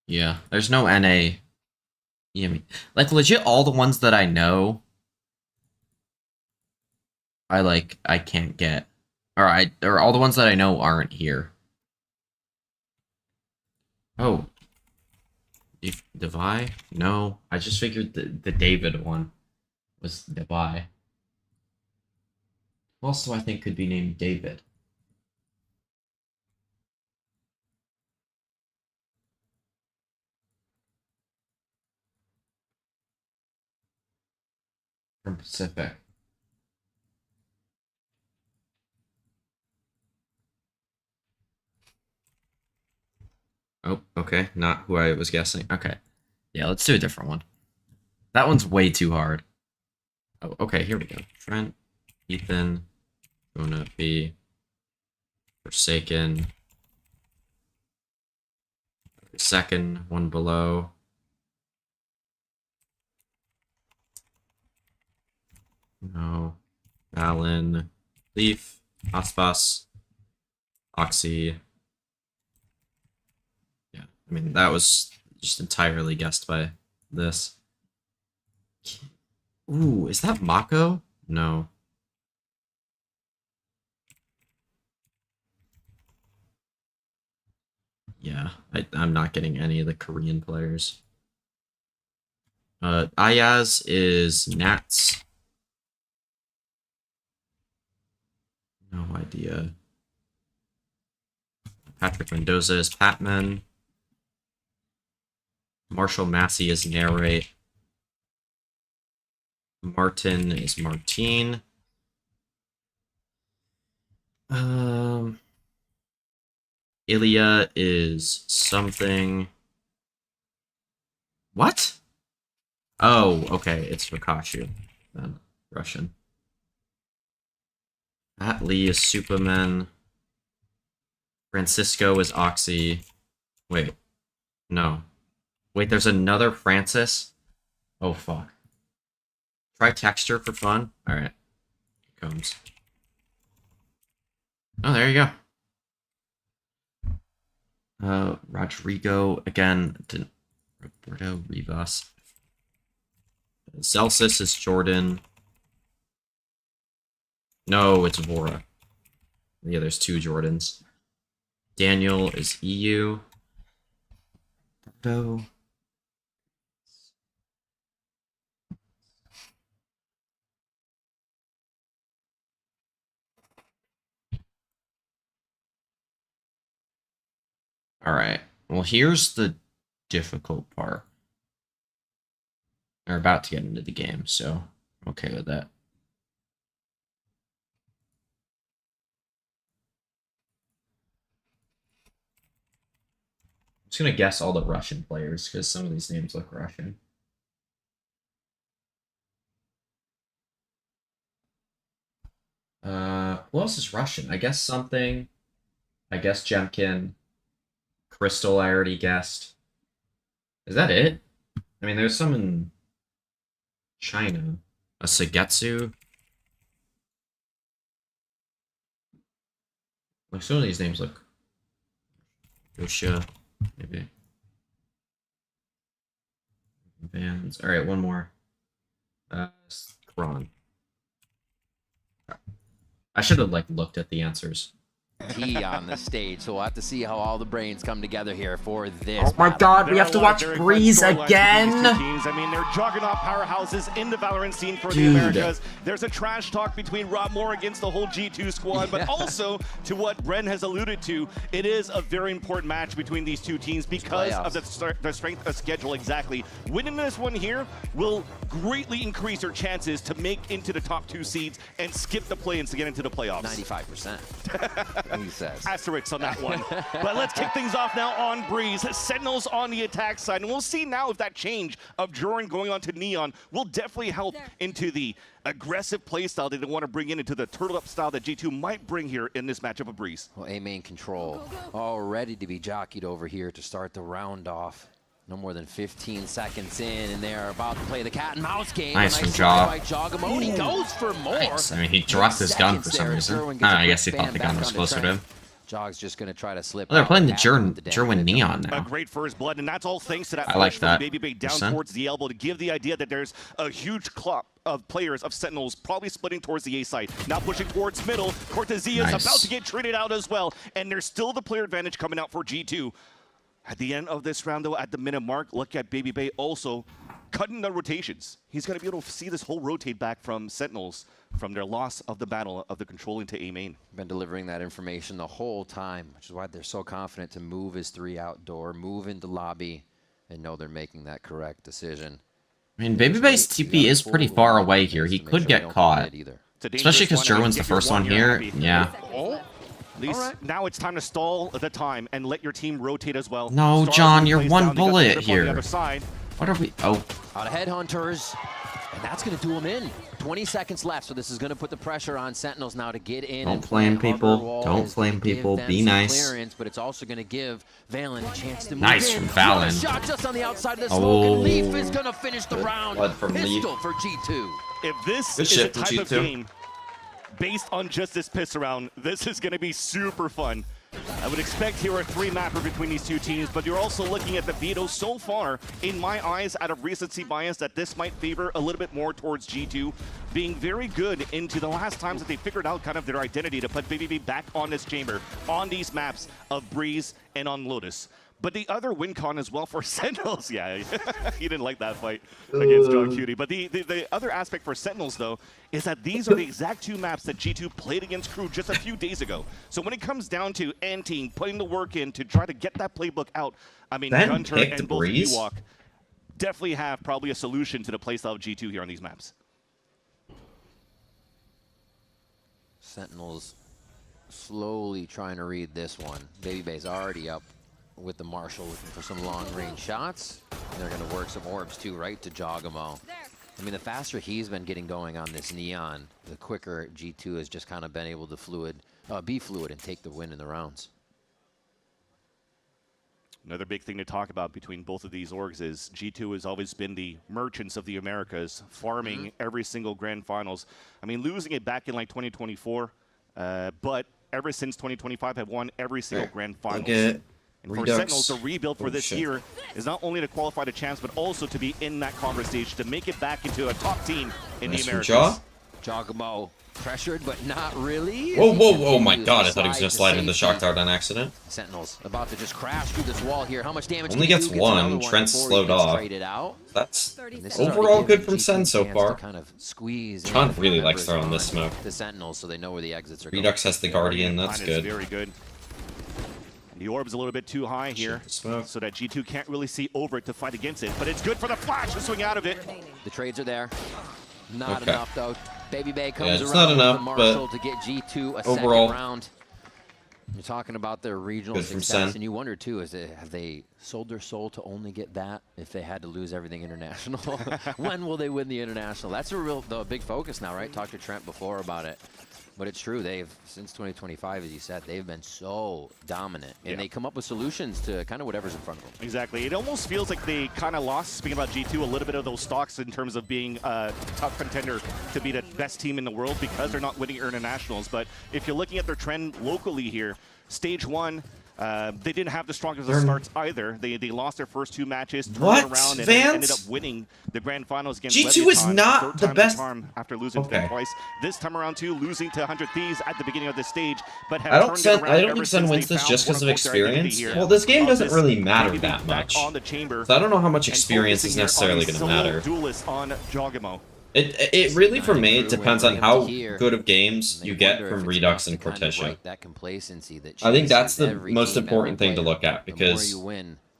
Yeah, there's no NA. EMEA. Like, legit, all the ones that I know, I can't get. Or all the ones that I know aren't here. Oh. Devi? No. I just figured the David one was Devi. Who else do I think could be named David? From Pacific. Oh, okay. Not who I was guessing. Okay. Yeah, let's do a different one. That one's way too hard. Oh, okay, here we go. Trent, Ethan, Jonah B, Forsaken, second, one below. No. Alan, Leaf, Aspas, Oxy. Yeah, I mean, that was just entirely guessed by this. Ooh, is that Mako? No. Yeah, I'm not getting any of the Korean players. Ayaz is Nats. No idea. Patrick Mendoza is Patman. Marshall Massey is Narrate. Martin is Martine. Ilya is something. What? Oh, okay, it's Rakashu. Then Russian. Lee is Superman. Francisco is Oxy. Wait. No. Wait, there's another Francis? Oh, fuck. Try texture for fun? Alright. Here comes. Oh, there you go. Rodrigo, again, Roberto Rivas. Celsus is Jordan. No, it's Vora. Yeah, there's two Jordans. Daniel is EU. Roberto. Alright, well here's the difficult part. We're about to get into the game, so I'm okay with that. I'm just gonna guess all the Russian players, because some of these names look Russian. Who else is Russian? I guess something. I guess Jemkin. Crystal, I already guessed. Is that it? I mean, there's some in China. A Sagetsu. Like, some of these names look... Yosha, maybe. Vans. Alright, one more. Kron. I should have, like, looked at the answers. He on the stage, so we'll have to see how all the brains come together here for this. Oh my god, we have to watch Breeze again! I mean, they're juggernaut powerhouses in the Valorant scene for the Americas. There's a trash talk between Rob Moore against the whole G2 squad, but also, to what Bren has alluded to, it is a very important match between these two teams because of the strength of schedule exactly. Winning this one here will greatly increase their chances to make into the top 2 seeds and skip the play-ins to get into the playoffs. 95%. He says. Asterisks on that one. But let's kick things off now on Breeze. Sentinels on the attack side. And we'll see now if that change of Joran going on to Neon will definitely help into the aggressive playstyle that they want to bring into the turtle up style that G2 might bring here in this matchup of Breeze. Well, A-main control all ready to be jockeyed over here to start the round off. No more than 15 seconds in, and they're about to play the cat and mouse game. Nice from Jog. He goes for more. Nice. I mean, he dropped his gun for some reason. I guess he thought the gun was closer to him. Jog's just going to try to slip. Oh, they're playing the Jerwin Neon now. A great first blood, and that's all thanks to that I like flash that. from Baby Bay down towards the elbow to give the idea that there's a huge clump of players of Sentinels probably splitting towards the A side. Now pushing towards middle. Cortezia is about to get traded out as well, and there's still the player advantage coming out for G2. At the end of this round, though, at the minute mark, look at Baby Bay also cutting the rotations. He's going to be able to see this whole rotate back from Sentinels from their loss of the battle of the control into A main. Been delivering that information the whole time, which is why they're so confident to move his 3 outdoor, move into lobby, and know they're making that correct decision. I mean, Baby Bay's TP is pretty far away here. He could get caught. Especially because Jerwin's the first one here. Yeah. At least now it's time to stall the time and let your team rotate as well. No, Stars John, will you're place one down. They got the bullet grip on here. the other side. What are we? Oh. Out of headhunters, and that's going to do him in. 20 seconds left, so this is going to put the pressure on Sentinels now to get in. Don't and flame plant. people. Harbor Wall Don't is flame gonna give people. them Be some nice. Clearance, but it's also going to give Valen a chance to move Nice in. from Valen. What a shot just on the outside of the smoke, and Leaf is going to finish the Good round. blood from Leaf. Pistol for G2. If this Good is a shit from type of G2. game based on just this piss around, this is going to be super fun. I would expect here a 3-mapper between these two teams, but you're also looking at the veto so far, in my eyes, out of recency bias, that this might favor a little bit more towards G2, being very good into the last times that they figured out kind of their identity to put BBB back on this chamber, on these maps of Breeze and on Lotus. But the other win con as well for Sentinels, yeah, he didn't like that fight against John Cutie. But the other aspect for Sentinels, though, is that these are the exact 2 maps that G2 played against KRU just a few days ago. So when it comes down to Anting putting the work in to try to get that playbook out, I mean, Ben Gunter picked and both Breeze? Ewok definitely have probably a solution to the playstyle of G2 here on these maps. Sentinels slowly trying to read this one. BabyBay's already up with the Marshall looking for some long-range shots. And they're going to work some orbs too, right, to Jogamo. I mean, the faster he's been getting going on this Neon, the quicker G2 has just kind of been able to be fluid and take the win in the rounds. Another big thing to talk about between both of these orgs is G2 has always been the merchants of the Americas, farming every single grand finals. I mean, losing it back in like 2024, but ever since 2025 have won every single grand finals. And for Sentinels, the rebuild for this year is not only to qualify the champs, but also to be in that conversation, to make it back into a top team in the Americas. Jogamo pressured, but not really. Whoa, whoa, oh my god, I thought he was going to slide into the shock dart on accident. Sentinels about to just crash through this wall here. How much damage Only can gets he do? one. Trent's slowed off. Out. That's This overall good from Sen so chance far. to kind of squeeze John really likes throwing this smoke. the Sentinels, so they know where the exits are Redux has the Guardian, that's Mine is good. very good. The orb's a little bit too high here, so that G2 can't really see over it to fight against it. But it's good for the flash to swing out of it. The trades are there. Not enough, though. BabyBay comes it's around not with enough, the Marshall but to get G2 a overall, second round. You're talking about their regional good from success, Sen. and you wonder, too, have they sold their soul to only get that if they had to lose everything international? When will they win the international? That's the big focus now, right? Talked to Trent before about it. But it's true, since 2025, as you said, they've been so dominant. And they come up with solutions to kind of whatever's in front of them. Exactly. It almost feels like they kind of lost, speaking about G2, a little bit of those stocks in terms of being a tough contender to be the best team in the world because they're not winning internationals. But if you're looking at their trend locally here, Stage 1, they didn't have the strongest of starts either. They lost their first 2 matches, turned around, and ended up winning the grand finals against G2 is Leviathan, not the best after losing to them twice. This time around too, losing to 100 Thieves at the beginning of this stage, but have I don't turned think Sen wins this just because of experience. Well, this game doesn't really matter that much. So I don't know how much experience is necessarily going to matter. Duelist on Jogamo. It really, for me, it depends on how good of games you get from Redux and Portisha. I think that's the most important thing to look at, because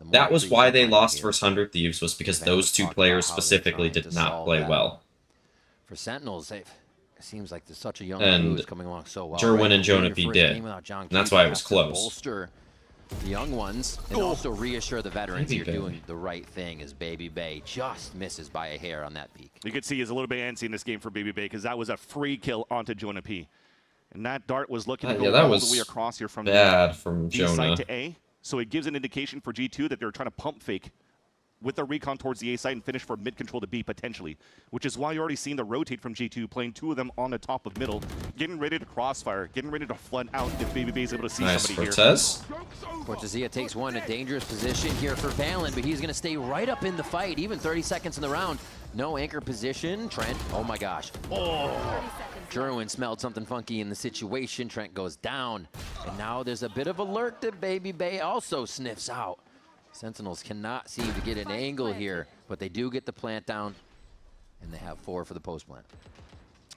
that was why they lost versus 100 Thieves, was because those 2 players specifically did not play well. For Sentinels, it seems like there's such a young And who's coming along so well. Jerwin and Jonah P did, and that's why it was close. Bolster the young ones and also reassure the veterans you're doing the right thing, as BabyBay just misses by a hair on that peak. You could see he's a little bit antsy in this game for BabyBay because that was a free kill onto Jonah P. And that dart was looking to go all the way across here from bad from B Jonah side to A. So it gives an indication for G2 that they're trying to pump fake with the recon towards the A side and finish for mid control to B potentially, which is why you're already seeing the rotate from G2, playing 2 of them on the top of middle, getting ready to crossfire, getting ready to flood out if BabyBay is able to see somebody Cortez. here. Cortezia takes one, a dangerous position here for Valen, but he's going to stay right up in the fight, even 30 seconds in the round. No anchor position. Trent, oh my gosh. Oh, Jerwin smelled something funky in the situation. Trent goes down, and now there's a bit of alert that BabyBay also sniffs out. Sentinels cannot seem to get an angle here, but they do get the plant down, and they have 4 for the post plant.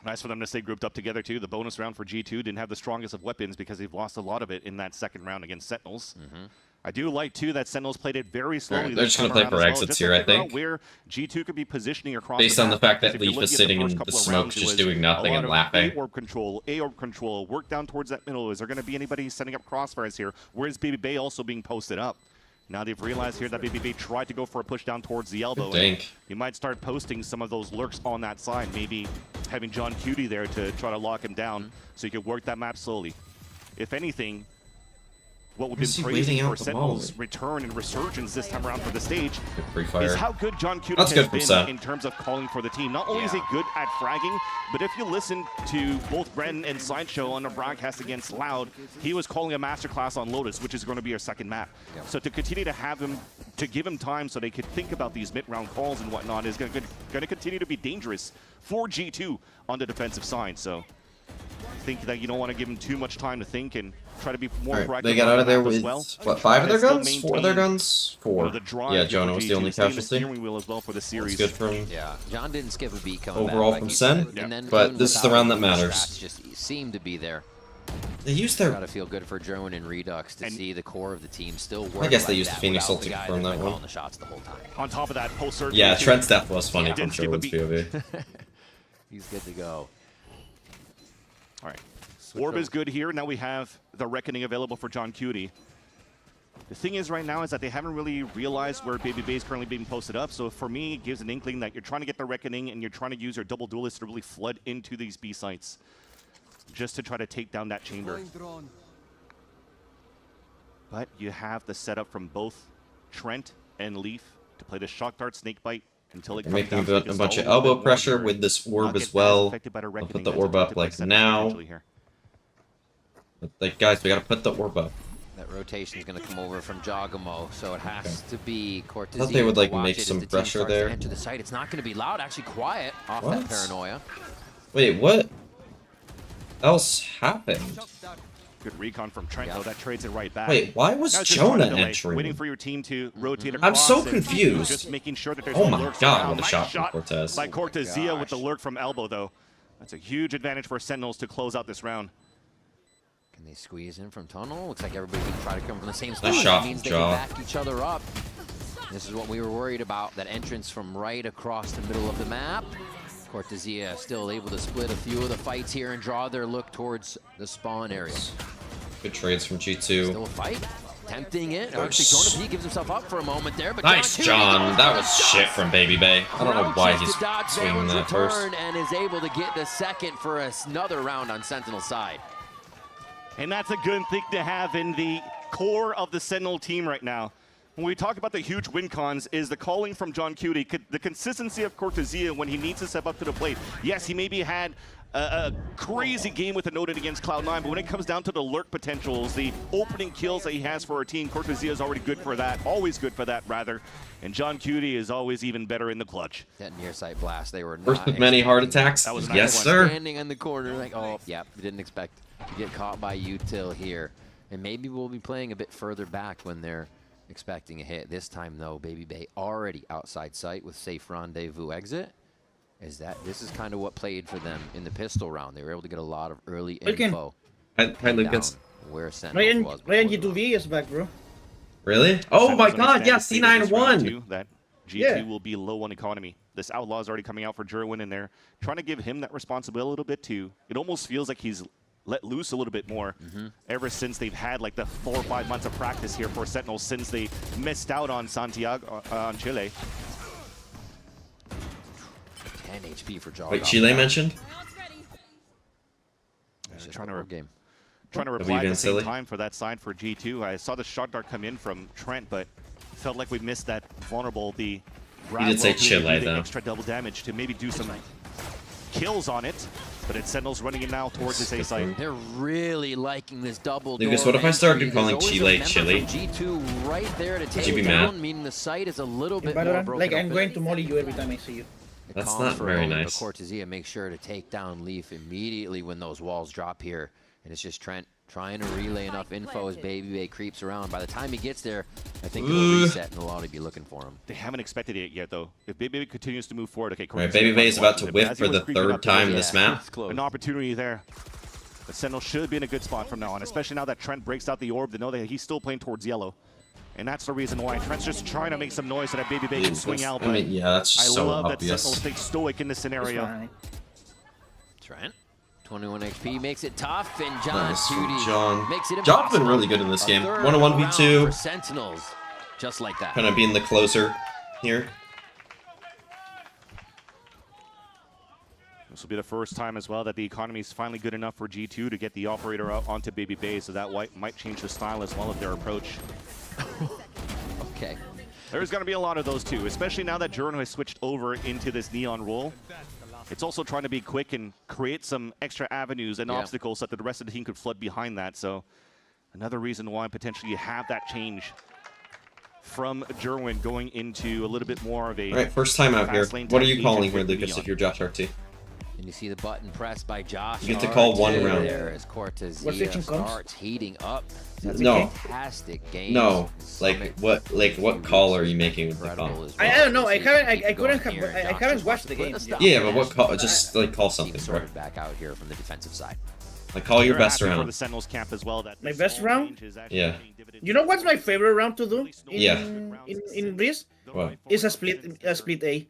Nice for them to stay grouped up together, too. The bonus round for G2 didn't have the strongest of weapons because they've lost a lot of it in that second round against Sentinels. I do like, too, that Sentinels played it very slowly. They're just going to play for exits here, I think. Where G2 could be positioning across based on the fact that Leaf is sitting in the smoke, just doing nothing and laughing. A-orb control, work down towards that middle. Is there going to be anybody setting up crossfires here? Where's Baby Bay also being posted up? Now they've realized here that Baby Bay tried to go for a push down towards the elbow. You might start posting some of those lurks on that side, maybe having John Cutie there to try to lock him down so you can work that map slowly. If anything, what we've been praising for Sentinel's return and resurgence this time around for the stage is how good John Cutie has been in terms of calling for the team. Not only is he good at fragging, but if you listen to both Brennan and Sideshow on the broadcast against Loud, he was calling a masterclass on Lotus, which is going to be our second map. So to continue to have him, to give him time so they could think about these mid-round calls and whatnot is going to continue to be dangerous for G2 on the defensive side. So I think that you don't want to give him too much time to think and try to be more proactive. They got out of there with, what, 5 of their guns? 4 of their guns? 4. Yeah, Jonah was the only casualty. That's good for him. Yeah, John didn't skip a beat coming overall back, from Sen, but this is the round that matters. Just seemed to be there. They used their... Gotta feel good for Gerwin and Redux to see the core of the team still work. I guess they used the Phoenix ult to confirm that one. The shots the whole time. On top of that, post surge. Yeah, Trent's death was funny from Sherwood's POV. He's good to go. All right. Orb is good here. Now we have the Reckoning available for John Cutie. The thing is right now is that they haven't really realized where Baby Bay is currently being posted up. So for me, it gives an inkling that you're trying to get the Reckoning and you're trying to use your double duelists to really flood into these B sites just to try to take down that chamber. But you have the setup from both Trent and Leaf to play the Shock Dart Snakebite until it comes making down a bunch of elbow pressure with this orb as well. I'll put the orb up like now. But like, guys, we gotta put the orb up. That rotation is going to come over from Jogamo, so it has to be Cortez. I thought they would like make some pressure there. Enter the site. It's not going to be loud. Actually, quiet off that paranoia. Wait, what else happened? Good recon from Trent, though. That trades it right back. Wait, why was Jonah entering? Waiting for your team to rotate across. I'm so confused. Just making sure that there's oh no my lurks god, around. what a Nice shot from Cortez. By Cortezia with the lurk from elbow, though. That's a huge advantage for Sentinels to close out this round. Can they squeeze in from tunnel? Looks like everybody's going to try to come from the same spot. Nice shot That means from they Jaw. can back each other up. This is what we were worried about, that entrance from right across the middle of the map. Cortezia still able to split a few of the fights here and draw their look towards the spawn area. Good trades from G2. Still a fight. Tempting it. Actually, Jonah P gives himself up for a moment there. But Nice, John. That was shit from Baby Bay. I don't know why he's swinging that first. And is able to get the second for another round on Sentinel's side. And that's a good thing to have in the core of the Sentinel team right now. When we talk about the huge win cons is the calling from John Cutie, the consistency of Cortezia when he needs to step up to the plate. Yes, he maybe had a crazy game with a noted against Cloud9, but when it comes down to the lurk potentials, the opening kills that he has for our team, Cortezia is already good for that, always good for that, rather. And John Cutie is always even better in the clutch. That near sight blast, they were First not with many heart attacks. That was yes, sir. Standing in the corner like, oh, yeah, didn't expect to get caught by Util here. And maybe we'll be playing a bit further back when they're expecting a hit. This time, though, Baby Bay already outside sight with safe rendezvous exit. This is kind of what played for them in the pistol round. They were able to get a lot of early info. Hi, Lucas. Where Sentinel was. Ryan G2V is back, bro. Really? Oh my god, yeah, C9 won! That G2 will be low on economy. This Outlaw is already coming out for Jerwin, and they're trying to give him that responsibility a little bit too. It almost feels like he's let loose a little bit more ever since they've had like the 4 or 5 months of practice here for Sentinels since they missed out on Santiago, on Chile. 10 HP for Jaw. Wait, Chile mentioned? Trying to reply at the same time for that side for G2. I saw the shot dart come in from Trent, but felt like we missed that vulnerable. The He did say Chile, though. Extra double damage to maybe do some kills on it, but it's Sentinels running in now towards this A site. They're really liking this double. Lucas, what if I started calling Chile Chile? G2 right there to take you be down, mad? meaning the site is a little bit Valorant, more broken like, I'm open. going to molly you every time I see you. That's not very nice. Cortezia make sure to take down Leaf immediately when those walls drop here. And it's just Trent trying to relay enough info as Baby Bay creeps around. By the time he gets there, I think he'll reset and they'll already be looking for him. They haven't expected it yet, though. If Baby Bay continues to move forward, okay, Right, Baby Bay is about to whiff for the 3rd time this map. An opportunity there. The Sentinel should be in a good spot from now on, especially now that Trent breaks out the orb to know that he's still playing towards yellow. And that's the reason why Trent's just trying to make some noise so that Baby Bay can swing out. I mean, yeah, that's just I so love that obvious. Sentinel stays stoic in this scenario. Trent, 21 HP makes it tough, and Nice from Tootie John. makes it John's been impossible. really good in this game. third 1-on-1v2. round for Sentinels, just like that. Kind of being the closer here. This will be the first time as well that the economy is finally good enough for G2 to get the operator out onto Baby Bay, so that might change the style as well of their approach. Okay. There's going to be a lot of those too, especially now that Jurno has switched over into this Neon role. It's also trying to be quick and create some extra avenues and obstacles so that the rest of the team could flood behind that. So another reason why potentially you have that change from Jerwin going into a little bit more of a... All right, first time out here. What are you calling here, Lucas, if you're Josh RT? And you see the button pressed by Josh. You get to call one round. There as Cortezia starts heating up. That's No. a fantastic game. No, like what call are you making with the call? I don't know. I haven't watched the game. Yeah, but what call? Just like call something, bro. Back out here from the defensive side. Like call your best For round. the Sentinels camp as well. That My best round? Yeah. You know what's my favorite round to do? Yeah. In Breeze? What? Is a split A.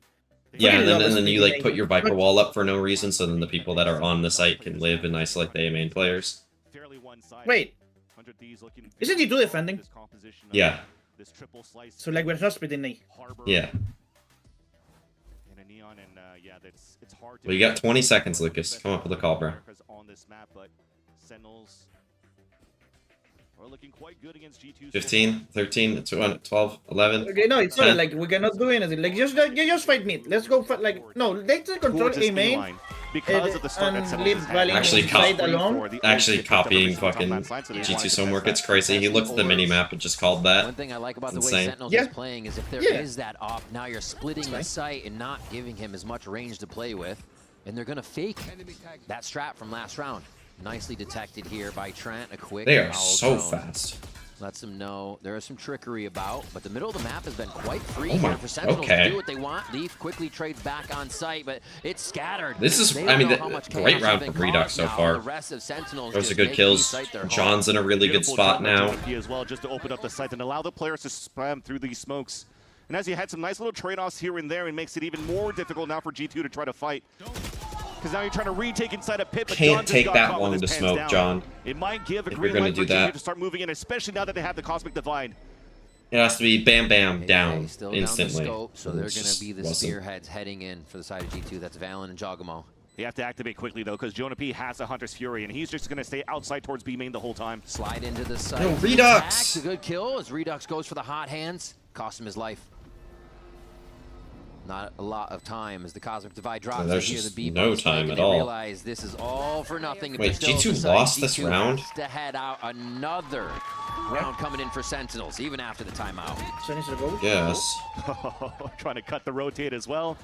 Yeah, and love then a you split like A. put your Viper wall up for no reason, so then the people that are on the site can live and isolate the A main players. Wait. Isn't he do defending? Yeah. So like we're not splitting A. Yeah. Well, you got 20 seconds, Lucas. Come up with a call, bro. Are looking quite good against G2. 15, 13, 12, 11. Okay, no, it's 10. not like we cannot do anything. Like you just fight mid. Let's go fight like no. Let's control A main. Because of the start that Sentinels leave has had. Valley Actually, inside alone. Actually copying fucking G2's homework. It's crazy. He looked at the minimap and just called that. One thing I like about the It's way insane. Sentinels is playing is if there is Yeah. that op, now you're splitting the site and not giving him as much range to play with, and they're gonna fake that strat from last round. Nicely detected here by Trent. A quick They are foul so zone. fast. Lets them know there is some trickery about, but the middle of the map has been quite free Oh my- here for Sentinels okay. to do what they want. Leaf quickly trades back on site, but it's scattered. This is, They I mean, don't know how much great chaos round has for been Redux caused so now. far. The rest of Sentinels Those are just good make kills. these site their home. John's in a really good Beautiful spot job by now. JP as well, just to open up the site and allow the players to spam through these smokes. And as you had some nice little trade-offs here and there, it makes it even more difficult now for G2 to try to fight. Because now you're trying to retake inside a pit, but Can't John just take got that caught long with to his smoke, pants down. John. It might give a If you're green gonna light do for G2 that. to start moving in, especially now that they have the Cosmic Divide. It has to be bam bam down Still down the instantly. scope, so they're going to Just be the wasn't. spearheads heading in for the side of G2. That's Valen and Jogamo. You have to activate quickly, though, because Jonah P has a Hunter's Fury, and he's just going to stay outside towards B main the whole time. Slide into the site. No, Redux! A good kill as Redux goes for the hot hands. Cost him his life. Not a lot of time as the Cosmic Divide drops. there's Here just the B no bombs time and at they all. realize this is all for nothing. If Wait, they're still G2 at the lost site, this G2 round? has to head out another round coming in for Sentinels, even after the timeout. Yes. Trying to cut the rotate as well.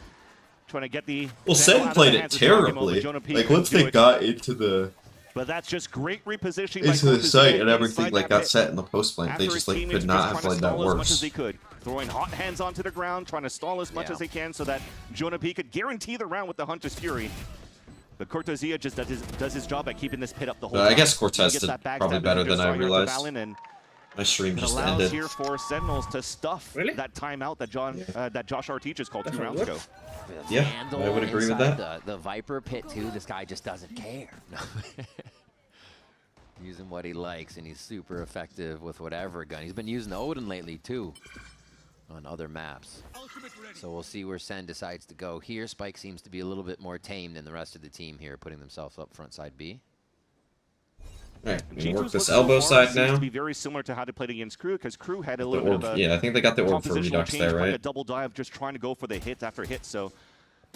Trying to get the... Well, Sen Sen played it terribly. Like once they got into the But that's just great repositioning. into by the Cortez site inside and everything that like got pit. set in the post plant, they After just his like teammates could were not just have trying to played that stall as much as worse. they could. Throwing hot hands onto the ground, trying to stall as much as they can so that Jonah P could guarantee the round with the Hunter's Fury. But Cortezia just does his job at keeping this pit up the whole time. I guess Cortez He gets did that backstab probably and better just than I throwing out to realized. Valen, and My stream it just allows ended. here for Sentinels to stuff that timeout that that Josh RT just called 2 rounds ago. Yeah, I would agree with that. The Viper pit too. This guy just doesn't care. No. Using what he likes, and he's super effective with whatever gun. He's been using Odin lately too on other maps. So we'll see where Sen decides to go here. Spike seems to be a little bit more tame than the rest of the team here, putting themselves up front side B. Alright, we're gonna G2's work this look so elbow far side seems now. to be very similar to how they played against Crew, because Crew had a little orb- bit of a yeah, I think they got the orb for compositional Redux change, there, playing right? a double dive, just trying to go for the hit after hit. So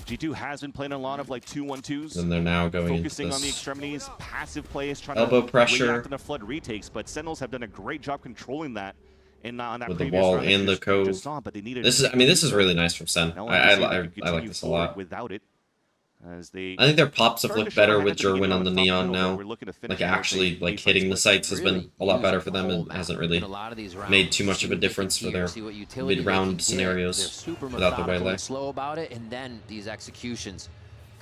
G2 has been playing a lot of like 2-1-2s. And they're now going into focusing on the this extremities, passive plays, trying elbow to pressure. react on the flood retakes. But Sentinels have done a great job controlling that. And on that With the previous wall round that and you the just cove. saw, but they needed This is, I mean, this is really nice from Sen. Now I let's see if they can like continue this a forward lot. without it. As they I think their pops have started looked to show better ahead with at the beginning Jerwin on the of the top Neon middle, but now. we're looking to finish Like towards actually, the like baseline hitting the split. sites has been a lot better for them and hasn't really In a lot of these rounds, made too much of a see what they difference can for hear, their see what utility they can mid-round get. scenarios They're super without the methodical waylay. and slow about it, and then these executions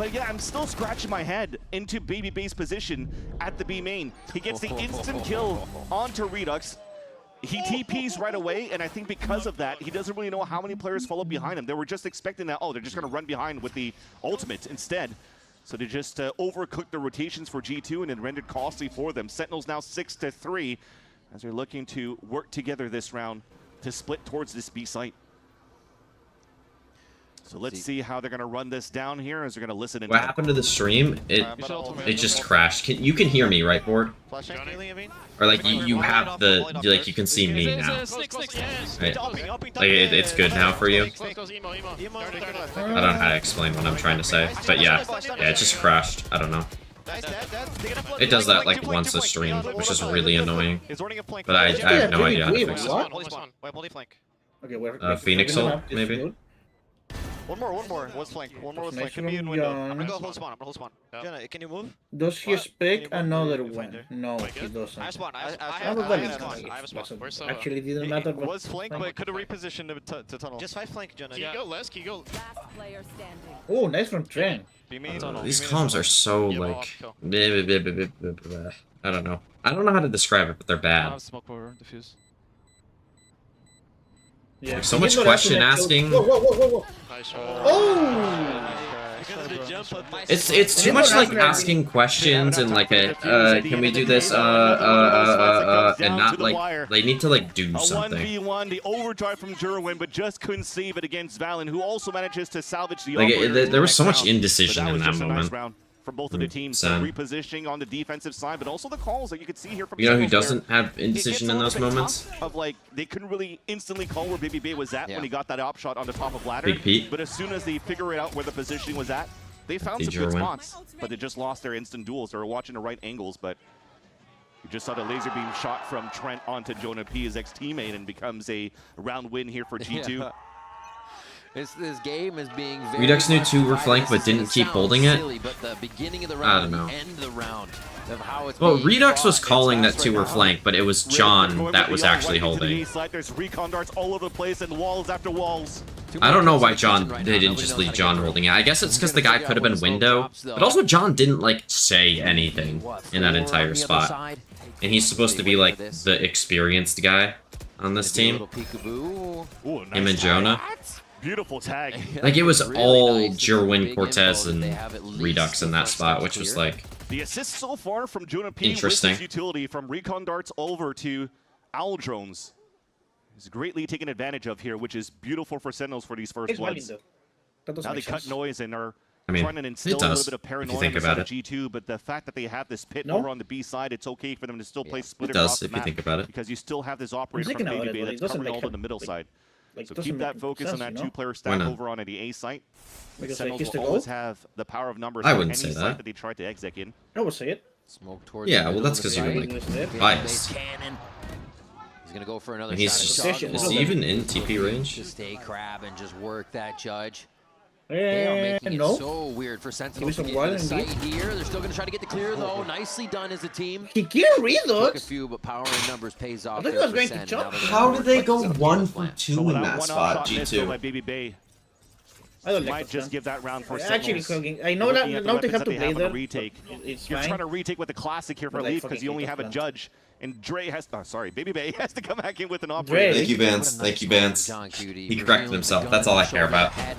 But yeah, I'm still scratching my head into Baby Bay's position at the B main. He gets the instant kill onto Redux. He TPs right away, and I think because of that, he doesn't really know how many players follow behind him. They were just expecting that, oh, they're just going to run behind with the ultimate instead. So they just overcooked the rotations for G2, and it rendered costly for them. Sentinels now 6-3 as they're looking to work together this round to split towards this B site. So let's see how they're going to run this down here as they're going to listen. What happened to the stream? It just crashed. You can hear me, right, Board? Or like you have the like you can see me now. Right? Like it's good now for you. I don't know how to explain what I'm trying to say, but yeah, it just crashed. I don't know. It does that like once a stream, which is really annoying. But I have no idea how to fix it. Phoenix ult, maybe. One more. What's flank? One more. Flank. Can be in window. I'm gonna go hold spawn. Jonah, can you move? Does he spec another one? No, he doesn't. I have spawn. I have spawn. Actually, it didn't matter. It was flank, but could have repositioned to tunnel. Just 5 flank, Jonah. Can you go, Les? Can you go? Oh, nice from Trent. These comms are so like I don't know. I don't know how to describe it, but they're bad. Yeah. Like, so much question asking. Whoa. Oh! It's too much like asking questions and like can we do this and not like they need to like do something. 1v1, the overdrive from Jerwin, but just couldn't save it against Valen, who also manages to salvage the like there was so much indecision in that moment. For both of the teams, repositioning on the defensive side, but also the calls that you could see here from. You know who doesn't have indecision in those moments? Of like they couldn't really instantly call where Baby Bay was at when he got that op shot on the top of ladder. Big Pete. But as soon as they figure it out where the positioning was at, they found some good spots. But they just lost their instant duels. They were watching the right angles, but you just saw the laser beam shot from Trent onto Jonah P, his ex-teammate, and becomes a round win here for G2. This game is being very Redux knew 2 were flanked but didn't keep holding it. I don't know. Well, Redux was calling that 2 were flanked, but it was John that was actually holding. There's recon darts all over the place and walls after walls. I don't know why they didn't just leave John holding it. I guess it's because the guy could have been window, but also John didn't like say anything in that entire spot. And he's supposed to be like the experienced guy on this team. Him and Jonah. Beautiful tag. Like it was all Jerwin, Cortez, and Redux in that spot, which was like the assist so far from Jonah P. Interesting. With his utility from recon darts over to owl drones is greatly taken advantage of here, which is beautiful for Sentinels for these first bloods. Now they cut noise and are trying to instill a little bit of paranoia on the side of G2, but the fact that they have this pit over on the B side, it's okay for them to still play split across the map. If you think about it. Because you still have this operator from Baby Bay that's covering all in the middle side. So keep that focus on that 2-player stack over on the A site. Sentinels will always have the power of numbers I on wouldn't any say site that. that they try to exec in. I would say it. Smoke towards yeah, well that's because you're like biased. He's gonna go for another And shot. is he even in TP range? Just stay crab and just work that judge. They are making it so weird for Sentinels to get to the site here. They're still going to try to get the clear, though. Nicely done as a team. He killed Redux. Took a few, but power in numbers pays off. I think I was going to jump. How did they go 1 for 2 in that spot, G2? By Baby Bay. I don't might just give that round for actually Sentinels. I know that now they have to play them. Retake. You're trying to retake with the classic here for Leaf because you only have a judge. And Dre has, Baby Bay has to come back in with an operator. Thank you, Vance. Thank you, Vance. He corrected himself. That's all I care about. It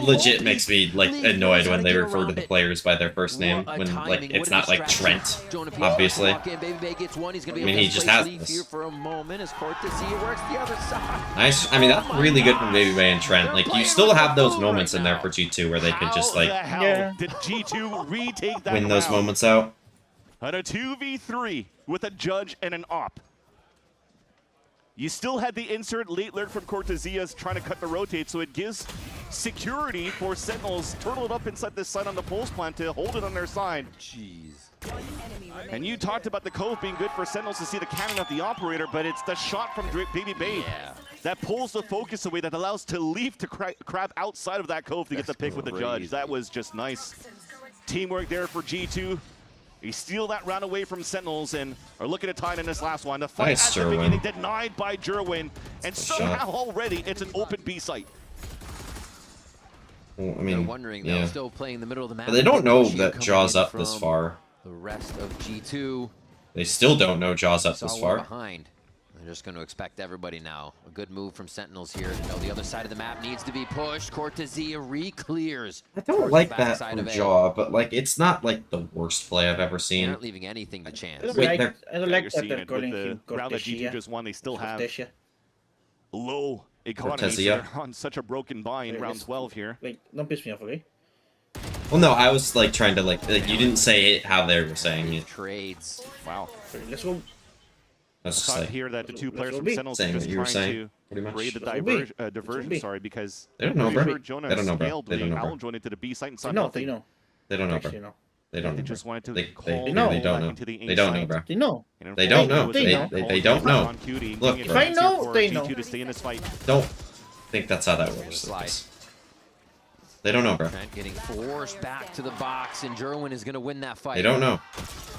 legit makes me like annoyed when they refer to the players by their first name when like it's not like Trent, obviously. I mean, he just has this. Nice. I mean, that's really good from Baby Bay and Trent. Like, you still have those moments in there for G2 where they could just like did G2 retake that win those moments out. On a 2v3 with a judge and an op. You still had the insert late lurk from Cortesias trying to cut the rotate, so it gives security for Sentinels turtle it up inside this side on the pulse plant to hold it on their side. Jeez. And you talked about the Cove being good for Sentinels to see the cannon of the operator, but it's the shot from Baby Bay that pulls the focus away, that allows to leave to crab outside of that Cove to get the pick with the judge. That was just nice. Teamwork there for G2. They steal that round away from Sentinels and are looking to tie it in this last one. The fight at the beginning denied by Jerwin, and somehow already it's an open B site. Well, I They're mean, wondering, yeah. they're still playing in the middle of the map. But they don't know Bushy that coming Jaw's in up this from far. The rest of G2. They still don't know Jaw's up Saw this one far. behind. They're just going to expect everybody now. A good move from Sentinels here to know the other side of the map needs to be pushed. Cortezia re-clears. I don't like that from Jaw, but like it's not like the worst play I've ever They're seen. not leaving anything to chance. I don't Wait, like, they're- I don't Yeah, like you're that seeing they're it with calling the him round that G2 Cortesia. just won. They still have Cortesia. low economies. So Cortesia. they're on such a broken buy in Wait, round let's- 12 here. Like, don't piss me off, okay? Well, no, I was like trying to like you didn't say it how they were saying it. Trades. Wow. Okay, let's go. I was I just thought like here that the two players Let's from be. Sentinels Saying are just what you were trying saying, to pretty much. raid the Let's be. diversion, be. sorry, because They don't know, I'm bro. pretty sure Jonah They don't know, bro. scaled They don't the know, bro. Owl joined into the B site and saw They know, nothing. they know. They don't know, bro. Actually, no. They don't They know. just Bro. wanted to They call clearly know. don't back know. into the A They don't know, site. bro. They know. And They don't know. They know. They don't know. On Cutie, Look, giving bro. it a If I know, chance here for they G2 know. to stay in this fight. Don't think that's how that works. Lucas. They don't know, bro. Trent getting forced back to the box, and Jerwin is going to win that fight. They don't know.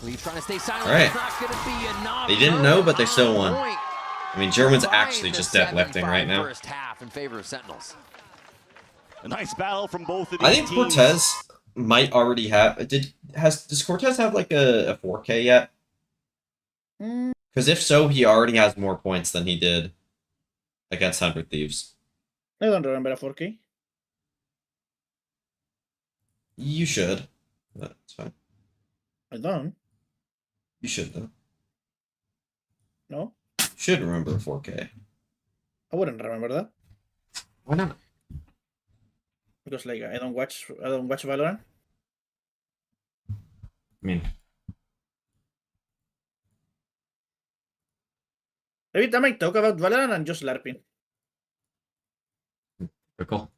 Lee trying to stay silent. All right. It's not going to be enough. They didn't know, but they still won. Point. I mean, German's Combined actually the just deadlifting right 75 now. First half in favor of Sentinels. A nice battle from both of these I think teams. Cortez might already have. Does Cortez have like a 4K yet? Because if so, he already has more points than he did against 100 Thieves. I don't remember a 4K. You should. That's fine. I don't. You should though. No? You should remember a 4K. I wouldn't remember that. Why not? Because like I don't watch Valorant. I mean, Every time I talk about Valorant, I'm just LARPing. typical.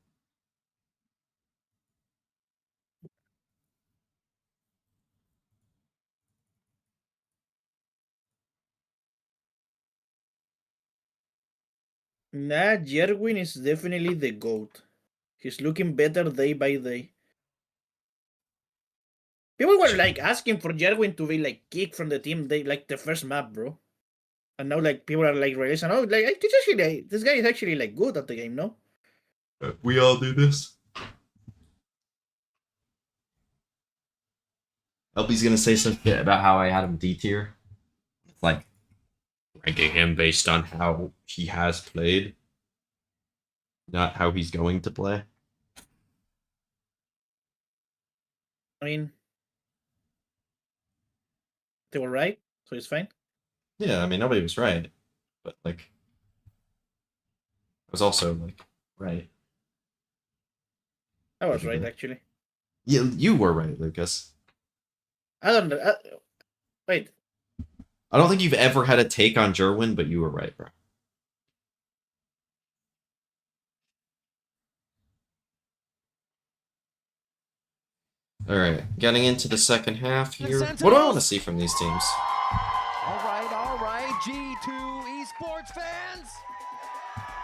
Nah, Jerwin is definitely the GOAT. He's looking better day by day. People were like asking for Jerwin to be like kicked from the team like the first map, bro. And now like people are like releasing, oh, like this guy is actually like good at the game, no? We all do this. LB's gonna say some shit about how I had him D tier. It's like ranking him based on how he has played, not how he's going to play. I mean, they were right, so it's fine. Yeah, I mean nobody was right, but like I was also like right. I was right, actually. Yeah, you were right, Lucas. I don't know. Wait. I don't think you've ever had a take on Jerwin, but you were right, bro. All right, getting into the second half here. What do I want to see from these teams? All right, G2 esports fans.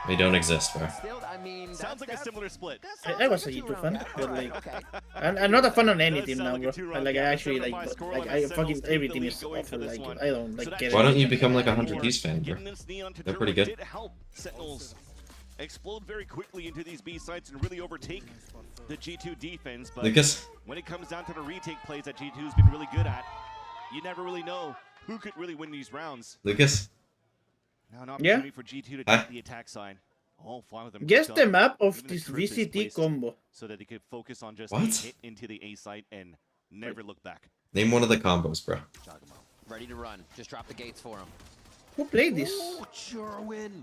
They don't exist, bro. Still, I mean, Sounds like a similar split. I was a G2 fan, but like, I'm not a fan of any team now, bro. Like I actually like I fucking every team is awful. Like I don't like get it. Why don't you become like a 100 Thieves fan, bro? They're pretty good. Did help Sentinels explode very quickly into these B sites and really overtake the G2 defense. But Lucas? when it comes down to the retake plays that G2's been really good at, you never really know who could really win these rounds. Lucas? Now an opportunity for G2 to take the attack side. All 5 of them. Guess picked the up. map of Even the this trip is VCT placed combo. so that they could focus on just What? being hit into the A site and never look back. Name one of the combos, bro. Ready to run. Just drop the gates for him. Who played this? Oh, Jerwin.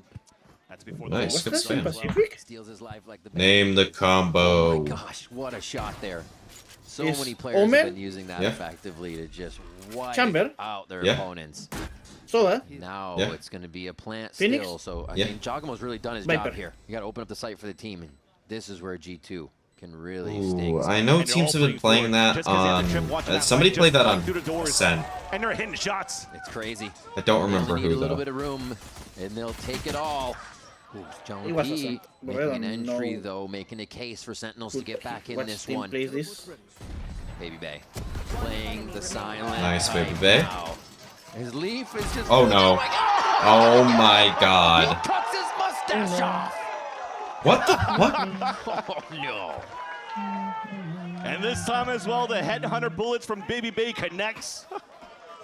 That's before Nice, the good What's that in spam. Pacific? Steals his life like the Name the combo. Oh my gosh, what a shot there. So Is many players Omen? have been using that Yeah. effectively to just wipe Chamber? out their Yeah. opponents. Soda? Now Yeah. it's going to be a plant Phoenix? still, so I Yeah. think Giacomo's really done his Viper. job here. You got to open up the site for the team, and this is where G2 can really Ooh, sting. I know And they're teams all have been playing playing forward. that Just 'cause they have on. the trip watching that Somebody fight played just that fly on through the doors. Sen. And they're hitting shots. It's crazy. I don't remember They'll need who a little though. bit of room, and they'll take it all. Ooh, John It was a P Sen- but I making an don't entry, know though, making a case for Sentinels to get back in What this team one. plays this? Baby Bay playing the silent. Nice, Baby type Bay. now. His leaf is just. Oh no. Oh my He god. cuts his mustache off. What the fuck? Oh no. And this time as well, the headhunter bullets from Baby Bay connects.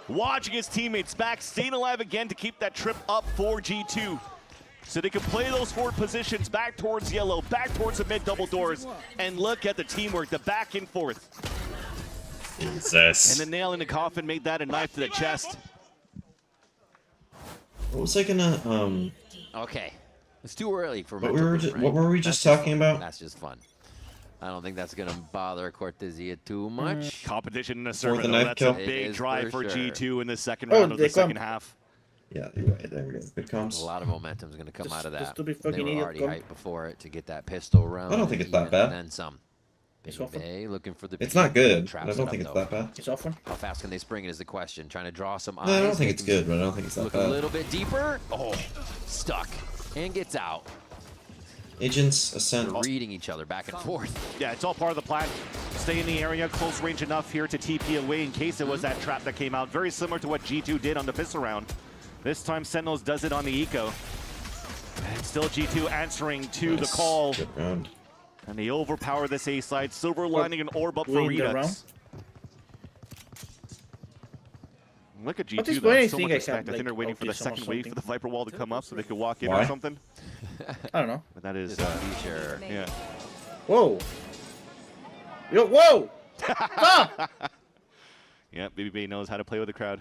Watching his teammates back, staying alive again to keep that trip up for G2. So they can play those forward positions back towards yellow, back towards the mid double doors, and look at the teamwork, the back and forth. Jesus. And the nail in the coffin made that a knife to the chest. What was I gonna Okay, it's too early for what were we just talking about? That's just fun. I don't think that's gonna bother Cortezia too much. Competition in the server, the though. knife That's kill? a big is drive for for sure. G2 in the second round of the second half. Yeah, you're right. There we go. Good comms. A lot of momentum is going to come out of that. stupid They fucking were idiot already come. hyped before it to get that pistol round. I don't think it's that even, bad. And then some. Baby Bay looking for the. It's not good. Traps I it don't up, think it's though. that bad. It's off one. How fast can they spring it is the question. Trying to draw some eyes. No, I don't think They it's can good, but I don't think it's that Look a bad. little bit deeper. Oh, stuck. And gets out. Agents ascend. They're reading each other back and forth. Yeah, it's all part of the plan. Stay in the area, close range enough here to TP away in case it was that trap that came out. Very similar to what G2 did on the pistol round. This time Sentinels does it on the eco. And still G2 answering to the call. Good round. And they overpower this A side. Silver lining an orb up for Win the round. Redux. Look at What is G2 though, when I so think much I respect. have, I think they're like, waiting for the autism or second wave for something. the Viper wall to come up so they could walk in Why? or something. I don't know. But that is, Just a feature. yeah. Whoa. Yo, whoa! Stop! Yeah, Baby Bay knows how to play with the crowd.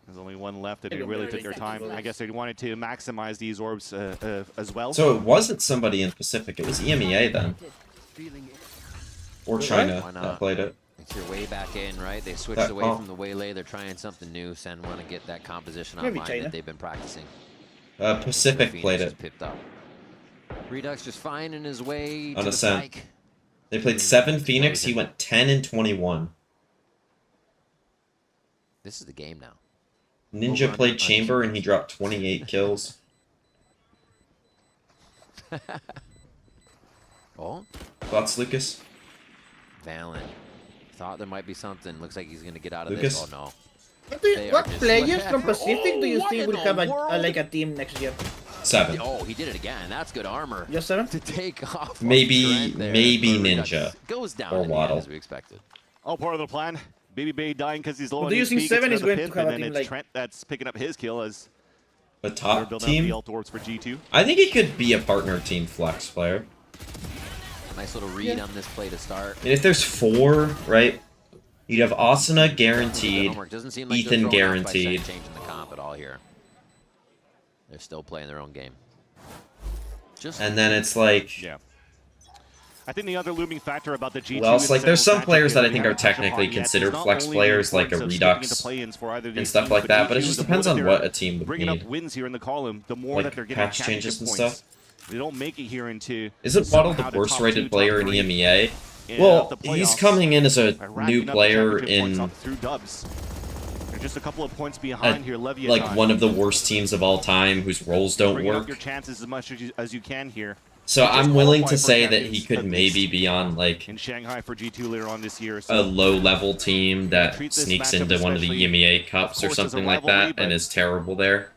There's only one left, and they really took their time. I guess they wanted to maximize these orbs as well. So it wasn't somebody in Pacific. It was EMEA then, or China Why not? that played it. It's your way back in, right? They switched That away call. from the waylay. They're trying something new. Sen want to get that composition Maybe online China. that they've been practicing. Pacific Phoenix played is it pipped up. Redux just finding his way on to the Ascent. spike. They played 7 Phoenix. He went 10 and 21. This is the game now. Ninja Over played under Chamber and he dropped 28 kills. Oh, Thoughts, Lucas? Valen. Thought there might be something. Looks like he's going to get out of Lucas? this. Oh, no. What, what just- players from Pacific do you what think in will have the a like a team next year? 7. Oh, he did it again. That's good armor. Just 7? To take off. on Maybe Trent there, maybe but Redux Ninja goes down or in the end Waddle. as we expected. All part of the plan. Baby Bay dying because he's low Well, on do you HP, think gets 7 rid is of the going to pip, have and a then team it's like- Trent that's picking up his kill as A they're top building up the team? ult orbs for G2. I think he could be a partner team flex player. Nice little read on this play to start. And if there's 4, right? You'd have Asuna Good guaranteed, homework. Doesn't seem like they're Ethan throwing off by guaranteed. changing the comp at all here. They're still playing their own game. Just And then it's like, Yeah. I think the other looming factor about the G2 well, is it's like there's Sentinels some players matchup that I we think haven't are touched technically upon yet. considered It's not flex only the players, like a importance of sticking Redux to play-ins for either of and these stuff teams, like that, but it G2, just the more depends that on they're what a team would bringing up need. wins here in the column, the more Like that they're getting patch changes championship and points. stuff. They don't make it here into Isn't Waddle somehow the worst top rated 2, player top in 3 EMEA? in, Well, the he's playoffs coming in as a by new racking up the player championship points in up through dubs. They're just a couple of points a, behind here. Leviathan. like one of the worst teams of all time whose roles don't Bringing up work. your chances as much as you can here. So Just I'm willing qualify to for say that champions he could at maybe least be on like in Shanghai for G2 later on this year. a So low-level team that treat this sneaks matchup into one of the especially, EMEA cups or of course, as a something like rivalry, that and but is terrible there.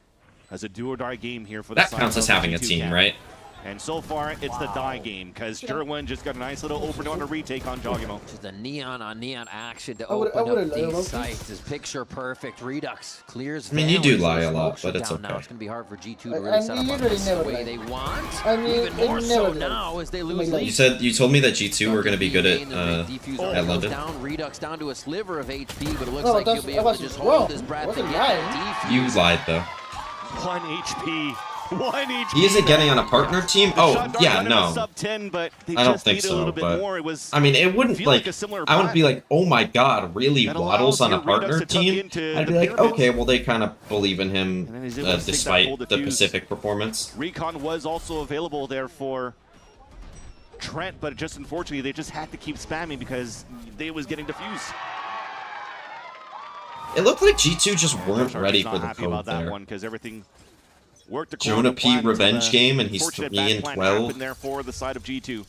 as a do or die game here for the That counts as having a G2 team, camp. right? And so far, it's the die game, because Jerwin just got a nice little opener on a retake on Jogimo. Just a neon on neon action to I would- I open would've up lied about these this. sites. Is picture perfect. Redux clears. I mean, you do Valens, lie so a the lot, smoke but it's shut down now. okay. It's going to be hard for G2 to I really set up on literally this the never way lied. they want. I mean, Even I more never so lied. now as they lose my lead. You told me that G2 were going to be good at Defuse at goes London. down. Redux down to a sliver of HP, but it looks No, like he'll that's- be that able to was just wrong. hold his breath Wasn't and get lying. that You defuse. lied though. 1 HP. 1 HP. He isn't getting on a partner team? The Oh, shot dart yeah, went in no. Sub 10, but they I don't just think needed so, a little bit but more. It was, I mean, it wouldn't feel like a similar I wouldn't be plan. like, oh my god, really That Waddles allows on a your Redux partner to tuck team? into I'd the be like, pyramids. okay, well they kind of believe in him And then he's able to stick that despite full the defuse. Pacific performance. Recon was also available there for Trent, but just unfortunately, they just had to keep spamming because they was getting diffused. It looked like G2 just weren't Sorry, ready he's for not the happy code about that there. one because everything worked Jonah according to P. plan until revenge the game, and he's fortunate 3 bad and plan 12. happened there for the side of G2.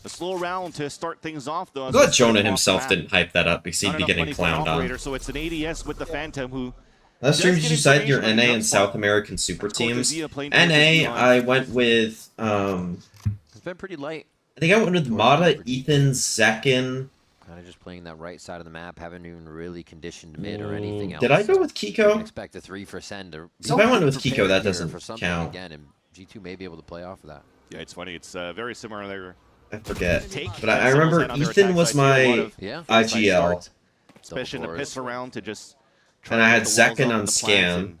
A slow round to start things off, though. I'm as glad they start Jonah off himself flat. didn't hype that up because he'd Not be enough getting money for an clowned operator, on. so it's an ADS with the Phantom who Last stream, does you get said your information NA on and the South American super Of course, teams. Zia playing NA, Fortress Beyond. I went with It's been pretty light. I think I went with Mata, Ethan, Zekin. Kind of just playing that right side of the map, haven't even really conditioned mid or anything else. Did I go with You can Kiko? expect a 3 for Sen to So if I went with Kiko, prepared that here doesn't for something count. again, and G2 may be able to play off of that. Yeah, it's funny. It's very similar there. I forget. Take But I remember on their Ethan attack was side, too, a lot my of IGL. starts, especially in the piss around to just try And to I get had the walls Zekin up on and the plants Scan. and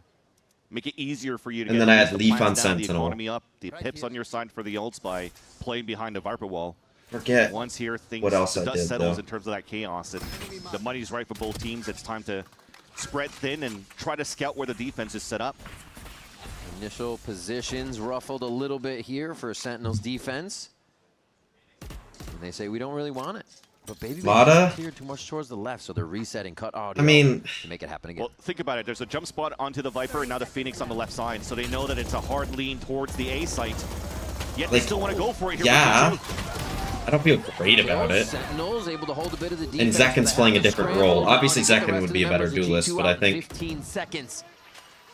make it easier for you to And get then I at had least the Leaf on plants down, the Sentinel. economy up, the pips on your side for the ults by playing behind the Viper wall. Forget Once here, things what else the I dust did, settles though. in terms of that chaos, and the money's right for both teams. It's time to spread thin and try to scout where the defense is set up. Initial positions ruffled a little bit here for Sentinel's defense. And they say we don't really want it. But Baby Mata? cleared too much towards the left, so they're resetting cut audio I mean, to make it happen again. Well, think about it. There's a jump spot onto the Viper and now the Phoenix on the left side, so they know that it's a hard lean towards the A site. Yet they Like, still want to go for it here. yeah. with G2. I don't feel great about it. Sentinels able to hold a bit of the And defense Zekin's for the playing a half the different scramble. role. Obviously, Now to get the Zekin rest would of be the a better members of duelist, G2 but I out in think 15 seconds.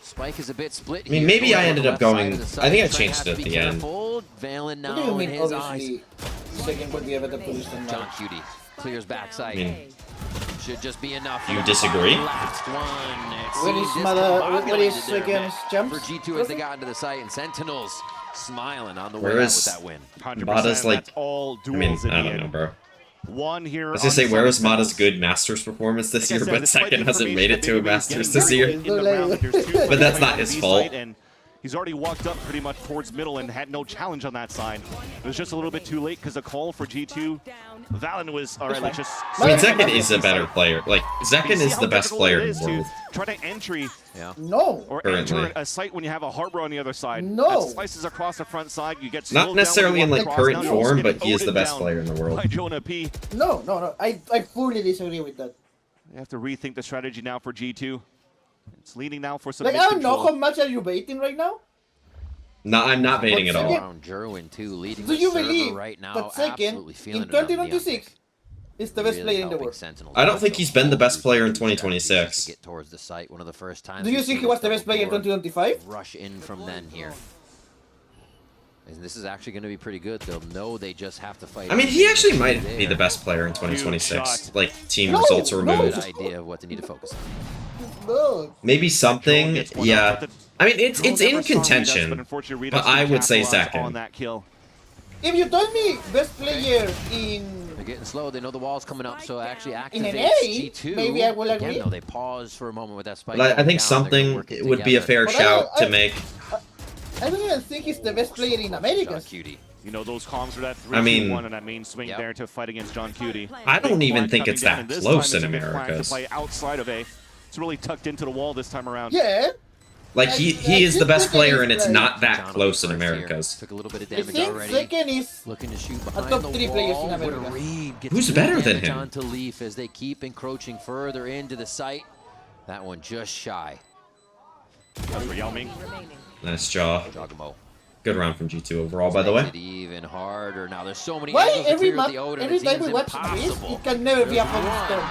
Spike is a bit split I mean, here. maybe Going I on ended the up left side going. of the I site. think I Trent changed has it to at be the end. careful. Valen What do now you in mean, his eyes. obviously, second would be a better position John now? Cutie clears backside. I mean, Should just be enough. you disagree? Last one. It Where is seems where is discombobulated there a against bit jumps? for G2 as they got into the site, and Sentinels smiling on the way Where out is with that win. 100%. Mata's like? That's all I mean, duels in I the don't know, end. bro. One here. I was gonna say, where is Mata's good Masters performance this year, but second hasn't made it to a Masters this year. But that's not his fault. And he's already walked up pretty much towards middle and had no challenge on that side. It was just a little bit too late because the call for G2. Valen was, all right, let's just... I mean, Zekin is a better player. Like, Zekin is the best player in the world. Try to entry No. or Currently. enter a site when you have a Harbor on the other side. No. That slices across the front side. You get Not slowed necessarily down in when you like walk across. current Now you're form, just but getting he is the oated best down player in the world. by Jonah P. No. I fully disagree with that. You have to rethink the strategy now for G2. It's leaning now for some Like, I don't know how much are you baiting right now? No, I'm not baiting at all. Around Jerwin too, leading Do the you server believe right now. that second, Absolutely feeling in it on the 2026, is the best player in the world? I don't think he's been the best player in 2026. Get towards the site. One of the first times. Do you think he was the best player in 2025? Rush in from then here. And this is actually going to be pretty good. They'll know they just have to fight. I mean, he actually might be the best player in 2026. Like, team No, results are no. removed. Good idea of what they need to focus on. No. Maybe something, yeah. I mean, it's in But contention, unfortunately, but Redox I didn't would say capitalize on second. that kill. If you told me best player in They're getting slow. They know the wall's coming up, so actually In an activates A, G2. maybe I will agree. Again, though, they pause for a moment with that spike. But I going think down. They're gonna something work it would be a together. fair But shout to make. I don't even think he's the best player in America. John Cutie. You know, those comms are that 3-2-1 I mean- and that main swing there to fight against John Cutie. I don't Big even blind think coming it's down, that and this close time in it's a big plan Americas. To play outside of A. It's really tucked into the wall this time around. Yeah. Like, he is the best player, and it's not that John close in first here. Americas. Took a little bit of I damage think already. second is Looking to shoot a behind top the 3 players in wall. America. Would Reed get Who's some better than damage him? onto Leaf as they keep encroaching further into the site. That one just shy. That's for Yao Ming. Nice jaw. Giacomo. Good round from G2 overall, by the way. Makes it even harder. Now there's so many Why angles to every clear with the Odin. every It time seems we watch this, impossible. it can never be a There's full one. storm.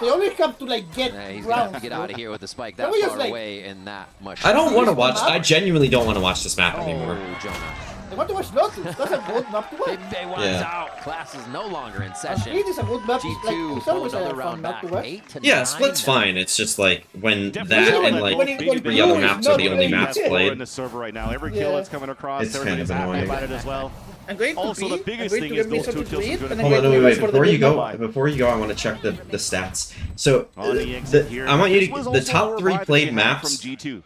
They always come to like get Yeah, he's gonna have rounds. to get bro. out of here with the spike Can that we just, far like- away and that much. I don't want to Use the watch. map? I genuinely don't want to watch this map Oh, anymore. Jonah. I want to watch Lotus. That's a good map to watch. Big Bay one's Yeah. out. Class is no longer in And session. Split is a good map. Like, G2 it's pull always a another fun round map back. to watch. 8 to Yeah, 9 Split's now. fine. It's just like when Definitely that feel and like like when 3 other blue is maps are not the only really maps good. in played. the server right now. Every kill Yeah. that's coming across, It's kind everybody's of happy annoying. about it as well. I'm going to Also, be, the biggest I'm thing going is to give those me two some kills tweet, from and Jonah. I'm Hold on, going wait, to wait. wait for the Before you go, I want to check the stats. So On the exit here. I want you This to was the also top more 3 vibe than played they had maps from G2.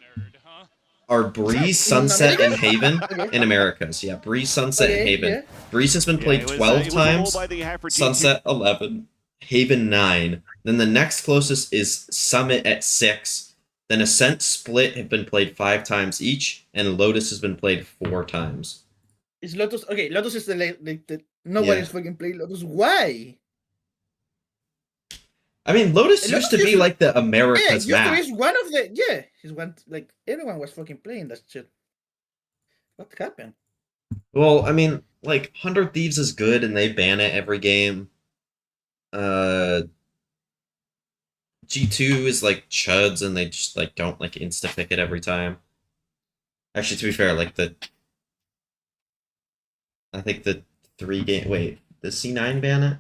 are Breeze, Sunset, and Haven in Americas. Yeah, Breeze, Sunset, and Okay, Haven. yeah. Breeze has been played it was, 12 it was a roll times. by the half for G2. Sunset 11, Haven 9. Then the next closest is Summit at 6. Then Ascent Split have been played 5 times each, and Lotus has been played 4 times. Is Lotus okay? Lotus is the nobody's fucking playing Lotus. Why? I mean, Lotus And used to Lotus be used- like the Yeah, Americas map. is one of the he's one like everyone was fucking playing that shit. What happened? Well, I mean, like 100 Thieves is good, and they ban it every game. G2 is like chuds, and they just like don't like insta pick it every time. Actually, to be fair, like I think the 3-game. Wait, does C9 ban it?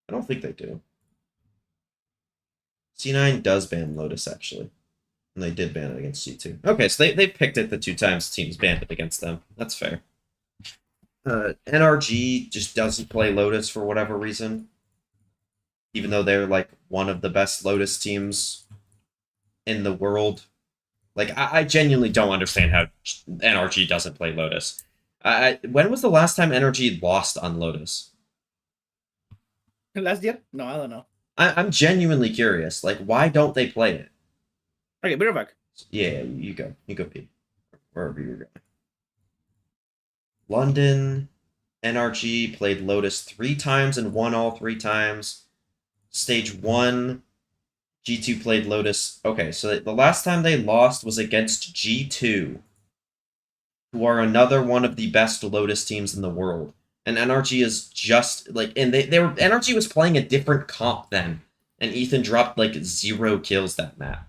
I don't think they do. C9 does ban Lotus, actually. And they did ban it against G2. Okay, so they picked it the 2 times teams banned it against them. That's fair. NRG just doesn't play Lotus for whatever reason. Even though they're, like, one of the best Lotus teams in the world. Like, I genuinely don't understand how NRG doesn't play Lotus. When was the last time NRG lost on Lotus? Last year? No, I don't know. I'm genuinely curious. Like, why don't they play it? Okay, be right back. Yeah, you go. You go pee. Wherever you're going. London, NRG played Lotus 3 times and won all 3 times. Stage 1, G2 played Lotus. Okay, so the last time they lost was against G2, who are another one of the best Lotus teams in the world. And NRG is just like, and they were NRG was playing a different comp then, and Ethan dropped like 0 kills that map.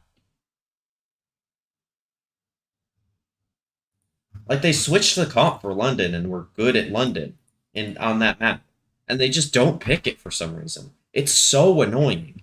Like, they switched the comp for London and were good at London on that map, and they just don't pick it for some reason. It's so annoying.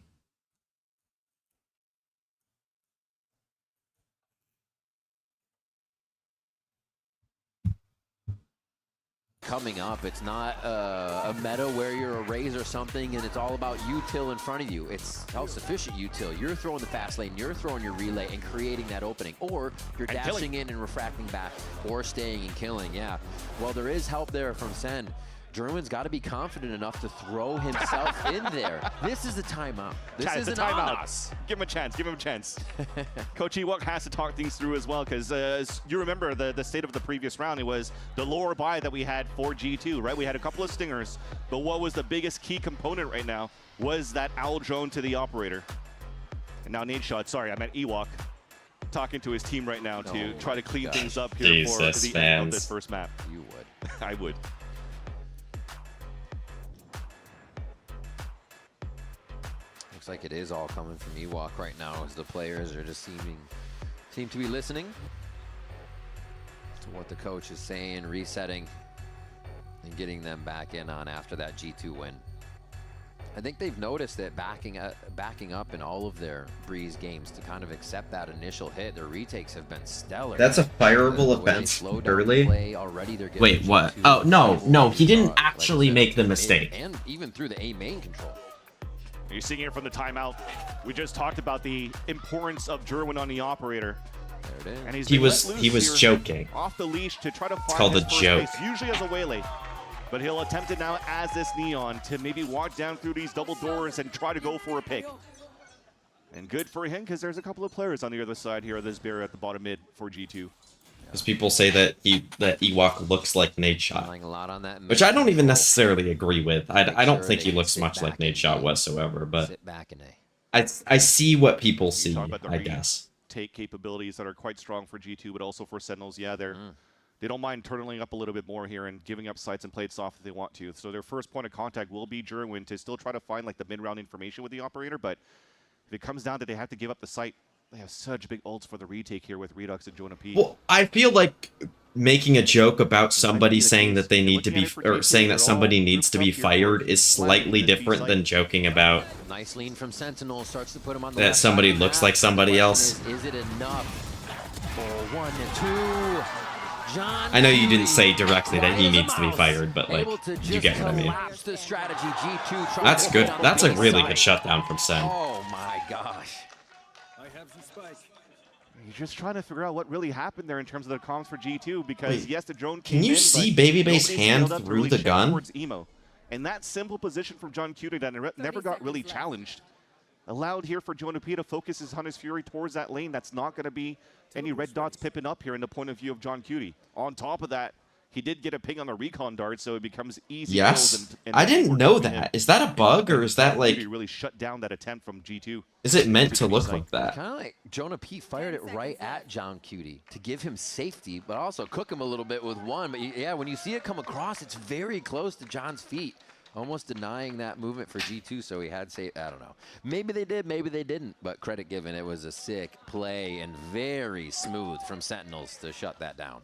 Coming up, it's not a meta where you're a Raze or something and it's all about util in front of you. It's self-sufficient util. You're throwing the fast lane, you're throwing your relay and creating that opening, or you're dashing in and refracting back, or staying and killing. Yeah, well, there is help there from Sen. Druin's got to be confident enough to throw himself in there. This is the timeout. This is a timeout. Give him a chance. Give him a chance. Coach Ewok has to talk things through as well, because as you remember, the state of the previous round, it was the lower buy that we had for G2, right? We had a couple of stingers, but what was the biggest key component right now was that owl drone to the operator. And now Nate Shot, sorry, I meant Ewok, talking to his team right now to try to clean things up here for the end of this first map. You would. I would. Looks like it is all coming from Ewok right now, as the players are just seem to be listening to what the coach is saying, resetting, and getting them back in on after that G2 win. I think they've noticed that backing up in all of their Breeze games to kind of accept that initial hit. Their retakes have been stellar. That's a fireable offense early. Wait, what? Oh, no, he didn't actually make the mistake. And even through the A main control. You're seeing here from the timeout, we just talked about the importance of Jerwin on the operator. There it is. And He was joking. Off the leash to try to find It's called his a first joke. base, usually as a waylay. But he'll attempt it now as this Neon to maybe walk down through these double doors and try to go for a pick. And good for him, because there's a couple of players on the other side here of this barrier at the bottom mid for G2. Because people say that Ewok looks like Nate Shot, A lot on that which I don't even necessarily agree with. I don't think he looks much like Nate Shot whatsoever, but I see what people see, I guess. Take capabilities that are quite strong for G2, but also for Sentinels. Yeah, they don't mind turtling up a little bit more here and giving up sites and play it soft if they want to. So their first point of contact will be Jerwin to still try to find like the mid-round information with the operator, but if it comes down to they have to give up the site, they have such big ults for the retake here with Redux and Jonah P. Well, I feel like making a joke about somebody saying that they need to be, or saying that somebody needs to be fired is slightly different than joking about Nice lean from Sentinel, starts to put him on the that left somebody side of the looks map. like somebody else. Is it enough for 1 and 2? John I know you didn't say directly that he needs to be fired, but like, you get what I mean. the strategy. G2 That's good. That's a really good shutdown from Sen. Oh my gosh. You're just trying to figure out what really happened there in terms of the comms for G2, because Wait, yes, the drone can came you in, see but Baby Bass nobody's hand scaled up to through really the check gun? towards Emo. And that simple position from John Cutie that never got really challenged allowed here for Jonah P to focus his Hunter's Fury towards that lane. That's not going to be any red dots pipping up here in the point of view of John Cutie. On top of that, he did get a ping on the recon dart, so it becomes easy. Yes, and I didn't know that. Is that a bug, or is that like? Really shut down that attempt from G2. Is it meant to look like that? Kind of like Jonah P fired it right at John Cutie to give him safety, but also cook him a little bit with one. But yeah, when you see it come across, it's very close to John's feet, almost denying that movement for G2. So he had safe. I don't know. Maybe they did, maybe they didn't. But credit given, it was a sick play and very smooth from Sentinels to shut that down.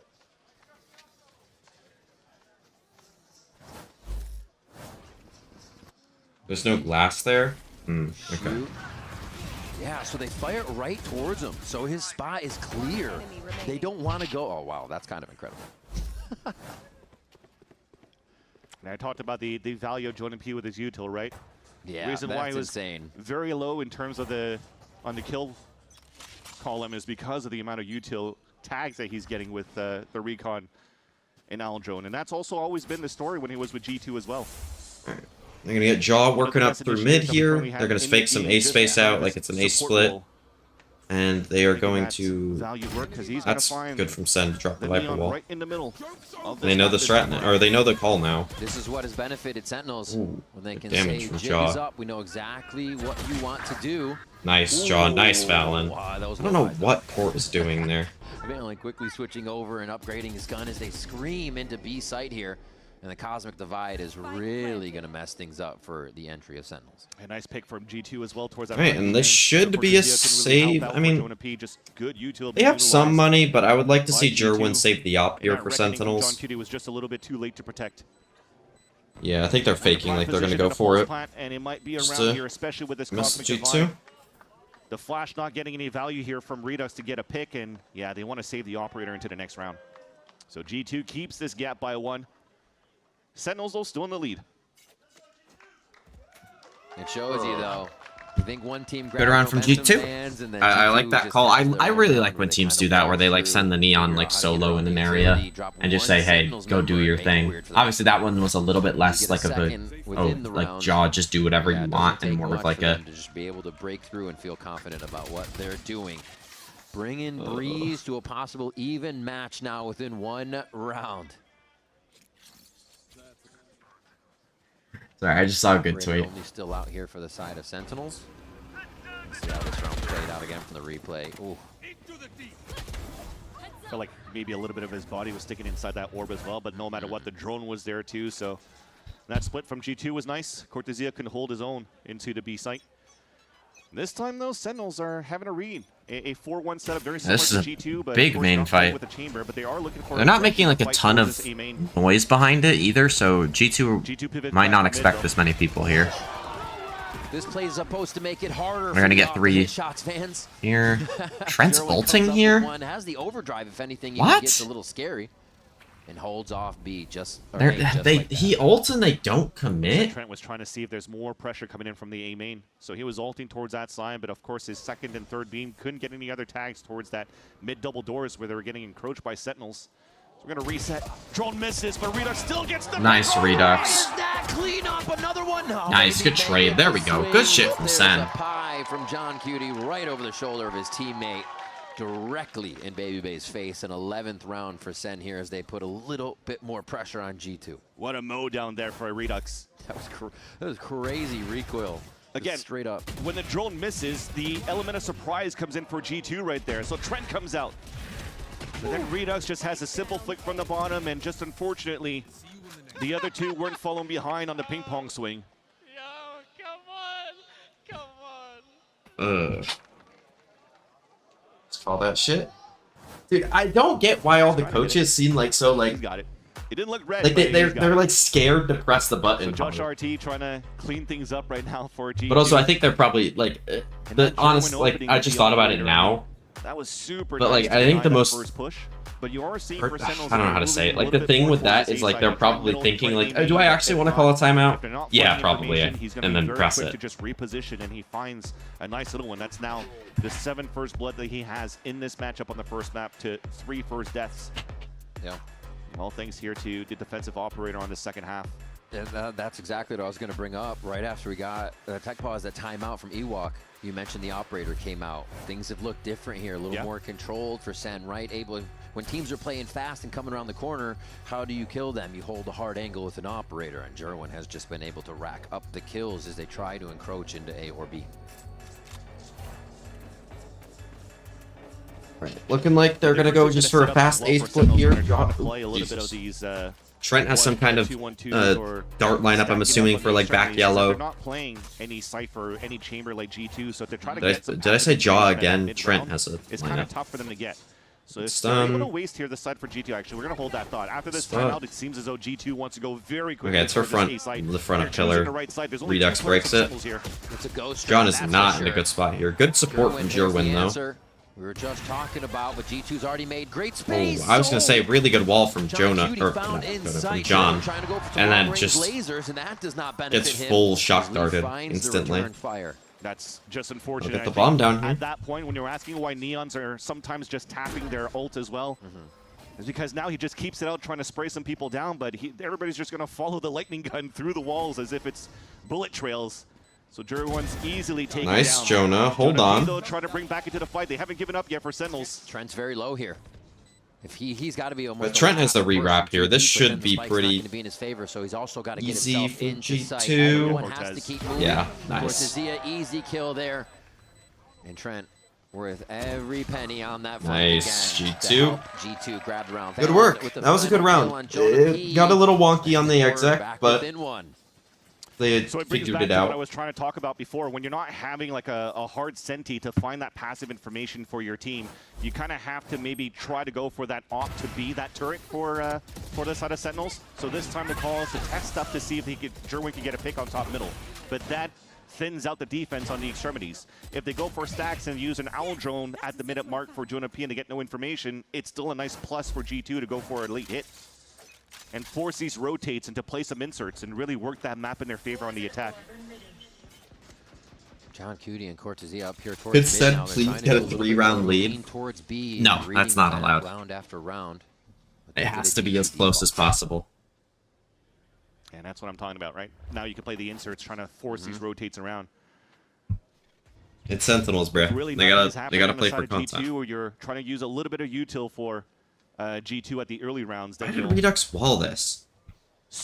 There's no glass there? Okay. Shoot. Yeah, so they fire right towards him. So his spot is clear. They don't want to go. Oh, wow, that's kind of incredible. And I talked about the value of Jordan P with his util, right? Yeah, the reason why it was insane. Very low in terms of on the kill column is because of the amount of util tags that he's getting with the recon in Aldrone. And that's also always been the story when he was with G2 as well. They're going to get Jaw working up through mid here. They're going to fake some ace space out like it's an ace split. And they are going to... That's good from Sen to drop the Viper Wall. Right in the middle. And they know the strat, or they know the call now. This is what has benefited Sentinels. When they can damage say from jig Jaw. is up, we know exactly what you want to do. Nice, Jaw. Nice, Valen. Wow, that was I don't know what Court is doing there. Valen quickly switching over and upgrading his gun as they scream into B site here. And the Cosmic Divide is really going to mess things up for the entry of Sentinels. A nice pick from G2 as well towards that. Alright, and this should be a save. I mean, good util they have some money, but I would like to see Jerwin save the op here for John Sentinels. Cutie was just a little bit too late to protect. Yeah, I think they're faking like they're going to go for it. And it might be around Just here, especially with this miss Cosmic G2. Divide. The Flash not getting any value here from Redux to get a pick, and yeah, they want to save the operator into the next round. So G2 keeps this gap by 1. Sentinels, though, still in the lead. It shows you, though. You think one team Good round from G2. I like that call. I really like when teams do that, where they like send the neon like solo in an area and just say, hey, go do your thing. Obviously that one was a little bit less like of a, oh, like Jaw, just do whatever you want, and more of like a... to just be able to break through and feel confident about what they're doing. Bringing Breeze to a possible even match now within 1 round. Sorry, I just saw a good tweet. Only still out here for the side of Sentinels. Let's see how this round played out again from the replay. Ooh. Felt like maybe a little bit of his body was sticking inside that orb as well, but no matter what, the drone was there too, so that split from G2 was nice. Cortesia can hold his own into the B site. This time, though, Sentinels are having a read. A 4-1 setup, very similar to G2, but big main fight. with the chamber, but they are looking for They're not making like a ton of noise behind it either, so G2 might not expect this many people here. This play is supposed to make it harder. They're gonna get 3 shots, fans. Here. Trent's ulting here? One has the overdrive, if anything, What? gets a little scary. And holds off B just He ults and they don't commit. Trent was trying to see if there's more pressure coming in from the A main. So he was ulting towards that side, but of course his second and third beam couldn't get any other tags towards that mid double doors where they were getting encroached by Sentinels. So we're gonna reset. Drone misses, but Redux still gets the Nice Redux. clean up another one. Oh, Nice, good trade. There we go. Good shit from There's Sen. a pie from John Cutie right over the shoulder of his teammate. Directly in Baby Bay's face. An 11th round for Sen here as they put a little bit more pressure on G2. What a mow down there for a Redux. That was crazy recoil. Again, straight up. When the drone misses, the element of surprise comes in for G2 right there. So Trent comes out. And then Redux just has a simple flick from the bottom, and just unfortunately, the other two weren't following behind on the ping pong swing. Yo, come on. Let's call that shit. Dude, I don't get why all the coaches seem like so like... Got it. It didn't look red. Like but they're like scared to press the button. So Josh RT trying to clean things up right now for G2. But also, I think they're probably like the honest. Like I just thought about it now. That was super. But like nice I think the that most. first push. But you are seeing I don't know how to say it. Like the thing with that is like they're probably thinking like, oh, do I actually want to call a timeout? Yeah, probably. And then press it. To just reposition, and he finds a nice little one. That's now the 7 first blood that he has in this matchup on the first map to 3 first deaths. Yeah. All thanks here to the defensive operator on the second half. And that's exactly what I was going to bring up right after we got tech pause, that timeout from Ewok. You mentioned the operator came out. Things have looked different here, a little more controlled for Sen, right? When teams are playing fast and coming around the corner, how do you kill them? You hold a hard angle with an operator, and Jerwin has just been able to rack up the kills as they try to encroach into A or B. Right. Looking like they're gonna go just for a fast ace split here. Play a little bit of these. Trent has some kind of dart lineup, I'm assuming, for like back yellow. They're not playing any Cypher, any chamber like G2, so if they're trying to Did I say Jaw again? Trent has a It's kind of lineup. tough for them to get. So if It's they're able to done. waste here this side for G2, actually, we're going to hold that thought. After this Stop. timeout, it seems as though G2 wants to go very quickly. Okay, it's her towards front, this A side. the front of They're choosing pillar. the right side. There's only Redux two players breaks from it. Sentinels here. It's a ghost. John that's is for not in sure. a good spot here. Good support from Jerwin has the Jerwin, though. answer. We were just talking about what G2's already made. Great Oh, space. I was going to say, really good wall from John Jonah, Cutie or found not Jonah, from insight. John. Trying to go for some And then long-range just lasers, and that does not benefit gets him. full shock As Lee darted finds the instantly. return fire. That's just unfortunate. Get I the think bomb down here. At that point, when you're asking why Neons are sometimes just tapping their ult as well, is because now he just keeps it out trying to spray some people down, but everybody's just going to follow the lightning gun through the walls as if it's bullet trails. So Jerwin's easily taken down. Nice, Jonah. Hold Jonah on. Though, trying to bring back into the fight. They haven't given up yet for Sentinels. Trent's very low here. If he's got to be almost. But Trent has the rewrap here. This but then should the be spike's not pretty gonna be in his favor, so he's also got to get easy himself for into sight. G2. Everyone has to keep moving. Yeah, nice. Cortezia, easy kill there. And Trent worth every penny on that fight. Nice, again to G2. help G2 grab the round. Good Valorant work. with the That was a good final kill round. on Jonah It P. got a little wonky on the We're exec, back but within one. they had So it brings figured back it to what I out. was trying to talk about before. When you're not having like a hard senti to find that passive information for your team, you kind of have to maybe try to go for that opt to be that turret for the side of Sentinels. So this time the call is to test stuff to see if Jerwin can get a pick on top middle. But that thins out the defense on the extremities. If they go for stacks and use an owl drone at the minute mark for Jonah P and to get no information, it's still a nice plus for G2 to go for a late hit and force these rotates and to play some inserts and really work that map in their favor on the attack. John Cutie and Cortezia up here towards Could mid Sen now. They're please trying to get a go little 3-round bit lead? lean towards B, No, reading that's not that allowed. Round after round. It has to be as close as possible. And that's what I'm talking about, right? Now you can play the inserts, trying to force these rotates around. It's Sentinels, bruh. Really They nothing is gotta happening on the play side for of content. G2, where you're trying to use a little bit of util for G2 at the early rounds. Why That did you'll Redux wall this?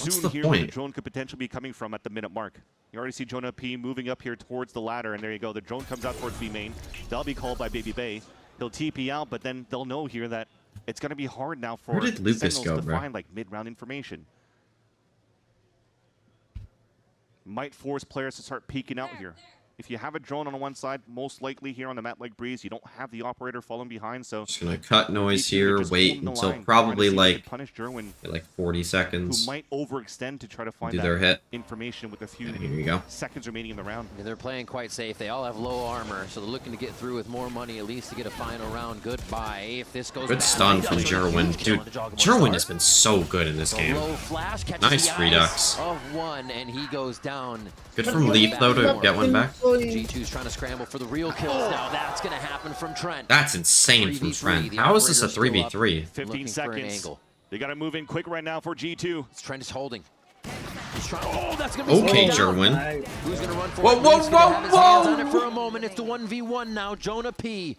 What's soon the hear where the point? drone could potentially be coming from at the minute mark. You already see Jonah P moving up here towards the ladder, and there you go. The drone comes out towards B main. They'll be called by Baby Bay. He'll TP out, but then they'll know here that it's going to be hard now for Where did Lucas Sentinels go, to bro? find like mid-round information. Might force players to start peeking out here. If you have a drone on one side, most likely here on the map like Breeze, you don't have the operator following behind, so Just gonna cut noise G2 here, just wait holding the until line, probably trying to see if they like can punish Jerwin, 40 who seconds. might overextend to try to find Do that their hit. information with a few Here you go. seconds remaining in the round. They're playing quite safe. They all have low armor, so they're looking to get through with more money, at least to get a final round. Goodbye. If this goes Good bad, stun they from don't show a Jerwin. huge kill Dude, on the Joggermore Jerwin start. has been so good in this The game. low flash catches Nice the eyes Redux. of one, and he goes down. Good from Leaf, though, to get one back. G2's trying to scramble for the real kills now. That's going to happen from Trent. That's insane from 3v3, Trent. the How is this a operator's still up. 3v3? 15 Looking for an seconds. angle. They got to move in quick right now for G2. Trent is holding. He's trying. Oh, that's going to be Okay, slowed down. Jerwin. Who's going to run for Whoa, it? whoa, Leaf's gonna have his hands on it whoa, for a moment. It's the 1v1 now. Jonah P.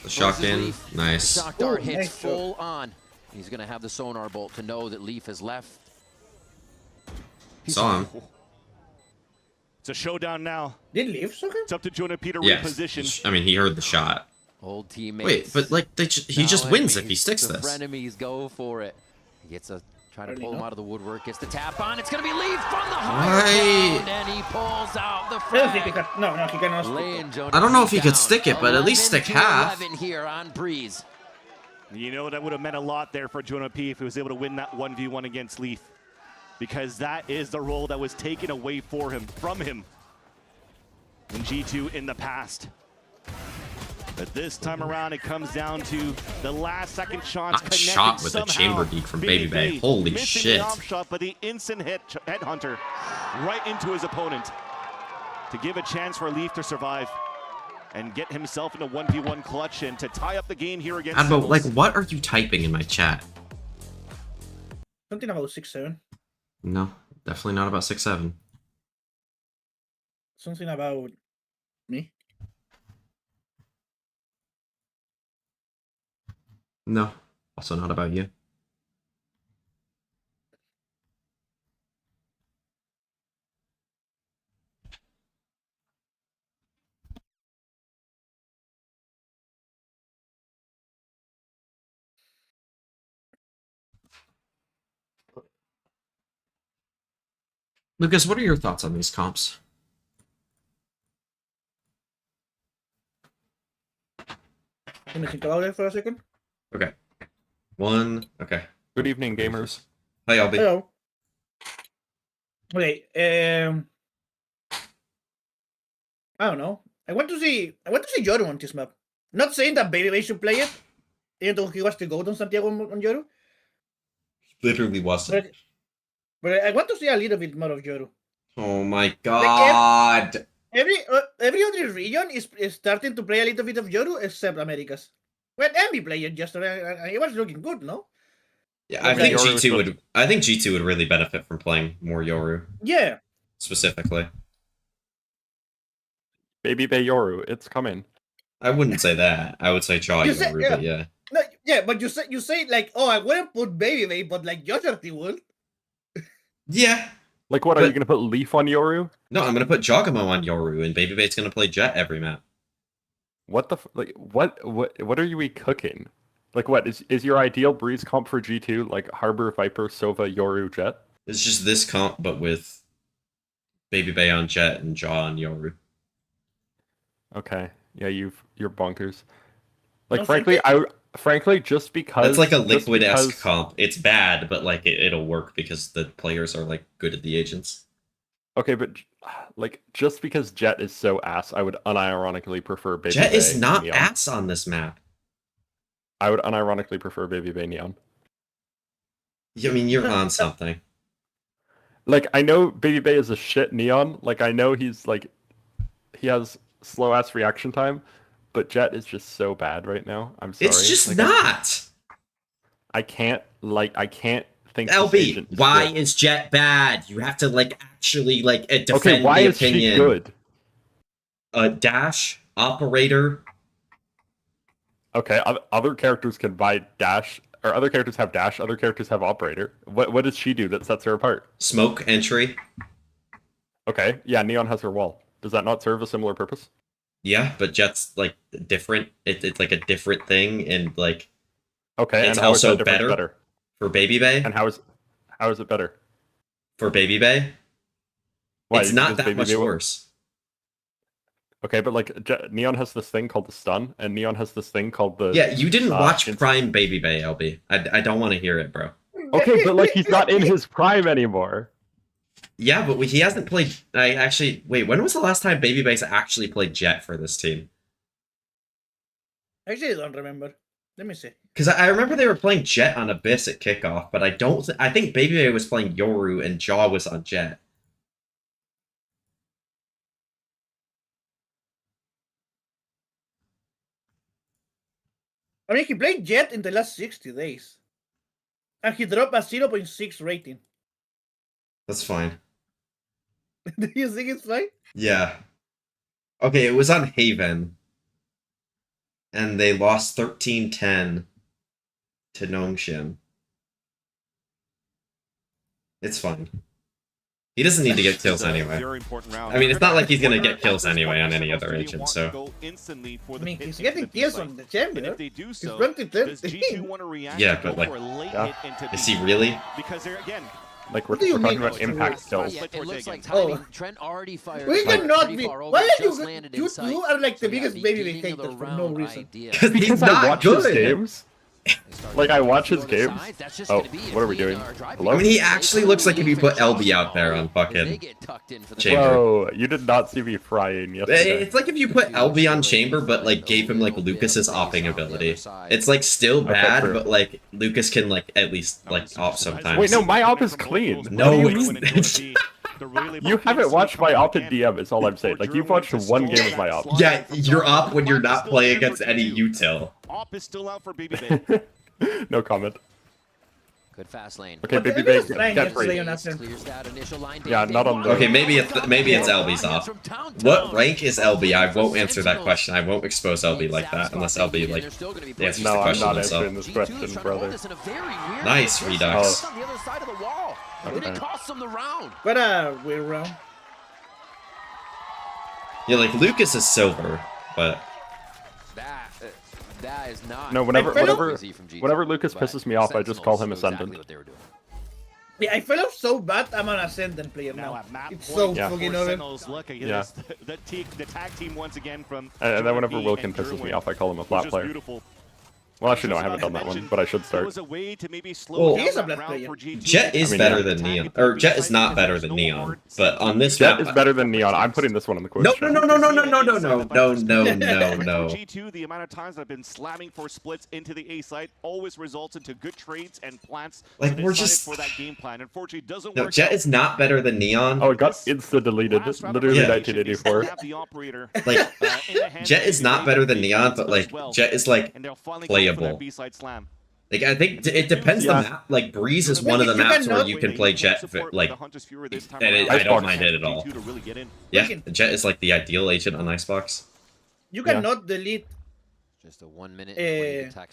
The shotgun, Leaf. nice. The shock dart hits nice full on. He's going to have the sonar bolt to know that Leaf has left. Saw him. It's a showdown now. Did Leaf suck him? It's up to Jonah P to Yes. reposition. I mean, he heard the shot. Old teammates. Wait, but like he Now just wins if he enemies. sticks The this. frenemies go for it. He gets a try to Already pull him know. out of the woodwork. Gets the tap on. It's gonna be Leaf from the high Why? ground, and he pulls out the I don't think he frag. can. No, he cannot. stick it. Laying Jonah I don't know if P he could down. stick it, but at least stick 11 to half. 11 here on Breeze. You know, that would have meant a lot there for Jonah P if he was able to win that 1v1 against Leaf. Because that is the role that was taken away from him in G2 in the past. But this time around, it comes down to the last second shots. Got shot with a chamber geek from Baby Bay. Holy missing shit. the off shot, but the instant headhunter right into his opponent to give a chance for Leaf to survive and get himself in a 1v1 clutch and to tie up the game here against Adbo, like, Sentinels. what are you typing in my chat? Something about 6-7. No, definitely not about 6-7. Something about me. No, also not about you. Lucas, what are your thoughts on these comps? Let me think about it for a second. Okay. One. Okay. Good evening, gamers. Hi, Albie. Hello. Okay. I don't know. I want to see Yoru on this map. Not saying that Baby should play it, even though he was the GOAT on Santiago on Yoru. Literally wasn't. But I want to see a little bit more of Yoru. Oh my god. Every other region is starting to play a little bit of Yoru except Americas. Well, Envy played it yesterday and it was looking good, no? Yeah, I think G2 would really benefit from playing more Yoru. Yeah. Specifically. Baby Bay Yoru, it's coming. I wouldn't say that. I would say Jaw Yoru, but yeah. No, yeah, but you say like, oh, I wouldn't put Baby, but like Yoshirty would. Yeah. Like what, are you gonna put Leaf on Yoru? No, I'm gonna put Jogamo on Yoru, and Baby Bait's gonna play Jet every map. What the what are you cooking? Like what is your ideal Breeze comp for G2 like Harbor, Viper, Sova, Yoru, Jet? It's just this comp, but with Baby Bay on Jet and Jaw on Yoru. Okay, yeah, you're bonkers. Like frankly, just because that's like a Liquid-esque comp. It's bad, but like it'll work because the players are like good at the agents. Okay, but like just because Jet is so ass, I would unironically prefer Baby Jet Bay is not Neon. ass on this map. I would unironically prefer Baby Bay Neon. I mean, you're on something. Like, I know Baby Bay is a shit Neon. Like, I know he has slow ass reaction time, but Jet is just so bad right now. I'm sorry. It's just like, not. I can't think. LB, why is Jet bad? You have to like actually like defend okay, why the is opinion. she good? Dash, operator. Okay, other characters can buy dash, or other characters have dash, other characters have operator. What does she do that sets her apart? Smoke entry. Okay, yeah, Neon has her wall. Does that not serve a similar purpose? Yeah, but Jet's like different. It's like a different thing, and like okay, it's and how also is that better for Baby Bay. And how is it better for Baby Bay? Why, it's not that much worse. Okay, but like Neon has this thing called the stun, and Neon has this thing called the. Yeah, you didn't watch Prime Baby Bay, LB. I don't want to hear it, bro. Okay, but like he's not in his prime anymore. Yeah, but he hasn't played. Wait. When was the last time Baby Bay's actually played Jet for this team? I actually don't remember. Let me see. Because I remember they were playing Jet on Abyss at kickoff, but I think Baby Bay was playing Yoru and Jaw was on Jet. I mean, he played Jet in the last 60 days. And he dropped a 0.6 rating. That's fine. Do you think it's fine? Yeah. Okay, it was on Haven. And they lost 13-10 to Nongshim. It's fine. He doesn't need to get kills anyway. I mean, it's not like he's gonna get kills anyway on any other agent, so... I mean, he's getting kills on the champion. He's 20-10. Yeah, but like... Is he really? Because they're, again... Like, we're talking about impact kills. It looks like timing. Trent already fired. We cannot be... Why are you inside. are like the biggest Baby haters for no reason. Because I watch his games. Like, I watch his games. Oh, what are we doing? Hello? I mean, he actually looks like if you put LB out there on fucking Chamber. Whoa, you did not see me frying yesterday. It's like if you put LB on Chamber, but like gave him like Lucas's opping ability. It's like still bad, but like Lucas can like at least like op sometimes. Wait, no, my op is clean. No, it's You haven't watched my op in DM, is all I'm saying. Like, you've watched one game of my op. Yeah, you're op when you're not playing against any util. Op is still out for Baby Bay. No comment. Good fast lane. Okay, Baby Bay, get free. Yeah, not on the... Okay, maybe it's LB's off. What rank is LB? I won't answer that question. I won't expose LB like that unless LB like answers the question I'm not himself. answering this question, brother. Nice Redux. Okay. What weird round. Yeah, like Lucas is silver, but that is not. No, whenever Lucas pisses me off, I just call him Ascendant. Yeah, I feel so bad. I'm an Ascendant player now. It's so fucking over. Yeah. The tag team once again from. And then whenever Wilkin pisses me off, I call him a flat player. Well, actually, no, I haven't done that one, but I should start. Well, Jet is better than Neon, or Jet is not better than Neon, but on this Jet map, is better than Neon. I'm putting this one on the quote. no, G2, the amount of times I've been slamming for splits into the A site always results into good trades and plants. Like, we're just for that game plan. Unfortunately, doesn't no. work. Jet is not better than Neon. Oh, it got insta deleted. Literally 1984. Like, Jet is not better than Neon, but like Jet is like playable. Like, I think it depends the map. Like, Breeze is one of the maps where you can play Jet, like, and I don't mind it at all. Yeah, Jet is like the ideal agent on Icebox. You cannot delete. Just a 1 minute.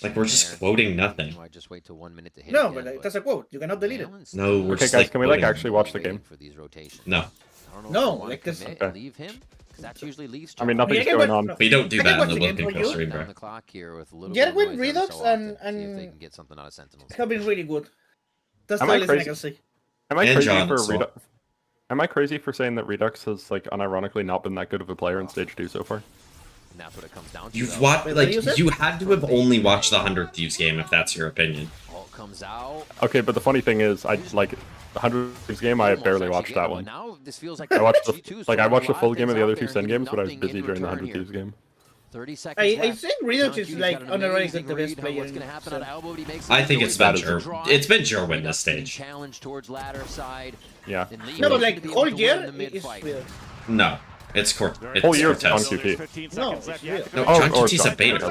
Like, we're just quoting nothing. I just wait till 1 minute to hit. No, but like, that's a quote. You cannot delete it. No, we're okay, just guys, like can we like quoting. actually watch the game? No. No, like this. Leave him. That's usually leaves. I mean, nothing's Yeah, going but- on. We don't do I can that in the watch the look game and for kill you. stream, Down bro. the clock here with a little Gerwin, bit of noise every Redux, so often, and see if they can get something out of Sentinels. have been really good. That's Am the I only thing I crazy? can say. Am I And crazy John for as well. Redux? Am I crazy for saying that Redux has like unironically not been that good of a player in stage 2 so far? And that's what it comes down to. You've though. watched, Wait, what do you like, say? you had to have only watched the 100 Thieves game if that's your opinion. Ult comes out. Okay, but the funny thing is, I like the 100 Thieves game. I Almost barely actually watched get that it, one. but Now this feels like I watched the G2's like I throwing watched a the lot full of game of things the other out two there Sen and games, but I was nothing busy in during the return 100 here. Thieves game. 30 seconds I left. think Redux is John like Q's got an unironically amazing the best read on player. what's gonna happen on elbow, but he makes I it think do it's it. been That is- It's been Jerwin Redux this getting stage. challenged towards ladder side. Yeah. And Lee No, but may like be able whole to win year in the is mid-fight. weird. No, it's It's Whole year it's Cortez. on 2P. No, it's real. No, Oh, John or QT's a John beta.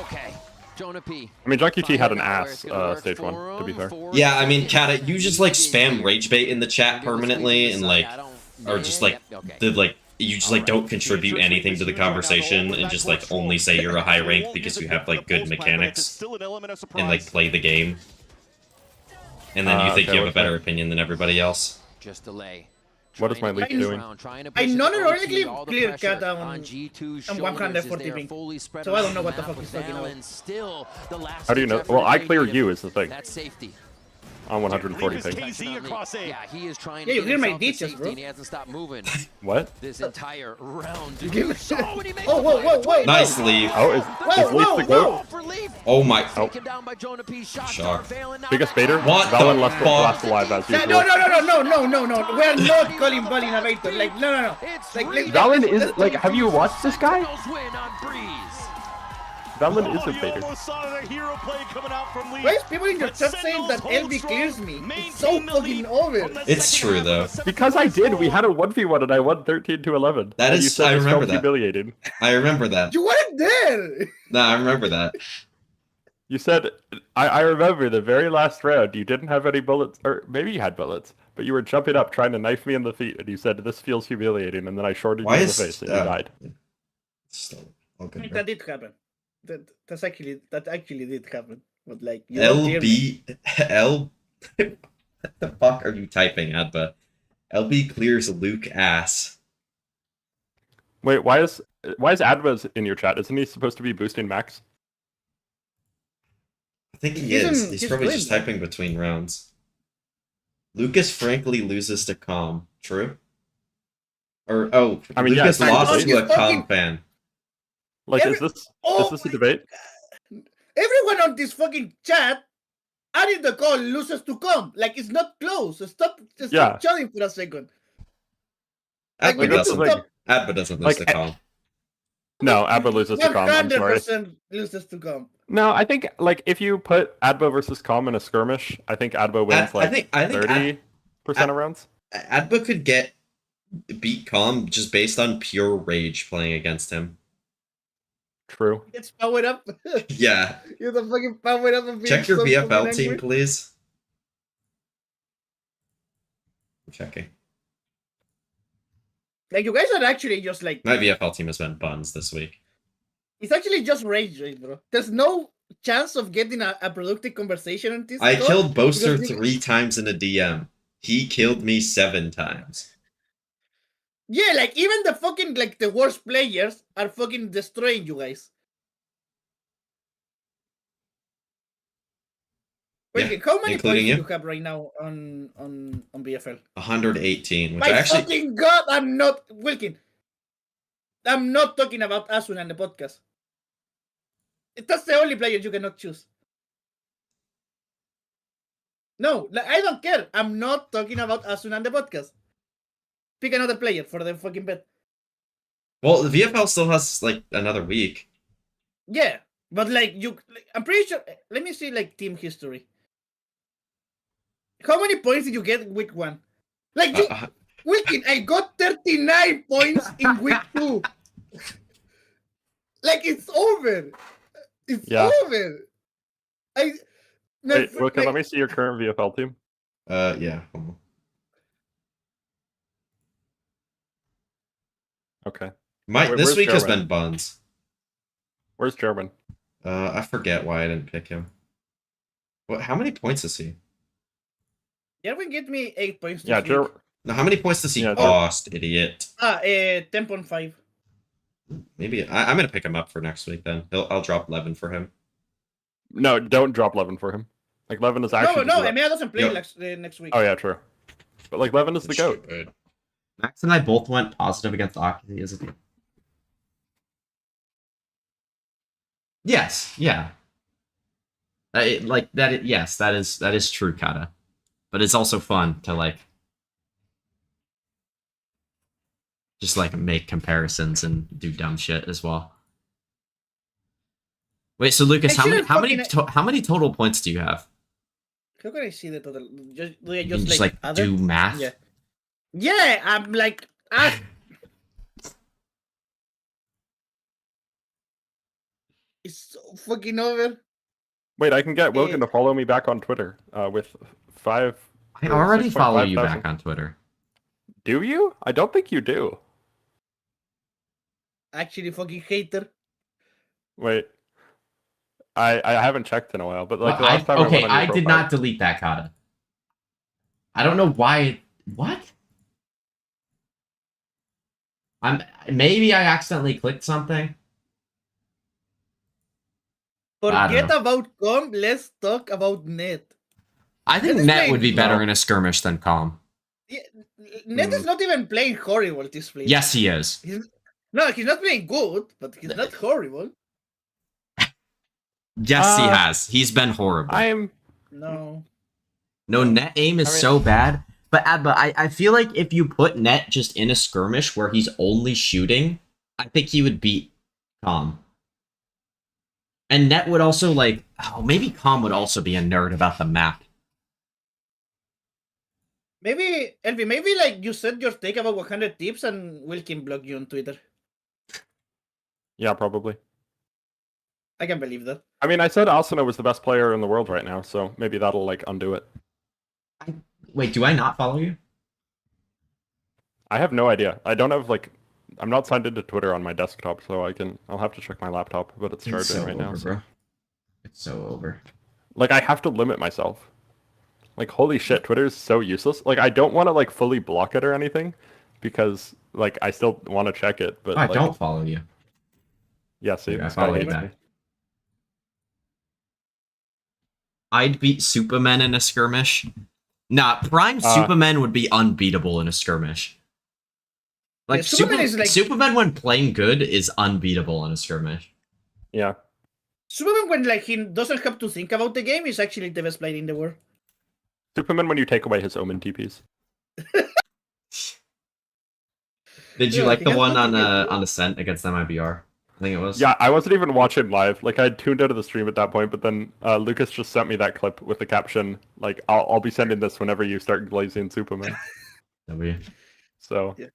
Okay. Jonah P. I mean, John QT had an ass stage 1, to be fair. Yeah, I mean, Kata, you just like spam rage bait in the chat permanently and like, or just like, you just like don't contribute anything to the conversation and just like only say you're a high rank because you have like good mechanics and like play the game. And then you think okay, you have a what's better that? opinion than everybody else. Just delay. What is my leak doing? I non-ironically clear cut on 140 ping. So I don't know what the fuck he's talking about. How do you know? Well, I clear you is the thing. That's safety. On 140 ping. Yeah, he is trying Yeah, to you get clear my himself to ditches, safety bro. and he hasn't stopped moving What? this entire round. Give me- Oh, and he makes Oh, whoa, whoa, whoa! Nice leave. Oh, is Whoa, Leaf whoa, the whoa! goat? for Leaf. Oh my. Taken down by Jonah P. Shot Shock. Valen now Biggest back. baiter? What Valen the left, fuck? last alive as No, usual. no. We're not calling Ball innovator. Like, no. It's Like, Reed. Valen is, like, have you watched this guy? Sentinels win on Breeze. Valen is a baiter. Why is people in your chat saying that LB clears me? It's so fucking over. It's true though. Because I did. We had a 1v1 and I won 13-11. That And is- you said I this remember felt that. humiliating. I remember that. You weren't there. No, I remember that. You said, I remember the very last round, you didn't have any bullets, or maybe you had bullets, but you were jumping up trying to knife me in the feet, and you said, this feels humiliating, and then I shorted you Why in the is face, and you died. Still all good, bro. That did happen. That actually did happen. But like, you don't hear me. LB what the fuck are you typing, Adba? LB clears Luke ass. Wait, why is Advaz in your chat? Isn't he supposed to be boosting Max? I think he He's is. in- He's he's probably good, just man. typing between rounds. Lucas frankly loses to Calm. True? Or I mean, yeah, Lucas it's lost fine. to a He's fucking- Calm fan. Like, Every- is this Oh a debate? Everyone on this fucking chat added the call loses to come. Like, it's not close. Stop Yeah. chatting for a second. Like, Adba we need to doesn't. stop. Adba doesn't lose Like, to Calm. No, Adva loses to Calm, I'm sorry. 100% loses to come. No, I think, like, if you put Adva versus Calm in a skirmish, I think Adva wins, I think 30% of rounds. Adba could beat Calm just based on pure rage playing against him. True. It's powered up. Yeah. You're the fucking powered up. Of being Check your so VFL fucking team, angry. please. I'm checking. Like, you guys are actually just like, My VFL team has been buns this week. it's actually just rage, bro. There's no chance of getting a productive conversation on this. I call killed Boaster because you- 3 times in a DM. He killed me 7 times. Yeah, like, even the fucking, like, the worst players are fucking destroying you guys. Wait, Yeah, how many including points do you. you have right now on BFL? 118, which My I actually... fucking god, I'm not Wilkin. I'm not talking about Asuna in the podcast. That's the only player you cannot choose. No, I don't care. I'm not talking about Asun and the podcast. Pick another player for the fucking bet. Well, the VFL still has like another week. Yeah, but like I'm pretty sure. Let me see like team history. How many points did you get week 1? Like you, Wilkin, I got 39 points in week 2. Like it's over. It's over. Wait, Wilkin, let me see your current VFL team. Yeah. Hold on. Okay. This week has been buns. Where's German? I forget why I didn't pick him. What? How many points is he? Jerwin get me 8 points. Yeah, Gerwin. Now, how many points does he cost, idiot? 10.5. Maybe I'm gonna pick him up for next week. Then I'll drop Levin for him. No, don't drop Levin for him. Like Levin is actually. No, Emea doesn't play next week. Oh yeah, true. But like Levin is the goat. Max and I both went positive against Aki as a team. Yes, yeah. Yes, that is true, Kata. But it's also fun to like just like make comparisons and do dumb shit as well. Wait, so Lucas, how many total points do you have? How can I see the total? Just like do math. Yeah. Yeah, I'm like. It's so fucking over. Wait, I can get Wilkin to follow me back on Twitter with 5. I already follow you back on Twitter. Do you? I don't think you do. Actually, fucking hater. Wait. I haven't checked in a while, but like well, last time I did not delete that, Kata. I don't know why. What? Maybe I accidentally clicked something. Forget about com. Let's talk about net. I think net would be better in a skirmish than com. Yeah, net is not even playing horrible this play. Yes, he is. He's not playing good, but he's not horrible. Yes, he has. He's been horrible. No, net aim is so bad. But I feel like if you put net just in a skirmish where he's only shooting, I think he would beat com. And net would also like, maybe com would also be a nerd about the map. Maybe Elvi, maybe like you said your take about 100 tips and Wilkin block you on Twitter. Yeah, probably. I can believe that. I mean, I said Asuna was the best player in the world right now, so maybe that'll like undo it. Wait, do I not follow you? I have no idea. I don't have like, I'm not signed into Twitter on my desktop, so I'll have to check my laptop, but it's charging so right now. Bro. It's so over. Like I have to limit myself. Like holy shit, Twitter is so useless. Like I don't want to like fully block it or anything, because like I still want to check it. But I like, don't follow you. Yeah, see, I follow you back. I'd beat Superman in a skirmish. Nah, Prime Superman would be unbeatable in a skirmish. Like, yeah, Superman when playing good is unbeatable in a skirmish. Yeah. Superman when like he doesn't have to think about the game is actually the best player in the world. Superman when you take away his Omen TPs. Did you like the one on Ascent against MIBR? I think it was. Yeah, I wasn't even watching live. Like I had tuned out of the stream at that point, but then Lucas just sent me that clip with the caption, like, I'll be sending this whenever you start glazing Superman. So yeah.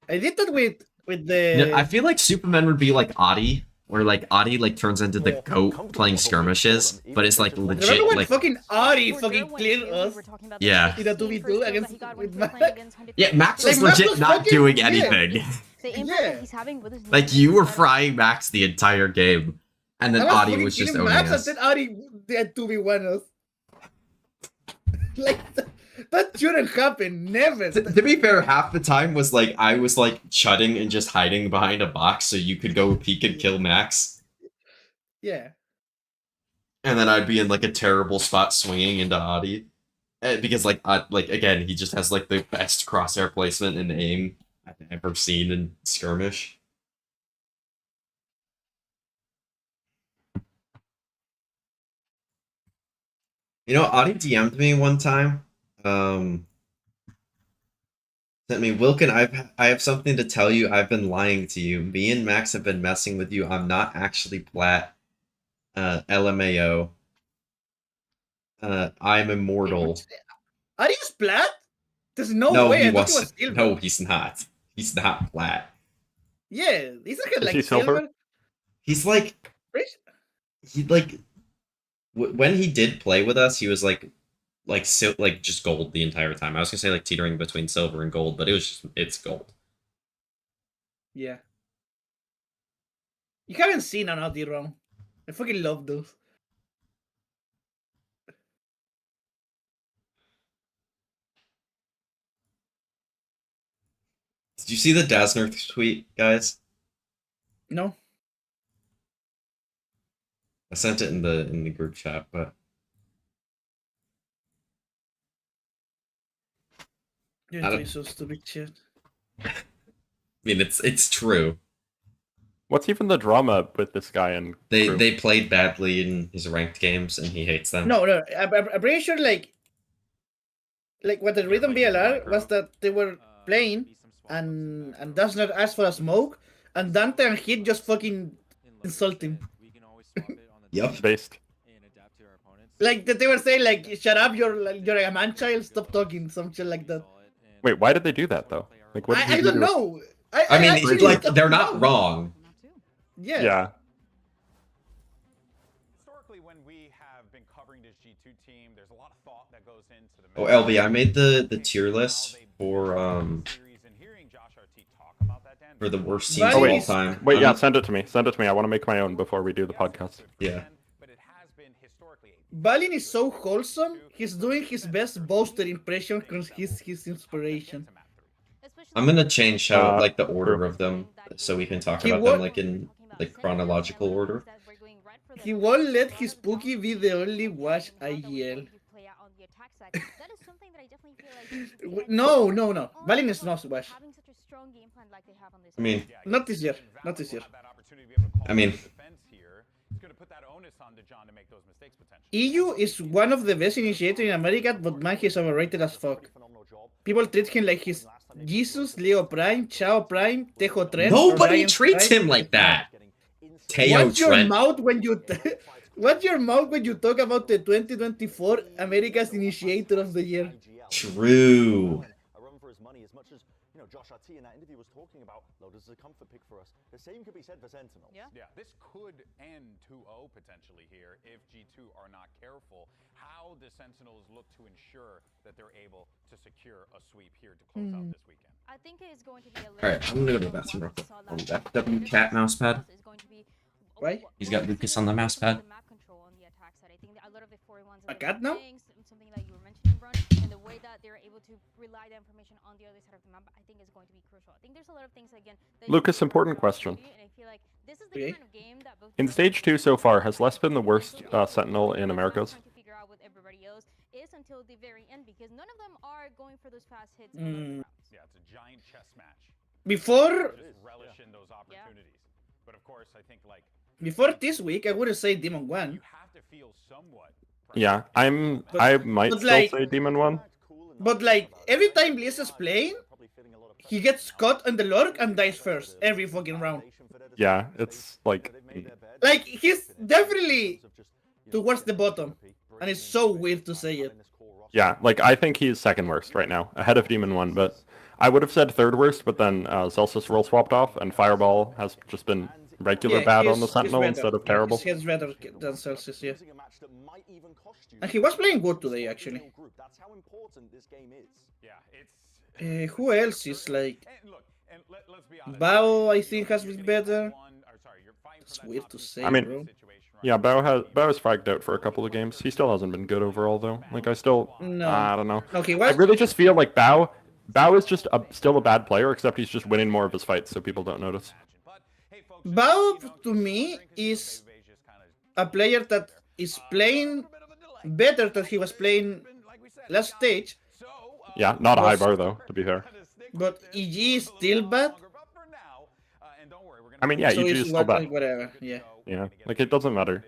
I did that with the. No, I feel like Superman would be like Adi, where like Adi like turns into the goat playing skirmishes, but it's like legit. Remember when like fucking Adi fucking cleared us? Yeah. In a 2v2 against with Max. Yeah, Max was legit not doing anything. Yeah. Like you were frying Max the entire game, and then Adi was just owning Max us. and then Adi had 2v1 us. Like that shouldn't happen. Never. To be fair, half the time was like I was like chudding and just hiding behind a box so you could go peek and kill Max. Yeah. And then I'd be in like a terrible spot swinging into Adi, because like again he just has like the best crosshair placement and aim I've ever seen in skirmish. You know, Audie DM'd me one time. Sent me, Wilkin, I have something to tell you. I've been lying to you. Me and Max have been messing with you. I'm not actually plat. LMAO. I'm immortal. Are you splat? There's no, No, way. he I thought he was wasn't. silver. No, he's not. He's not plat. Yeah, he's like, Is like he silver? He's like when he did play with us, he was like just gold the entire time. I was gonna say like teetering between silver and gold, but it's gold. Yeah. You haven't seen an Audi ROM. I fucking love those. Did you see the Dasner tweet, guys? No. I sent it in the group chat, but You're doing so stupid shit. I mean it's true. What's even the drama with this guy and they played badly in his ranked games and he hates them. No, I'm pretty sure like what the rhythm BLR was that they were playing and does not ask for a smoke and Dante and Hit just fucking insult him. Yep. Based. Like that they were saying like shut up, you're a man child, stop talking, some shit like that. Wait, why did they do that though? Like, what did he I do don't to- know. I mean, actually like don't they're not know. wrong. Yeah. Yeah. Historically, when we have been covering this G2 team, there's a lot of thought that goes into the. Oh, LB, I made the tier list for the worst teams of all time. Wait, yeah, send it to me. Send it to me. I want to make my own before we do the podcast. Yeah. Balin is so wholesome. He's doing his best Boaster impression because he's his inspiration. I'm gonna change how like the order of them so we can talk about them like in like chronological order. He won't let his Pookie be the only wash IGL. No. Balin is not wash. I mean, not this year. Not this year. I mean, EU is one of the best initiators in America, but man, he's overrated as fuck. People treat him like he's Jesus, Leo Prime, Chao Prime, Tejo Trent. nobody treats him like that. Teo Watch your Trent. mouth when you watch your mouth when you talk about the 2024 America's Initiator of the Year. True. Josh RT in that interview was talking about Lotus as a comfort pick for us. The same could be said for Sentinels. Yeah, this could end 2-0 potentially here if G2 are not careful. How the Sentinels look to ensure that they're able to secure a sweep here to close out this weekend. I think it is going to be a Alright, I'm gonna go to the bathroom real quick. On the FW cat mousepad. Right? He's got Lucas on the mousepad. A cat now? Something that you were mentioning, Brun, and the way that they're able to rely the information on the other side of the map, I think is going to be crucial. I think there's a lot of things again. Lucas, important question. And I feel like this is the kind of game that both In stage 2 so far, has Les been the worst Sentinel in Americas? figure out with everybody else is until the very end because none of them are going for those fast hits. Yeah, it's a giant chess match. Before Just relish in those opportunities. But of course, I think like this week, I would have said Demon 1. have to feel somewhat. Yeah, I might but still like- say Demon 1. But like every time Bliss is playing, he gets caught on the lurk and dies first every fucking round. Yeah, it's like Like he's definitely towards the bottom, and it's so weird to say it. yeah, like I think he's second worst right now, ahead of Demon 1, but I would have said third worst, but then Celsius role swapped off, and Fireball has just been regular Yeah, bad he's- on the he's Sentinel better. instead of Yeah, terrible. He's better than Celsius, yeah. And he was playing good today, actually. That's how important this game is. Yeah, it's Who else is like? and let's be honest. Bao, I think, has been better. It's weird to say, I mean, bro. yeah, Bao is fragged out for a couple of games. He still hasn't been good overall though. Like I still, No. I don't know. Okay, I what? really just feel like Bao is just still a bad player, except he's just winning more of his fights, so people don't notice. Bao, to me, is a player that is playing better than he was playing last stage. Yeah, not a high bar though, to be fair. But EG is still bad. I mean, yeah, So EG it's is still bad. whatever, yeah. Yeah, like it doesn't matter.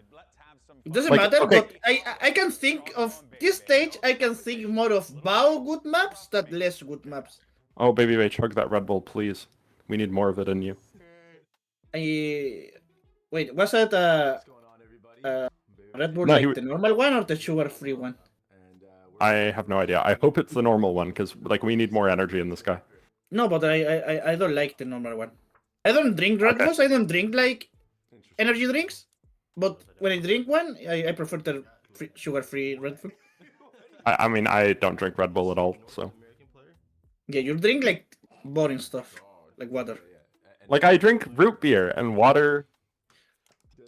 It doesn't Like, matter, okay. but I can think of this stage. I can think more of Bao good maps than less good maps. Oh, baby, Bay, chug that Red Bull, please. We need more of it in you. Wait, was that Red Bull No, like the normal one or the sugar-free one? I have no idea. I hope it's the normal one because like we need more energy in this guy. No, but I don't like the normal one. I don't drink Red Bulls. I don't drink like energy drinks. But when I drink one, I prefer the sugar-free Red Bull. I mean, I don't drink Red Bull at all, so. Yeah, you drink like boring stuff, like water. Like I drink root beer and water.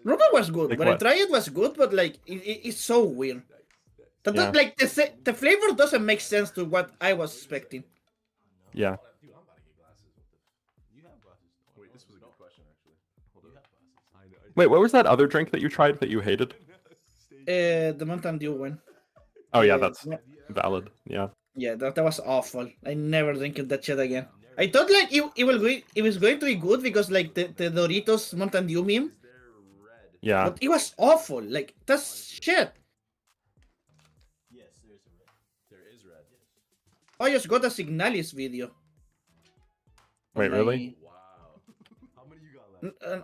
Root beer was good. Like when what? I tried it was good, but like it's so weird. Yeah. Like the flavor doesn't make sense to what I was expecting. Yeah. Wait, what was that other drink that you tried that you hated? The Mountain Dew one. Oh yeah, that's valid. Yeah. Yeah, that was awful. I never drink that shit again. I thought like it was going to be good because like the Doritos Mountain Dew meme. Yeah. But it was awful. Like that's shit. I just got a Signalis video. Wait, really?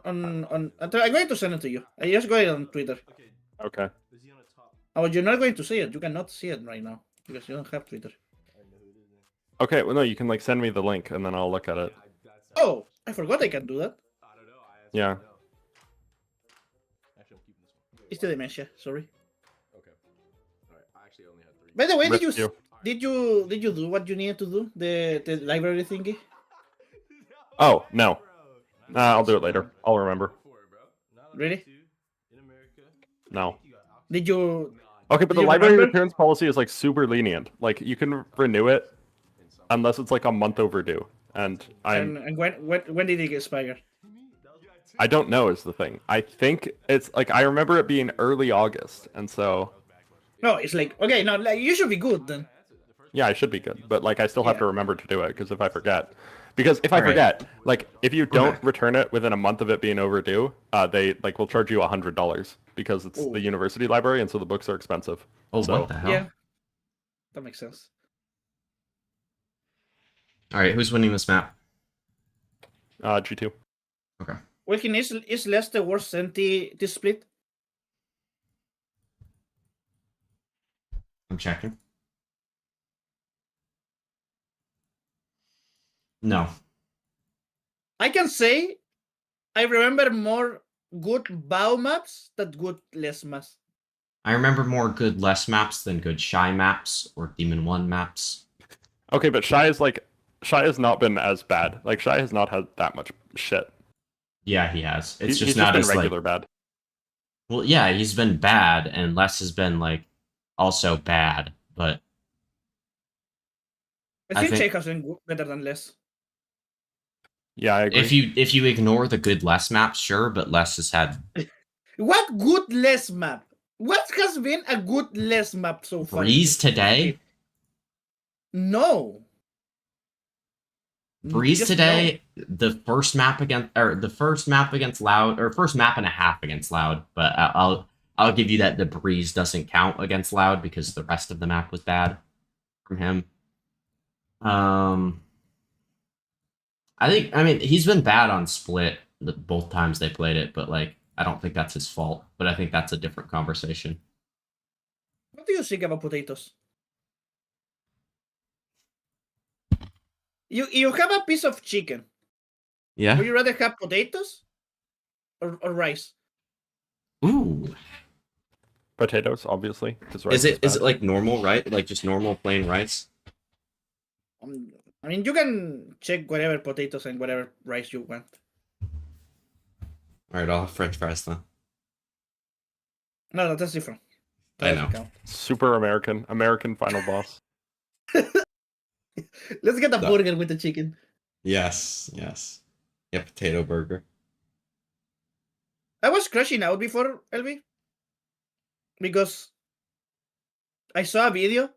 I'm going to send it to you. I just got it on Twitter. Okay. Oh, you're not going to see it. You cannot see it right now because you don't have Twitter. Okay, well no, you can like send me the link and then I'll look at it. Oh, I forgot I can do that. Yeah. It's the dementia. Sorry. By the way, did you do what you needed to do? The library thingy? Oh, no. I'll do it later. I'll remember. Really? No. Did you? Okay, but did the you library remember? returns policy is like super lenient. Like you can renew it unless it's like a month overdue. And And when did it expire? I don't know is the thing. I think it's like I remember it being early August, and so No, it's like okay, no, like you should be good then. yeah, I should be good. But like I still have to remember to do it because if I forget, because if I Alright. forget, like if you don't return it within a month of it being overdue, they like will charge you $100 because it's the university library and so the books are expensive. Oh, so, what the hell? Yeah, that makes sense. All right, who's winning this map? G2. Okay. Wilkin, is less the worst senti this split? I'm checking. No. I can say I remember more good Bao maps than good less maps. I remember more good less maps than good shy maps or Demon 1 maps. Okay, but Shy has not been as bad. Like Shy has not had that much shit. Yeah, he has. It's He's just not been as regular like bad. Well, yeah, he's been bad, and Les has been like also bad, but I think Jake has been better than less. Yeah, I agree. if you ignore the good less maps, sure, but Les has had What good less map? What has been a good less map so far? Breeze today. No. Breeze Just today, the first map against Loud, or first map and a half against Loud, but I'll give you that the Breeze doesn't count against Loud because the rest of the map was bad from him. I mean he's been bad on Split both times they played it, but like I don't think that's his fault. But I think that's a different conversation. What do you think about potatoes? You have a piece of chicken. Yeah. Would you rather have potatoes or rice? Ooh. Potatoes, obviously. Is it like normal, right? Like just normal plain rice? I mean, you can check whatever potatoes and whatever rice you want. All right, I'll have French fries then. No, that's different. I know. Super American final boss. Let's get a No. burger with the chicken. Yes. Yeah, potato burger. I was crashing out before, LB, because I saw a video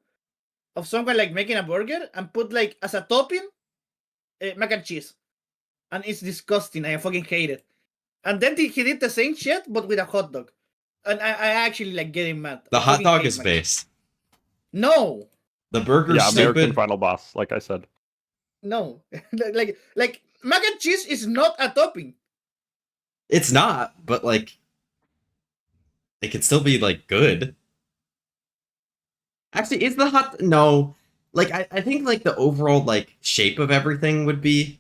of someone like making a burger and put like as a topping mac and cheese, and it's disgusting. I fucking hate it. And then he did the same shit but with a hot dog, and I actually like getting mad. The I hot fucking dog hate is mac and cheese. based. No, The burger's Yeah, American stupid. Final Boss, like I said. no, like mac and cheese is not a topping. It's not, but like it could still be like good. Actually, is the hot no. Like I think like the overall like shape of everything would be,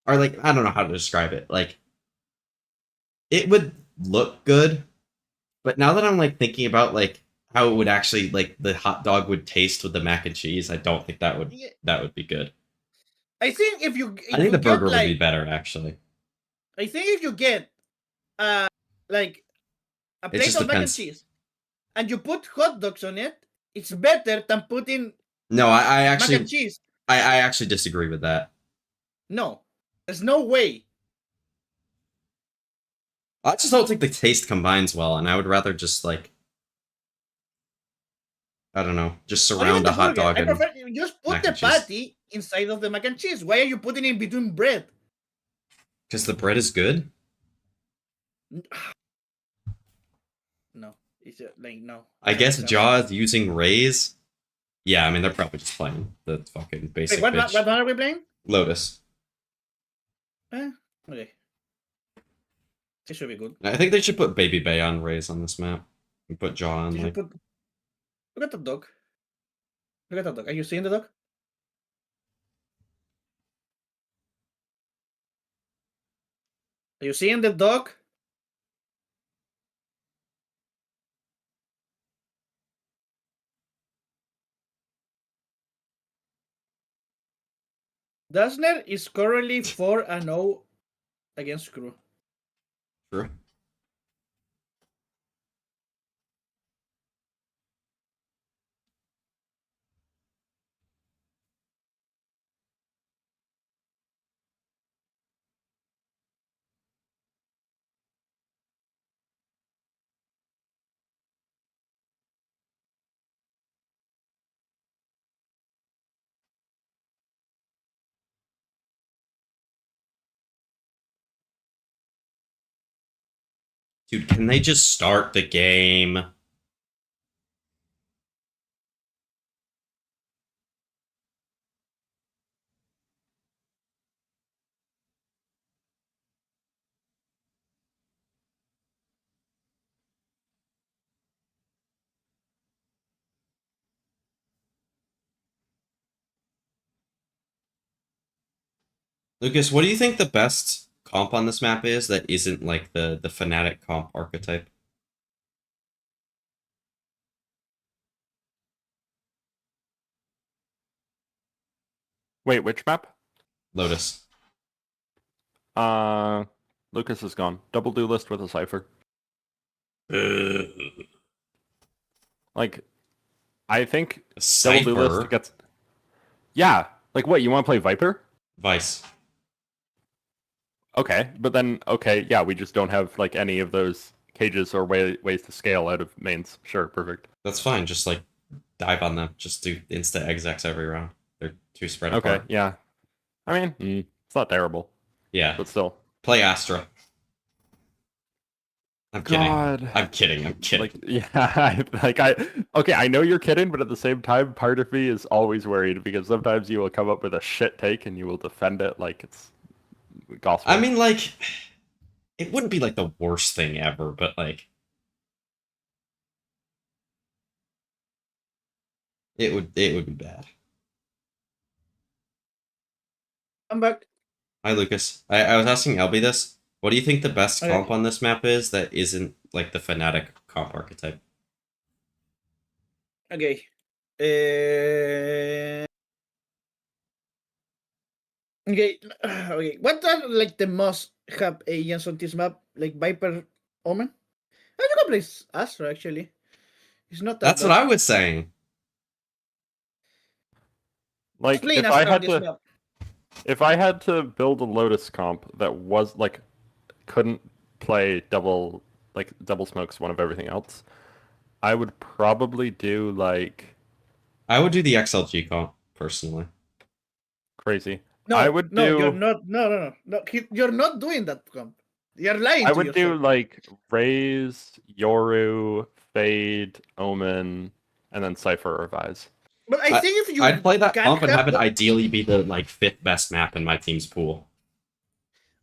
or like I don't know how to describe it. Like it would look good, but now that I'm like thinking about like how it would actually like the hot dog would taste with the mac and cheese, I don't think that would be good. I think if you, I think the get, burger would like, be better actually. I think if you get like a It plate just of mac and depends. cheese and you put hot dogs on it, it's better than putting No, I mac actually and cheese. I actually disagree with that. No, there's no way. I just don't think the taste combines well, and I would rather just like I don't know, just Or even surround the a hot burger. dog I and prefer you just put mac the and cheese. patty inside of the mac and cheese. Why are you putting it in between bread? Because the bread is good. No, it's like no. I guess Jaws using Rays. Yeah, I mean they're probably just playing the fucking basic Wait, bitch. what are we playing? Lotus. Okay. It should be good. I think they should put Baby Bay on Rays on this map. And put Jaw on You like. should put... Look at the dog. Look at the dog. Are you seeing the dog? Are you seeing the dog? Dasner is currently 4-0 against Crew. True. Dude, can they just start the game? Lucas, what do you think the best comp on this map is that isn't like the Fnatic comp archetype? Wait, which map? Lotus. Lucas is gone. Double duelist with a Cypher. Like, I think Cypher? double duelist gets... Yeah, like what, you want to play Viper? Vice. Okay, but then, okay, yeah, we just don't have like any of those cages or ways to scale out of mains. Sure, perfect. That's fine, just like dive on them. Just do insta execs every round. They're too spread Okay, apart. yeah. I mean, it's not terrible. Yeah. But still. Play Astra. I'm kidding. God. I'm kidding. I'm kidding. Like, yeah, okay, I know you're kidding, but at the same time, part of me is always worried because sometimes you will come up with a shit take and you will defend it like it's gospel. I mean, like, it wouldn't be like the worst thing ever, but like, it would be bad. I'm back. Hi, Lucas. I was asking Elby this. What do you think the best Okay. comp on this map is that isn't like the Fnatic comp archetype? Okay. Okay. Okay. What are like the most have agents on this map? Like Viper, Omen? You can play Astra actually. It's not that That's what I was saying. Like, Playing if I Astra on had this to... map. If I had to build a Lotus comp that was like couldn't play double smokes one of everything else, I would probably do like I would do the XLG comp personally. Crazy. No, I would no, do you're not. No. You're not doing that comp. You're lying I to would do yourself. like Raze, Yoru, Fade, Omen, and then Cypher or Vise. But I think if you I'd play that can comp and have it the- ideally be the like 5th best map in my team's pool.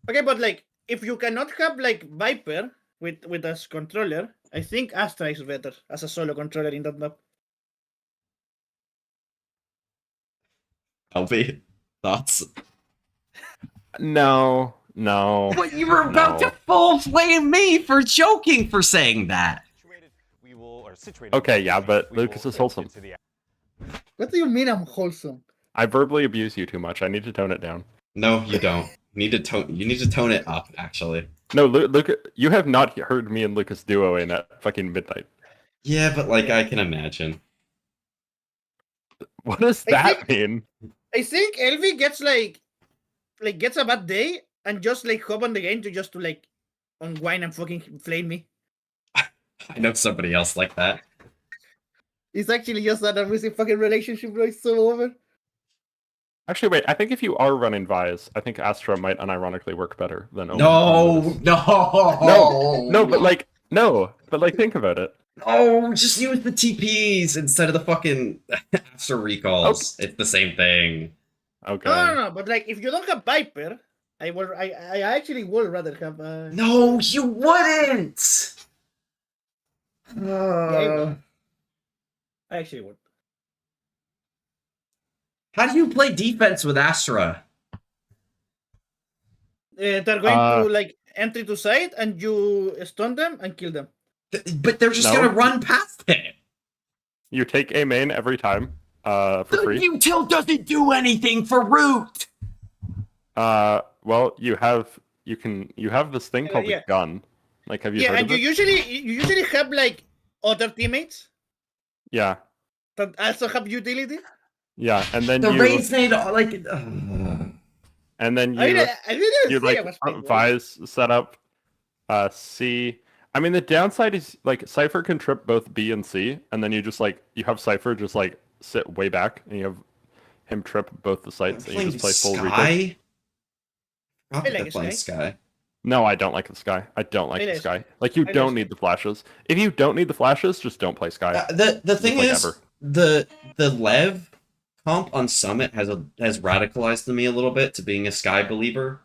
Okay, but like if you cannot have like Viper with as controller, I think Astra is better as a solo controller in that map. LV, thoughts? No. But you were about to full flame me for joking for saying that. Okay, yeah, but Lucas is wholesome. What do you mean I'm wholesome? I verbally abuse you too much. I need to tone it down. No, you don't. You need to tone it up, actually. No, Lucas, you have not heard me and Lucas duoing at fucking midnight. Yeah, but like I can imagine. What does that mean? I think LV gets like gets a bad day and just like hop on the game to like unwind and fucking flame me. I know somebody else like that. It's actually just that abusive fucking relationship, bro. It's so over. Actually, wait. I think if you are running Vise, I think Astra might unironically work better than Omen. No, but like, think about it. Oh, just use the TPs instead of the fucking Astra recalls. It's the same thing. Okay. No. But like, if you don't have Viper, I actually would rather have. No, you wouldn't. Yeah, I actually would. How do you play defense with Astra? They're going to like entry to side, and you stun them and kill them. But they're just gonna run past it. You take a main every time, for free. The util doesn't do anything for root. Well, you have this thing called yeah. a gun. Like, have you heard and of you it? usually have like other teammates Yeah. that also have utility. Yeah, and then The you raids need like. and then I didn't you say I like was playing Vise setup, C. I mean, the downside is like Cypher can trip both B and C, and then you just like you have Cypher just like sit way back, and you have him trip both the sites, and you just play full retake. I like They're playing Sky. No, I don't like the Sky. I don't like the Sky. Like, you I don't like need the flashes. If you don't need the flashes, just don't play Sky. The thing like is, ever. the Lev comp on Summit has radicalized me a little bit to being a Sky believer.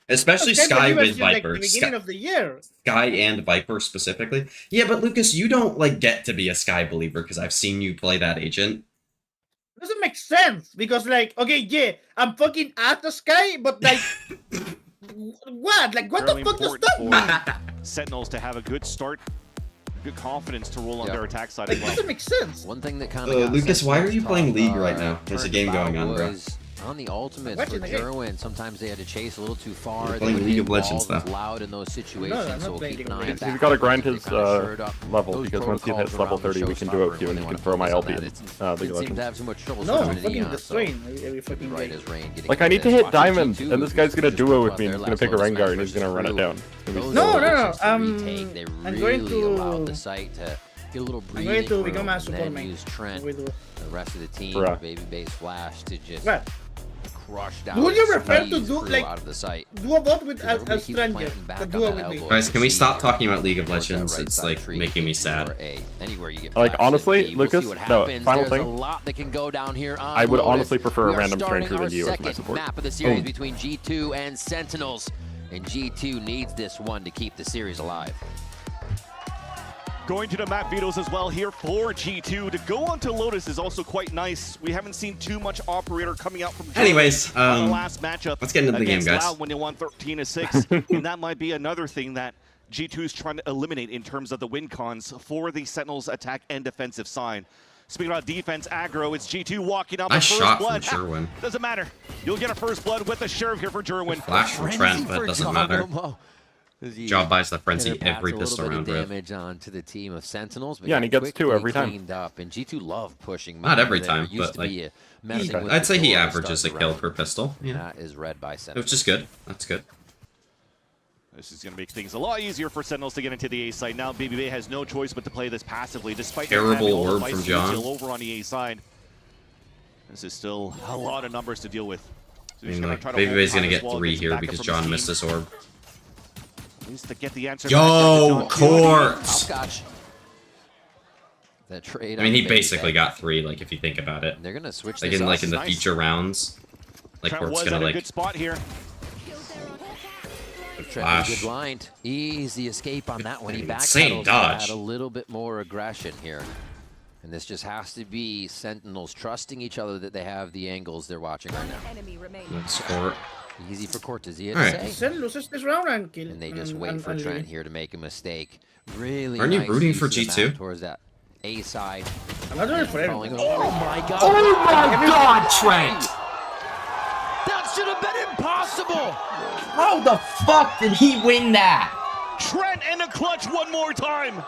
Especially Sky with Viper. Like the beginning of the year. Sky and Viper specifically. Yeah, but Lucas, you don't like get to be a Sky believer because I've seen you play that agent. Doesn't make sense because like, okay, yeah, I'm fucking at the Sky, but like what? Like, what the fuck does that mean? Sentinels to have a good start, good confidence to roll on their attack side Like, as well. doesn't make sense. One thing that kind of Lucas, why are you playing League right now? There's a game going on, bro. On the ultimates for Jerwin, sometimes they had to chase a little too far. You're playing League of Legends, though. Loud in those situations, so we'll keep an eye on that. He's got to grind his level, because once he hits level 30, we can duo queue and he can throw my LP in League of Seem to have Legends. too much trouble No, switching I'm to fucking Neon, so destroying every fucking right game. as Rain getting Like, I need to this. hit Watching Diamond, G2 and this guy's gonna just duo about with me, and their he's gonna last pick a Lotus Rengar, and he's match gonna run it down. Those No. locations to retake, they I'm going really allowed to. the site to get a little I'm breathing going to room, become a and support then main. use Trent, With the rest of the team, Bruh. Baby Base Flash to just What? crush down. Do you and refer to squeeze do crew like out of the site. do a bot with a Everybody keeps stranger? planting back The on duo that with me. elbow. Guys, can we stop talking about League of Towards that Legends? right It's side like tree, making me or sad. A. Anywhere you get Like, flashes, honestly, B, we'll see Lucas, what no, happens. final There's thing. a lot that can go down here on I would Lotus. honestly prefer We a are random starting stranger our than you as my second support. map of the series between G2 and Sentinels, and G2 needs this one to keep the series alive. Going to the map vetoes as well here for G2. To go onto Lotus is also quite nice. We haven't seen too much operator coming out from Germany Anyways, on the last matchup. let's get into the game, against guys. Loud when they won 13-6, and that might be another thing that G2 is trying to eliminate in terms of the win cons for the Sentinels attack and defensive side. Speaking about defense aggro, it's G2 walking out the Nice first shot blood. from Sherwin. Doesn't matter. You'll get a first blood with the Sheriff here for Jerwin. Flash from Trent, but it doesn't matter. Job buys the frenzy Pitter-pats every a little pistol bit round of rip. damage onto the team of Sentinels, but Yeah, and he gets two quickly every time. cleaned up, and G2 love pushing. Not every There time, used but to like be a messing with I'd the say he door to averages a start the kill round. per pistol. Yeah, That is read by Sentinels. which is good. That's good. This is going to make things a lot easier for Sentinels to get into the A side. Now BBB has no choice but to play this passively, despite Terrible having all the orb vice from units John. still over on the A side. This is still a lot of numbers to deal with. So I he's mean, gonna like, try to Baby hold Bay's gonna behind this get wall, 3 get some here backup because from his John team. missed his orb. Needs to get the answer Yo, Court! Hopscotch. That trade. I mean, he basically got 3, like, if you think about it. They're gonna switch like this in up. the Nice. future rounds. Like Trent Court's was gonna at a like good spot here. Trent flash. good blind. Easy escape on that one. He Insane backpedals, dodge. had a little bit more aggression here. And this just has to be Sentinels trusting each other that they have the angles they're watching right now. That's Court. Easy for Cortezia All to right. say. Sen loses this round and kill. And they just wait for and Trent leave. here to make a mistake. Really Aren't you nice rooting use for of the G2? map towards that A side. I'm not doing it for Calling everyone. it- Oh my god. Oh my god, Trent! That should have been impossible! How the fuck did he win that? Trent in the clutch one more time.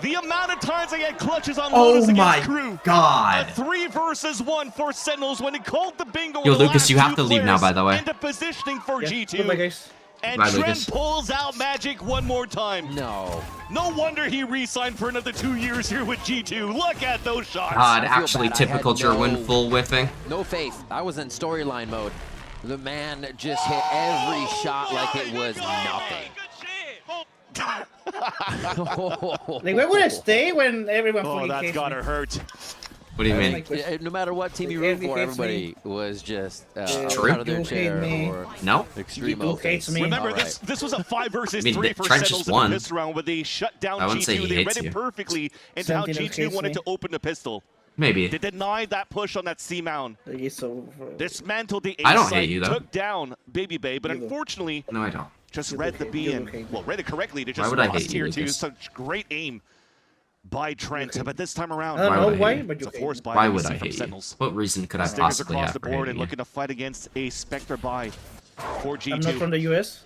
The amount of times they had clutches on Oh Lotus my against Crew. god. A 3 versus 1 for Sentinels when it called the bingo. Yo, with the Lucas, last you have two to leave now, players by the way. Into positioning for Yeah, G2. goodbye, guys. And Bye, Trent Lucas. pulls out Magic one more time. No. No wonder he re-signed for another 2 years here with G2. Look at those shots. God, feel actually bad. I had typical Jerwin no- full whiffing. No faith. I was in storyline mode. The man just hit every shot like it was nothing. Like, where would I stay when everyone Oh, fucking that's hates gotta me? hurt. What do you mean? Like, Yeah, no matter what team you Like, root for, everybody hates everybody was just True. out of their You hate chair me. or No? extreme You hates me. Remember, All right. this was a 5 versus I mean, 3 for Trent Sentinels just in won. the pistol round, where they shut down I wouldn't say G2. he They hates read it you. perfectly into how Sentinel G2 hates wanted me. to open the pistol. Maybe. They denied that push on that C mound. Like, it's so. Dismantled the A I don't site, hate you, though. took down Baby Bay, but You do. unfortunately, No, I don't. just You read do the hate- B you do and, hate well, read it correctly to Why just would I lost hate you, here to Lucas? such great aim by Trent. But this time around, I don't Why know would I why, hate you? but you it's a hate force me. by Why AC would I from hate you? Sentinels. What reason could I Stickers possibly across have the for board hating and you? looking to fight against a Spectre buy for I'm not from G2. the US.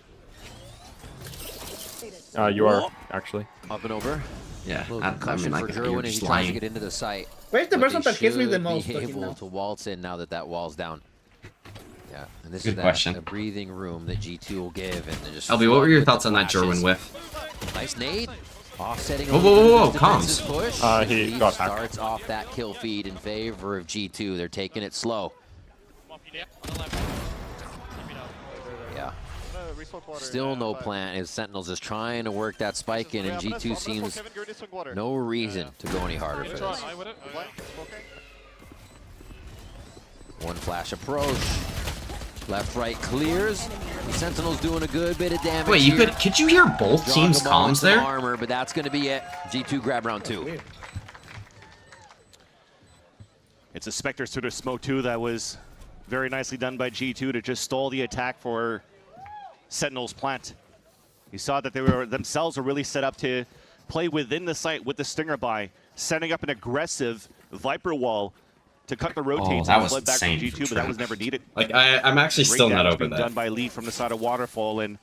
You are, actually. Up and over. Yeah, Little I concussion mean, for like, you're Jerwin as he just tries to lying. get into the site. Where's the But person they that kills me the should most? be fucking able now? to waltz in now that that wall's down. Yeah, and this Good is that question. a breathing room that G2 will give, and they just. LB, what were flood your with the thoughts on that flashes. Jerwin whiff? Nice nade. Offsetting. Whoa, a whoa, little whoa, bit of whoa, defensive push. He Leaf got hacked. starts off that kill feed in favor of G2. They're taking it slow. Yeah. Still no plan as Sentinels is trying to work that spike in, and G2 seems no reason to go any harder for this. One flash approach. Left, right clears. The Sentinels doing a good bit of damage. Wait, here. could you hear both Drawing teams' them all comms into there? Armor, but that's going to be it. G2 grab round 2. It's a Spectre sort of smoke too that was very nicely done by G2 to just stall the attack for Sentinel's plant. You saw that they were themselves were really set up to play within the site with the Stinger buy, setting up an aggressive Viper wall to cut the rotates that and was flood back from insane G2, from but that Trent. was never needed. Like, I'm actually Great still not damage over being that. done by Lee from the side of Waterfall, and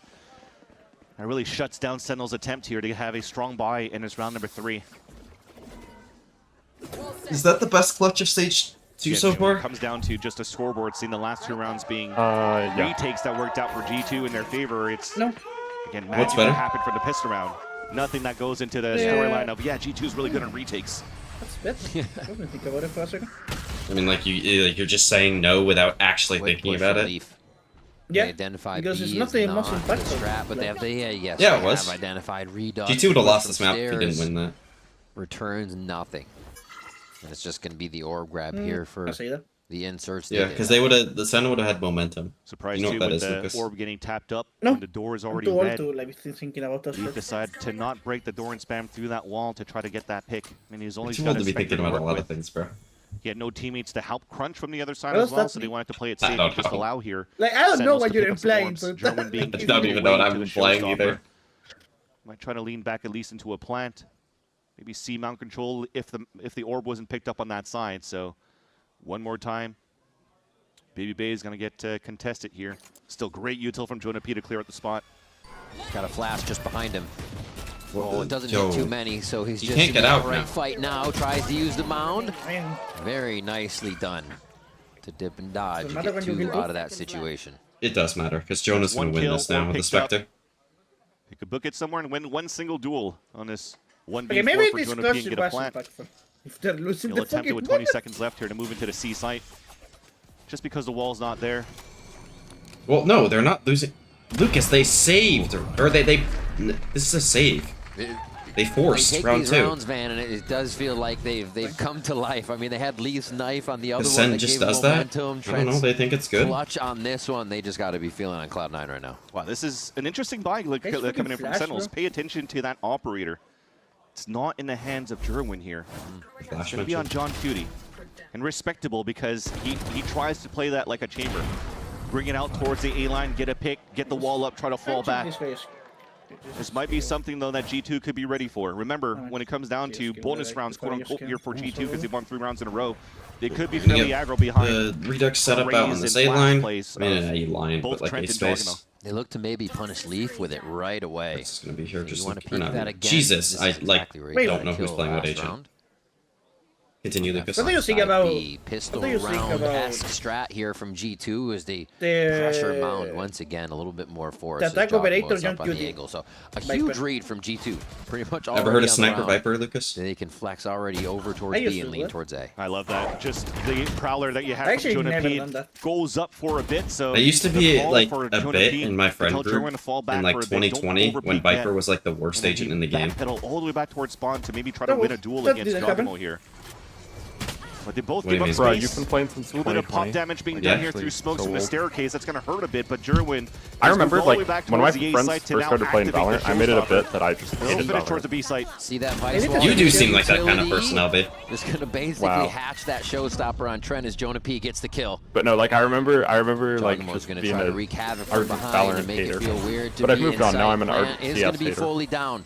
that really shuts down Sentinel's attempt here to have a strong buy in his round number 3. Is that the best clutch of stage 2 so It far? comes down to just a scoreboard, seeing the last 2 rounds being Yeah. retakes that worked out for G2 in their favor. It's No. again What's magic better? that happened from the pistol round. Nothing that goes into the Yeah. storyline of G2's really good on retakes. That's better. I didn't think about it for a second. I mean, like, you're just saying no without actually Quick thinking push about from it. Leaf. Yeah, They identified because B it's as not the not most the impactful. strat, but they have Yeah, they it was. have identified Redux. G2 would have lost push this map if he didn't upstairs, win that. Returns nothing. And it's just going to be the orb grab here for I see that. the inserts. Yeah, because they would have, the Sen would have had momentum. Surprised You know too what that with is, the Lucas? orb getting tapped up No. when the door is I'm already too old red. to like be thinking about that Leaf shit. decided to not break the door and spam through that wall to try to get that pick. I mean, he's only Too got old to a be Spectre thinking about a work lot with. of things, bro. He had no teammates to help crunch from the other side What as does well, that so they mean? wanted to play it I safe don't and just know. allow here. Like, I don't know Sentinels what to you're pick up some implying, orbs, but German being I given don't even away know what to I'm the implying showstopper. either. Might try to lean back at least into a plant. Maybe see mount control if the orb wasn't picked up on that side. So one more time. Baby Bay is going to get contested here. Still great util from Jonah P to clear out the spot. Got a flash just behind him. Well, It doesn't yo, hit too many, so he's you just can't in get the out outright now. fight now. Tries to use the mound. Man, Very nicely done to dip and dodge Doesn't and matter get when you 2 kill out of that situation. It does matter, because Jonah's going One to win kill, this now one with the picked up. Spectre. He could book it somewhere and win one single duel on this 1v4 okay, maybe for this Jonah P clutch and is get a was plant. impactful. If they're losing He'll the attempt it fucking with 20 seconds left here to move into the C site. Just because the wall's not there. Well, no, they're not losing. Lucas, they saved, or they This is a save. They forced They take round these 2. rounds, man, and it does feel like they've come to life. I mean, they had Leaf's knife on the other Sen one that just gave does that? momentum. I don't know, they think it's good. Clutch on this one. They just got to be feeling on cloud 9 right now. Wow, this is an interesting buy coming in from Sentinels. Pay attention to that operator. It's not in the hands of Jerwin here. It's going to be on John Cutie. And respectable because he tries to play that like a chamber. Bring it out towards the A-line, get a pick, get the wall up, try to fall back. This might be something, though, that G2 could be ready for. Remember, when it comes down to bonus rounds, quote-unquote, here for G2, because they've won 3 rounds in a row, they could be fairly aggro behind. The Redux setup out on this A-line. I mean, an A-line, but like A-space. They look to maybe punish Leaf with it right away. It's going to be here So just you want like, to peek that again. Jesus, I exactly don't know who's playing what agent. Round. Continue, Lucas. What do you think about pistol round-esque strat here from G2 as they pressure Mound once again a little bit more for us. attack operator John up on the Cutie. angle. So a huge read from G2. Pretty much already Ever heard of on the Sniper round. Viper, Lucas? They can flex already over towards B and lean towards A. I love that. Just the prowler that you have Actually from Jonah never P done that. goes up for a bit. So That used to the be call like for a Jonah bit P in my to friend tell group Jerwin to fall back in like for a bit. Don't 2020 when overpeak Viper that. was like the worst And then agent he in the game. backpedal all the way back towards spawn to maybe try to win a duel that against didn't happen. Yagamo here. But they both What do give you up mean? Bro, space. you've been playing since A little bit of pop 2020. damage being Yeah. done here through smokes from the staircase. That's going to hurt a bit, but Jerwin I remember, all the way like, back when my towards the A friends site to first now started playing activate the Valorant, I made it a showstopper. bit that I just They'll hated finish towards the Valorant. B site. See that Vice Wall? You do seem like that kind of utility person, LB. Just going to basically Wow. hatch that showstopper on Trent as Jonah P gets the kill. But no, like I remember like Joggamo's just going to being try to a wreak havoc ardent from behind Valorant and make hater. it feel weird to But I've be moved on. Now I'm an inside. ardent Plant is CS going to be hater. fully down.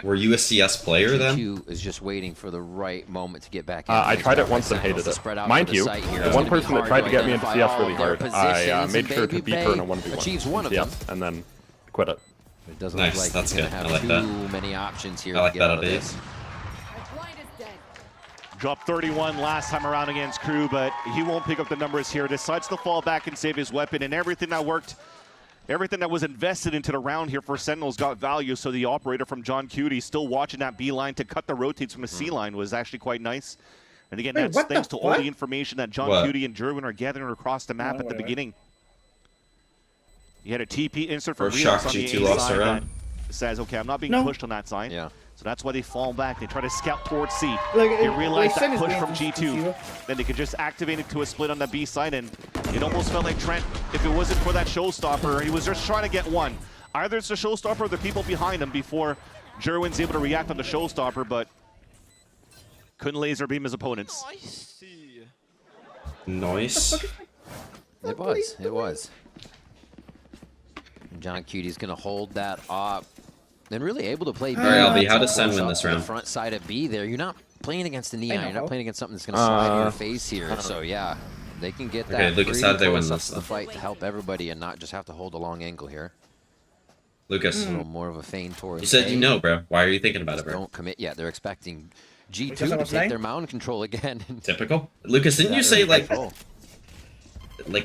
Were you a CS player then? Q is just waiting for the right moment to get back in. I tried it once and hated it. Mind you, the one person that tried to get me into CS really hard, I made sure to beat her in a 1v1 achieves one of CS, them. and then quit it. It doesn't Nice, look like that's he's going good. to I have like too that. many options here I like to get that out of idea. this. Dropped 31 last time around against Crew, but he won't pick up the numbers here. Decides to fall back and save his weapon, and everything that worked, everything that was invested into the round here for Sentinels got value. So the operator from John Cutie still watching that B line to cut the rotates from the C line was actually quite nice. And again, Wait, that's what the thanks to all fuck? the information that John What? Cutie and Jerwin are gathering across the map at the beginning. You had a TP insert from First Rios shock, on the G2 A lost side around. that says, okay, I'm not being No. pushed on that side. Yeah. So that's why they fall back. They try to scout towards C. Like, They realize Sen that is push going from to G2. G2. Then they could just activate it to a split on the B side, and it almost felt like Trent, if it wasn't for that showstopper, he was just trying to get one. Either it's the showstopper or the people behind him before Jerwin's able to react on the showstopper, but couldn't laser beam his opponents. Nice. It was. It was. And John Cutie's going to hold that up. And really able to play B. Alright, LB, how does Push Sen win up this to the round? front side of B there. You're not playing against the Neon. You're know. not playing against something that's going to slide in your face here. So, yeah, they can get that Okay, Lucas, pretty how did they win close up this, to the though? fight to help everybody and not just have to hold a long angle here. Lucas, A little more of a feint towards you said A. you know, bro. Why are you thinking about it, bro? Don't commit yet. They're expecting G2 Because I to was take lying? their mound control again. Typical. Lucas, didn't you say like Control.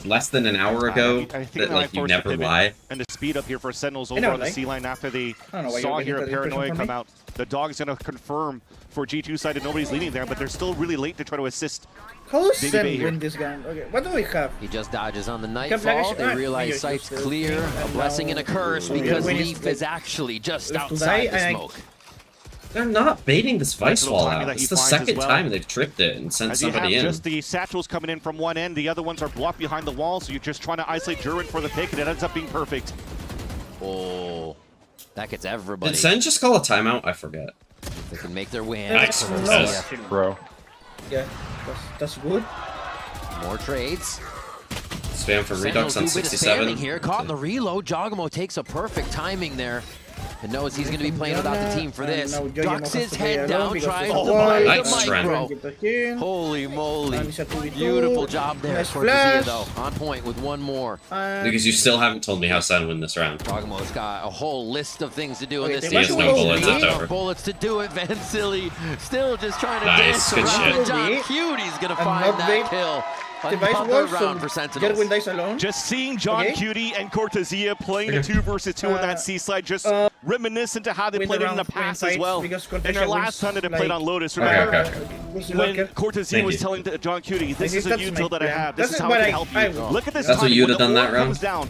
less than an hour ago I think that now like I you forced the never pivot lie? And the speed up here for Sentinels I over know, on the right? C line after they I don't know why saw you're here a getting that impression paranoia from come me. out. The dog's going to confirm for G2 side that nobody's leading there, but they're still really late to try to assist. How does Baby Sen Bay here. win this game? Okay, what do we have? He just dodges on the Flash- nightfall. They ah, realize you're sight's just, clear. A and blessing and a now- curse so because when it's Leaf like- is actually just it's outside the today, and I- smoke. They're not baiting this Vice little Wall timing out. that he It's the finds as second well. time they've tripped it and sent As you have somebody in. just the satchels coming in from one end, the other ones are blocked behind the wall, so you're just trying to isolate Jerwin for the pick, and it ends up being perfect. Oh, that gets everybody. Did Sen just call a timeout? I forget. They can make their way in. Nice. So we'll Nice. see. Bro. Yeah, that's good. More trades. Spam for Redux on Sentinels do a bit of 67. spamming here. Caught in the reload. Jogamo takes a perfect timing there. And knows he's going to be playing without the team for this. Ducks his head down, tries to buy nice the Trent. micro. Holy moly. And it's a 2v2. Beautiful job there. Nice Cortesia, flash. though, on point with one more. Because you still haven't told me how Sen win this round. Jogamo's got a whole list of things to do in Okay, this they He has no bullets, it's Enough over. bullets to do it. Van Silly still just trying to Nice, dance good around. shit. John Cutie's going to And find not that bait kill. The Vice Another Wall, round so for Sentinels. Jerwin dies alone. Just seeing John Okay. Cutie and Cortesia playing the 2 versus 2 on that C side, just reminiscent to how they win played the it in the round, win past as fights, well. because In their Cortesia last wins, time that they played like, on Lotus, Okay, remember okay. when Walker. Cortesia Thank was you. telling John Cutie, this I is think a that's util my that I plan. have, this That's is how what I I- can help I you. want. Look at this That's what timing. you'd When have the done that orb round? comes down,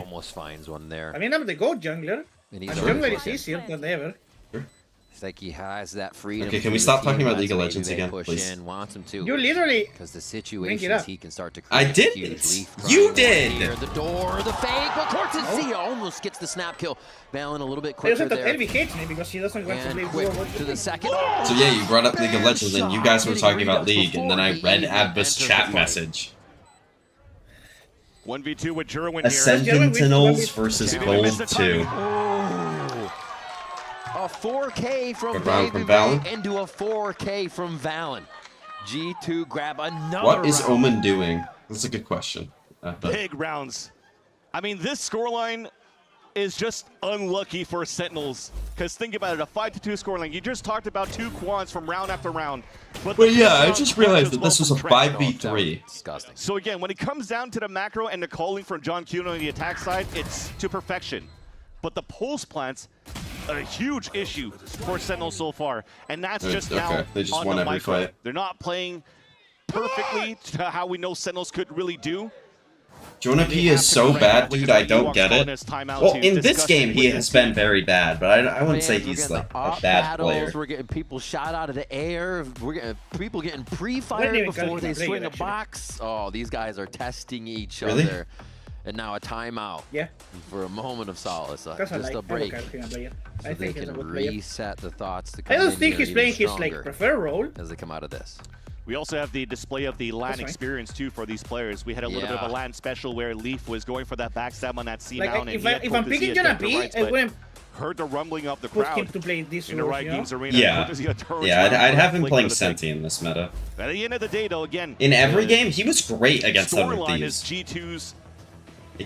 you. Almost finds one there. I mean, I'm the GOAT jungler. And And he's jungler is easier than ever. It's like he has that freedom. Okay, can we to stop the talking team, about League of lets Legends maybe they again, push please? in, wants him to. You literally because the bring it situations up. he can start to I create didn't. huge leaf. You did. Here, the door, the fake, but Cortezia almost gets the snap kill. Valen a little bit quicker That there. Elvi hates me because he doesn't want to And play quick duo. to the second. So yeah, you brought up League of Legends, and you guys were talking about League, and then I read Adva's chat message. 1v2 with Jerwin Ascend here. Sentinels versus Gold 2. A 4K from Good round from Valen Valen. into a 4K from Valen. G2 grab another What is round. Omen doing? That's a good question. But Big rounds. I mean, this scoreline is just unlucky for Sentinels. Because think about it, a 5-2 scoreline. You just talked about 2 quads from round after round. But yeah, I just realized that this was a 5v3. Disgusting. So again, when it comes down to the macro and the calling from John Kuno on the attack side, it's to perfection. But the pulse plants, a huge issue for Sentinels so far. And that's just now They just on won the every micro. fight. They're not playing perfectly to how we know Sentinels could really do. Jonah P is so bad, dude, I don't get it. Well, in this game, he has been very bad, but I wouldn't say he's like a bad player. We're getting people shot out of the air. We're getting people getting pre-fired before they swing a box. Oh, these guys are testing each other. And now a timeout. Yeah. For a moment of solace. Just a break. So they can reset the thoughts. I don't think he's playing his like preferred role as they come out of this. We also have the display of the LAN experience too for these players. We had a little bit of a LAN special where Leaf was going for that backstab on that C-mount. Like, if I'm picking Jonah P, I wouldn't heard the rumbling of the put crowd him to play this in the role, Riot you know? Games arena. Yeah, I'd have him playing Senti in this meta. At the end of the day, though, again, in every game, he was great against other storyline is thieves. G2's.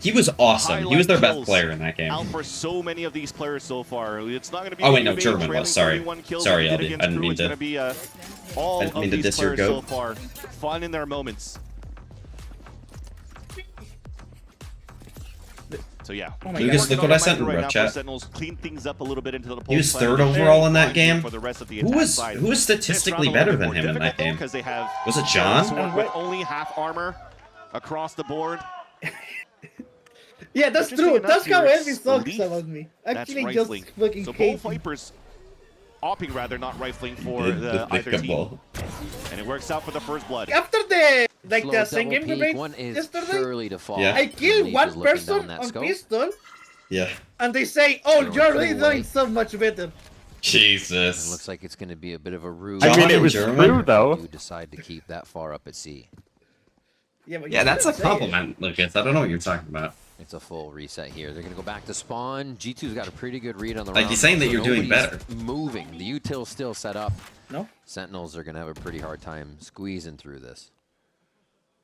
He was awesome. He was their best player in that game. Out for so many of these players so far. It's not going to be. Oh wait, no, German was. Sorry, sorry, LB. I didn't mean to. All I didn't mean of to these diss your players so goat. far, fun in their moments. So yeah, Lucas, look what I sent in bro chat. Sentinels clean things up a little bit into the He was pulse plan. 3rd overall in that game. For the rest of the Who was statistically better than him in that game? Because they have Was it John? with only half armor across the board. Yeah, that's true. That's how Elvis talks about me. Actually, just rifling. fucking So hate both me. Vipers opting rather not rifling for the either team. And it works out for the first blood. After the like Slow the same double game we peek. One played is yesterday, surely to fall. Yeah. I killed Leaf one is looking person down that on scope. pistol, Yeah. and they say, "Oh, They're you're put really away. doing so much better." Jesus. It looks like it's going to be a bit of a rude. I mean, it was true though. You decide to keep that far up at sea. Yeah, but Yeah, that's a compliment, Lucas. I don't know what you're talking about. It's a full reset here. They're going to go back to spawn. G2's got a pretty good read on the Like, round. he's saying that you're doing Nobody's better. Moving. The util's still set up. No. Sentinels are going to have a pretty hard time squeezing through this.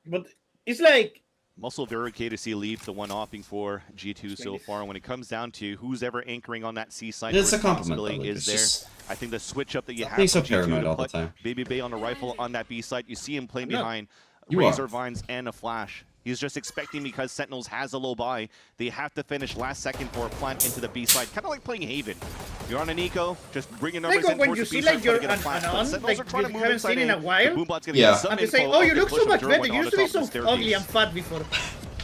But it's like Also very okay to see Leaf, the one opting for G2 so far. When it comes down to who's ever anchoring on that C side, It's a compliment, though, responsibility Lucas. is there. Just I think the switch up that you stop have being so for G2 paranoid to all the put time. Baby Bay on the rifle on that B side, you see him playing No. behind You Razor are. Vines and a Flash. He's just expecting because Sentinels has a low buy. They have to finish last second for a plant into the B side. Kind of like playing Haven. You're on an eco, just bringing numbers like in when towards you the B see side like trying you're to get a plant. But on, Sentinels like are trying to you move haven't inside seen in a The while, Boombot's gonna Yeah. get some and they say, info "Oh, of you the look push so of much Derwin better. You on used the to be top so of the ugly staircase. and fat before."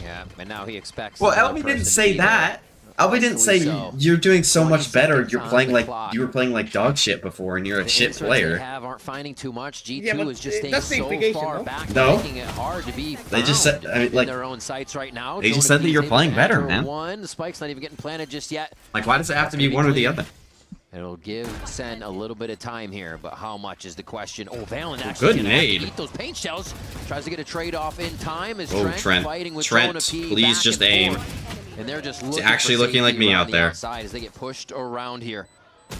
Yeah, and now he expects. Well, another Elby didn't person say to be there. that. Elby didn't say So. you're doing so 20 much better. seconds You're on playing the like clock. you were playing like dog shit before, and you're a The shit inserts they player. have aren't finding too much. G2 Yeah, but is just staying that's the so implication, far no? back, No. making it hard to be They just said- found I mean, like, in their own sights right now. they just Jonah said that P's you're able playing to better, enter man. One, the spike's not even getting planted just yet. Like, why does it have to be one or the other? It'll give Sen a little bit of time here, but how much is the question? Oh, Valen actually Good gonna have to nade. eat those paint shells. Tries to get a trade off in time. Is Oh, Trent, Trent. fighting with Trent, Jonah P please back just and aim. forth. And they're just looking actually for looking like safety me around out the there. outside as they get pushed around here.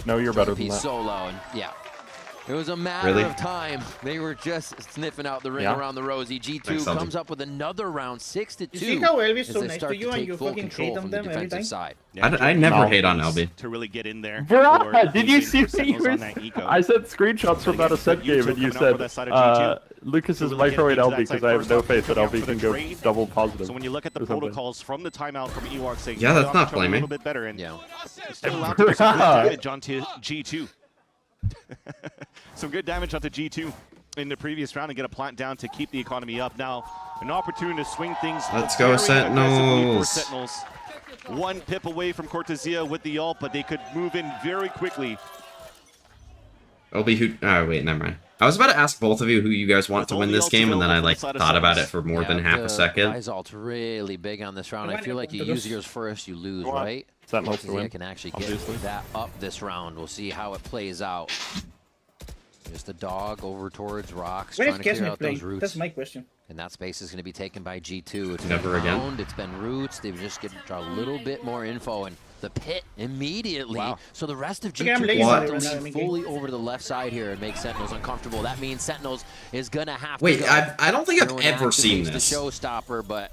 No, you're better than P that. solo, and yeah. It was a matter Really? of time. They were just sniffing out the ring Yeah. around the rosy. G2 Thanks, Elby. comes up with another round, 6-2. You see how Elvis as so they nice start to you and take you full fucking control hate on from the them every defensive time? side. I never No. hate on Elby. To really get in there. Bruh, for did you using see for Sentinels what on you that eco. I sent screenshots from that Ascent game, and you coming out for that side said, of G2. Lucas is To really get microwave into LB that because side I have first no off, faith that coming out LB for can the go trade. double positive. So when you look at the or something. protocols from the timeout from Ewok saying, Yeah, that's not a little blaming. bit better, and Yeah. still allowed to do some good damage onto G2. Some good damage onto G2 in the previous round and get a plant down to keep the economy up. Now, an opportunity to swing things. Let's go, very aggressively for Sentinels. Sentinels. One pip away from Cortesia with the ult, but they could move in very quickly. Elby, who? Oh wait, never mind. I was about to ask both of you who you guys want to win this game, and then I like thought about it for more than half a second. Vyzult's really big on this round. I feel like you use yours first, you lose, right? Sentinels to win. Can actually get Obviously. that up this round. We'll see how it plays out. Just a dog over towards rocks, When trying is to clear Kesmet out those playing? roots. That's my question. And that space is going to be taken by G2. It's Never been again. round, it's been roots. They've just get a little bit more info, and the pit immediately. Wow. So the rest of Okay, I'm G2 lazy can right have to now, lean I mean, fully over to the left side here and make Sentinels uncomfortable. That means Sentinels is going to have Wait, to go. I don't think I've Throwing ever seen activates this. the showstopper, but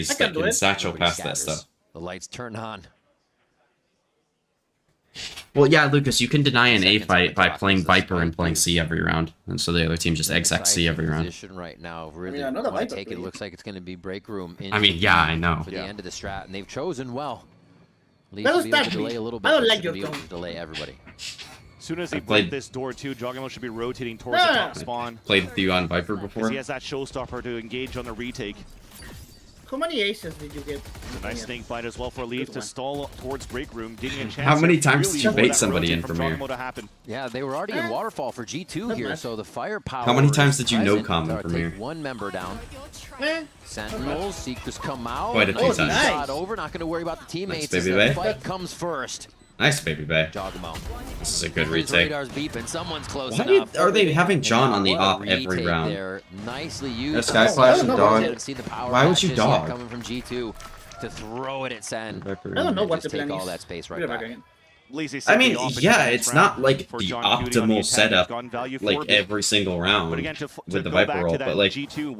enemies that can satchel past that stuff. The lights turn on. Well, yeah, Lucas, you can deny an A fight by playing Viper and playing C every round, and so the other team just execs C every round. Position right now, really another want Viper, to take it. please. Looks like it's going to be break room. I mean, yeah, I know. For the end of the strat, and they've chosen well. Leaf Let will us be able to stab me. delay a little bit. I don't but like should your be able tone. to delay everybody. As soon as he I played- break this door too, Jogamo should be rotating towards the top spawn. Played with you on Viper Because before. he has that showstopper to engage on the retake. How many aces did you get? A nice snake bite as well for Leaf Good to one. stall towards break room, getting a chance. How many to times really did you for bait that somebody rotate in from here? Jogamo to happen. Yeah, they were already in waterfall for G2 Not here, much. so the firepower. How many times is did you no present comment to from take here? one member down. Eh, Sentinels, Seekers come out. Quite a few nice times. shot over. Not going to worry about the teammates. Nice, as baby the bay. fight comes first. Nice, baby bay. Jogamo. This is a good His retake. radar's beeping. Someone's close Why enough. are they having John on the What a op every retake round? there. Nicely used. Yeah, Sky Flash and dog. See the power Why would you matches yet dog? coming from G2 to throw it at Sen. I don't know and what just the plan take all is. that space right We're back back. again. I mean, yeah, it's not like the optimal setup, like every single round with the Viper roll, but like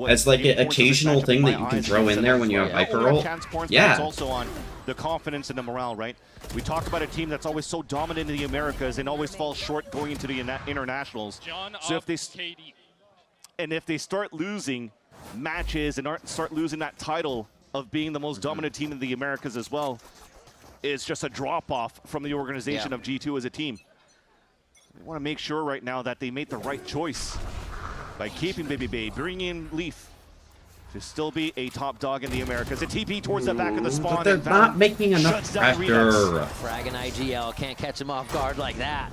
as like an occasional thing that you can throw in there when you have Viper roll. It's Yeah, also on the confidence and the morale, right? We talk about a team that's always so dominant in the Americas and always falls short going into the internationals. So if they start losing matches and start losing that title of being the most dominant team in the Americas as well, is just a drop-off from the organization of G2 as a team. We want to make sure right now that they made the right choice by keeping Baby Bay, bringing in Leaf to still be a top dog in the Americas. A TP towards the back of the spawn. but they're and not Valon making enough shuts down pressure. Redux. Frag and IGL can't catch him off guard like that.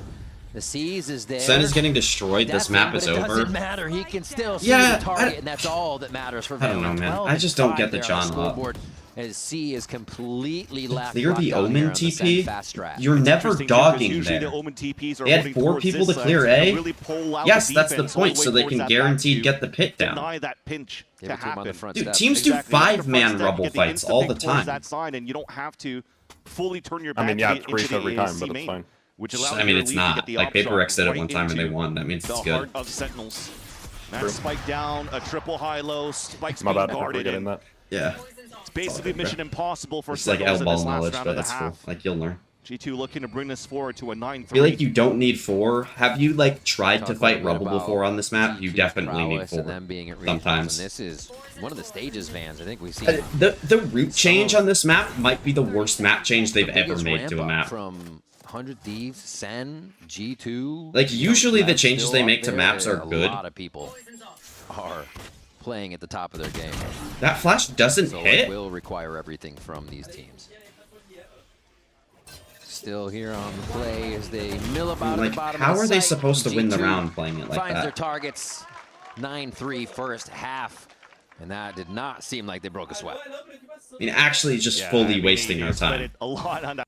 The Seas is there. Sen is getting destroyed. This map is but it over. doesn't matter. He can still see Yeah, the target, and that's all that matters for Valon. I don't know, man. 12 I just don't and get the 5 there on John up. scoreboard, as C is completely left. Clear the locked down here Omen on the Sen TP. fast strat. You're never Interesting too, 'cause dogging usually there. the Omen TPs are They had holding 4 towards people to this side, clear so A. really pull out Yes, the that's the defense, point, only so they towards can that back guaranteed to get the pit down. deny that pinch Give to it to him on the happen. front Dude, step. teams do Exactly. You get the 5-man front step, rubble get the fights instant all pick the towards time. that side, and you don't have to fully turn your back I mean, yeah, it's into Reese the every time, AAC but it's main, fine. which allows I mean, your it's lead to not. get the Like, op Paper shot X did it right one time and they into won. That means the it's good. heart of Sentinels. That spike down, a triple high-low, spikes My being bad for guarded. forgetting And that. Yeah. it's basically mission impossible for It's like Sentinels in L-ball this last knowledge, round but of the it's cool. half. Like, you'll learn. G2 looking to bring this forward to a 9-3. I feel like you don't need 4. Have you, like, tried to Talk a fight little bit Rubble about before on this map? You G2's definitely need prowess 4. and them being at regionals, Sometimes. and this is one of the stages vans I think we've seen. The route change on this map might be the worst map change they've ever biggest made to a ramp up map. From 100 Thieves, Sen, G2. Like, usually the That's changes still they up make to there. maps are A good. lot of people are playing at the top of their game. That flash doesn't So hit? it will require everything from these teams. Still here on the play as they mill about at Like, the bottom how of the are they site. supposed to win the G2 round playing it like finds their that? targets. 9-3 first half. And that did not seem like they broke a sweat. I mean, actually just Yeah, I fully mean, wasting he our spent time. it a lot on that.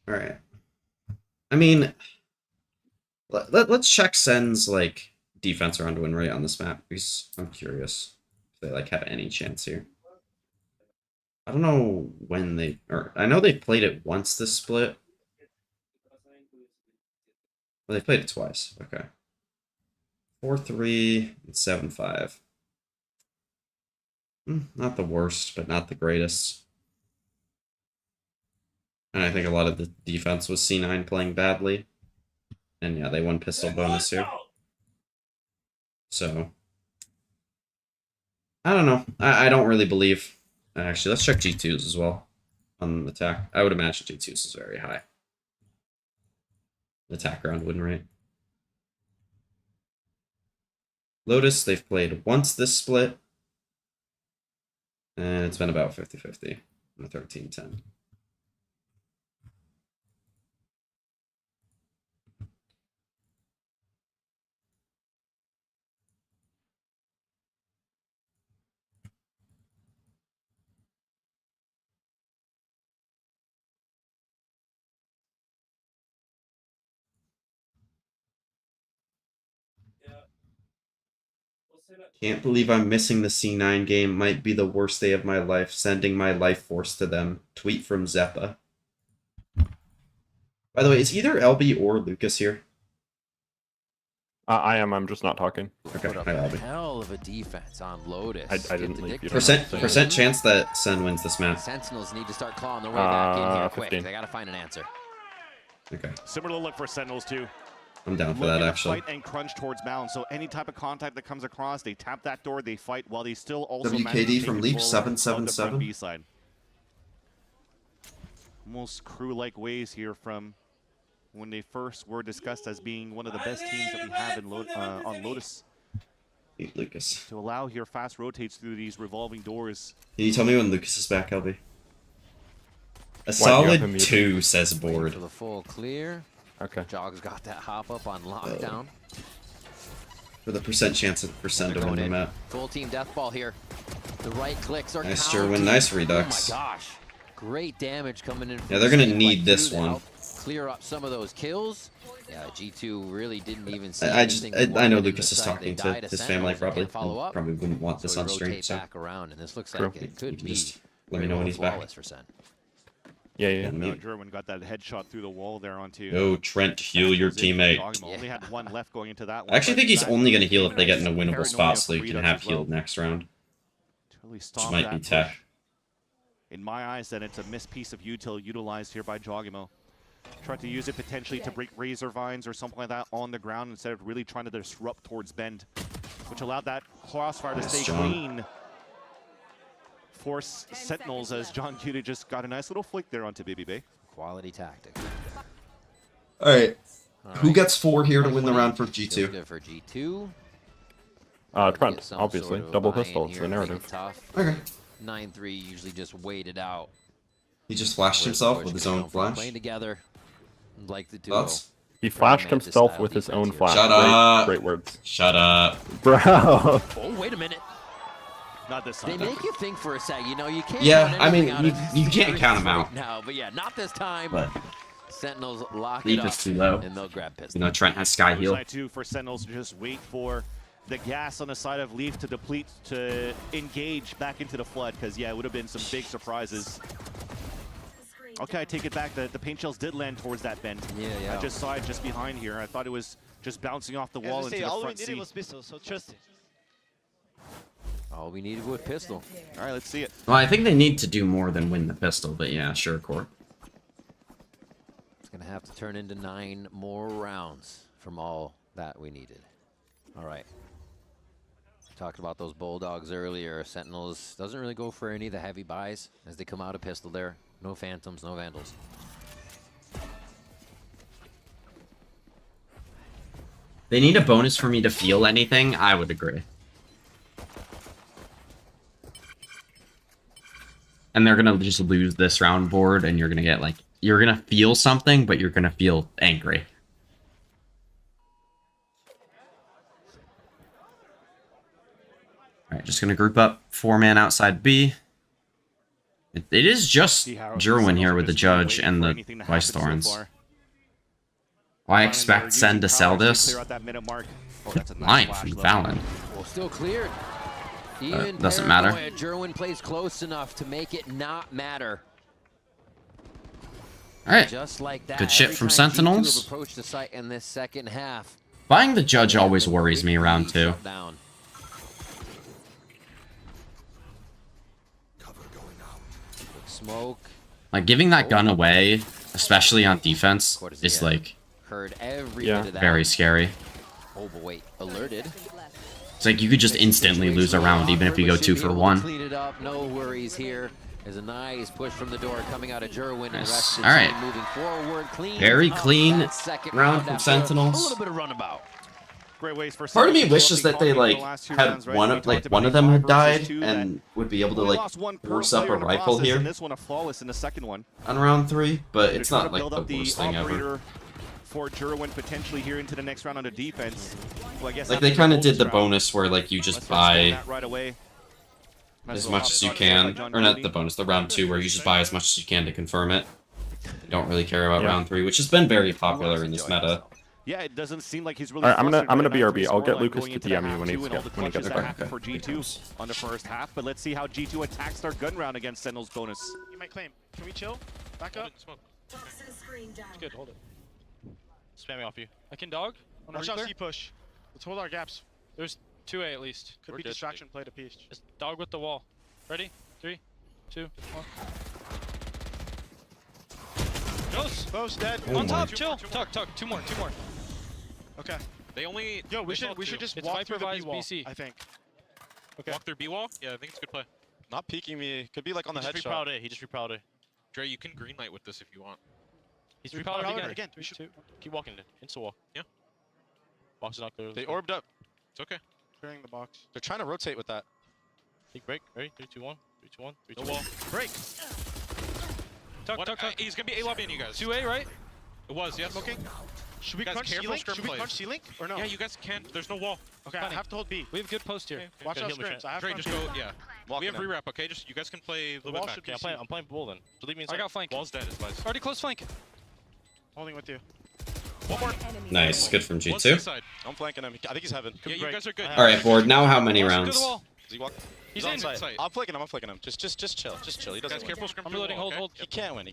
Alright. I mean, let's check Sen's, like, defense around win rate on this map, because I'm curious if they, like, have any chance here. I don't know when they... Or, I know they played it once this split. Well, they played it twice. Okay. 4-3 and 7-5. Not the worst, but not the greatest. And I think a lot of the defense was C9 playing badly. And yeah, they won pistol bonus here. So, I don't know. I don't really believe. Actually, let's check G2's as well on attack. I would imagine G2's is very high. Attack round win rate. Lotus, they've played once this split. And it's been about 50-50 in the 13-10. Can't believe I'm missing the C9 game. Might be the worst day of my life. Sending my life force to them. Tweet from Zeppa. By the way, is either LB or Lucas here? I am. I'm just not talking. Okay, hi, LB. Hell of a defense on Lotus. I didn't leave you. Percent chance that Sen wins this map. Sentinels need to start clawing their way back in here quick. 15. They got to find an answer. Okay. Similar look for Sentinels too. I'm down for that, actually. Fight and crunch towards Mound. So any type of contact that comes across, they tap that door, they fight while they still also WKD from Leaf 777. B side. Almost crew-like ways here from when they first were discussed as being one of the best teams that we have in on Lotus. Lucas. To allow here fast rotates through these revolving doors. Can you tell me when Lucas is back, LB? A solid 2, says Board. For the full clear. Okay. Jog's got that hop up on lockdown. For the percent chance of percent to win the map. Full team death ball here. The right clicks are nice Jerwin, nice Redux. Oh my gosh. Great damage coming in. Yeah, they're gonna need this one. Clear up some of those kills. Yeah, G2 really didn't even see I know Lucas is talking to his family, probably wouldn't want this on stream, so back around, and this looks like it could be just let me know when he's back. For Sen. Yeah. No, Jerwin got that headshot through the wall there onto. No, Trent, heal your teammate. Only had one left going into that one. I actually think he's only going to heal if they get in a winnable spot, so he can have healed next round. Which might be tech. In my eyes, then it's a missed piece of util utilized here by Jogimo. Tried to use it potentially to break Razor Vines or something like that on the ground instead of really trying to disrupt towards Bend, which allowed that crossfire to stay clean. Force Sentinels as John Cutie just got a nice little flick there onto Baby Bay. Quality tactic. Alright. Who gets 4 here to win the round for G2? Good for G2. Trent, obviously. Double pistol, it's the narrative. Okay. 9-3 usually just waited out. He just flashed himself with his own flash. Playing together like the duo. He flashed himself with his own flash. Shut up. Great words. Shut up. Bro. Oh, wait a minute. Not this time. They make you think for a sec. You know, you can't. Yeah, I mean, you can't count him out. No, but yeah, not this time. But Sentinels lock Leaf it up. is too low. And they'll grab pistol. You know, Trent has Sky Heal. Side 2 for Sentinels to just wait for the gas on the side of Leaf to deplete, to engage back into the flood, because, yeah, it would have been some big surprises. Okay, I take it back. The paint shells did land towards that bend. Yeah. I just saw it just behind here. I thought it was just bouncing off the wall into the all front we needed seat. was pistol, so trust it. All we needed was pistol. All right, let's see it. Well, I think they need to do more than win the pistol, but yeah, sure, Court. It's going to have to turn into 9 more rounds from all that we needed. All right. Talked about those Bulldogs earlier. Sentinels doesn't really go for any of the heavy buys as they come out of pistol there. No Phantoms, no Vandals. They need a bonus for me to feel anything, I would agree. And they're gonna just lose this round board, and you're gonna get like, you're gonna feel something, but you're gonna feel angry. Alright, just gonna group up 4-man outside B. It is just Jerwin here with the Judge and the Vice Thorns. Well, I expect Sen to sell this. Line from Fallon. Well, still cleared. Doesn't matter. Jerwin plays close enough to make it not matter. Alright. Just like that. Good shit from Sentinels. Approached the site in this second half. Buying the Judge always worries me round 2. Smoke. Like, giving that gun away, especially on defense, is like Heard every bit of that. very scary. Oh, but wait, alerted. It's like you could just instantly lose a round even if you go 2 for 1. Clean it up, no worries here. There's a nice push from the door coming out of Jerwin. Nice. All right. Moving forward, clean. Very clean second round from after Sentinels. A little bit of runabout. Great ways for Part of me Sentinels to wishes fill up that the they economy like for the last two had rounds, right? one We of talked about one of a them 5 had versus died 2 and would be able to only like lost one per force up player a in the rifle process, here and this one a flawless in the second one. on round 3, but They're it's trying not to like build the up the worst thing ever. operator for Jerwin potentially here into the next round on the defense. Well, I guess Like they kind of did the bonus where like you just buy right away. as much as you can, or not the bonus, the round 2 where you just buy as much as you can to confirm it. You don't really care about round 3, which has been very popular in this meta. Yeah, it doesn't seem like he's really. All right, I'm gonna frustrated BRB. by I'll the get scoreline Lucas going to into the DM you half when two he's and all the when he clutches gets that back. happened for G2 on the first half. But let's see how G2 attacks their gun round against Sentinel's bonus. You might claim. Can we chill? Back up. Smoke. It's good. Hold it. Spam me off you. I can dog. Watch out, C push. Let's hold our gaps. There's 2A at least. Could be distraction play to piece. Just dog with the wall. Ready? 3, 2, 1. Ghost dead. Oh On top, my. chill. Tuck. Two more. Okay. They only. Yo, we should just walk through the B wall. I think. Okay. Walk through B wall. Yeah, I think it's a good play. Not peeking me. Could be like on the headshot. He just reproud A. Dre, you can green light with this if you want. He's reproud again. We should keep walking. Insta wall. Yeah. Box is not clear. They orbed up. It's okay. Clearing the box. They're trying to rotate with that. Take break. Ready? 3, 2, 1. 3, 2, 1. 3, 2, 1. Wall. Break. Tuck. He's gonna be A lobbying you guys. 2A, right? It was, yes. Smoking. Should we crunch C-Link? C-Link or no? Yeah, you guys can't. There's no wall. Okay, I have to hold B. We have good post here. Okay. Watch out scrims. I have Dre, just go. Yeah. We have re-wrap. Okay, just you guys can play a little bit back. Yeah, I'm playing bull then. So leave me inside. I got flank. Wall's dead. Is Liz. Already close flank. Holding with you. One more. Nice, good from G2. I'm flanking him. I think he's heaven. Yeah, you guys are good. Alright, board, now how many rounds? Does he walk? He's in sight. I'm flanking him. Just chill. He doesn't. Guys, careful. Scrim. I'm reloading. Hold. He can't win.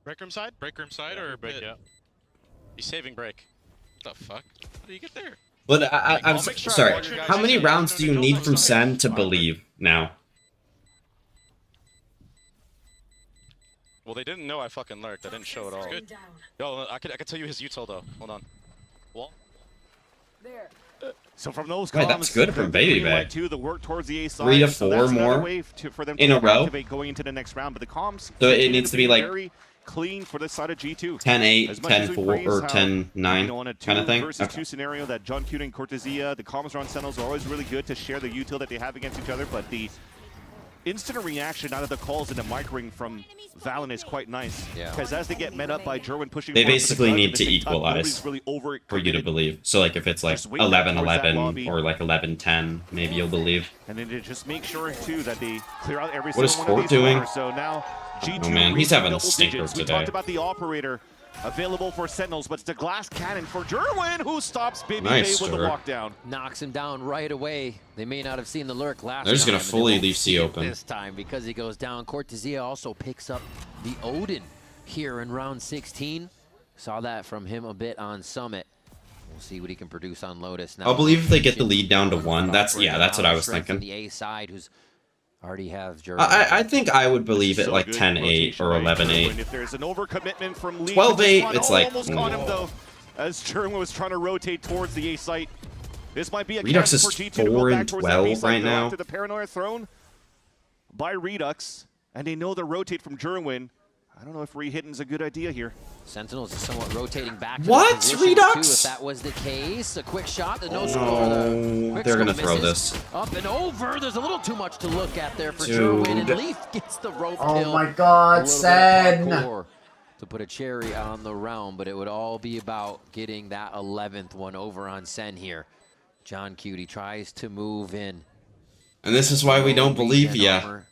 Break room side? Break room side or break? Yeah. He's saving break. What the fuck? How do you get there? But I'm sorry. How many rounds do you need from Sen to believe now? Well, they didn't know I fucking lurked. I didn't show it all. Good. Yo, I could tell you his util though. Hold on. Wall. There. So from those Right, that's good from Baby Bay. The work towards the A side. 3 to 4 so that's more way for them in to a row. activate going into the next round, but the comms. So it needs to be like very clean for this side of G2. 10-8, As much as we 10-4, praise or how, 10-9 on a kind of thing. versus 2 scenario that John Cute and Cortesia, the comms around Sentinels are always really good to share the util that they have against each other, but the instant reaction out of the calls in the micring from Valen is quite nice. Yeah. Because as they get met up by Jerwin pushing They forward for the basically clutch, need at the to same time, equalize nobody's really for you to believe. So like if it's like Just wait towards that 11-11 lobby. or like 11-10, maybe you'll believe. And then to just make sure too that they clear out every What is single one of Fort these doing? corners. So now G2 Oh man, he's having a double stinker digits. We today. talked about the operator available for Sentinels, but it's the glass cannon for Jerwin who stops Baby Nice, Bay with the Jer. walk down. Knocks him down right away. They may not have seen the lurk last They're just time. gonna and they fully won't leave C see it open. this time because he goes down. Cortesia also picks up the Odin here in round 16. Saw that from him a bit on Summit. We'll see what he can produce on Lotus now. I'll believe if they get the lead down to 1. That's what I was thinking. The A side, who's already has Jerwin. I think I would believe it So like good 10-8 or rotation by 11-8. Jerwin. If there's an overcommitment from Lee, 12-8, it's like, almost caught him though, as Jerwin was trying to rotate towards the A site. This might be a Redux chance is for G2 to go 4 back and towards that B 12 site. right They're now. after the paranoia thrown by Redux, and they know the rotate from Jerwin. I don't know if re-hitting's a good idea here. Sentinels is somewhat rotating back. What? To the position, Redux? too, if that was the case, a quick shot, the no score. No, Quick they're score gonna throw misses. this. Up and over. There's a little too much to look at there for Dude. Jerwin, and Leaf gets the rope Oh kill. my God, A little bit of Sen. parkour to put a cherry on the round, but it would all be about getting that 11th one over on Sen here. John Cutie tries to move in. And this is why we don't believe Regen ya. armor.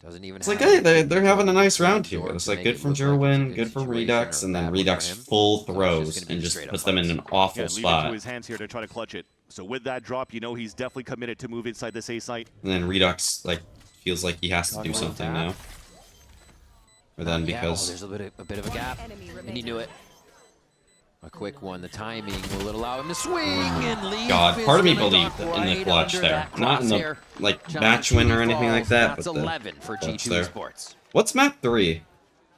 Doesn't even It's like, have hey, it. they're having a nice round here. Absorb It's to like make good it from look like it's a Jerwin, good good from situation Redux, or and then bad one for Redux him. full So it's just throws gonna be and a just straight up puts them in an fight. awful Yeah, leave it to spot. his hands here to try to clutch it. So with that drop, you know he's definitely committed to move inside this A site. And then Redux like feels like he has to do Talking about something that. now. Or then Yeah, because there's a bit of a gap, and he knew it. A quick one. The timing will allow him to swing and leave. God, part of me gonna believed duck in the right clutch under there. that Not in the crosshair. like John match win or Cutie anything like falls. that, That's but the 11 for clutch G2 there. Esports. What's map 3?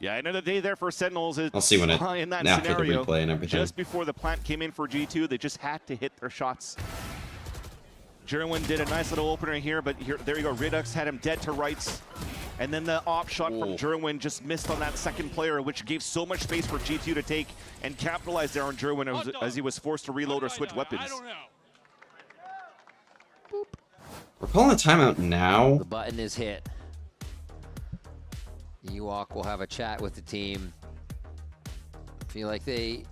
Yeah, end of the day there for Sentinels. It's I'll see when it in that after the scenario, replay and everything. Just before the plant came in for G2, they just had to hit their shots. Jerwin did a nice little opener here, but there you go. Redux had him dead to rights. And then the op shot from Jerwin just missed on that second player, which gave so much space for G2 to take and capitalize there on Jerwin as he was forced to reload or switch weapons. We're calling a timeout now. The button is hit. Ewok will have a chat with the team. Feel like they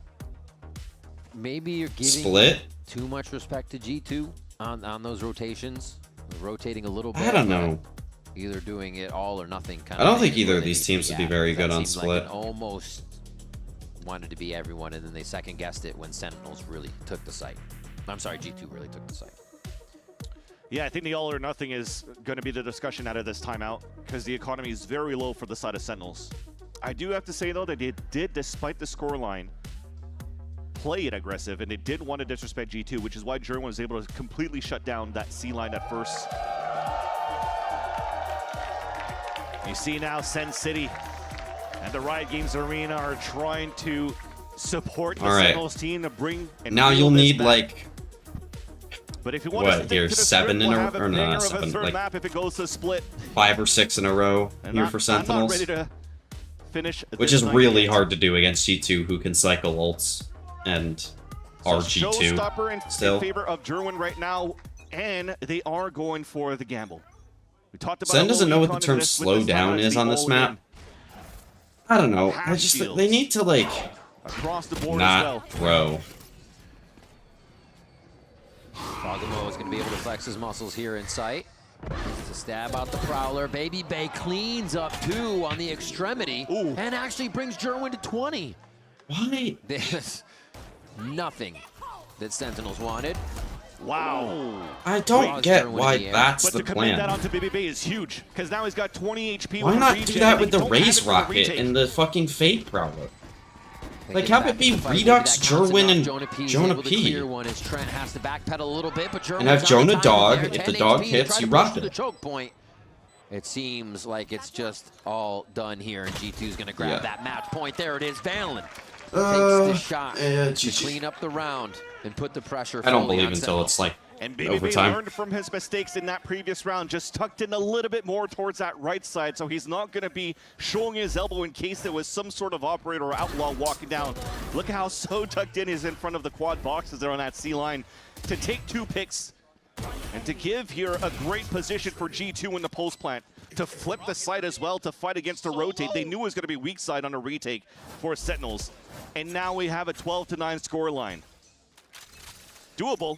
maybe are giving too much respect to G2 on those rotations. Rotating a little bit. I don't know. Either doing it all or nothing. I don't think either of these teams would be very good on split. Like almost wanted to be everyone, and then they second guessed it when Sentinels really took the site. I'm sorry, G2 really took the site. Yeah, I think the all or nothing is going to be the discussion out of this timeout because the economy is very low for the side of Sentinels. I do have to say, though, that they did, despite the scoreline, play it aggressive, and they did want to disrespect G2, which is why Jerwin was able to completely shut down that C line at first. You see now Sen City and the Riot Games Arena are trying to support the Sentinels team to bring... Now you'll need, like... But if you want what, here, 7 in a row? Or not 7, like map if it goes to split. 5 or 6 in a row here for Sentinels. I'm not ready to finish which is really hard to do against G2, who can cycle ults and are G2 showstopper in still. favor of Jerwin right now, and they are going for the gamble. We talked about Sen doesn't know what the term slow down is on this map. I don't know. I just they need to like across the board not throw. Frogamo is going to be able to flex his muscles here in sight. To stab out the Prowler. Baby Bay cleans up 2 on the extremity and actually brings Jerwin to 20. Why? There's nothing that Sentinels wanted. Wow. I don't get why that's but the to commit that plan. onto Baby Bay is huge, because now he's got 20 HP. Why with not regen, do that and with they the don't have Raise it for Rocket retake. and the fucking Fade Prowler? Like, have it be Redux, Jerwin, and Jonah P. One is Trent has to backpedal a little bit, but And have Jonah Dog. If the dog hits, you rock the it. choke point. It seems like it's just all done here, and G2's going to grab that match point. There it is. Valen takes the shot to clean up the round and put the pressure. I don't believe until it's like And Baby Bay overtime. learned from his mistakes in that previous round, just tucked in a little bit more towards that right side, so he's not going to be showing his elbow in case there was some sort of operator or outlaw walking down. Look how so tucked in is in front of the quad boxes there on that C line to take 2 picks and to give here a great position for G2 in the post plant to flip the site as well to fight against the rotate. They knew it was going to be weak side on a retake for Sentinels, and now we have a 12-9 scoreline. Doable.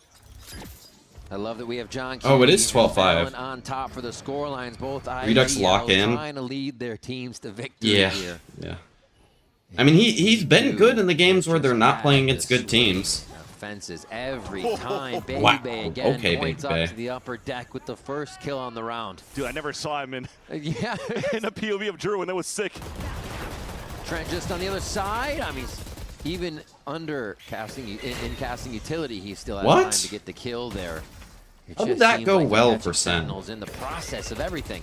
I love that we have John. Oh, it is 12-5. On top for the score lines. Both Redux lock in. Trying to lead their teams to victory here. Yeah. I mean, he's been good in the games where they're not playing against good teams. Fences every time. Baby Wow. Bay again Okay, points Baby up Bay. to the upper deck with the first kill on the round. Dude, I never saw him in yeah in a POV of Jerwin. That was sick. Trent just on the other side. I mean, even under casting in casting utility, he still had time to get the kill there. How did that go well for Sen? In the process of everything.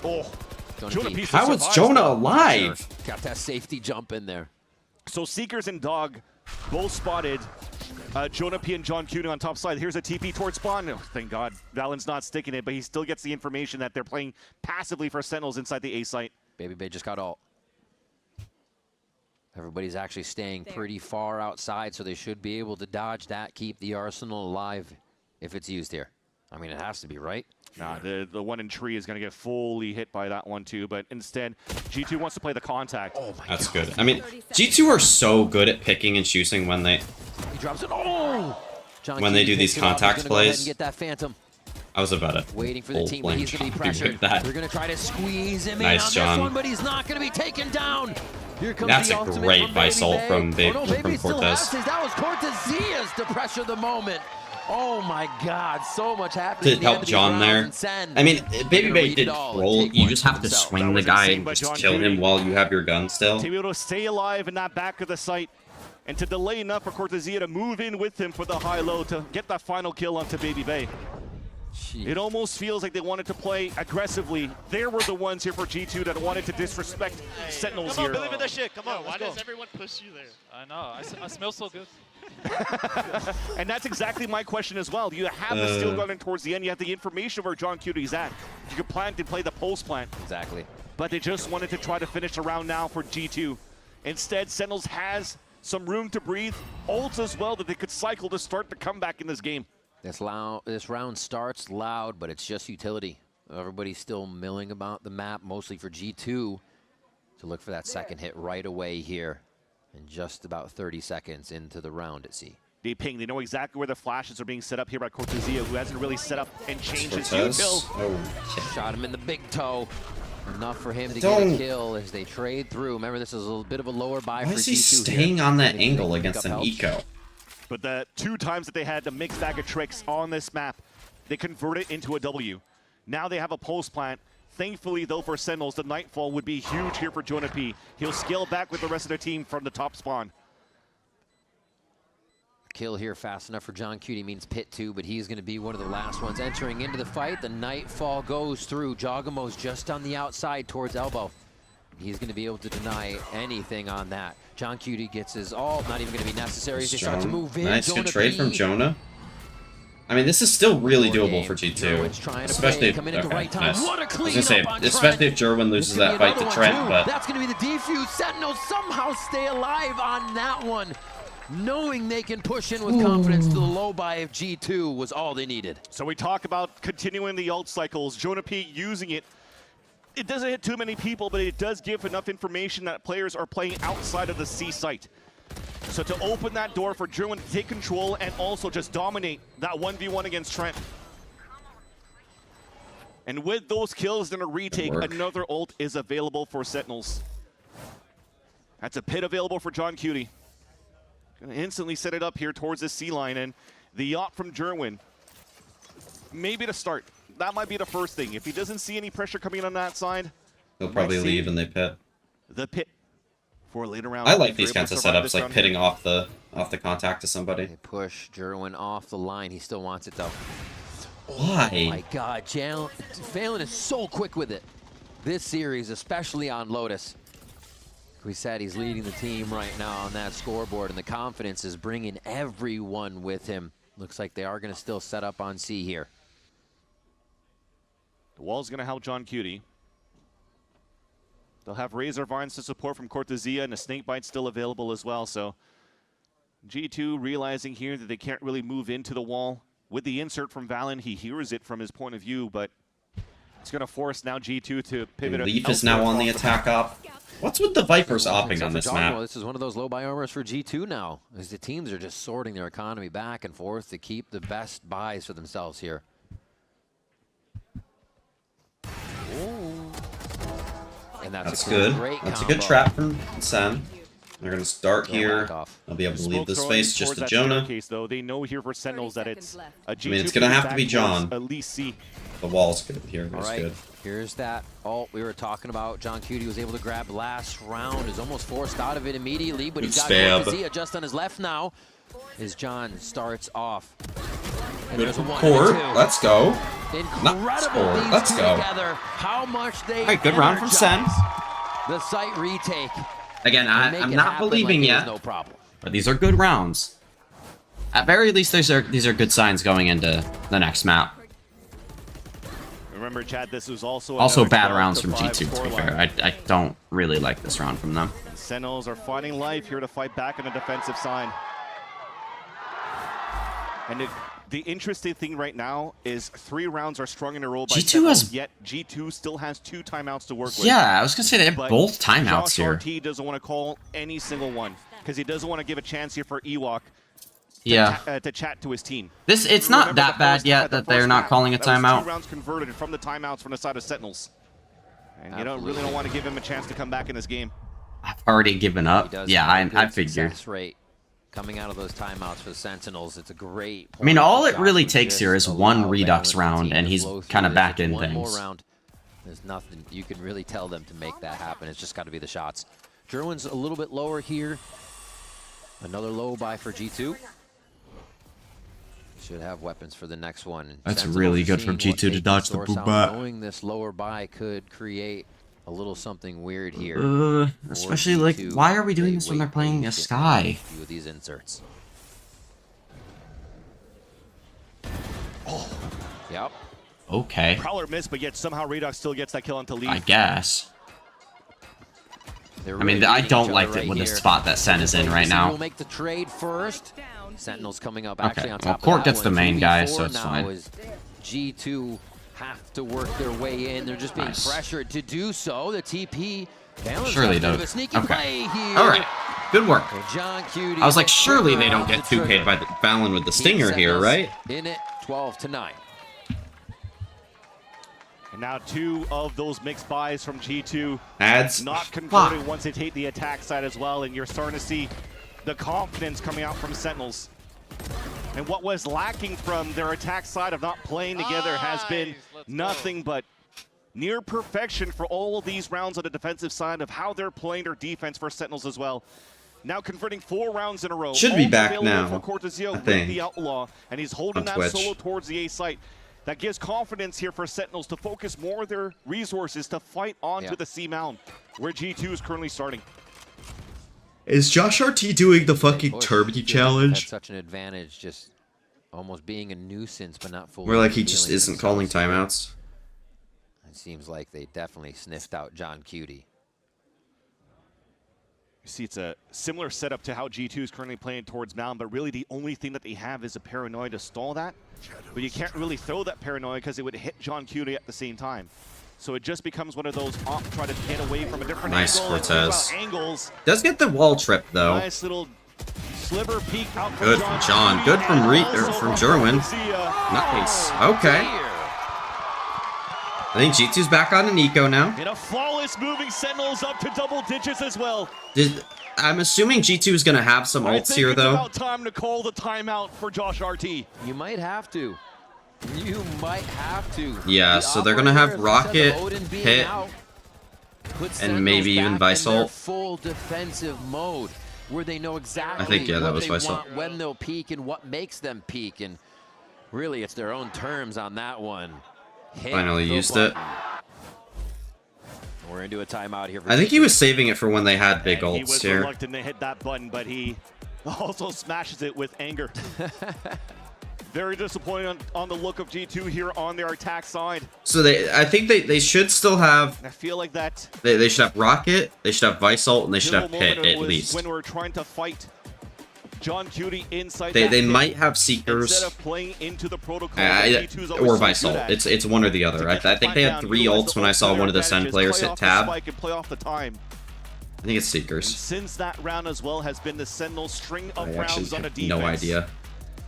Oh, how is Jonah alive? Got that safety jump in there. So Seekers and Dog both spotted Jonah P and John Cuny on top side. Here's a TP towards spawn. Oh, thank God. Valen's not sticking it, but he still gets the information that they're playing passively for Sentinels inside the A site. Baby Bay just got ult. Everybody's actually staying pretty far outside, so they should be able to dodge that, keep the arsenal alive if it's used here. I mean, it has to be, right? Nah, the one in tree is going to get fully hit by that one too, but instead, G2 wants to play the contact. Oh my That's good. I mean, G2 are so good at picking and choosing when they He drops it. Oh! John when they Cuny do these picks it up. He's contact gonna go ahead plays. and get that Phantom. I was about to Waiting for the team, but he's going to be John pressured. that. They're going to try to squeeze him Nice, in on John. this one, but he's not going to be taken down. Here comes That's the a ultimate great from Visalt Baby from Bay. Baby- Baby from still Cortez. has his. That was Cortez to pressure the moment. Oh my God, so much happening. to help John there. I mean, Baby Bay did roll. You just have to swing the guy and just kill him while you have your gun still. To be able to stay alive in that back of the site and to delay enough for Cortezia to move in with him for the high-low to get that final kill onto Baby Bay. It almost feels like they wanted to play aggressively. They were the ones here for G2 that wanted to disrespect Sentinels Come on, here. believe in that shit. Come on, why let's go. does everyone push you there? I know. I smell so good. And that's exactly my question as well. You have the Steel Gun towards the end. You have the information where John Cuty's at. You can plan to play the post plant. Exactly. But they just wanted to try to finish the round now for G2. Instead, Sentinels has some room to breathe. Ults as well that they could cycle to start the comeback in this game. This round starts loud, but it's just utility. Everybody's still milling about the map, mostly for G2, to look for that second hit right away here. In just about 30 seconds into the round at sea. They ping. They know exactly where the flashes are being set up here by Cortezia, who hasn't really set up and changed his util. Shot him in the big toe. Enough for him to get a kill as they trade through. Remember, this is a little bit of a lower buy for G2. Why is he staying on that angle against an eco? But the 2 times that they had the mixed bag of tricks on this map, they convert it into a W. Now they have a post plant. Thankfully, though, for Sentinels, the Nightfall would be huge here for Jonah P. He'll scale back with the rest of the team from the top spawn. Kill here fast enough for John Cutie means Pit 2, but he's going to be one of the last ones entering into the fight. The Nightfall goes through. Jogamo's just on the outside towards elbow. He's going to be able to deny anything on that. John Cutie gets his ult, not even going to be necessary as they start to move in. Nice, good trade from Jonah. I mean, this is still really doable for G2, especially if, nice. I was gonna say, especially if Jerwin loses that fight to Trent, but that's gonna be the defuse. Sentinels somehow stay alive on that one, knowing they can push in with confidence to the low buy of G2 was all they needed. So we talk about continuing the ult cycles. Jonah P using it. It doesn't hit too many people, but it does give enough information that players are playing outside of the C site. So to open that door for Jerwin to take control and also just dominate that 1v1 against Trent. And with those kills, then a retake, another ult is available for Sentinels. That's a pit available for John Cutie. Gonna instantly set it up here towards the C line, and the yacht from Jerwin. Maybe to start. That might be the first thing. If he doesn't see any pressure coming on that side, he'll probably leave and they pit. The pit. For later round. I like these kinds of setups, like pitting off the contact to somebody. They push Jerwin off the line. He still wants it though. Why? Oh my God, Phelan is so quick with it. This series, especially on Lotus. We said he's leading the team right now on that scoreboard, and the confidence is bringing everyone with him. Looks like they are going to still set up on C here. The wall's going to help John Cutie. They'll have Razor Vines to support from Cortezia, and a Snakebite still available as well. So G2 realizing here that they can't really move into the wall. With the insert from Valen, he hears it from his point of view, but it's going to force now G2 to pivot. Leaf is now on the attack op. What's with the Vipers opping on this map? This is one of those low buy armors for G2 now, as the teams are just sorting their economy back and forth to keep the best buys for themselves here. And that's good. That's a good trap from Sen. They're going to start here. They'll be able to leave this space just to Jonah. Though they know here for Sentinels that it's a G2. I mean, it's going to have to be John. At least C. The wall's good here. All right, good. Here's that ult we were talking about. John Cutie was able to grab last round. Is almost forced out of it immediately, but he's got Cortezia just on his left now. As John starts off. And good core. Let's go. Incredible. Let's go. Together. How much they all right, good round from Sen. The site retake. Again, I'm not believing yet, no problem. But these are good rounds. At very least, these are good signs going into the next map. Remember, Chad, this was also bad rounds from G2, to be fair. I don't really like this round from them. Sentinels are finding life here to fight back on the defensive side. And the interesting thing right now is 3 rounds are strung in a row by Sentinels, yet G2 still has 2 timeouts to work with. Yeah, I was going to say they have both timeouts here. RT doesn't want to call any single one because he doesn't want to give a chance here for Ewok to chat to his team. It's not that bad yet that they're not calling a timeout. 2 rounds converted from the timeouts from the side of Sentinels. And you don't really want to give him a chance to come back in this game. I've already given up. Yeah, I figured. Rate coming out of those timeouts for the Sentinels, it's a great point. I mean, all it really takes here is one Redux round, and he's kind of back in things. One more round, there's nothing you can really tell them to make that happen. It's just got to be the shots. Jerwin's a little bit lower here. Another low buy for G2. Should have weapons for the next one. That's really good from G2 to dodge the boobot. Knowing this lower buy could create a little something weird here. Especially like, why are we doing this when they're playing a Sky? With these inserts. Yep. Okay. Prowler missed, but yet somehow Redux still gets that kill onto Leaf. I guess. They're I mean, really I beating don't each like other it with right the here. spot that Sen is in right We'll now. make the trade first. Sentinels coming up actually Okay, on well, top Court of that gets the one. main guy, so 2v4 it's now fine. Is G2 have to work their way in. They're just being Nice. pressured to do so. The TP. Balan's Surely got a bit of don't. a sneaky Okay. play here. All right. Good work. John Cutie. I was like, surely they quicker don't off get the 2K'd trigger. by the Valen with the stinger Keep here, Sentinels right? In it, 12-9. And now 2 of those mixed buys from G2 Ads. not converted once they take the attack side as well, and you're starting to see the confidence coming out from Sentinels. And what was lacking from their attack side of not playing together has been nothing but near perfection for all of these rounds on the defensive side of how they're playing their defense for Sentinels as well. Now converting 4 rounds in a row. Should be All back available now, for Cortezio I with think, the Outlaw, and he's holding on that Twitch. solo towards the A site. That gives confidence here for Sentinels to focus more of their resources to fight onto the C mound, where G2 is currently starting. Is Josh RT doing the fucking Turby challenge? That's such an advantage, just almost being a nuisance, but not fully. Where like he just feeling isn't calling themselves. timeouts? It seems like they definitely sniffed out John Cutie. You see, it's a similar setup to how G2 is currently playing towards Mound, but really the only thing that they have is a Paranoia to stall that. But you can't really throw that Paranoia because it would hit John Cutie at the same time. So it just becomes one of those try to get away from a different Nice, angle. And Cortez. think about angles. Does get the wall trip though. Nice little sliver peek out from Good from John. Good from from Jerwin. Nice. Okay. I think G2's back on an eco now. In a flawless moving Sentinels up to double digits as well. I'm assuming G2 is going to have some I ults think here, it's though. about time to call the timeout for Josh RT. You might have to. You might have to. Yeah, The so they're going to have operator, Rocket, Odin being Hit, out, puts and maybe even Sentinels back in their Visalt. full defensive mode, where they know exactly I think, yeah, that what was they Visalt. want, when they'll peak, and what makes them peak. And really, it's their own terms on that one. Hit Finally the used it. button. We're into a timeout here. For I think he was saving it for when they had big And he ults was here. reluctant to hit that button, but he also smashes it with anger. Very disappointing on the look of G2 here on their attack side. So I think they should still have. I feel like that They should have Rocket, they should have Visalt, and they should have pivotal Hit moment at was least. when we're trying to fight John Cutie inside They that might pit, have Seekers. instead of playing into the protocol that G2's always Or so good Visalt. at. It's one or the other. I think they had 3 ults when I saw one of the Sen players hit tab. I can play off the time. I think it's Seekers. Since that round as well has been the Sentinel string of I rounds actually on a have defense. no idea.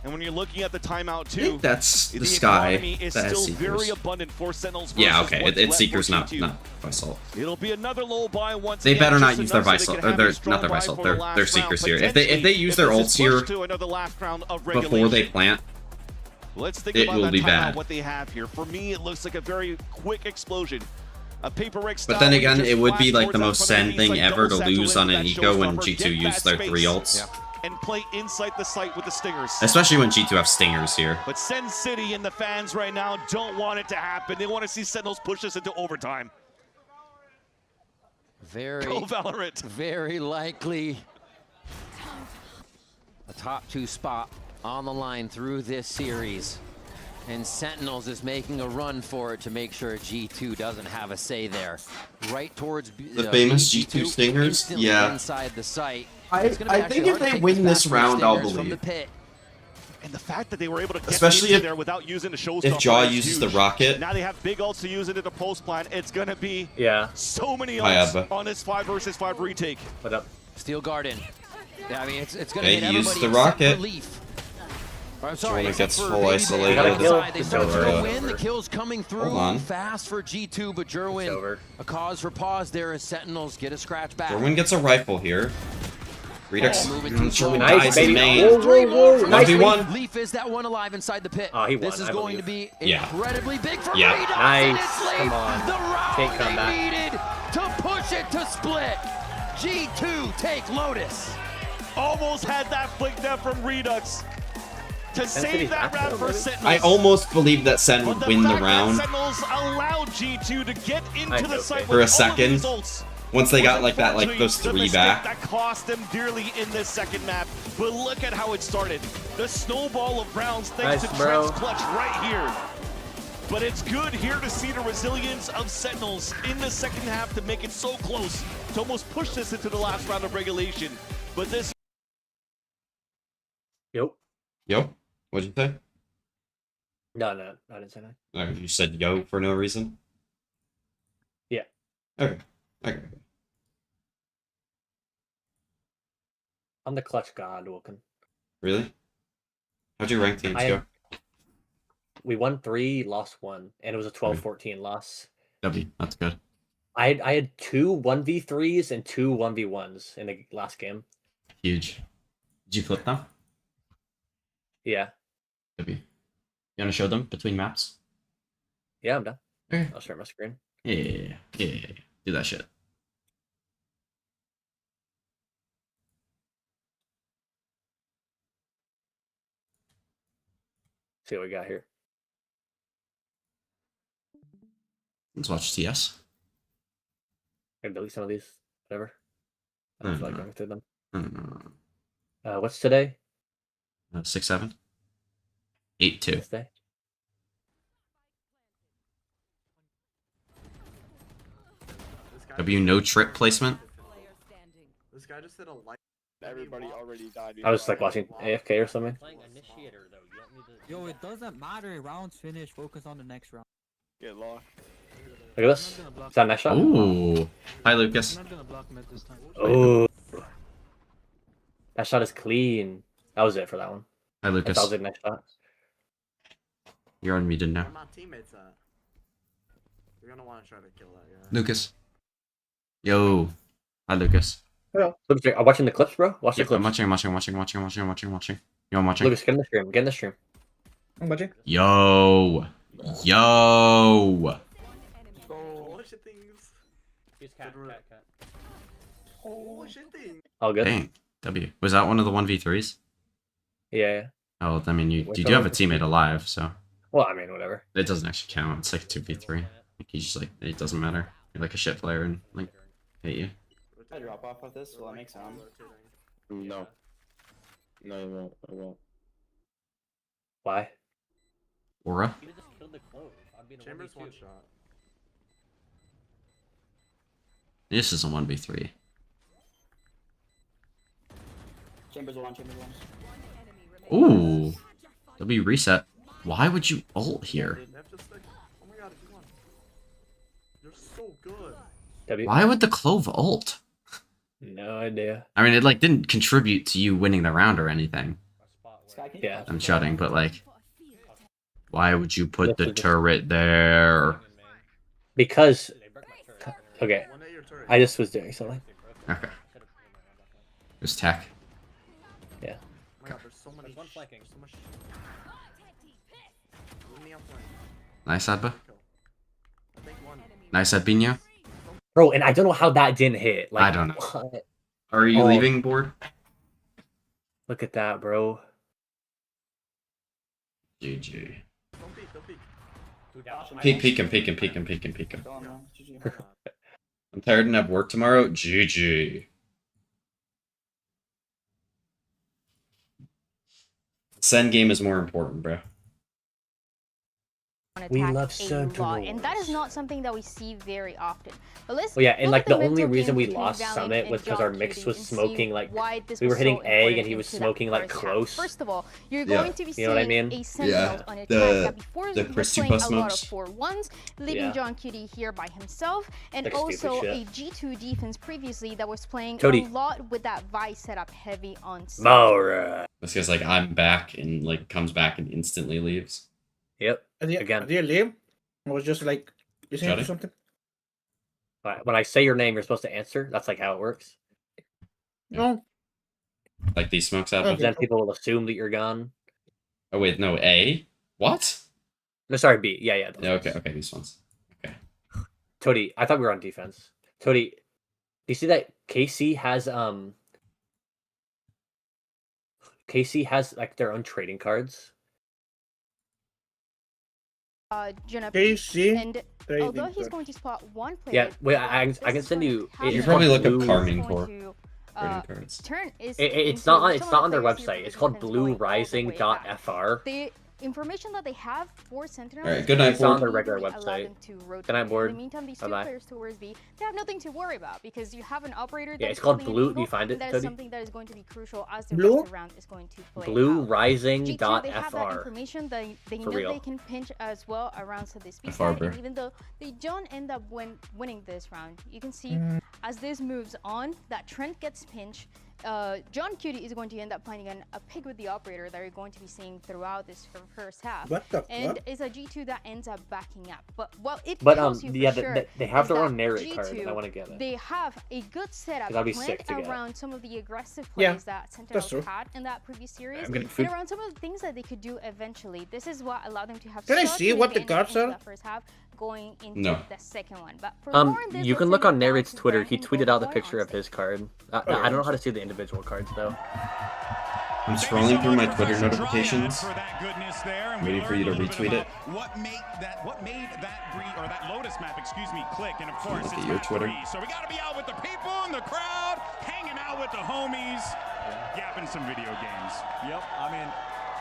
And when you're looking at the timeout too, I think that's the Sky economy is that has still very Seekers. abundant for Sentinels. Yeah, versus okay. what's It's left Seekers, for not G2. Visalt. It'll be another low buy once They again, better not just use their enough so they Visalt. can Or have they're a strong not their buy Visalt. for the They're last Seekers round, here. If they use their potentially, ults if here this is pushed to another last round of before they regulation. plant, Let's think it about will that be timeout, bad. what they have here. For me, it looks like a very quick explosion. A paper Rick But style then where you again, just it would be flash like the towards most that front Sen end, thing like ever to double lose Sentinel on an into eco that when showstopper, G2 get used that their 3 space, ults. and play inside the site with the stingers. Especially when G2 have Stingers here. But Sen City and the fans right now don't want it to happen. They want to see Sentinels push this into overtime. Very, Go Valorant. Very likely a top 2 spot on the line through this series. And Sentinels is making a run for it to make sure G2 doesn't have a say there. Right towards The famous G2 Stingers? instantly Yeah. inside the site. I It's gonna be think actually if hard to they take win back this from round, I'll Stingers from the believe. pit. And the fact that they were able to get Especially into if- there without using the showstopper. if Jaw is uses huge. the Rocket. Now they have big ults to use into the post plan. It's going to be so many Hi, ults Abba. on this 5 versus 5 retake. What up? Steel Garden. Yeah, I mean, it's going to Okay, hit he used everybody the except for Rocket. Leaf. I'm Jordan sorry, except gets for full Baby Bear. isolated. They It's start to over. win. The kill's coming Hold through on. fast for G2, but Jerwin, a cause for pause there as Sentinels get a scratch back. Jerwin gets a rifle here. Redux. Moving too slow. Jerwin Nice, dies in baby. main. Whoa, whoa, whoa. Nice, 1v1. Leaf is that one alive inside the pit. Oh, he won, This is I going to believe. be Yeah. incredibly big for Yeah. Redux. Nice. And it's Leaf. Come on. The round Can't come they back. needed to push it to split. G2 take Lotus. Almost had that flick there from Redux to save City's that back round though, for maybe? Sentinels. I almost believed that Sen But would the win the fact that round Sentinels allowed G2 to get into the site for with a all of second. these ults. Once they got was like that, like unfortunately those the 3 mistake back. That cost them dearly in this second map. But look at how it started. The snowball of rounds thanks Nice, to bro. Trent's clutch right here. But it's good here to see the resilience of Sentinels in the second half to make it so close, to almost push this into the last round of regulation. But this... Yo. What'd you say? No, I didn't say that. Oh, you said yo for no reason? Yeah. Okay. I'm the clutch god, Wilkin. Really? How'd your rank teams go? We won 3, lost 1, and it was a 12-14 loss. W, that's good. I had 2 1v3s and 2 1v1s in the last game. Huge. Did you flip them? Yeah. W. You want to show them between maps? Yeah, I'm done. Okay. I'll share my screen. Yeah. Do that shit. See what we got here. Let's watch TS. I can delete some of these. Whatever. I don't feel like going through them. No. What's today? 6-7. 8-2. Day? W, no trip placement. This guy just did a light. Everybody already died. I was like watching AFK or something. Yo, it doesn't matter. Rounds finish. Focus on the next round. Get locked. Look at this. Is that a nice shot? Ooh. Hi, Lucas. Oh. That shot is clean. That was it for that one. Hi, Lucas. That was a nice shot. You're unmuted now. Where my teammates at? You're gonna want to try to kill that guy. Lucas. Yo. Hi, Lucas. Hello. I'm watching the clips, bro. Watch the Yep, clips. I'm watching. You want watching? Lucas, get in the stream. Get in the stream. I'm watching. Yo. Oh, shit things. Oh, shit things. All good. Dang. W. Was that one of the 1v3s? Yeah. Oh, I mean, you Which do one have a was teammate alive, so. Well, I mean, whatever. It doesn't actually count. It's like 2v3. Like, you just like, it doesn't matter. You're like a shit player and like, hate you. I drop off of this, will I make sound? No. No, I won't. I won't. Why? Aura? Chambers one shot. This is a 1v3. Chambers one. Ooh. W reset. Why would you ult here? Oh my god, if you won. You're so good. W. Why would the Clove ult? No idea. I mean, it like didn't contribute to you winning the round or anything. Yeah. I'm shutting, but like, why would you put the turret there? Because. Okay. I just was doing something. Okay. It was tech. Yeah. Oh my god, there's so many. There's so much. Nice, Adba. Nice, Adbinho. Bro, and I don't know how that didn't hit. Like, I don't know. what? Are you leaving board? Look at that, bro. GG. Don't Peek him. I'm tired and have work tomorrow. GG. Sen game is more important, bro. We attack love a Sentinels. lot, and that is not something that we see very often. But let's Well, yeah, and look like at the mental only reason game we between lost Valiant Summit and was because our John mix Cutie was and smoking see like why this we was were hitting so egg important and he was into that smoking like first half. close. First of all, you're Yeah. going to be You know what I seeing mean? a Sentinel Yeah. on attack The- that before the was Chris playing Tupa a lot of smokes. 4-1s, leaving Yeah. John Cutie here by himself, and Like stupid also shit. a G2 defense previously that was playing Cody. a lot with that Vice setup heavy on site. Maura. This guy's like, I'm back, and like comes back and instantly leaves. Yep. Again. Did you leave? I was just like listening Shut to it. something. When I say your name, you're supposed to answer. That's like how it works. No. Like these smokes out. Okay. Then people will assume that you're gone. Oh wait, no, A? What? No, sorry, B. Yeah. Yeah, okay, these ones. Tody, I thought we were on defense. Tody, do you see that KC has like their own trading cards? Jonah KC and trading although he's card. going to spot one player, Yeah, wait, I can send you. You it's probably called look up Blue- Carmine going Core to, trading cards. turn is It's not on their some of the players here website. for It's the called defense going all the way back. bluerising.fr. They information that they have for Sentinels. All right, good night, It's on board. their regular Allow website. them to rotate. Good night, board. In the meantime, these two Bye-bye. players towards B, they have nothing to worry about because you have an operator. Yeah, that it's is called holding an Blue. angle, You find it, and that is Cody? something that is going to be crucial as the Blue? rest of the round is going to play out. BlueRising.fr. G2, they have that information. They For know real. they can pinch as well around to this B FR, side, bro. and even though they don't end up winning this round, you can see as this moves on that Trent gets pinched. John Cutie is going to end up finding a pick with the operator that you're going to be seeing throughout this first half. What the and fuck? it's a G2 that ends up backing up. But what it But tells you yeah, for sure they have is their that own narrate G2, card, and I want to get it. They have a good setup That'd be planned sick to get. around some of the aggressive Yeah, plays that Sentinels true. had in that previous series, I'm getting and food. around some of the things that they could do eventually. This is what allowed them to have Can I such see an what the advantage cards into are? that first half going into No. the second one. But for more on this, You let's can send look it on back Narrate's to Twitter. Brand He and tweeted out the Goldenboy picture on of his card. I Oh, don't know how to see the individual cards though. I'm scrolling through my Twitter notifications, For that goodness there, and waiting we for you to learned a little bit retweet it. about what made that green or that Lotus map, excuse me, click. And of course, look it's at your map Twitter. 3. So we got to be out with the people in the crowd, hanging out with the homies, yapping some video games. Yep, I mean,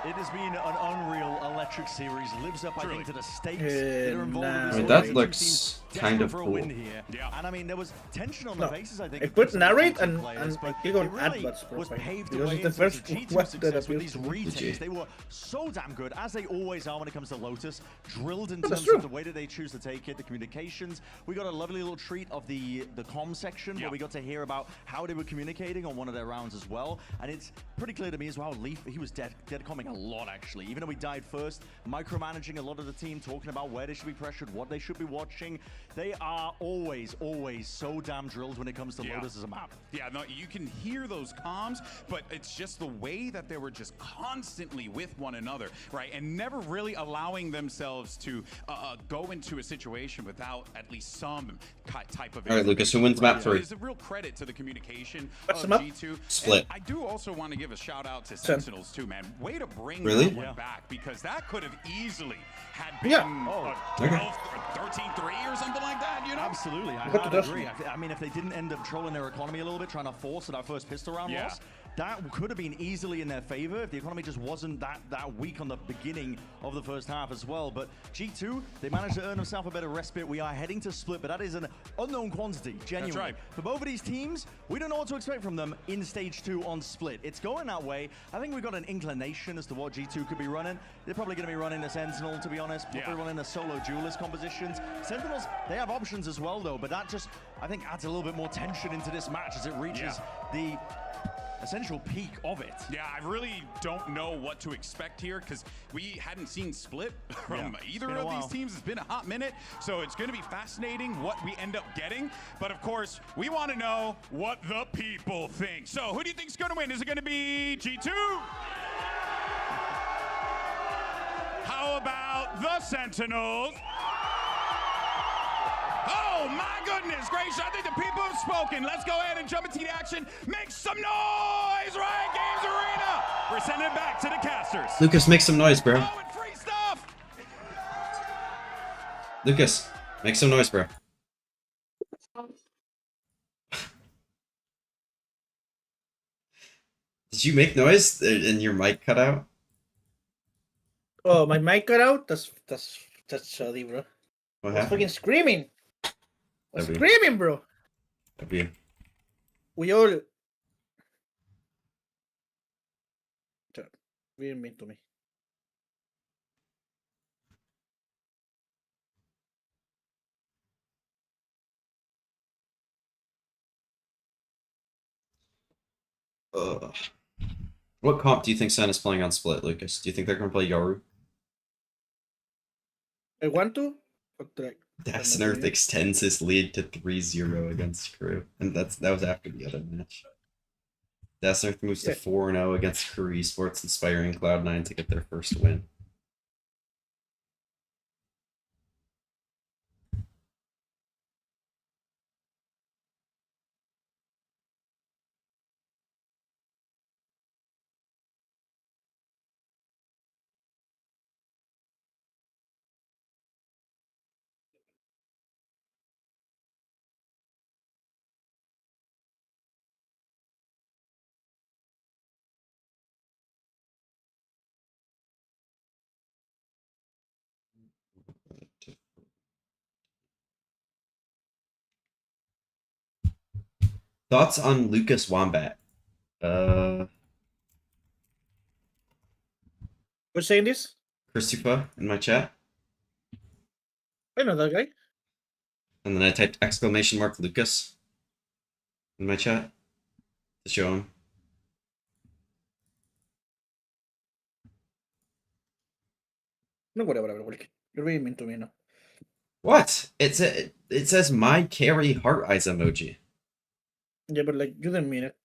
it has been an unreal electric series. Lives up, I think, to the stakes that are involved in I this. mean, All that the two looks teams kind desperate of for a cool. win here. And I mean, there was tension on the faces, I think. I of put some of the narrate G2 and players, but click on it add really buttons was profile paved the because way it's the into first G2 one that success with appears these to me. retakes. They were so damn good, as they always are when it comes to Lotus. Drilled in That's terms true. of the way that they choose to take it, the communications. We got a lovely little treat of the comm section where we got to hear about how they were communicating on one of their rounds as well. And it's pretty clear to me as well, Leaf, he was dead comming a lot actually. Even though he died first, micromanaging a lot of the team, talking about where they should be pressured, what they should be watching. They are always so damn drilled when it comes to Lotus as a map. Yeah, no, you can hear those comms, but it's just the way that they were just constantly with one another, right? And never really allowing themselves to go into a situation without at least some type of. All right, Lucas, who wins map 3? It's a real credit to the communication What's of the map? G2. Split. And I do also want to give a shout out to Sentinels too, man. Way to bring Really? that one back, because that could have easily had been Yeah. a 12 or 13-3 or something like that, you know? Absolutely, I What hard does- agree. I mean, if they didn't end up trolling their economy a little bit, trying to force that first pistol round loss, that could have been easily in their favor if the economy just wasn't that weak on the beginning of the first half as well. But G2, they managed to earn themselves a bit of respite. We are heading to split, but that is an unknown quantity, genuinely. right. For both of these teams, we don't know what to expect from them in stage 2 on split. It's going that way. I think we've got an inclination as to what G2 could be running. They're probably going to be running a Sentinel, to be honest. Probably running a solo duelist compositions. Sentinels, they have options as well, though, but that just, I think, adds a little bit more tension into this match as it reaches the essential peak of it. Yeah, I really don't know what to expect here, because we hadn't seen split from either been a of these while. teams. It's been a hot minute, so it's going to be fascinating what we end up getting. But of course, we want to know what the people think. So who do you think is going to win? Is it going to be G2? How about the Sentinels? Oh my goodness gracious, I think the people have spoken. Let's go ahead and jump into the action. Make some noise, Riot Games Arena. We're sending it back to the casters. Lucas, make some noise, bro. Oh, and free stuff. Lucas, make some noise, bro. Did you make noise and your mic cut out? Oh, my mic cut out? That's shoddy, bro. What I was happened? fucking screaming. I was That'd be- screaming, bro. that'd be- We all... Really mean to me. Ugh. What comp do you think Sen is playing on split, Lucas? Do you think they're going to play Yoru? I want to, but like... Das and Earth extends his lead to 3-0 against KRU, and that was after the other match. Das and Earth moves to 4-0 against KRU Esports, inspiring Cloud9 to get their first win. Thoughts on Lucas Wombat? Who's saying this? Christopher in my chat. I know that guy. And then I typed exclamation mark Lucas in my chat to show him. No, whatever. You're being mean to me now. What? It says my carry heart eyes emoji. Yeah, but like you didn't mean it.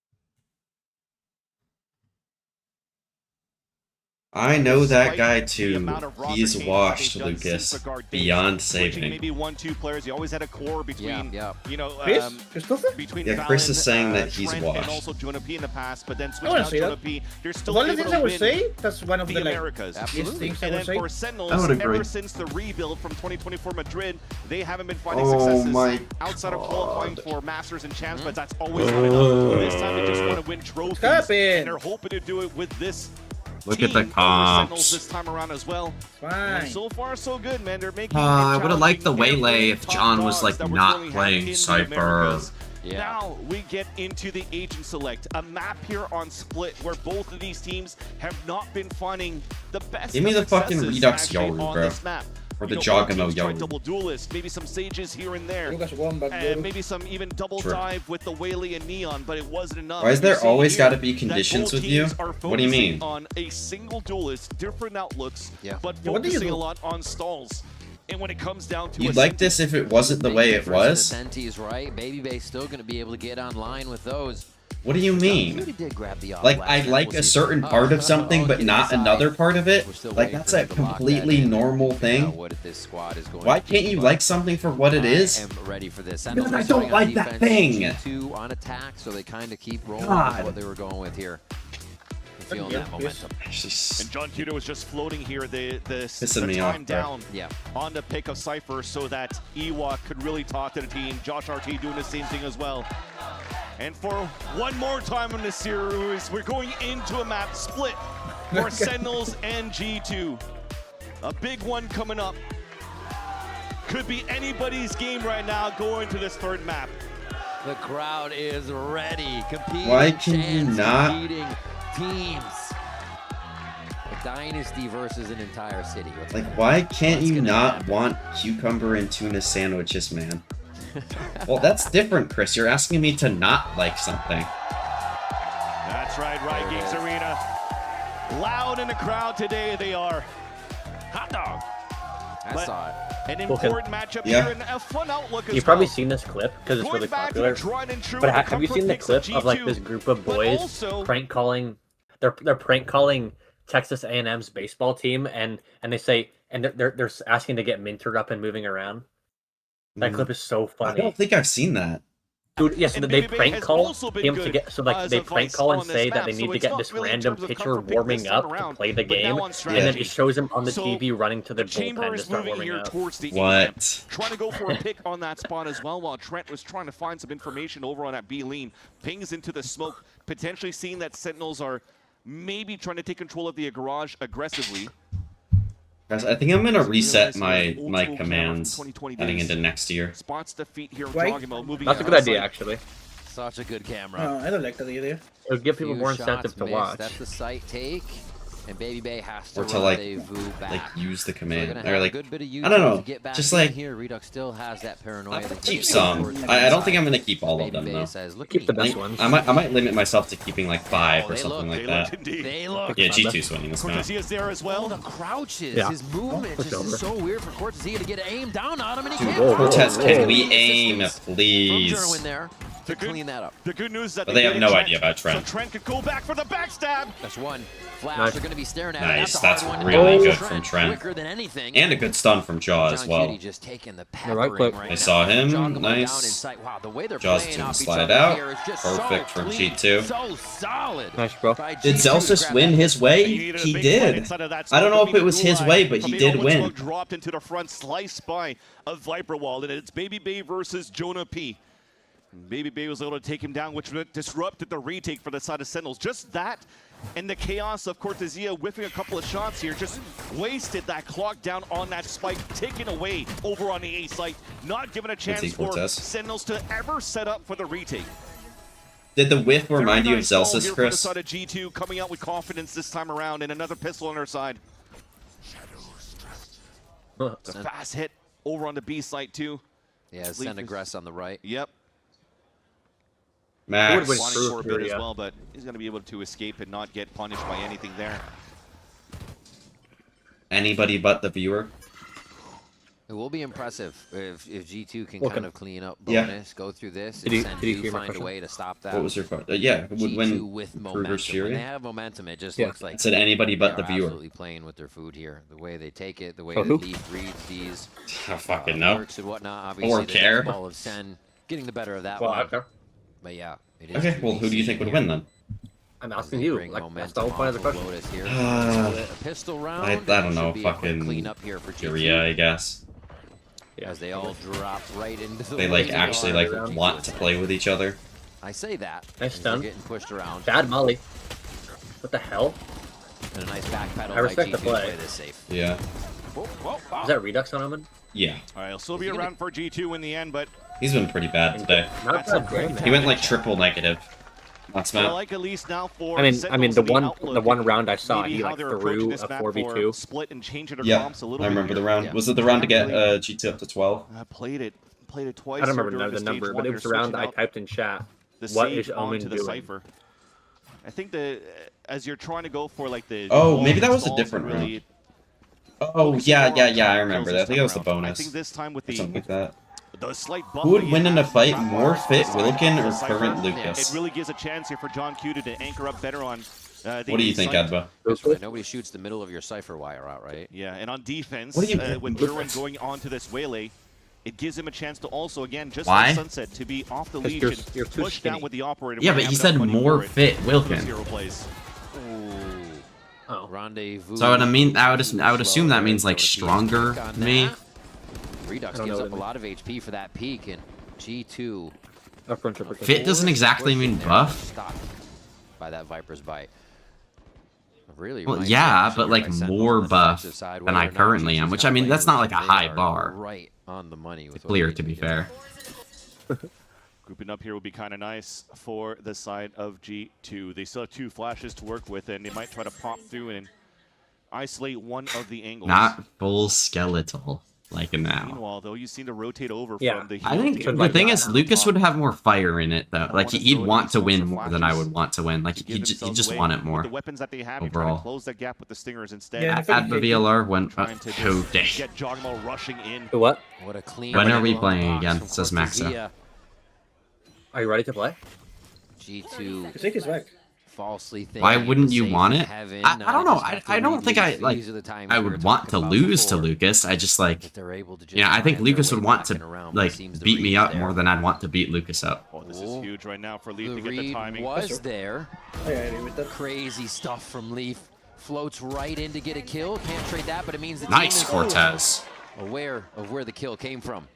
I know that guy too. He's washed, Lucas, beyond saving. Maybe 1-2 players. You always had a core between, you know, between yeah, Chris is saying that he's Trent washed. And also Jonah P in the past, but then I switching wanna out say Jonah that. P. There's still One of able the things to I would win say, that's one of the the like Americas. things I And would then say. for Sentinels, I would agree. ever since the rebuild from 2024 Madrid, they haven't been finding Oh successes my outside of God. qualifying for Masters and Champs, but that's always not enough. This time they just want to win trophies, and they're hoping to do it with this. Look at the Sentinels this comps. time around as well. Fine. And so far, so good, man. They're making. I would have liked the Waylay if John was like not playing Cypher. Yeah. Now we get into the Agent Select, a map here on Split where both of these teams have not been finding the best. Give me the fucking successes Redux actually Yoru, on bro. this map. Or You the know, Jogamo both teams tried Yoru. double duelists, maybe some Sages here and there, and maybe some even double True. dive with the Waylay and Neon, but it wasn't enough. Why is there You see always here gotta be that conditions both with you? teams are What do you mean? focusing on a single duelist, different outlooks, but Yeah, what do you focusing do? a lot on stalls. And when it comes down to You'd like this if it wasn't the way it was? Senti's right. Baby Bay's still going to be able to get online with those. What do you mean? He did grab the Like, I like a certain part of something, but not another part of it? Like, that's a completely normal thing. Why can't you like something for what it is? Ready for this. Because I don't like that thing. Two on attack, so they kind of keep rolling God. with what they were going with here. Feeling that momentum. And John Cudo is just floating here the Pissing me time off, bro. down on the pick of Cypher so that Ewok could really talk to the team. Josh RT doing the same thing as well. And for one more time in this series, we're going into a map split for Sentinels and G2. A big one coming up. Could be anybody's game right now going to this third map. The crowd is ready. Competing Why can you chants, not- competing teams. A dynasty versus an entire city. Like, why can't you not want cucumber and tuna sandwiches, man? Well, that's different, Chris. You're asking me to not like something. That's right, Riot Games Arena. Loud in the crowd today they are. Hot dog. I saw it. An important matchup Yeah. here and a fun outlook as You've probably well. seen this clip because it's Going really back to popular. the tried and true But of the have you comfort seen the picks of clip of like G2, this group of but boys also- prank calling? They're prank calling Texas A&M's baseball team, and they say they're asking to get mintered up and moving around. That clip is so I funny. don't think I've seen that. Dude, yes, And they Baby Bay prank has call also been him to good get so like as they a prank vice call and on this say that map, they so need to it's get not this really in random terms of pitcher comfort pick warming this time up to around, play the but now game, on and then strategy. it shows him on the So, TV running to the Chamber bullpen to is start moving warming here up. towards the What? A-ramp, trying to go for a pick on that spot as well, while Trent was trying to find some information over on that B lean. Pings into the smoke, potentially seeing that Sentinels are maybe trying to take control of the garage aggressively. Guys, I think I'm gonna reset realize my old my school commands 2020 heading days. into next year. Spots defeat here in Right. Jogamo, moving That's a down good the idea, site. actually. Such a good camera. No, I don't like that idea. It would give people Few more shots incentive to missed. watch. That's the site take. And Baby Bay has to Or to like rendezvous back. use the So they're command gonna or have like a good bit of I don't usage know, to get back just in like here. Redux still has that paranoia. that keep he some. towards the I don't think inside. I'm gonna keep all of Baby them Bay though. says, "Look Keep at the me." best ones. I might limit myself to keeping like 5 or they something look, like They that. look indeed. They look. Yeah, G2's winning this map. Cortesia is there as well. Oh, the crouches. Yeah. His movement for just sure. is so weird for Cortesia to get aim down on him, and he Dude, can't. Cortez, can we Assistance aim, from please? Jerwin there to clean that up. The good news is that But they have get no Trent, idea about Trent. So Trent could go back for the backstab. That's one. Flash, Nice. they're going to be staring at Nice, it. that's a hard one. really Oh, good from Trent. Quicker than anything. And a good stun from Jaw as John well. Cutie just taking the The right click. right I now. saw him, Jogamo down nice. inside. Wow, the way they're Jaws playing to off each slide other out. here is just Perfect so from clean, G2. So solid. Nice, bro. By Did G2 to Celsius grab win that. his way? He needed a He big did. win inside of that I don't know spot. if it was his way, but he Camino did once win. more dropped into the front, sliced by a Viper Wall, and it's Baby Bay versus Jonah P. Baby Bay was able to take him down, which disrupted the retake for the side of Sentinels. Just that, and the chaos of Cortesia whiffing a couple of shots here, just wasted that clock down on that spike, taken away over on the A site, not given a chance for Cortez. Sentinels to ever set up for the retake. Did the whiff remind you of Nice call Zelsis, here Chris? from the side of G2 coming out with confidence this time around, and another pistol on her side. It's a fast hit over on the B site too. Yeah, send aggress on the right. Yep. Max. Wanting for a bit as well, but he's going to be able to escape and not get punished by anything there. Anybody but the viewer. It will be impressive if G2 can kind of clean up Yeah. bonus, go through this, Did and you- Sen did you do hear my find a question? way to stop that. What was your question? Yeah, G2 when with Kruger's momentum. When cheering? they have momentum, it just Yeah. looks like I said anybody but they the are viewer. absolutely playing with their food here. The way they take it, the way Oh, that who? Leaf reads these I fucking know. perks and whatnot. Obviously, Or the care. ball of Sen getting the better of that Well, one. I care. But yeah, it is Okay, to well, be who do you seen think would here. win then? I'm asking you. Bring Like, that's momentum the whole point of the off question. Lotus here. Uh, A pistol round. I don't know, should be a quick fucking cleanup here for G2. Furia, I guess. As they all drop right into the They like laser actually line. like want to play with each other. I say that. Nice as they're stun. getting pushed around. Bad Molly. What the hell? And a nice back pedal I respect by the G2 to play. play this safe. Yeah. Is that Redux on him? Yeah. All right, he'll still be around for G2 in the end, but He's been pretty bad today. Not bad game, He went like triple negative. That's I Matt. like at least now for I mean, Sentinels the in one outlook, round I saw, maybe he how like they're approaching threw this a map 4v2. for split and changing their Yeah, comps a little I bit remember the here. round. Yeah. Was it the round to get Really- G2 up to 12? I played it twice. I don't here remember during the stage number, one. but it was They're around. I switching out typed in chat. the What Sage is Omen onto the doing? Cypher. I think the as you're trying to go for like the Oh, wall maybe that was a installs different and really round. Oh, yeah, I remember that. I think it was the I bonus. think this time with Or the something like that. the slight Who would buffing win you in a have fight, from more fit the side Wilkin of or the Cypher, current Lucas? It really gives a chance here for John Q to anchor up better on What do you think, site. Adva? That's right. Nobody shoots the middle of your cipher wire out, right? Yeah, and on defense, What do you- when Jerwin going onto this waylay, it gives him a chance to also, again, just Why? like Sunset, to be off the 'Cause leash you're and too push skinny. down with the operator. Yeah, when but they he have said enough money more for it. fit Those Wilkin. hero plays. Oh. Rendezvous. So I mean, I would assume that means like stronger me. Redux I don't gives know up a what it lot of HP for that peak, and G2 Fit doesn't exactly mean buff. stopped by that Viper's bite. Really Well, reminds me yeah, of but by like Sentinels more on the buff defensive side, than whether I or not currently G2's am, which got I mean, that's not like a players, high they bar. are right on the money with what Clear they to can be do. fair. Grouping up here would be kind of nice for the side of G2. They still have 2 flashes to work with, and they might try to pop through and isolate one of the angles. Not full skeletal like now. Meanwhile, though, you seem to rotate over Yeah. from the I heel think to the thing right is, on Lucas top. would have more fire in it though. Like wanna he'd throw want to any win sorts of more than I flashes would want to win. Like to he give just themselves away. want it With more. the weapons that they have, you try overall. to close that gap with the stingers instead. Yeah, At the VLR when Trying to oh, just dang. get Jogmo rushing in. What? What a clean. When are we box playing again? from Says Maxa. Cortezia. Are you ready to play? G2 Take his back. falsely thinking Why wouldn't you safe want in it? heaven, I now don't they know. just have to I don't think I release. like. These are the times I we were would want to talking about lose to before, Lucas. I just like. that they're able to just Yeah, I think find their Lucas way would want back and to around, but it like seems the beat me read's up there. more than I'd want to beat Lucas up. Oh, this is huge right now for Leaf The to get the read timing. was there. I agree with that. Crazy stuff from Leaf. Floats right in to get a kill. Can't trade that, but it means the Nice, team is Cortez. aware of where the kill came from.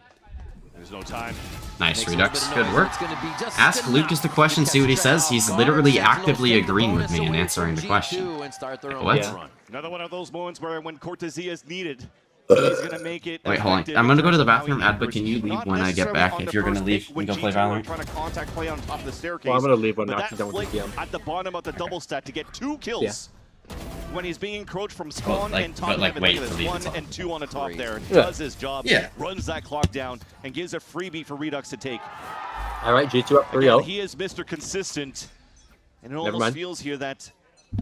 There's no time. Nice, Makes a little Redux. bit of Good noise. work. It's gonna be just Ask enough Lucas the to question, see what he catch says. off He's guard. literally Sentinels actively take the agreeing with bonus me and away answering from the question. G2 and start their own What? run. Another one of those moments where when Cortezia is needed, he's going to make it. Wait, hold on. effective I'm in gonna go to terms the of how bathroom, he Ad, but anchors. can you leave Not when I get necessarily back? on If the you're gonna first leave pick when and go play G2 are Valorant. trying to contact play on top of the staircase. Well, I'm gonna leave when but Max that is done with flick the DM. at the bottom of the double stack to get 2 kills. When he's being encroached from spawn like- and top but, like, heaven, wait look at to this, leave 1 it on. and 2 on the top there. And Yeah. does his job, Yeah. runs that clock down, and gives a freebie for Redux to take. All right, G2 up 3-0. Again, he is Mr. Consistent, and it almost mind. feels here that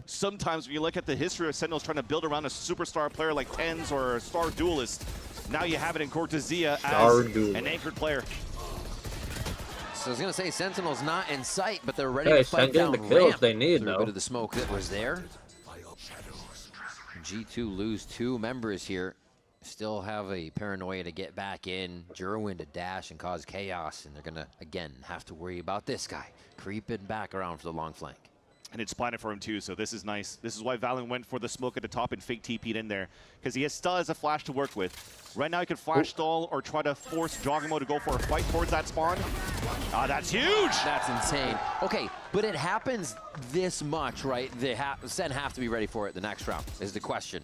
sometimes when you look at the history of Sentinels trying to build around a superstar player like Tens or a star duelist, now you have it in Cortezia Star as duelist. an anchored player. So I was gonna say Sentinel's not in sight, but they're ready Hey, to fight Sen getting down the kills ramp they need, through a though. bit of the smoke that was there. G2 lose 2 members here. Still have a paranoia to get back in. Jerwin to dash and cause chaos, and they're gonna again have to worry about this guy creeping back around for the long flank. And it's planted for him too, so this is nice. This is why Valen went for the smoke at the top and fake TP'd in there, because he still has a flash to work with. Right now he could flash stall or try to force Jogamo to go for a fight towards that spawn. Ah, that's huge! That's insane. Okay, but it happens this much, right? Sen have to be ready for it the next round, is the question.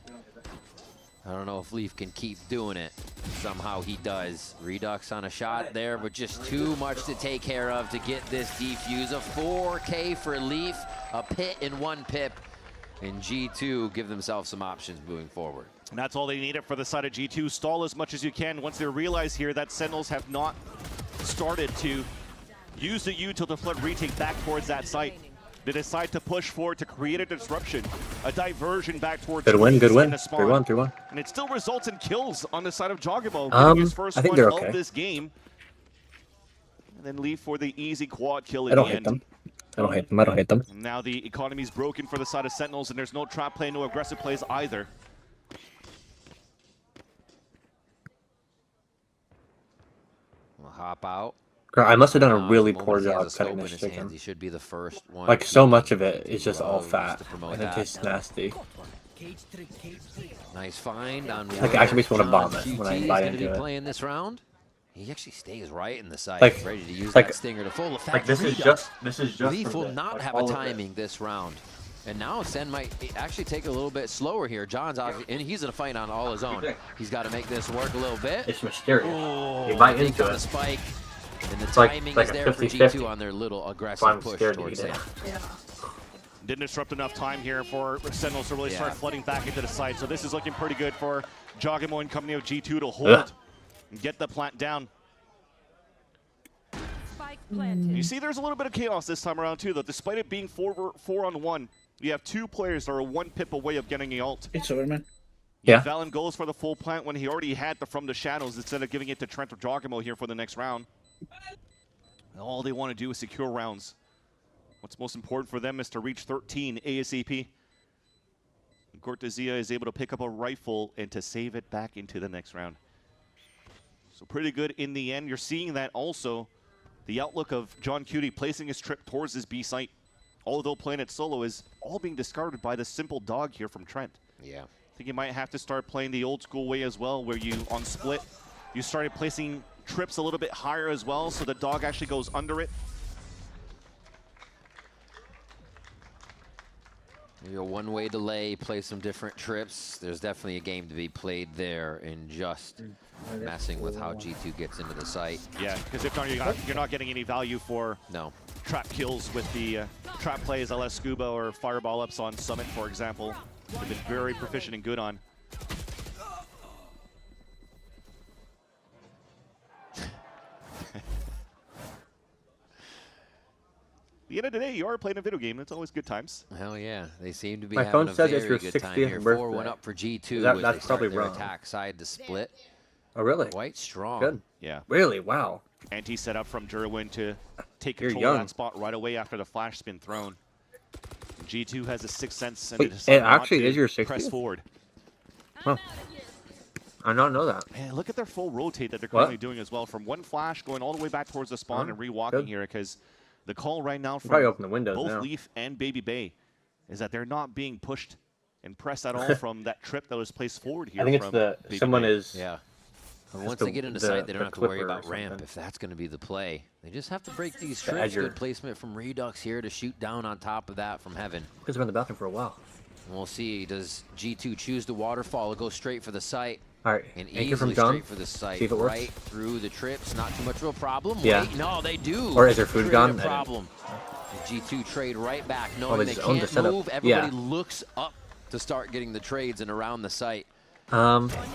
I don't know if Leaf can keep doing it. Somehow he does. Redux on a shot there, but just too much to take care of to get this defuse. A 4K for Leaf, a pit and 1 pip. And G2 give themselves some options moving forward. And that's all they needed for the side of G2. Stall as much as you can once they realize here that Sentinels have not started to use the U till the Flood retake back towards that site. They decide to push forward to create a disruption, a diversion back towards Good win, good win. in the spawn. 3-1, 3-1. And it still results in kills on the side of Jogamo, getting his first I think one they're of okay. this game. And then Leaf for the easy quad kill I in don't the hate end. them. I don't hate them. I don't hate them. And now the economy's broken for the side of Sentinels, and there's no trap play, no aggressive plays either. We'll hop out. I must have done a really The moment poor he has job a scope cutting in this his chicken. hands, he should be the first one. Like, so much of it is just all Loves fat, to promote and it that. tastes nasty. Nice find on Like, I actually just want to John bomb it when QT I is bite gonna into be it. playing this round. He actually stays right in the sight, Like- ready to use like- that stinger to full effect. like, this is Redux. just Leaf for will this, not like, have all a of it. timing this round. And now Sen might actually take it a little bit slower here. John's out, and he's in a fight on all his own. He's got to make this work a little bit. It's mysterious. Oh, You bite big into on it. the spike. And the It's like- timing like is a there for 50-50. G2 on their little I'm aggressive push scared to towards eat it. Sen. Didn't disrupt enough time here for Sentinels to really start Yeah. flooding back into the site. So this is looking pretty good for Jogamo and company of G2 to hold Ugh. and get the plant down. You see there's a little bit of chaos this time around too, though. Despite it being 4-on-1, you have 2 players that are 1 pip away of getting the ult. It's over, man. Yeah. Valen goes for the full plant when he already had the from the shadows instead of giving it to Trent or Jogamo here for the next round. And all they want to do is secure rounds. What's most important for them is to reach 13 ASAP. Cortezia is able to pick up a rifle and to save it back into the next round. So pretty good in the end. You're seeing that also. The outlook of John Cutie placing his trip towards his B site, although playing it solo, is all being discarded by the simple dog here from Trent. Yeah. I think you might have to start playing the old school way as well, where you, on split, you started placing trips a little bit higher as well, so the dog actually goes under it. Maybe a one-way delay, play some different trips. There's definitely a game to be played there in just messing with how G2 gets into the site. Yeah, because if not, you're not getting any value for trap kills with the trap plays, LS Scuba or Fireball ups on Summit, for example. They've been very proficient and good on. At the end of the day, you are playing a video game. It's always good times. Hell yeah, they seem to be My having phone a says it's very your good time 60th here. birthday. 4-1 up for G2 That- as that's they start probably their wrong. attack side to split. Oh, really? Quite strong. Good. Yeah. Really? Wow. Anti set up from Jerwin to take You're control of young. that spot right away after the flash spin thrown. G2 has a sixth sense and Wait, they decide it not actually to is your press 60th? forward. Huh. I don't know that. Man, look at their full rotate that they're What? currently doing as well. From one flash going all the way back towards the spawn Huh. and rewalking Good. here, because the call right now from Probably open the windows both now. Leaf and Baby Bay is that they're not being pushed and pressed at all from that trip that was placed forward here. I think it's from the Baby someone Bay. is. Yeah. And it's once the- they get into the- sight, they don't the have to worry clipper or about ramp something. if that's going to be the play. They just have to break these The trips. edger. Good placement from Redux here to shoot down on top of that from Heaven. Because I've been in the bathroom for a while. And we'll see, does G2 choose the waterfall or go straight for the site? All right, And anchor from easily John. straight for the site, See if it works. right through the trips. Not too much of a problem. Yeah. Wait, no, they do. Or is there food Create gone? a I didn't- problem. The G2 trade right back, they knowing they just owned the can't setup. move. Everybody Yeah. looks up to start getting the trades and around the site.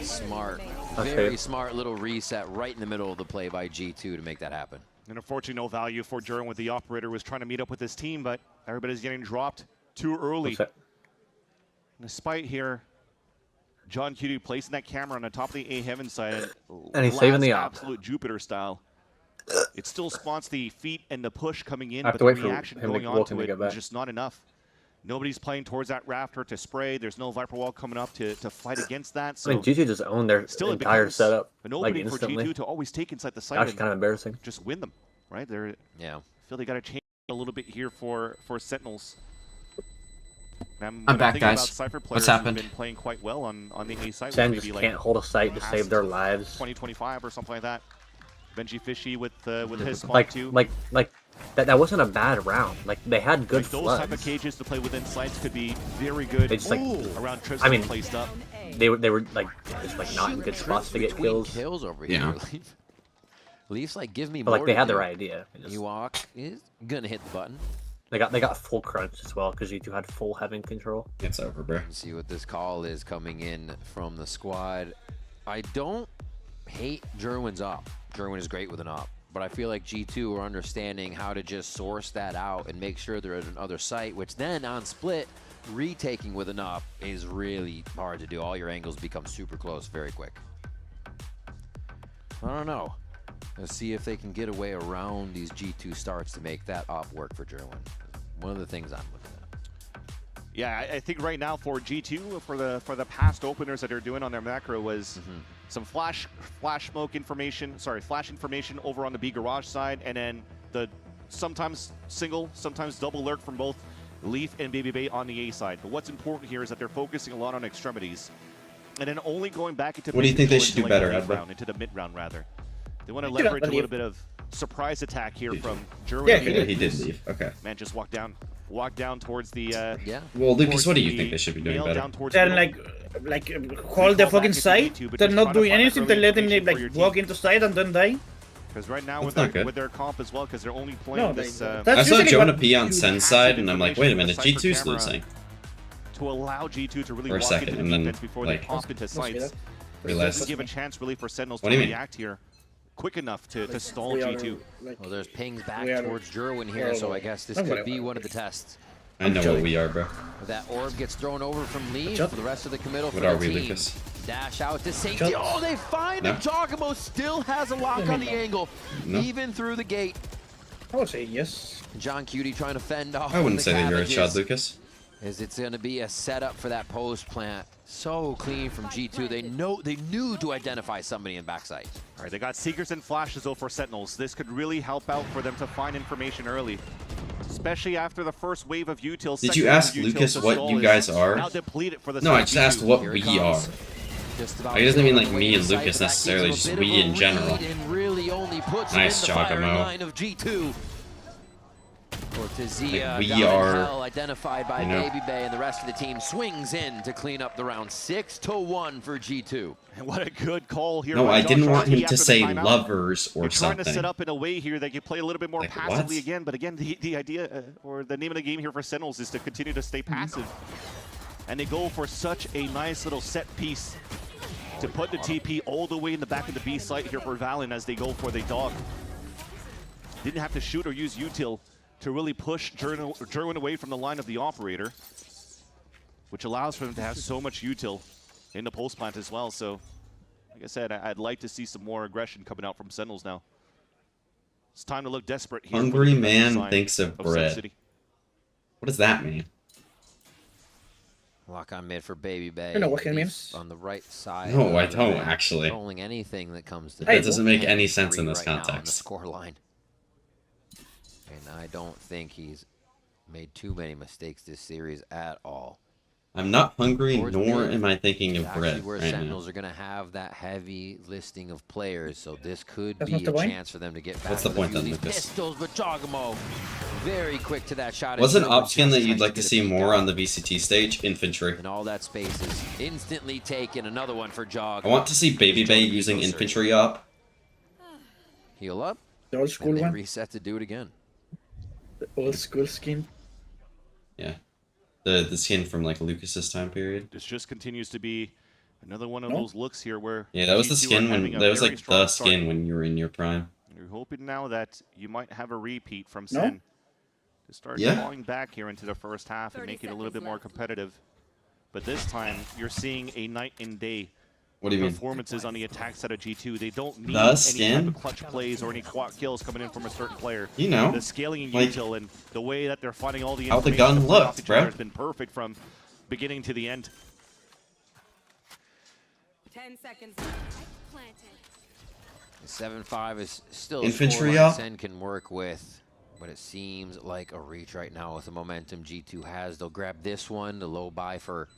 Smart. Okay. Very smart little reset right in the middle of the play by G2 to make that happen. And unfortunately, no value for Durin with the operator was trying to meet up with his team, but everybody's getting dropped too early. Despite here, John Cutie placing that camera on the top of the A Heaven side. And he's saving the op. Absolute Jupiter style. It still spots the feet and the push coming in, I have but to the wait for reaction him to going walk on in to to it get back. is just not enough. Nobody's playing towards that rafter to spray. There's no Viper Wall coming up to fight against that. So I mean, G2 just owned their still it entire becomes setup an like opening for instantly. G2 to always take inside the site. Actually, and kind of embarrassing. just win them, right? They're yeah. I feel they got to change a little bit here for Sentinels. I'm when back, thinking about guys. Cypher What's players who've happened? Been playing quite well on the A site. Sen with just maybe can't hold a site to past save their lives. 2025 or something like that. Benji Fishy with his spot Like, too. that wasn't a bad round. Like, they had good Like those floods. type of cages to play within sites could be very good They just, like, around trips I mean, placed up. they were like just like not in good spots to get kills. Over Yeah. here. Leafs like give me But more. like they to had the do. right idea. Ewok is gonna hit the button. They got full crunch as well because G2 had full heaven control. It's over, bro. Let's see what this call is coming in from the squad. I don't hate Jerwin's op. Jerwin is great with an op, but I feel like G2 are understanding how to just source that out and make sure they're at another site, which then on split, retaking with an op is really hard to do. All your angles become super close very quick. I don't know. Let's see if they can get away around these G2 starts to make that op work for Jerwin. One of the things I'm looking at. Yeah, I think right now for G2, for the past openers that they're doing on their macro was some flash smoke information, flash information over on the B garage side, and then the sometimes single, sometimes double lurk from both Leaf and Baby Bay on the A side. But what's important here is that they're focusing a lot on extremities, and then only going back into what do you think they should do better, round, into the mid round rather. They want to leverage a little bit of surprise attack here from Jerwin. Yeah, he did leave. Okay. Man, just walk down towards the yeah. Well, Lucas, what do you think they should be doing better? Then like hold the fucking side. They're not doing anything. They're letting them like walk into side and then die. Because right now with their comp as well, because they're only playing this. I saw Jonah P on Sen's side, and I'm like, wait a minute, G2's losing. To allow G2 to really For a walk second, into and the then, defense before like, they pop into sites. realized. Give a chance really for Sentinels to What do you mean? react here quick enough to stall G2. Well, there's pings back towards Jerwin here, so I guess this could be one of the tests. I know what we are, bro. That orb gets thrown over from Lee for the rest of the committal for What the are we, team. Lucas? Dash out to safety. Oh, they find him. Jogamo still has a lock on the angle, even through the gate. I would say yes. John Cutie trying to fend off. I wouldn't the say that you're a cabbages, shot, Lucas. As it's going to be a setup for that post plant. So clean from G2. They knew to identify somebody in backside. All right, they got Seekers and Flashes though for Sentinels. This could really help out for them to find information early, especially after the first wave of utils. Did you ask Lucas what you guys are? No, I just asked what we are. It doesn't mean like me and Lucas necessarily, just we in general. Nice, Jogamo. Of G2. Cortezia, we down in are, hell, identified by Baby Bay, and the rest of the team swings in to clean up the round. 6-1 for G2. And what a good call here. No, I didn't want him to after the say timeout. lovers or You're trying something. to set up in a way here that you play a little bit more Like, passively what? again, but again, the idea or the name of the game here for Sentinels is to continue to stay passive. And they go for such a nice little set piece to put the TP all the way in the back of the B site here for Valen as they go for the dog. Didn't have to shoot or use util to really push Jerwin away from the line of the operator, which allows for them to have so much util in the post plant as well. So, like I said, I'd like to see some more aggression coming out from Sentinels now. It's time to look desperate here. Hungry man thinks of bread. What does that mean? Lock on mid for Baby Bay. I know what it means. On the right side. No, I don't actually. Controlling anything that comes to That doesn't make any sense in this right now on the context. score line. And I don't think he's made too many mistakes this series at all. I'm not hungry, Towards nor mid, am I thinking of actually bread where right Sentinels now. are going to have that heavy listing of players, so this could That's be not the a point? chance for them to get back. What's the with point a few then, of these Lucas? Pistols, but Jogamo very quick to that shot. What's an and op skin that you'd just like to gets see beat more down. on the VCT stage? Infantry. And all that space is instantly taken. Another one for Jog. I want to see Baby Bay using infantry op. Heal up. The old school and then one. reset to do it again. The old school skin. Yeah. The skin from like Lucas's time period. This just continues to be another one of those looks here where Yeah, that was the G2 are skin when having a that was very like strong the start. skin when you were in your prime. You're hoping now that you might have a repeat from No? Sen to start Yeah. clawing back here into the first half and make it a little bit more competitive. But this time, you're seeing a night and day What do you mean? performances on the attack side of G2. They don't need The any skin? type of clutch plays or any quad kills coming in from a certain player. You know, the scaling and like, util and the way that they're finding all the how the information gun to play off looked, each other bruh. has been perfect from beginning to the end. 10 seconds. Planted. 7-5 is still Infantry a up. Sen can work with, but it seems like a reach right now with the momentum G2 has. They'll grab this one, the low buy for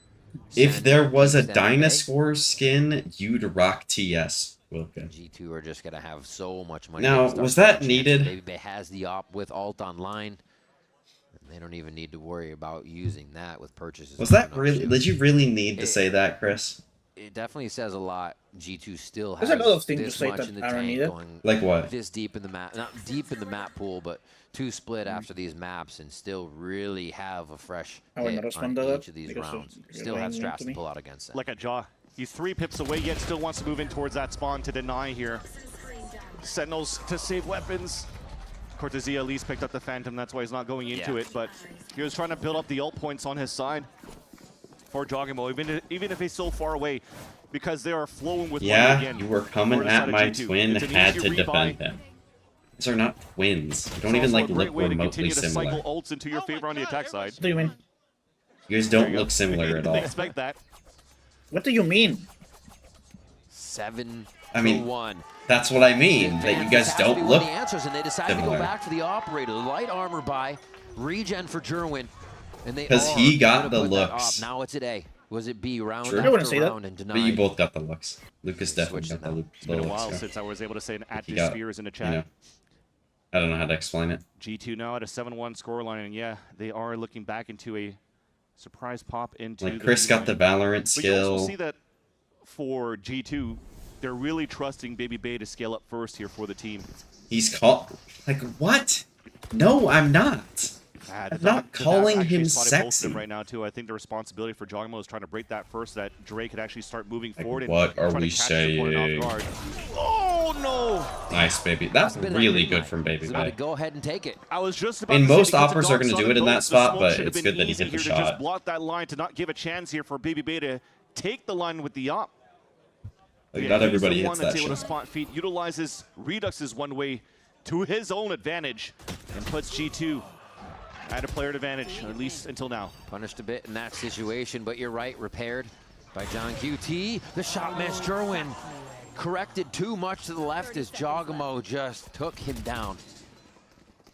If Sen, there was a extend the day. dinosaur skin, you'd rock TS. Wilka. G2 are just gonna have so much money. Now, to start was that taking needed? chances. Baby Bay has the op with alt online. And they don't even need to worry about using that with purchases. Was that coming up really? soon. Did you really need to say that, Chris? it definitely says a lot. G2 still There's has a lot of things to this say much that in the aren't tank needed. going Like what? this deep in the map, not deep in the map pool, but 2 split after these maps and still really have a fresh I would hit not on respond to that each of these because rounds. of- Still have you're straps to to me. pull out against it. Like a Jaw. He's 3 pips away, yet still wants to move in towards that spawn to deny here. Sentinels to save weapons. Cortezia at least picked up the Phantom, that's why he's not going into it, but he was trying to build up the ult points on his side for Jogimo, even if he's so far away, because they are flowing with money Yeah, again. you were coming for the at side of my G2. twin, It's an had easy to rebuy. defend them. These are not twins. You don't It's even also like a great look way to remotely continue to similar. cycle ults into your favor on the attack side. What do you mean? You guys don't look similar at all. Expect that. What do you mean? 7 I mean, 1. that's what I mean. That you guys don't look the answers, and they decided to similar. go back to the operator. Light armor buy, regen for Jerwin, and they 'Cause are he got gonna the put that looks. up. Now it's an A. Was it B round True. after I wouldn't say that. round and But denied? you both got the looks. Lucas definitely got the It's been a looks. while yeah. since I was able to say an at He your got, spheres in the you chat. know, I don't know how to explain it. G2 now at a 7-1 scoreline, and yeah, they are looking back into a surprise pop into Like Chris got the Valorant But you also skill. see that for G2, they're really trusting Baby Bay to scale up first here for the team. He's called like what? No, I'm not. I'm not calling him sexy. Right now too. I think the responsibility for Jogmo is trying to break that first, so that Drake could actually start moving forward. What and are trying we to catch the opponent saying? off guard. Oh no! Nice, baby. That's really good from Baby About to Bay. go ahead and take it. I was just about I mean, to say, most because operas the are going to dogs do on it in the that boats, the spot, smoke but should have it's been good that he easy hit the here to just shot. block that line, to not give a chance here for Baby Bay to take the line with the op. Like, Yeah, not he's everybody the hits one that's that able to shit. spot feet, utilizes Redux's one way to his own advantage, and puts G2 at a player advantage, at least until now. Punished a bit in that situation, but you're right, repaired by John QT. The shot missed. Jerwin corrected too much to the left as Jogamo just took him down.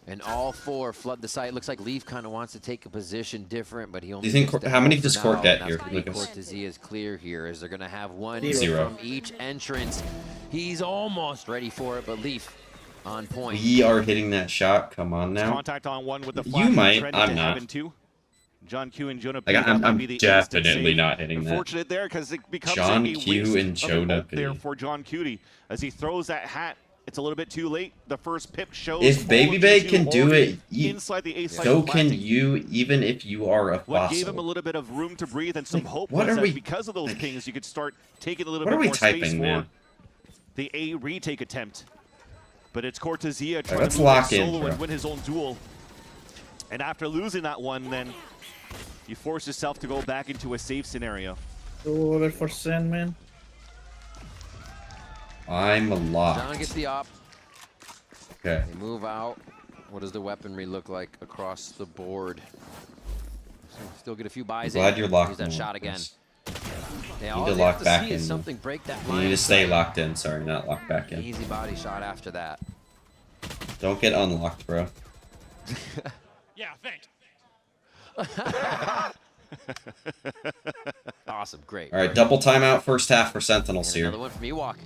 And all 4 flood the site. Looks like Leaf kind of wants to take a position different, but he only. Do you think gets the how many help does for Court now, get and here, that's gonna be Lucas? Cortezia is clear here, as they're going to have 1 0. from each entrance. He's almost ready for it, but Leaf on point. We are hitting that shot. Come on now. Contact on 1 with the You flash. might, Trend I'm to not. Heaven 2. John Q and Jonah P. Like, I'm that might be the instant definitely save. not hitting that. Unfortunate there, because it becomes John a Q waste and of Jonah ult there P. for John Cutie as he throws that hat. It's a little bit too late. The first pip shows. If all Baby of Bay G2 can do already it, inside the A side so planting. can you, even if you are a What gave him a fossil. little bit of room to breathe and some hope what was are that we- because of those pings, you could start taking a little What bit are we more space typing, for man? the A retake attempt. But it's Cortezia trying let's to move lock in in, solo bro. and win his own duel. And after losing that one, then you force yourself to go back into a safe scenario. Over for Sen, man. I'm locked. John gets the op. Okay. They move out. What does the weaponry look like across the board? Still get a few buys Glad in. you're locked Use that in, shot again. Lucas. Yeah, You all need to they have lock back see is in. something break that You line need to of stay sight. locked in. Sorry, not locked back in. Easy body shot after that. Don't get unlocked, bro. Yeah, thanks. Awesome, great. All right, double timeout first half for Sentinels And here. another one from Ewok.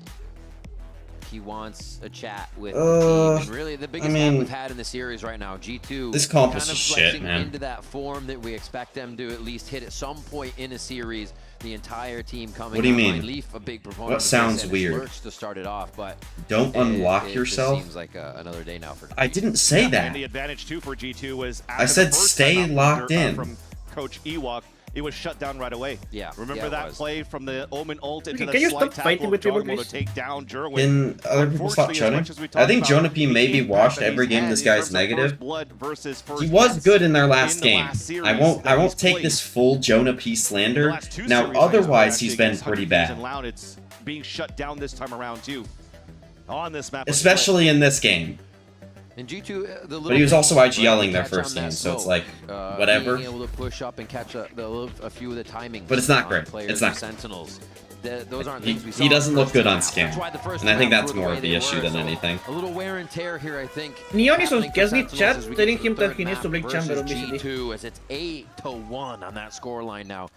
He wants a chat with Uh, the team. And really, the biggest I gap mean, we've had in the series right now, G2. this comp kind is of just flexing shit, man. into that form that we expect them to at least hit at some point in a series. The entire team coming. What do you online. mean? Leaf, a big proponent. What of this, sounds and weird? Lurch to start it off, but Don't unlock it yourself? Just seems like another day now for. I didn't say that. And the advantage too for G2 was I after said the first stay timeout locked in. from Coach Ewok, it was shut down right away. Yeah. Remember yeah, it that was. play from the Omen ult into Okay, the can you slide stop tackle fighting of with people, Jogamo to please? take down Jerwin. Can other people stop Unfortunately, as shutting? much as we I talked think about Jonah P the maybe impact washed that every he's game had this in guy's terms of negative. first blood versus first He was deaths good in their last in the game. last series I won't that he's take played. this full Jonah P slander. The last two Now series otherwise actually he's been against pretty 100 Thieves and bad. Loud, it's being shut down this time around too. On this map, Especially in this game. And G2, the But he was also IGLing their catch first on that game, so it's smoke. like, whatever. Being able to push up and catch a few of the timings. But it's not on great. players It's not. and Sentinels. Those aren't He, things we saw he doesn't in the look first good on round. scan. That's why the first And I think round that's were the more way of the they issue were, than so anything. A little wear and tear here, I think. Neon is happening for just need Sentinels chat as we telling get to him the that third he needs to map break chamber versus on BCD. G2 as it's 8-1 on that scoreline now.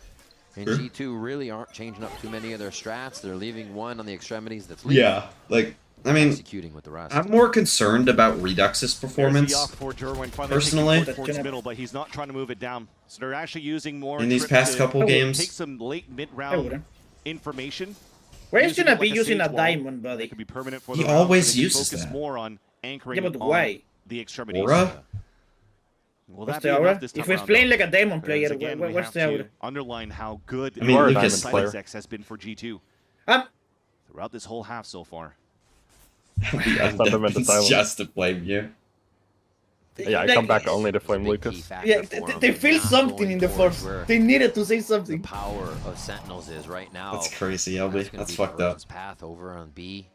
And Sure. G2 really aren't changing up too many of their strats. They're leaving one on the extremities that's leaving. Yeah, like, I mean, Executing with the rest. I'm more concerned about Redux's performance. Personally, towards middle, but he's not trying to move it down. So they're actually using more In these trips past to couple games, take some late mid I round wouldn't. information. Where is gonna be using a diamond, buddy? It could be permanent for He the round, always so they can uses focus that. more on anchoring Yeah, but on why? the extremities. Aura? Will What's that the be aura? enough this time If he's around, playing though? like a diamond player, Because again, we what's have the aura? to underline how good I mean, the Lucas- Lucas X has been for G2 Um, throughout this whole half so far. It's just to blame you. Yeah, I come back only to flame Lucas. Yeah, they feel something in the force. They needed to say something. The power of Sentinels is right now. That's crazy, LB. That's fucked up. Path over on B,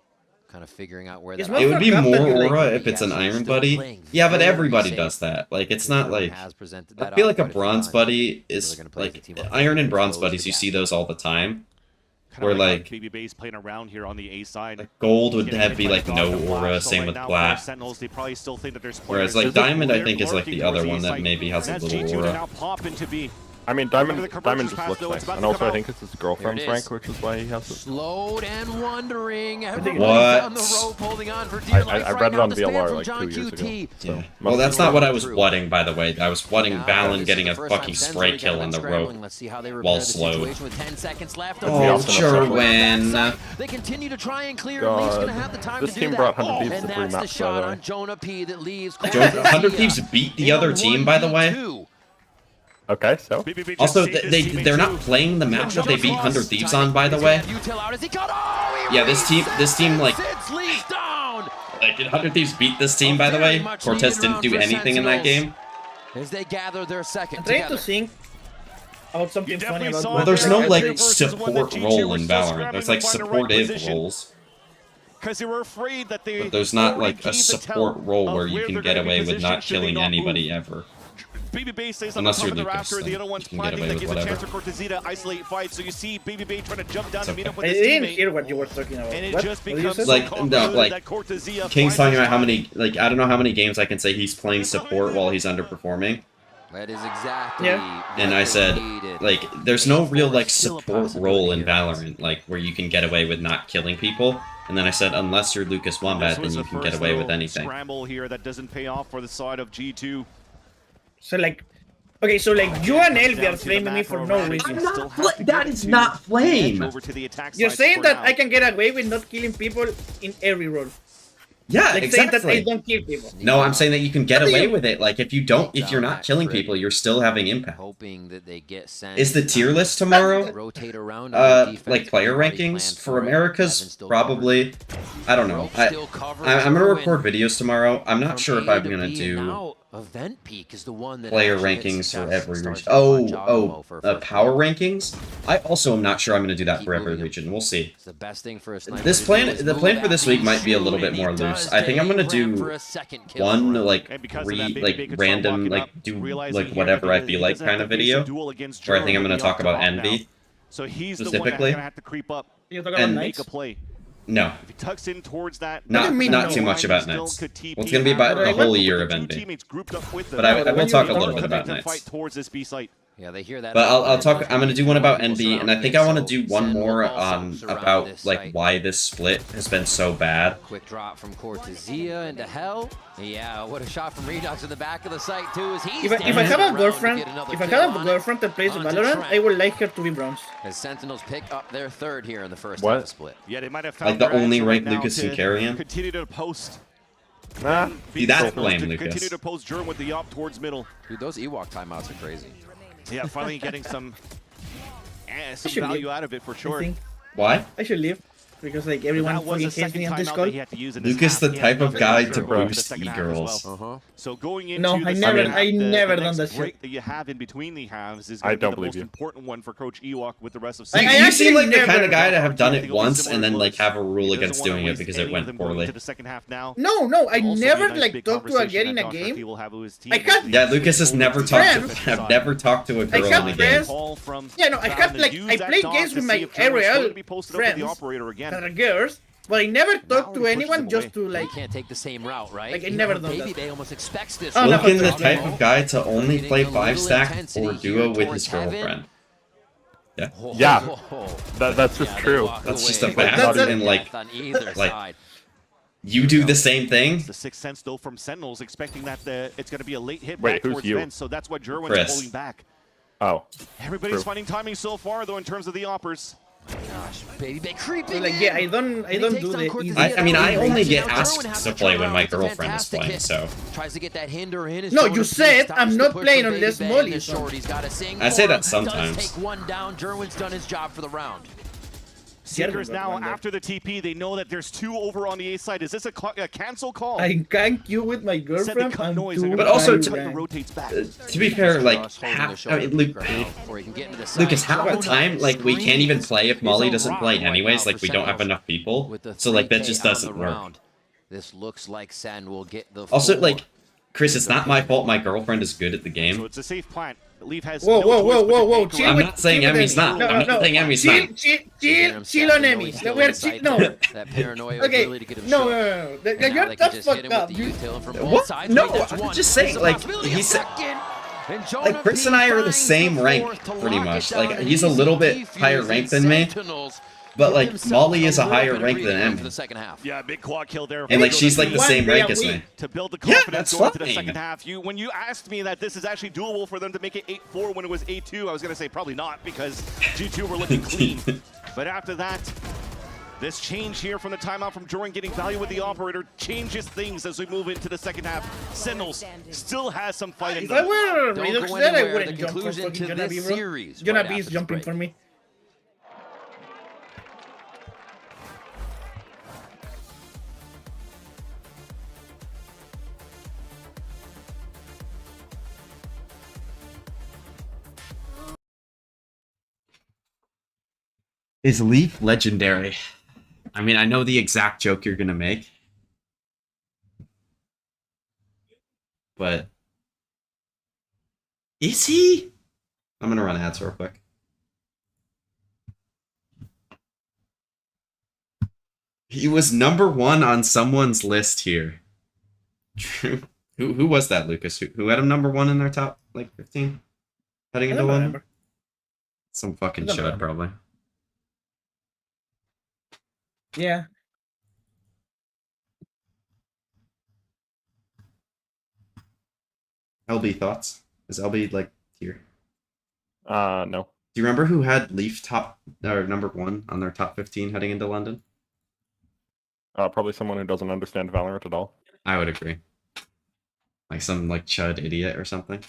kind of figuring out where It's that It would be fucked up more that you, like- aura if it's an Iron Buddy. Yeah, but everybody does that. Like, it's not like... I feel like a Bronze Buddy is... Like, Iron and Bronze Buddies, you see those all the time. Where, like, BBB's playing around here on the A side. Gold would be, like, no aura, same with Black. Sentinels, they probably still think that there's Whereas, like, Diamond, I think, is, like, the other one that maybe has a little aura. Pop into B. I mean, Diamond just looks nice, and also I think it's his girlfriend's is. rank, which is why he has it. Slowed and wondering. Everybody What? down the rope, holding on for dear life I right read it now. on The spam VLR from like John 2 years ago. QT. So Yeah. Well, that's not what I was whatting, by the way. I was whatting Now, Balin this getting is a the first fucking time Sen's spray already kill got in them the scrambling. rope Let's see how they while repair the slowed. situation with 10 seconds left. Oh, Jerwin. They continue to try and clear. God. Lee's gonna have the time This to team do brought that. 100 Thieves And to 3 that's the maps, by shot the way. on Jonah P that leaves. 100 Thieves beat the other team, by the way. Okay, so? Also, they're not playing the map that they beat 100 Thieves on, by the way. Yeah, this team, like 100 Thieves beat this team, by the way. Cortez didn't do anything in that game. As they gather their second I'm trying together. to think about something funny about Well, there's no, like, versus one support that G2 role were in still Valorant. scrabbling There's, to like, find the right supportive position. roles. Because they were afraid that they. But there's not, already like, a gave the support tell role of where you where can they're get gonna be away with positioned not should they killing not anybody move. ever. BBB stays on Unless the top you're of the Lucas, raptor. The then other one's you can get planting. away That with gives a chance whatever. for Cortezita to isolate fight. So you see BBB trying to jump down to meet up with I his didn't teammate. hear what you were talking about. And it What? just What did you becomes say? so Like, no, convoluted like, that Cortezia King's finds talking his about how time. many, like, I don't know how many games I can say he's playing support while he's underperforming. That is exactly. And I said, like, there's no real, like, support role in Valorant, like, where you can get away with not killing people. And then I said, unless you're Lucas Wombat, then you can get away with anything. Scramble here that doesn't pay off for the side of G2. So like, okay, so like you and Elvi are flaming me for no reason. That is not flame. You're saying that I can get away with not killing people in every role. Yeah, Like saying that I exactly. don't kill people. No, I'm saying that you can get What do away you- with it. Like, if you're not killing people, you're still having impact. Hoping that they get sent. Is the tier list tomorrow? Rotate around. Like player rankings for Americas? Probably. I don't know. I'm gonna record videos tomorrow. I'm not sure if I'm gonna do Event Peak is the one that player actually hits rankings for success. every Starts region. with Giacomo for first Power rankings. I also am not sure I'm gonna do that for every region. We'll see. It's the best thing for a sniper. This to plan, do is the move plan for at this week might be a little bit more loose. I think I'm gonna do one like random like do like whatever I feel like kind of video, where I think I'm gonna talk about Envy So he's the one that's specifically. gonna have to creep up And make a play. No, If he tucks in towards that, not too much about Nets. Well, it's gonna be about the whole year of Envy. But I will talk a little bit about Nets. Towards this B site. Yeah, they hear that. But I'll talk. I'm gonna do one about NB, and I think I want to do one more about like why this split has been so bad. Quick drop from Cortezia into hell. Yeah, what a shot from Redux in the back of the site too. As he's If I have a girlfriend, that plays Valorant, I would like her to be bronze. As Sentinels pick up their third here in the first What? half split. Yeah, they might have Like found the their only answer ranked right now Lucas to can carry him. Continue to post. See, that's blame, to Lucas. Continue to post Germ with the op towards middle. Dude, those Ewok timeouts are crazy. Yeah, finally getting some should value leave, out of it for I sure. think. Why? I should leave because like everyone That was fucking the hates me second on this timeout call. that he had to use in this Lucas, half. the He had type of another guy for to the boost second half e-girls. as well. So going into No, the I second never- half, I the never next done that shit. break that you have in between the halves is I going to be don't the believe most you. important one for Coach Ewok with the rest of You, I you seem like the actually kind of guy to never- have done it once and then like have a rule against doing it because it went poorly. To the second half now. No, I Also be never a nice like big talked to a girl in a conversation that Josh game. Murphy will have with his team I as had- the Yeah, Lucas has never talked. Friends. Have never talked to a I girl had in the game. friends. Call from Yeah, no, I Val had to like use I that played dog games to with see my if Germ was going ARL to be posted up with friends the operator again. that are girls, but I never talked to he pushes anyone him just away. to like. They can't take the same route, right? Like, I You never know, done Baby that. Bay almost expects this. Oh, Look no, in the but- type of guy to only play Creating a 5-stack little intensity or here duo with towards his heaven. girlfriend. Yeah. Yeah, that's just true. That's just a Way. fact, That's- and like, On either like- side. you do the same thing. The sixth sense though from Sentinels, expecting that it's going to be a late hit Wait, back who's towards you? Vents, so that's why Jerwin's Chris. pulling back. Oh, Everybody's true. finding timing so far though in terms of the oppers. Gosh, baby, creeping. So like, yeah, I don't do the easy. I mean, I only get asked to play when my girlfriend is playing, so. Tries to get that hinder in. No, you said I'm not playing unless Molly. I say that sometimes. Take one down. Derwin's done his job for the round. Seekers now after the TP, they know that there's 2 over on the A side. Is this a cancel call? I can't queue with my girlfriend. But also, to be fair, like, Lucas, half the time, like, we can't even play if Molly doesn't play anyways. Like, we don't have enough people. So, like, that just doesn't work. This looks like Sen will get the. Also, like, Chris, it's not my fault my girlfriend is good at the game. So it's a safe plant. Leaf has whoa. I'm not saying Emmy's not. I'm not saying Emmy's not. Chill on Emmy. We're no. That paranoia Okay. really to get him No. You're that's fucked up. What? No, I'm just saying, like, he's... Like, Chris and I are the same rank, pretty much. Like, he's a little bit higher ranked than me. But, like, Molly is a higher rank than Emmy. Yeah, big quad kill there. And, like, she's, like, the same rank as me. To build the Yeah, confidence that's going to the fine. second half. When you asked me that this is actually doable for them to make it 8-4 when it was 8-2, I was going to say probably not because G2 were looking clean. But after that, this change here from the timeout from Jordan getting value with the operator changes things as we move into the second half. Sentinels still has some fight in If I them. were Redux there, I wouldn't The jump for conclusion fucking to Jonabi, this bro. series Jonabi right is after this jumping break. for me. Is Leaf legendary? I mean, I know the exact joke you're gonna make. But... is he? I'm gonna run ads real quick. He was #1 on someone's list here. True. Who was that, Lucas? Who had him #1 in their top, like, 15? Heading into one? Some fucking chud, probably. Yeah. LB thoughts? Is LB like here? No. Do you remember who had Leaf top or #1 on their top 15 heading into London? Probably someone who doesn't understand Valorant at all. I would agree. Like some like chud idiot or something.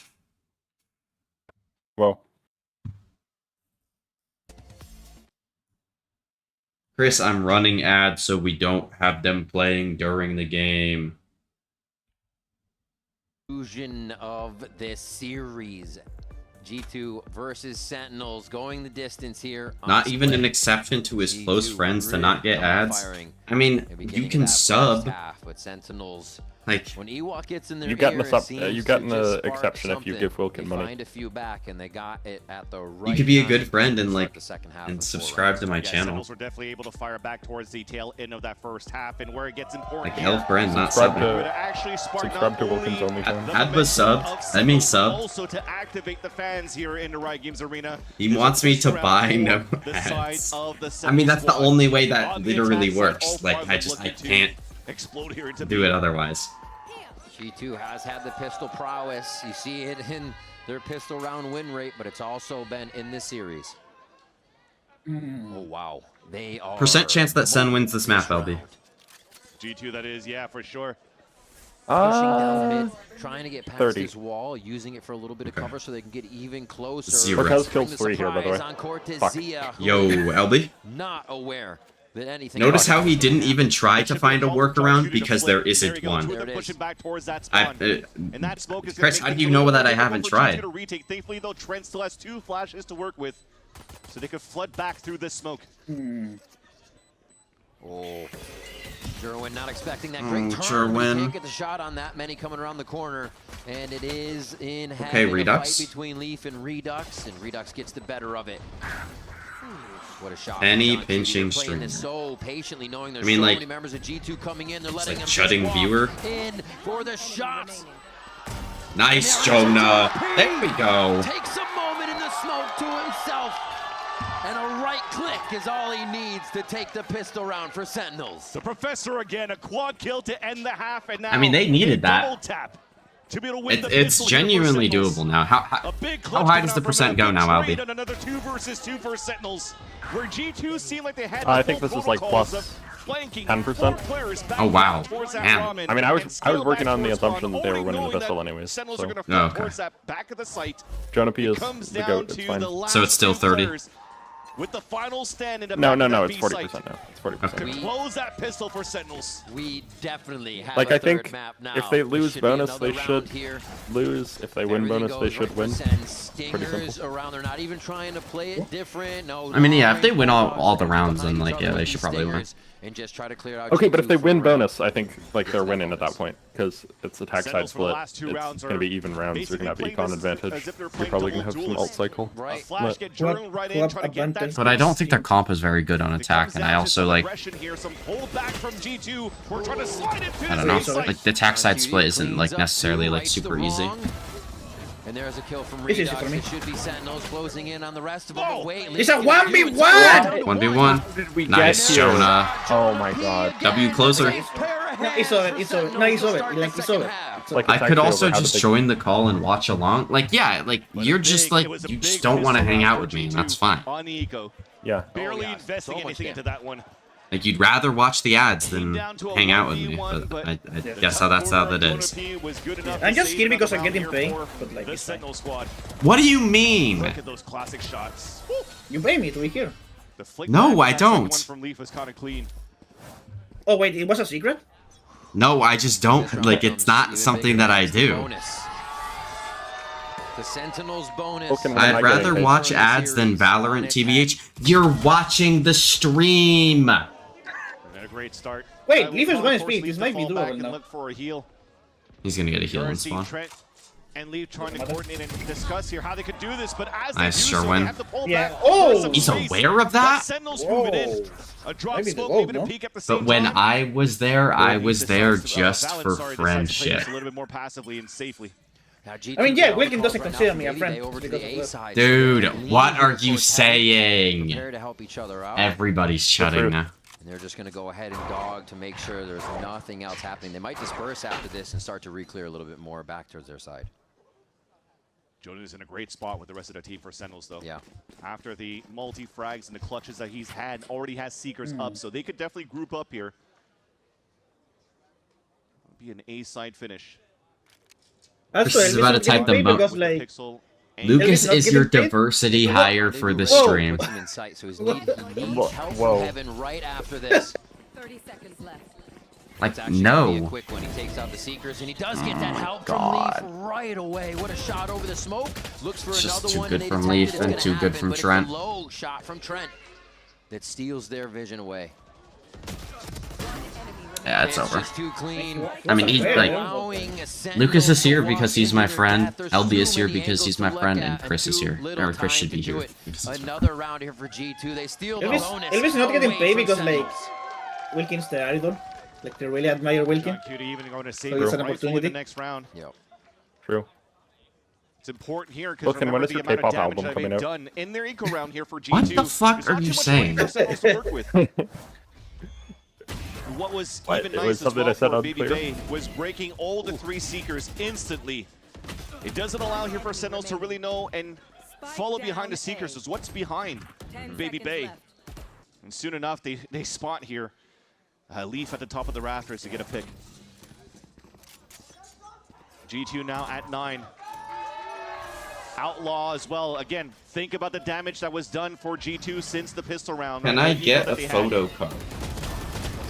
Well, Chris, I'm running ads so we don't have them playing during the game. Conclusion of this series. G2 versus Sentinels going the distance here. Not even an exception to his close friends to not get ads. I mean, you can sub. But Sentinels, like, when Ewok gets in there, you've gotten the exception if you give Wilkin money. Find a few back, and they got it at the right. You could be a good time friend and to like start the second half and subscribe to my channel. Sentinels were definitely able to fire back towards the tail end of that first half, and where it gets important. Like elf friend, not Subscribe subbing. subscribe to Wilkin's OnlyFans. Adva subbed. Let me sub. Also to activate the fans here in the Riot Games Arena. He wants me to buy no ads. I mean, that's the only way that literally works. Like, I can't do it otherwise. G2 has had the pistol prowess. You see it in their pistol round win rate, but it's also been in this series. Oh, wow. They are... Percent chance that Sen wins this map, LB. G2, that is, yeah, for sure. Pushing down mid, trying to get past 30. this wall, using it for a little bit of cover so they can get even closer. Zero. Because kills 3 here, by the way. Fuck. Yo, LB. Not aware that anything. Notice how he didn't even try to find a workaround because there isn't one. Chris, how do you know that I haven't tried? Thankfully, though, Trent still has 2 flashes to work with, so they could flood back through this smoke. Oh, Jerwin not expecting that great turn. Jerwin. Can't get the shot on that many coming around the corner, and it is in Okay, Redux. a fight between Leaf and Redux gets the better of it. What a shot. Penny John pinching Keegan playing this streamer. so patiently, knowing there's I mean, so like, many members of G2 coming in. They're it's letting like them shutting just viewer. walk in for the shots. Nice, Jonah. There we go. Takes a moment in the smoke to himself. And a right click is all he needs to take the pistol round for Sentinels. The Professor again, a quad kill to end the half, and now I mean, they needed that. double tap to be able to win the It's pistol here for genuinely Sentinels. doable now. How high does the percent go now, Albie? On another 2 versus 2 for Sentinels, where G2 seemed like they had I think this is like plus 10%. Oh wow, man. I mean, I was working on the assumption that they were winning the pistol anyways. So. Oh, okay. Jonah P is the GOAT, it's fine. So it's still 30? With the final stand in the No, back it's of 40% now. It's 40%. to close that pisttle for Sentinels. We definitely have Like, a I think map now. if they lose Should be bonus, another they round should here. lose. If they win bonus, they should win. Pretty Stingers simple. around. They're not even trying to play it different. No. I mean, yeah, if they win all the rounds, then like, yeah, they should probably win. And just try to clear out Okay, but if G2 they for win a round. bonus, I think like they're winning at that point because it's attack side split. It's going to be even rounds. You're going to have econ advantage. You're probably going to have some alt cycle. Split. But I don't think their comp is very good on attack, and I also like. I don't know. Like the attack side split isn't like necessarily like super easy. And there's a kill from It's easy Redux. for me. It should be Sentinels closing in on the rest of them. Wait, It's a 1v1! 1v1. Nice, Jonah. Oh my god. W closer. No, it's over. It's over. No, it's over. Like it's over. Like, I could also just join the call and watch along. Like, yeah, like you're just like you just don't want to hang out with me, and that's fine. On the eco. Yeah. Barely investing anything into that one. Like you'd rather watch the ads than hang out with me, but I guess that's how that is. I'm just here because I'm getting paid, but like The it's fine. Sentinel squad. What do you mean? Look at those classic shots. You pay me to be here. The flick No, back, I that second don't. One from Leaf was kind of clean. Oh wait, it was a secret? No, I just don't. Like, it's not something that I do. The Sentinels bonus. I'd rather watch ads than Valorant TBH. You're watching the stream. And a great start. Wait, Leaf is 1 speed. This might be doable now. Look for a heal. He's gonna get a heal in Seeing spawn. Trent and Leaf trying to coordinate and discuss here how they could do this, but as Nice, they do so, Sherwin. they have to pull Yeah. back. Oh! He's aware of that? Sentinels moving in. A drop Maybe smoke, they won't, maybe no? to peek at the same But when time. I was there Decides to- just Valid, for sorry, decides to play friendship. this a little bit more passively and safely. Now, I mean, yeah, G2 Wilkin doesn't right consider now me a from friend Maybe over to because the of A that. side. Dude, what are you saying? Prepare to help each other out. Everybody's shutting now. And they're just going to go ahead and dog to make sure there's nothing else happening. They might disperse after this and start to re-clear a little bit more back towards their side. Jordan is in a great spot with the rest of the team for Sentinels, though. Yeah. After the multi-frags and the clutches that he's had, already has Seekers up, so they could definitely group up here. Be an A-side finish. Also, This is Elvis about to not getting type the paid mo- because, like, Pixel Lucas Elvis not is your getting paid? diversity hire for the Whoa. stream. Puts him in sight, so he needs help Whoa. from Heaven right after this. 30 seconds left. Like, It's actually gonna be a no. quick one. He takes out the Seekers, and he does get that help God. from Leaf right away. What a shot over the smoke. Looks for It's just another too one. good and they from detect Leaf it. It's and gonna too good happen, from but Trent. It's a low shot from Trent that steals their vision away. Yeah, it's over. Just too clean. I mean, he's like, Allowing a Lucas is here Sentinel to because walk he's my into their friend. path. There's LB too is here many because he's angles my to friend, look and at Chris is too here. little Or Chris time should be to do here. it. because he's my Another round here for G2. They steal the bonus. Elvis is not getting away paid from because, like, Sentinels. Wilkin's the idol. Like, they really admire Wilkin. John Cutie even going to save So his it's an rifle in the opportunity. next round. Yep. True. It's important here because Wilkin, when remember is the your amount of K-pop damage album that coming they've out? done in their eco round here for G2. What the fuck There's are not you too much saying? money for Sentinels to work with. What was What? even It nice was as something well I said for on Baby Twitter? Bay was breaking all the 3 Seekers instantly. It doesn't allow here for Sentinels to really know and follow behind the Seekers is what's behind Baby Bay. And soon enough, they spot here. Leaf at the top of the rafters to get a pick. G2 now at 9. Outlaw as well. Again, think about the damage that was done for G2 since the pistol round. Can I get a photo card?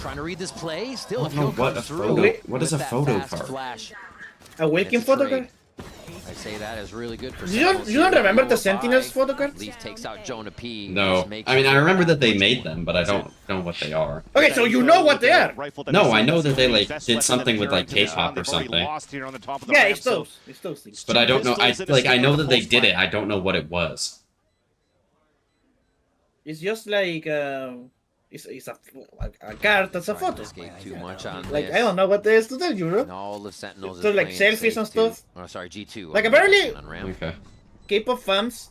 Trying to read this play. Still I a don't know kill what comes a through. photo- what is with a that photo fast card? Flash. A Wilkin It's a photo trade. card? I say that is really good for You don't Sentinels here. remember the Lower Sentinels by. photo cards? Leaf takes out Jonah P. No. Just makes I mean, I it remember that they made them, but I don't know what they are. Okay, so you know what they are. No, I know that they like did something with like K-pop or something. Yeah, it's those. It's those things. But I don't know. I know that they did it. I don't know what it was. It's just like it's a card that's a photo. too much on Like this. I don't know what there is to tell you, bro. And all the Sentinels So is like playing selfies and safe, too. stuff. Oh, sorry, G2. Like on apparently on ramp. Okay. K-pop fans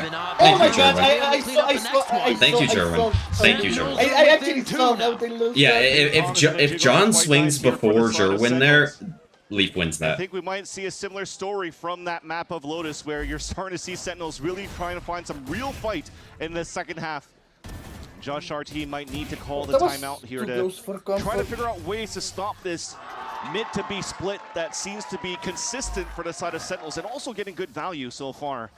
even up. Oh my Jerwin god, able to clean up the next one. Thank you, Jerwin. Thank you, Jerwin. I actually saw how they lose. Yeah, if John swings before Jerwin there, Leaf wins I that. think we might see a similar story from that map of Lotus where you're starting to see Sentinels really trying to find some real fight in the second half. Josh RT might need to call the timeout here to try to figure out ways to stop this. mid to B split that seems to be consistent for the side of Sentinels and also getting good value so far.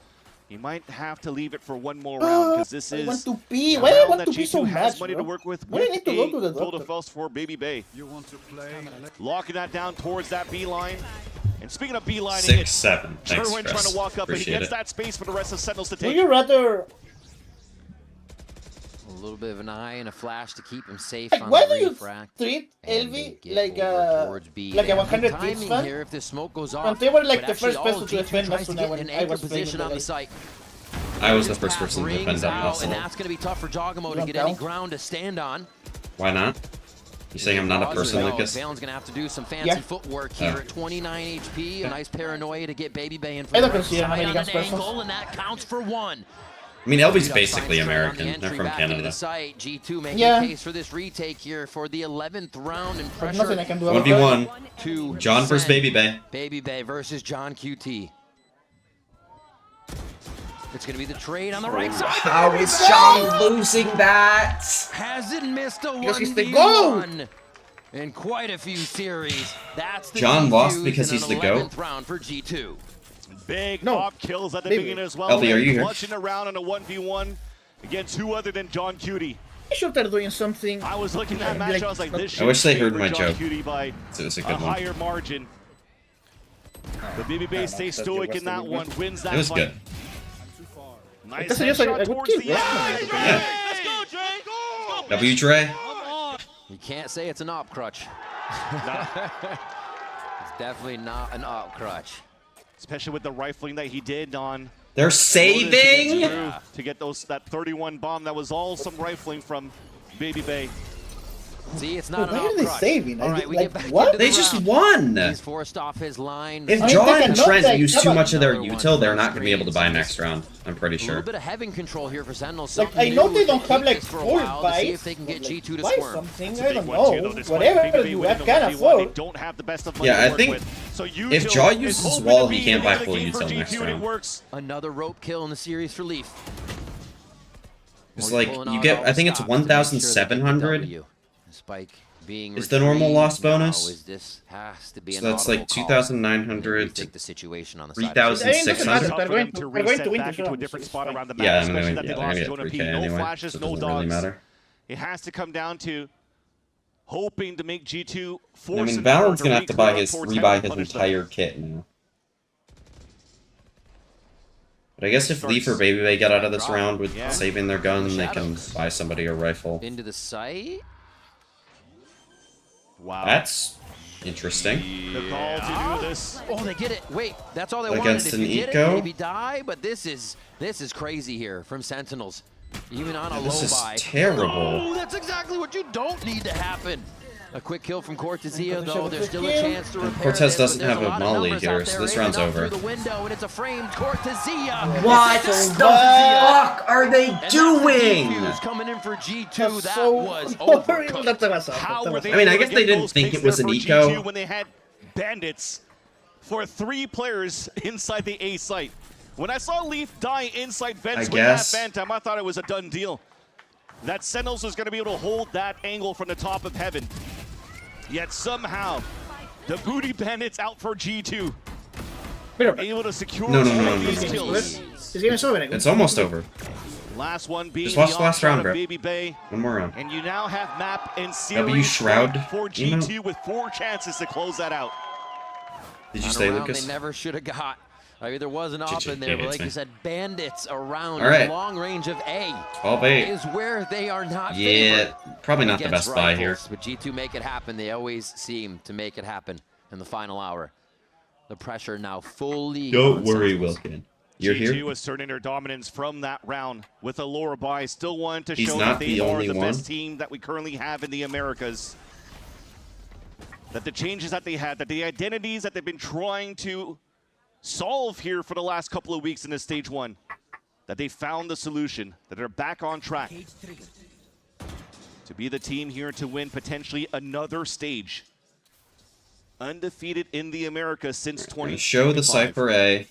He might have to leave it for one more round because this is want to pee. a Why do I round want that to pee G2 so has much, money bro? to work with Why do I need to go to the total doctor? defense for Baby Bay. Locking that down towards that B line. And speaking of B lining, 6-7. it's Thanks, Sherwin trying Chris. to walk up and he Appreciate gets it. that space for the rest of Sentinels to Would take. you rather? A little bit of an eye and a flash to keep him safe Like, on why the do you refract. treat And LV they get like over towards B. like They a have good 100 timing tips fan? here if this smoke goes off. And they were like But the actually, first person all to G2 defend tries to Asuna get when an I anchor was playing position with on the the guy. site. I was the This first path person to rings defend that out, muscle. and that's going to be tough for Jogamo to get any ground to stand on. Why not? You saying I'm not a person, No, Lucas? Valen's going to have to do some fancy footwork here at 29 HP. A nice paranoia to get Baby Bay in from I the don't right consider side on American an persons. angle, and that counts for one. I mean, LB's G2 basically finds Trent on the American. They're entry from back into Canada. the site. G2 making Yeah. a case for this retake here for the 11th round and There's pressure. nothing I can do about 1v1. To John versus Sen. Baby Bay. Baby Bay versus John QT. It's going to be the trade on the right side. How is John losing that? Hasn't missed a Because he's the GOAT. 1v1 in quite a few series. That's the John lost defuse because in he's an the GOAT? 11th round for G2. Big No. op kills at the Maybe. beginning as well. LB, are you here? Clutching around in a 1v1 against who other than John Cutie. I should start doing something. I was looking at that match, I was like, this I wish they should heard favor my John joke. Cutie by So it's a a good one. higher margin. The BB Bay stays stoic in that one, wins that It was fight. good. Nice That's just like headshot a good towards kill, the yeah. end. Yeah. Let's go, Jay! Go! W Dre. You can't say it's an op crutch. It's definitely not an op crutch. Especially with the rifling that he did on They're Lotus saving? against Drew to get that 31 bomb. That was all some rifling from Baby Bay. See, it's not Why an are op they crutch. saving? All I right, did- we like, get back what? into the They just round. won. He's forced off his line. If I John think I and know Trent that. use Come too on. much of their Another util, one. they're not going to be able to buy next round. I'm pretty A little sure. bit of heavy control here for Sentinels. Like, Something I know new they if don't have keep like this for a full while to see if buys. they can get but, like, G2 to buy squirm. something. That's a I big don't one, know. too, though. Despite Whatever Baby Bay you winning have the can 1v1, afford. They don't have the best of money Yeah, to I work think with. So if Util Jaw is uses hoping wall, to he be can't the buy end of full the game for util G2 next and it round. works. Another rope kill in the series for Leaf. It's Only like, pulling you out get, all I think it's stops to make sure they get the 1,700. W. Spike being Is the normal retrieved. loss bonus? No, is this has to be So an that's like audible call. 2,900 to Take the situation on the side. 3,600. Tough for them to reset back into a different spot around the map, Yeah, especially that they're they going lost to Jonah get P. 3K No anyway, flashes, so it no doesn't really dogs. matter. It has to come down to hoping to make G2 force I mean, an error Valen's to going to have to re-clear buy up his, towards rebuy heaven and his punish them. entire kit now. But I guess if Leaf or Baby Bay get out of this round with saving their gun, they can buy somebody a rifle. Into the site. Wow. That's interesting. The call to do this. Oh, they get it. Wait, that's all they Against wanted. If an you get eco? it, maybe die. But this is crazy here from Sentinels. Even on a This low is buy. terrible. Oh, that's exactly what you don't need to happen. A quick kill from Cortezia, though. There's still a chance to repair Cortez this, but doesn't there's have a lot of molly numbers here, out so there this round's aiming up over. through the window, and it's a framed Cortezia. What the fuck are they And that's doing? the defuse coming in for G2. That so was horrible. overcooked. That was How were they I mean, I able guess to they get didn't those think picks it was there an for eco. G2 when they had bandits for 3 players inside the A site. When I saw Leaf die inside vents I with guess. that Phantom, I thought it was a done deal. That Sentinels was going to be able to hold that angle from the top of heaven. Yet somehow, the Booty Bandits out for G2. Able to secure No, all of these no. kills. It's almost over. Last one being Just watch the the last onslaught round, of bro. Baby Bay. One more round. And you now have map and W series Shroud for emo? G2 with 4 chances to close that out. Did you On a stay, round Lucas? They never should have got. I mean, there was an op in there, but it's like me. you said, bandits around All right. long range of A 12-8. is where they are not Yeah, favored probably not the against best buy here. rifles, but G2 make it happen. They always seem to make it happen in the final hour. The pressure now fully Don't on worry, Sentinels. Wilkin. You're G2 here? asserting their dominance from that round with a lower buy. Still wanting to He's show not that they the are only the one. best team that we currently have in the Americas. That the changes that they had, that the identities that they've been trying to solve here for the last couple of weeks in this stage 1, that they found the solution, that they're back on track to be the team here to win potentially another stage. Undefeated in the Americas since 20. Show the Cypher A.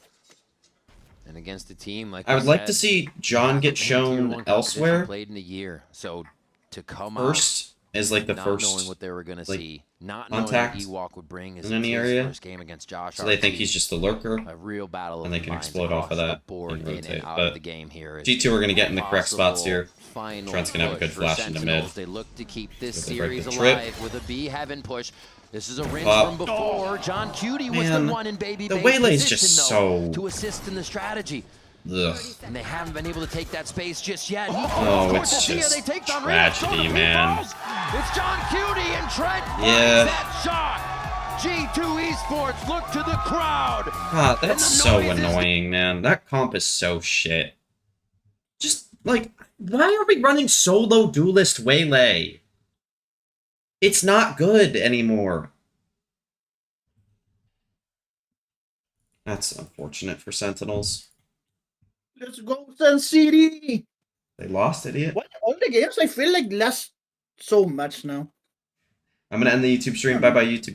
And against a team like I would we like to said, see John get Tier 1 shown competition elsewhere played in a year, so to come first, is like the not first knowing what they were gonna see, not contact knowing what Ewok would bring in any area. first game against Josh. So they think he's just a lurker, a real battle, and they can explode off of that and rotate. But the game here. G2 are going to get in the correct spots here. Final Trent's going to have a good flash into mid. They look to keep this So they break series the trip. alive with a B heaven push. This is a rinse from before. John Cutie was Man, the one in Baby the Bay's Waylay's position, just though, so... to assist in the strategy. Ugh. And they haven't been able to take that space just yet. Oh, it's just tragedy, man. It's John Cutie and Trent Yeah. that shot. G2 Esports, look to the crowd. God, that's so annoying, man. That comp is so shit. Just, like, why are we running solo duelist Waylay? It's not good anymore. That's unfortunate for Sentinels. Let's go, Sun City! They lost, idiot. What? All the games I feel like last so much now. I'm going to end the YouTube stream. Bye-bye, YouTube.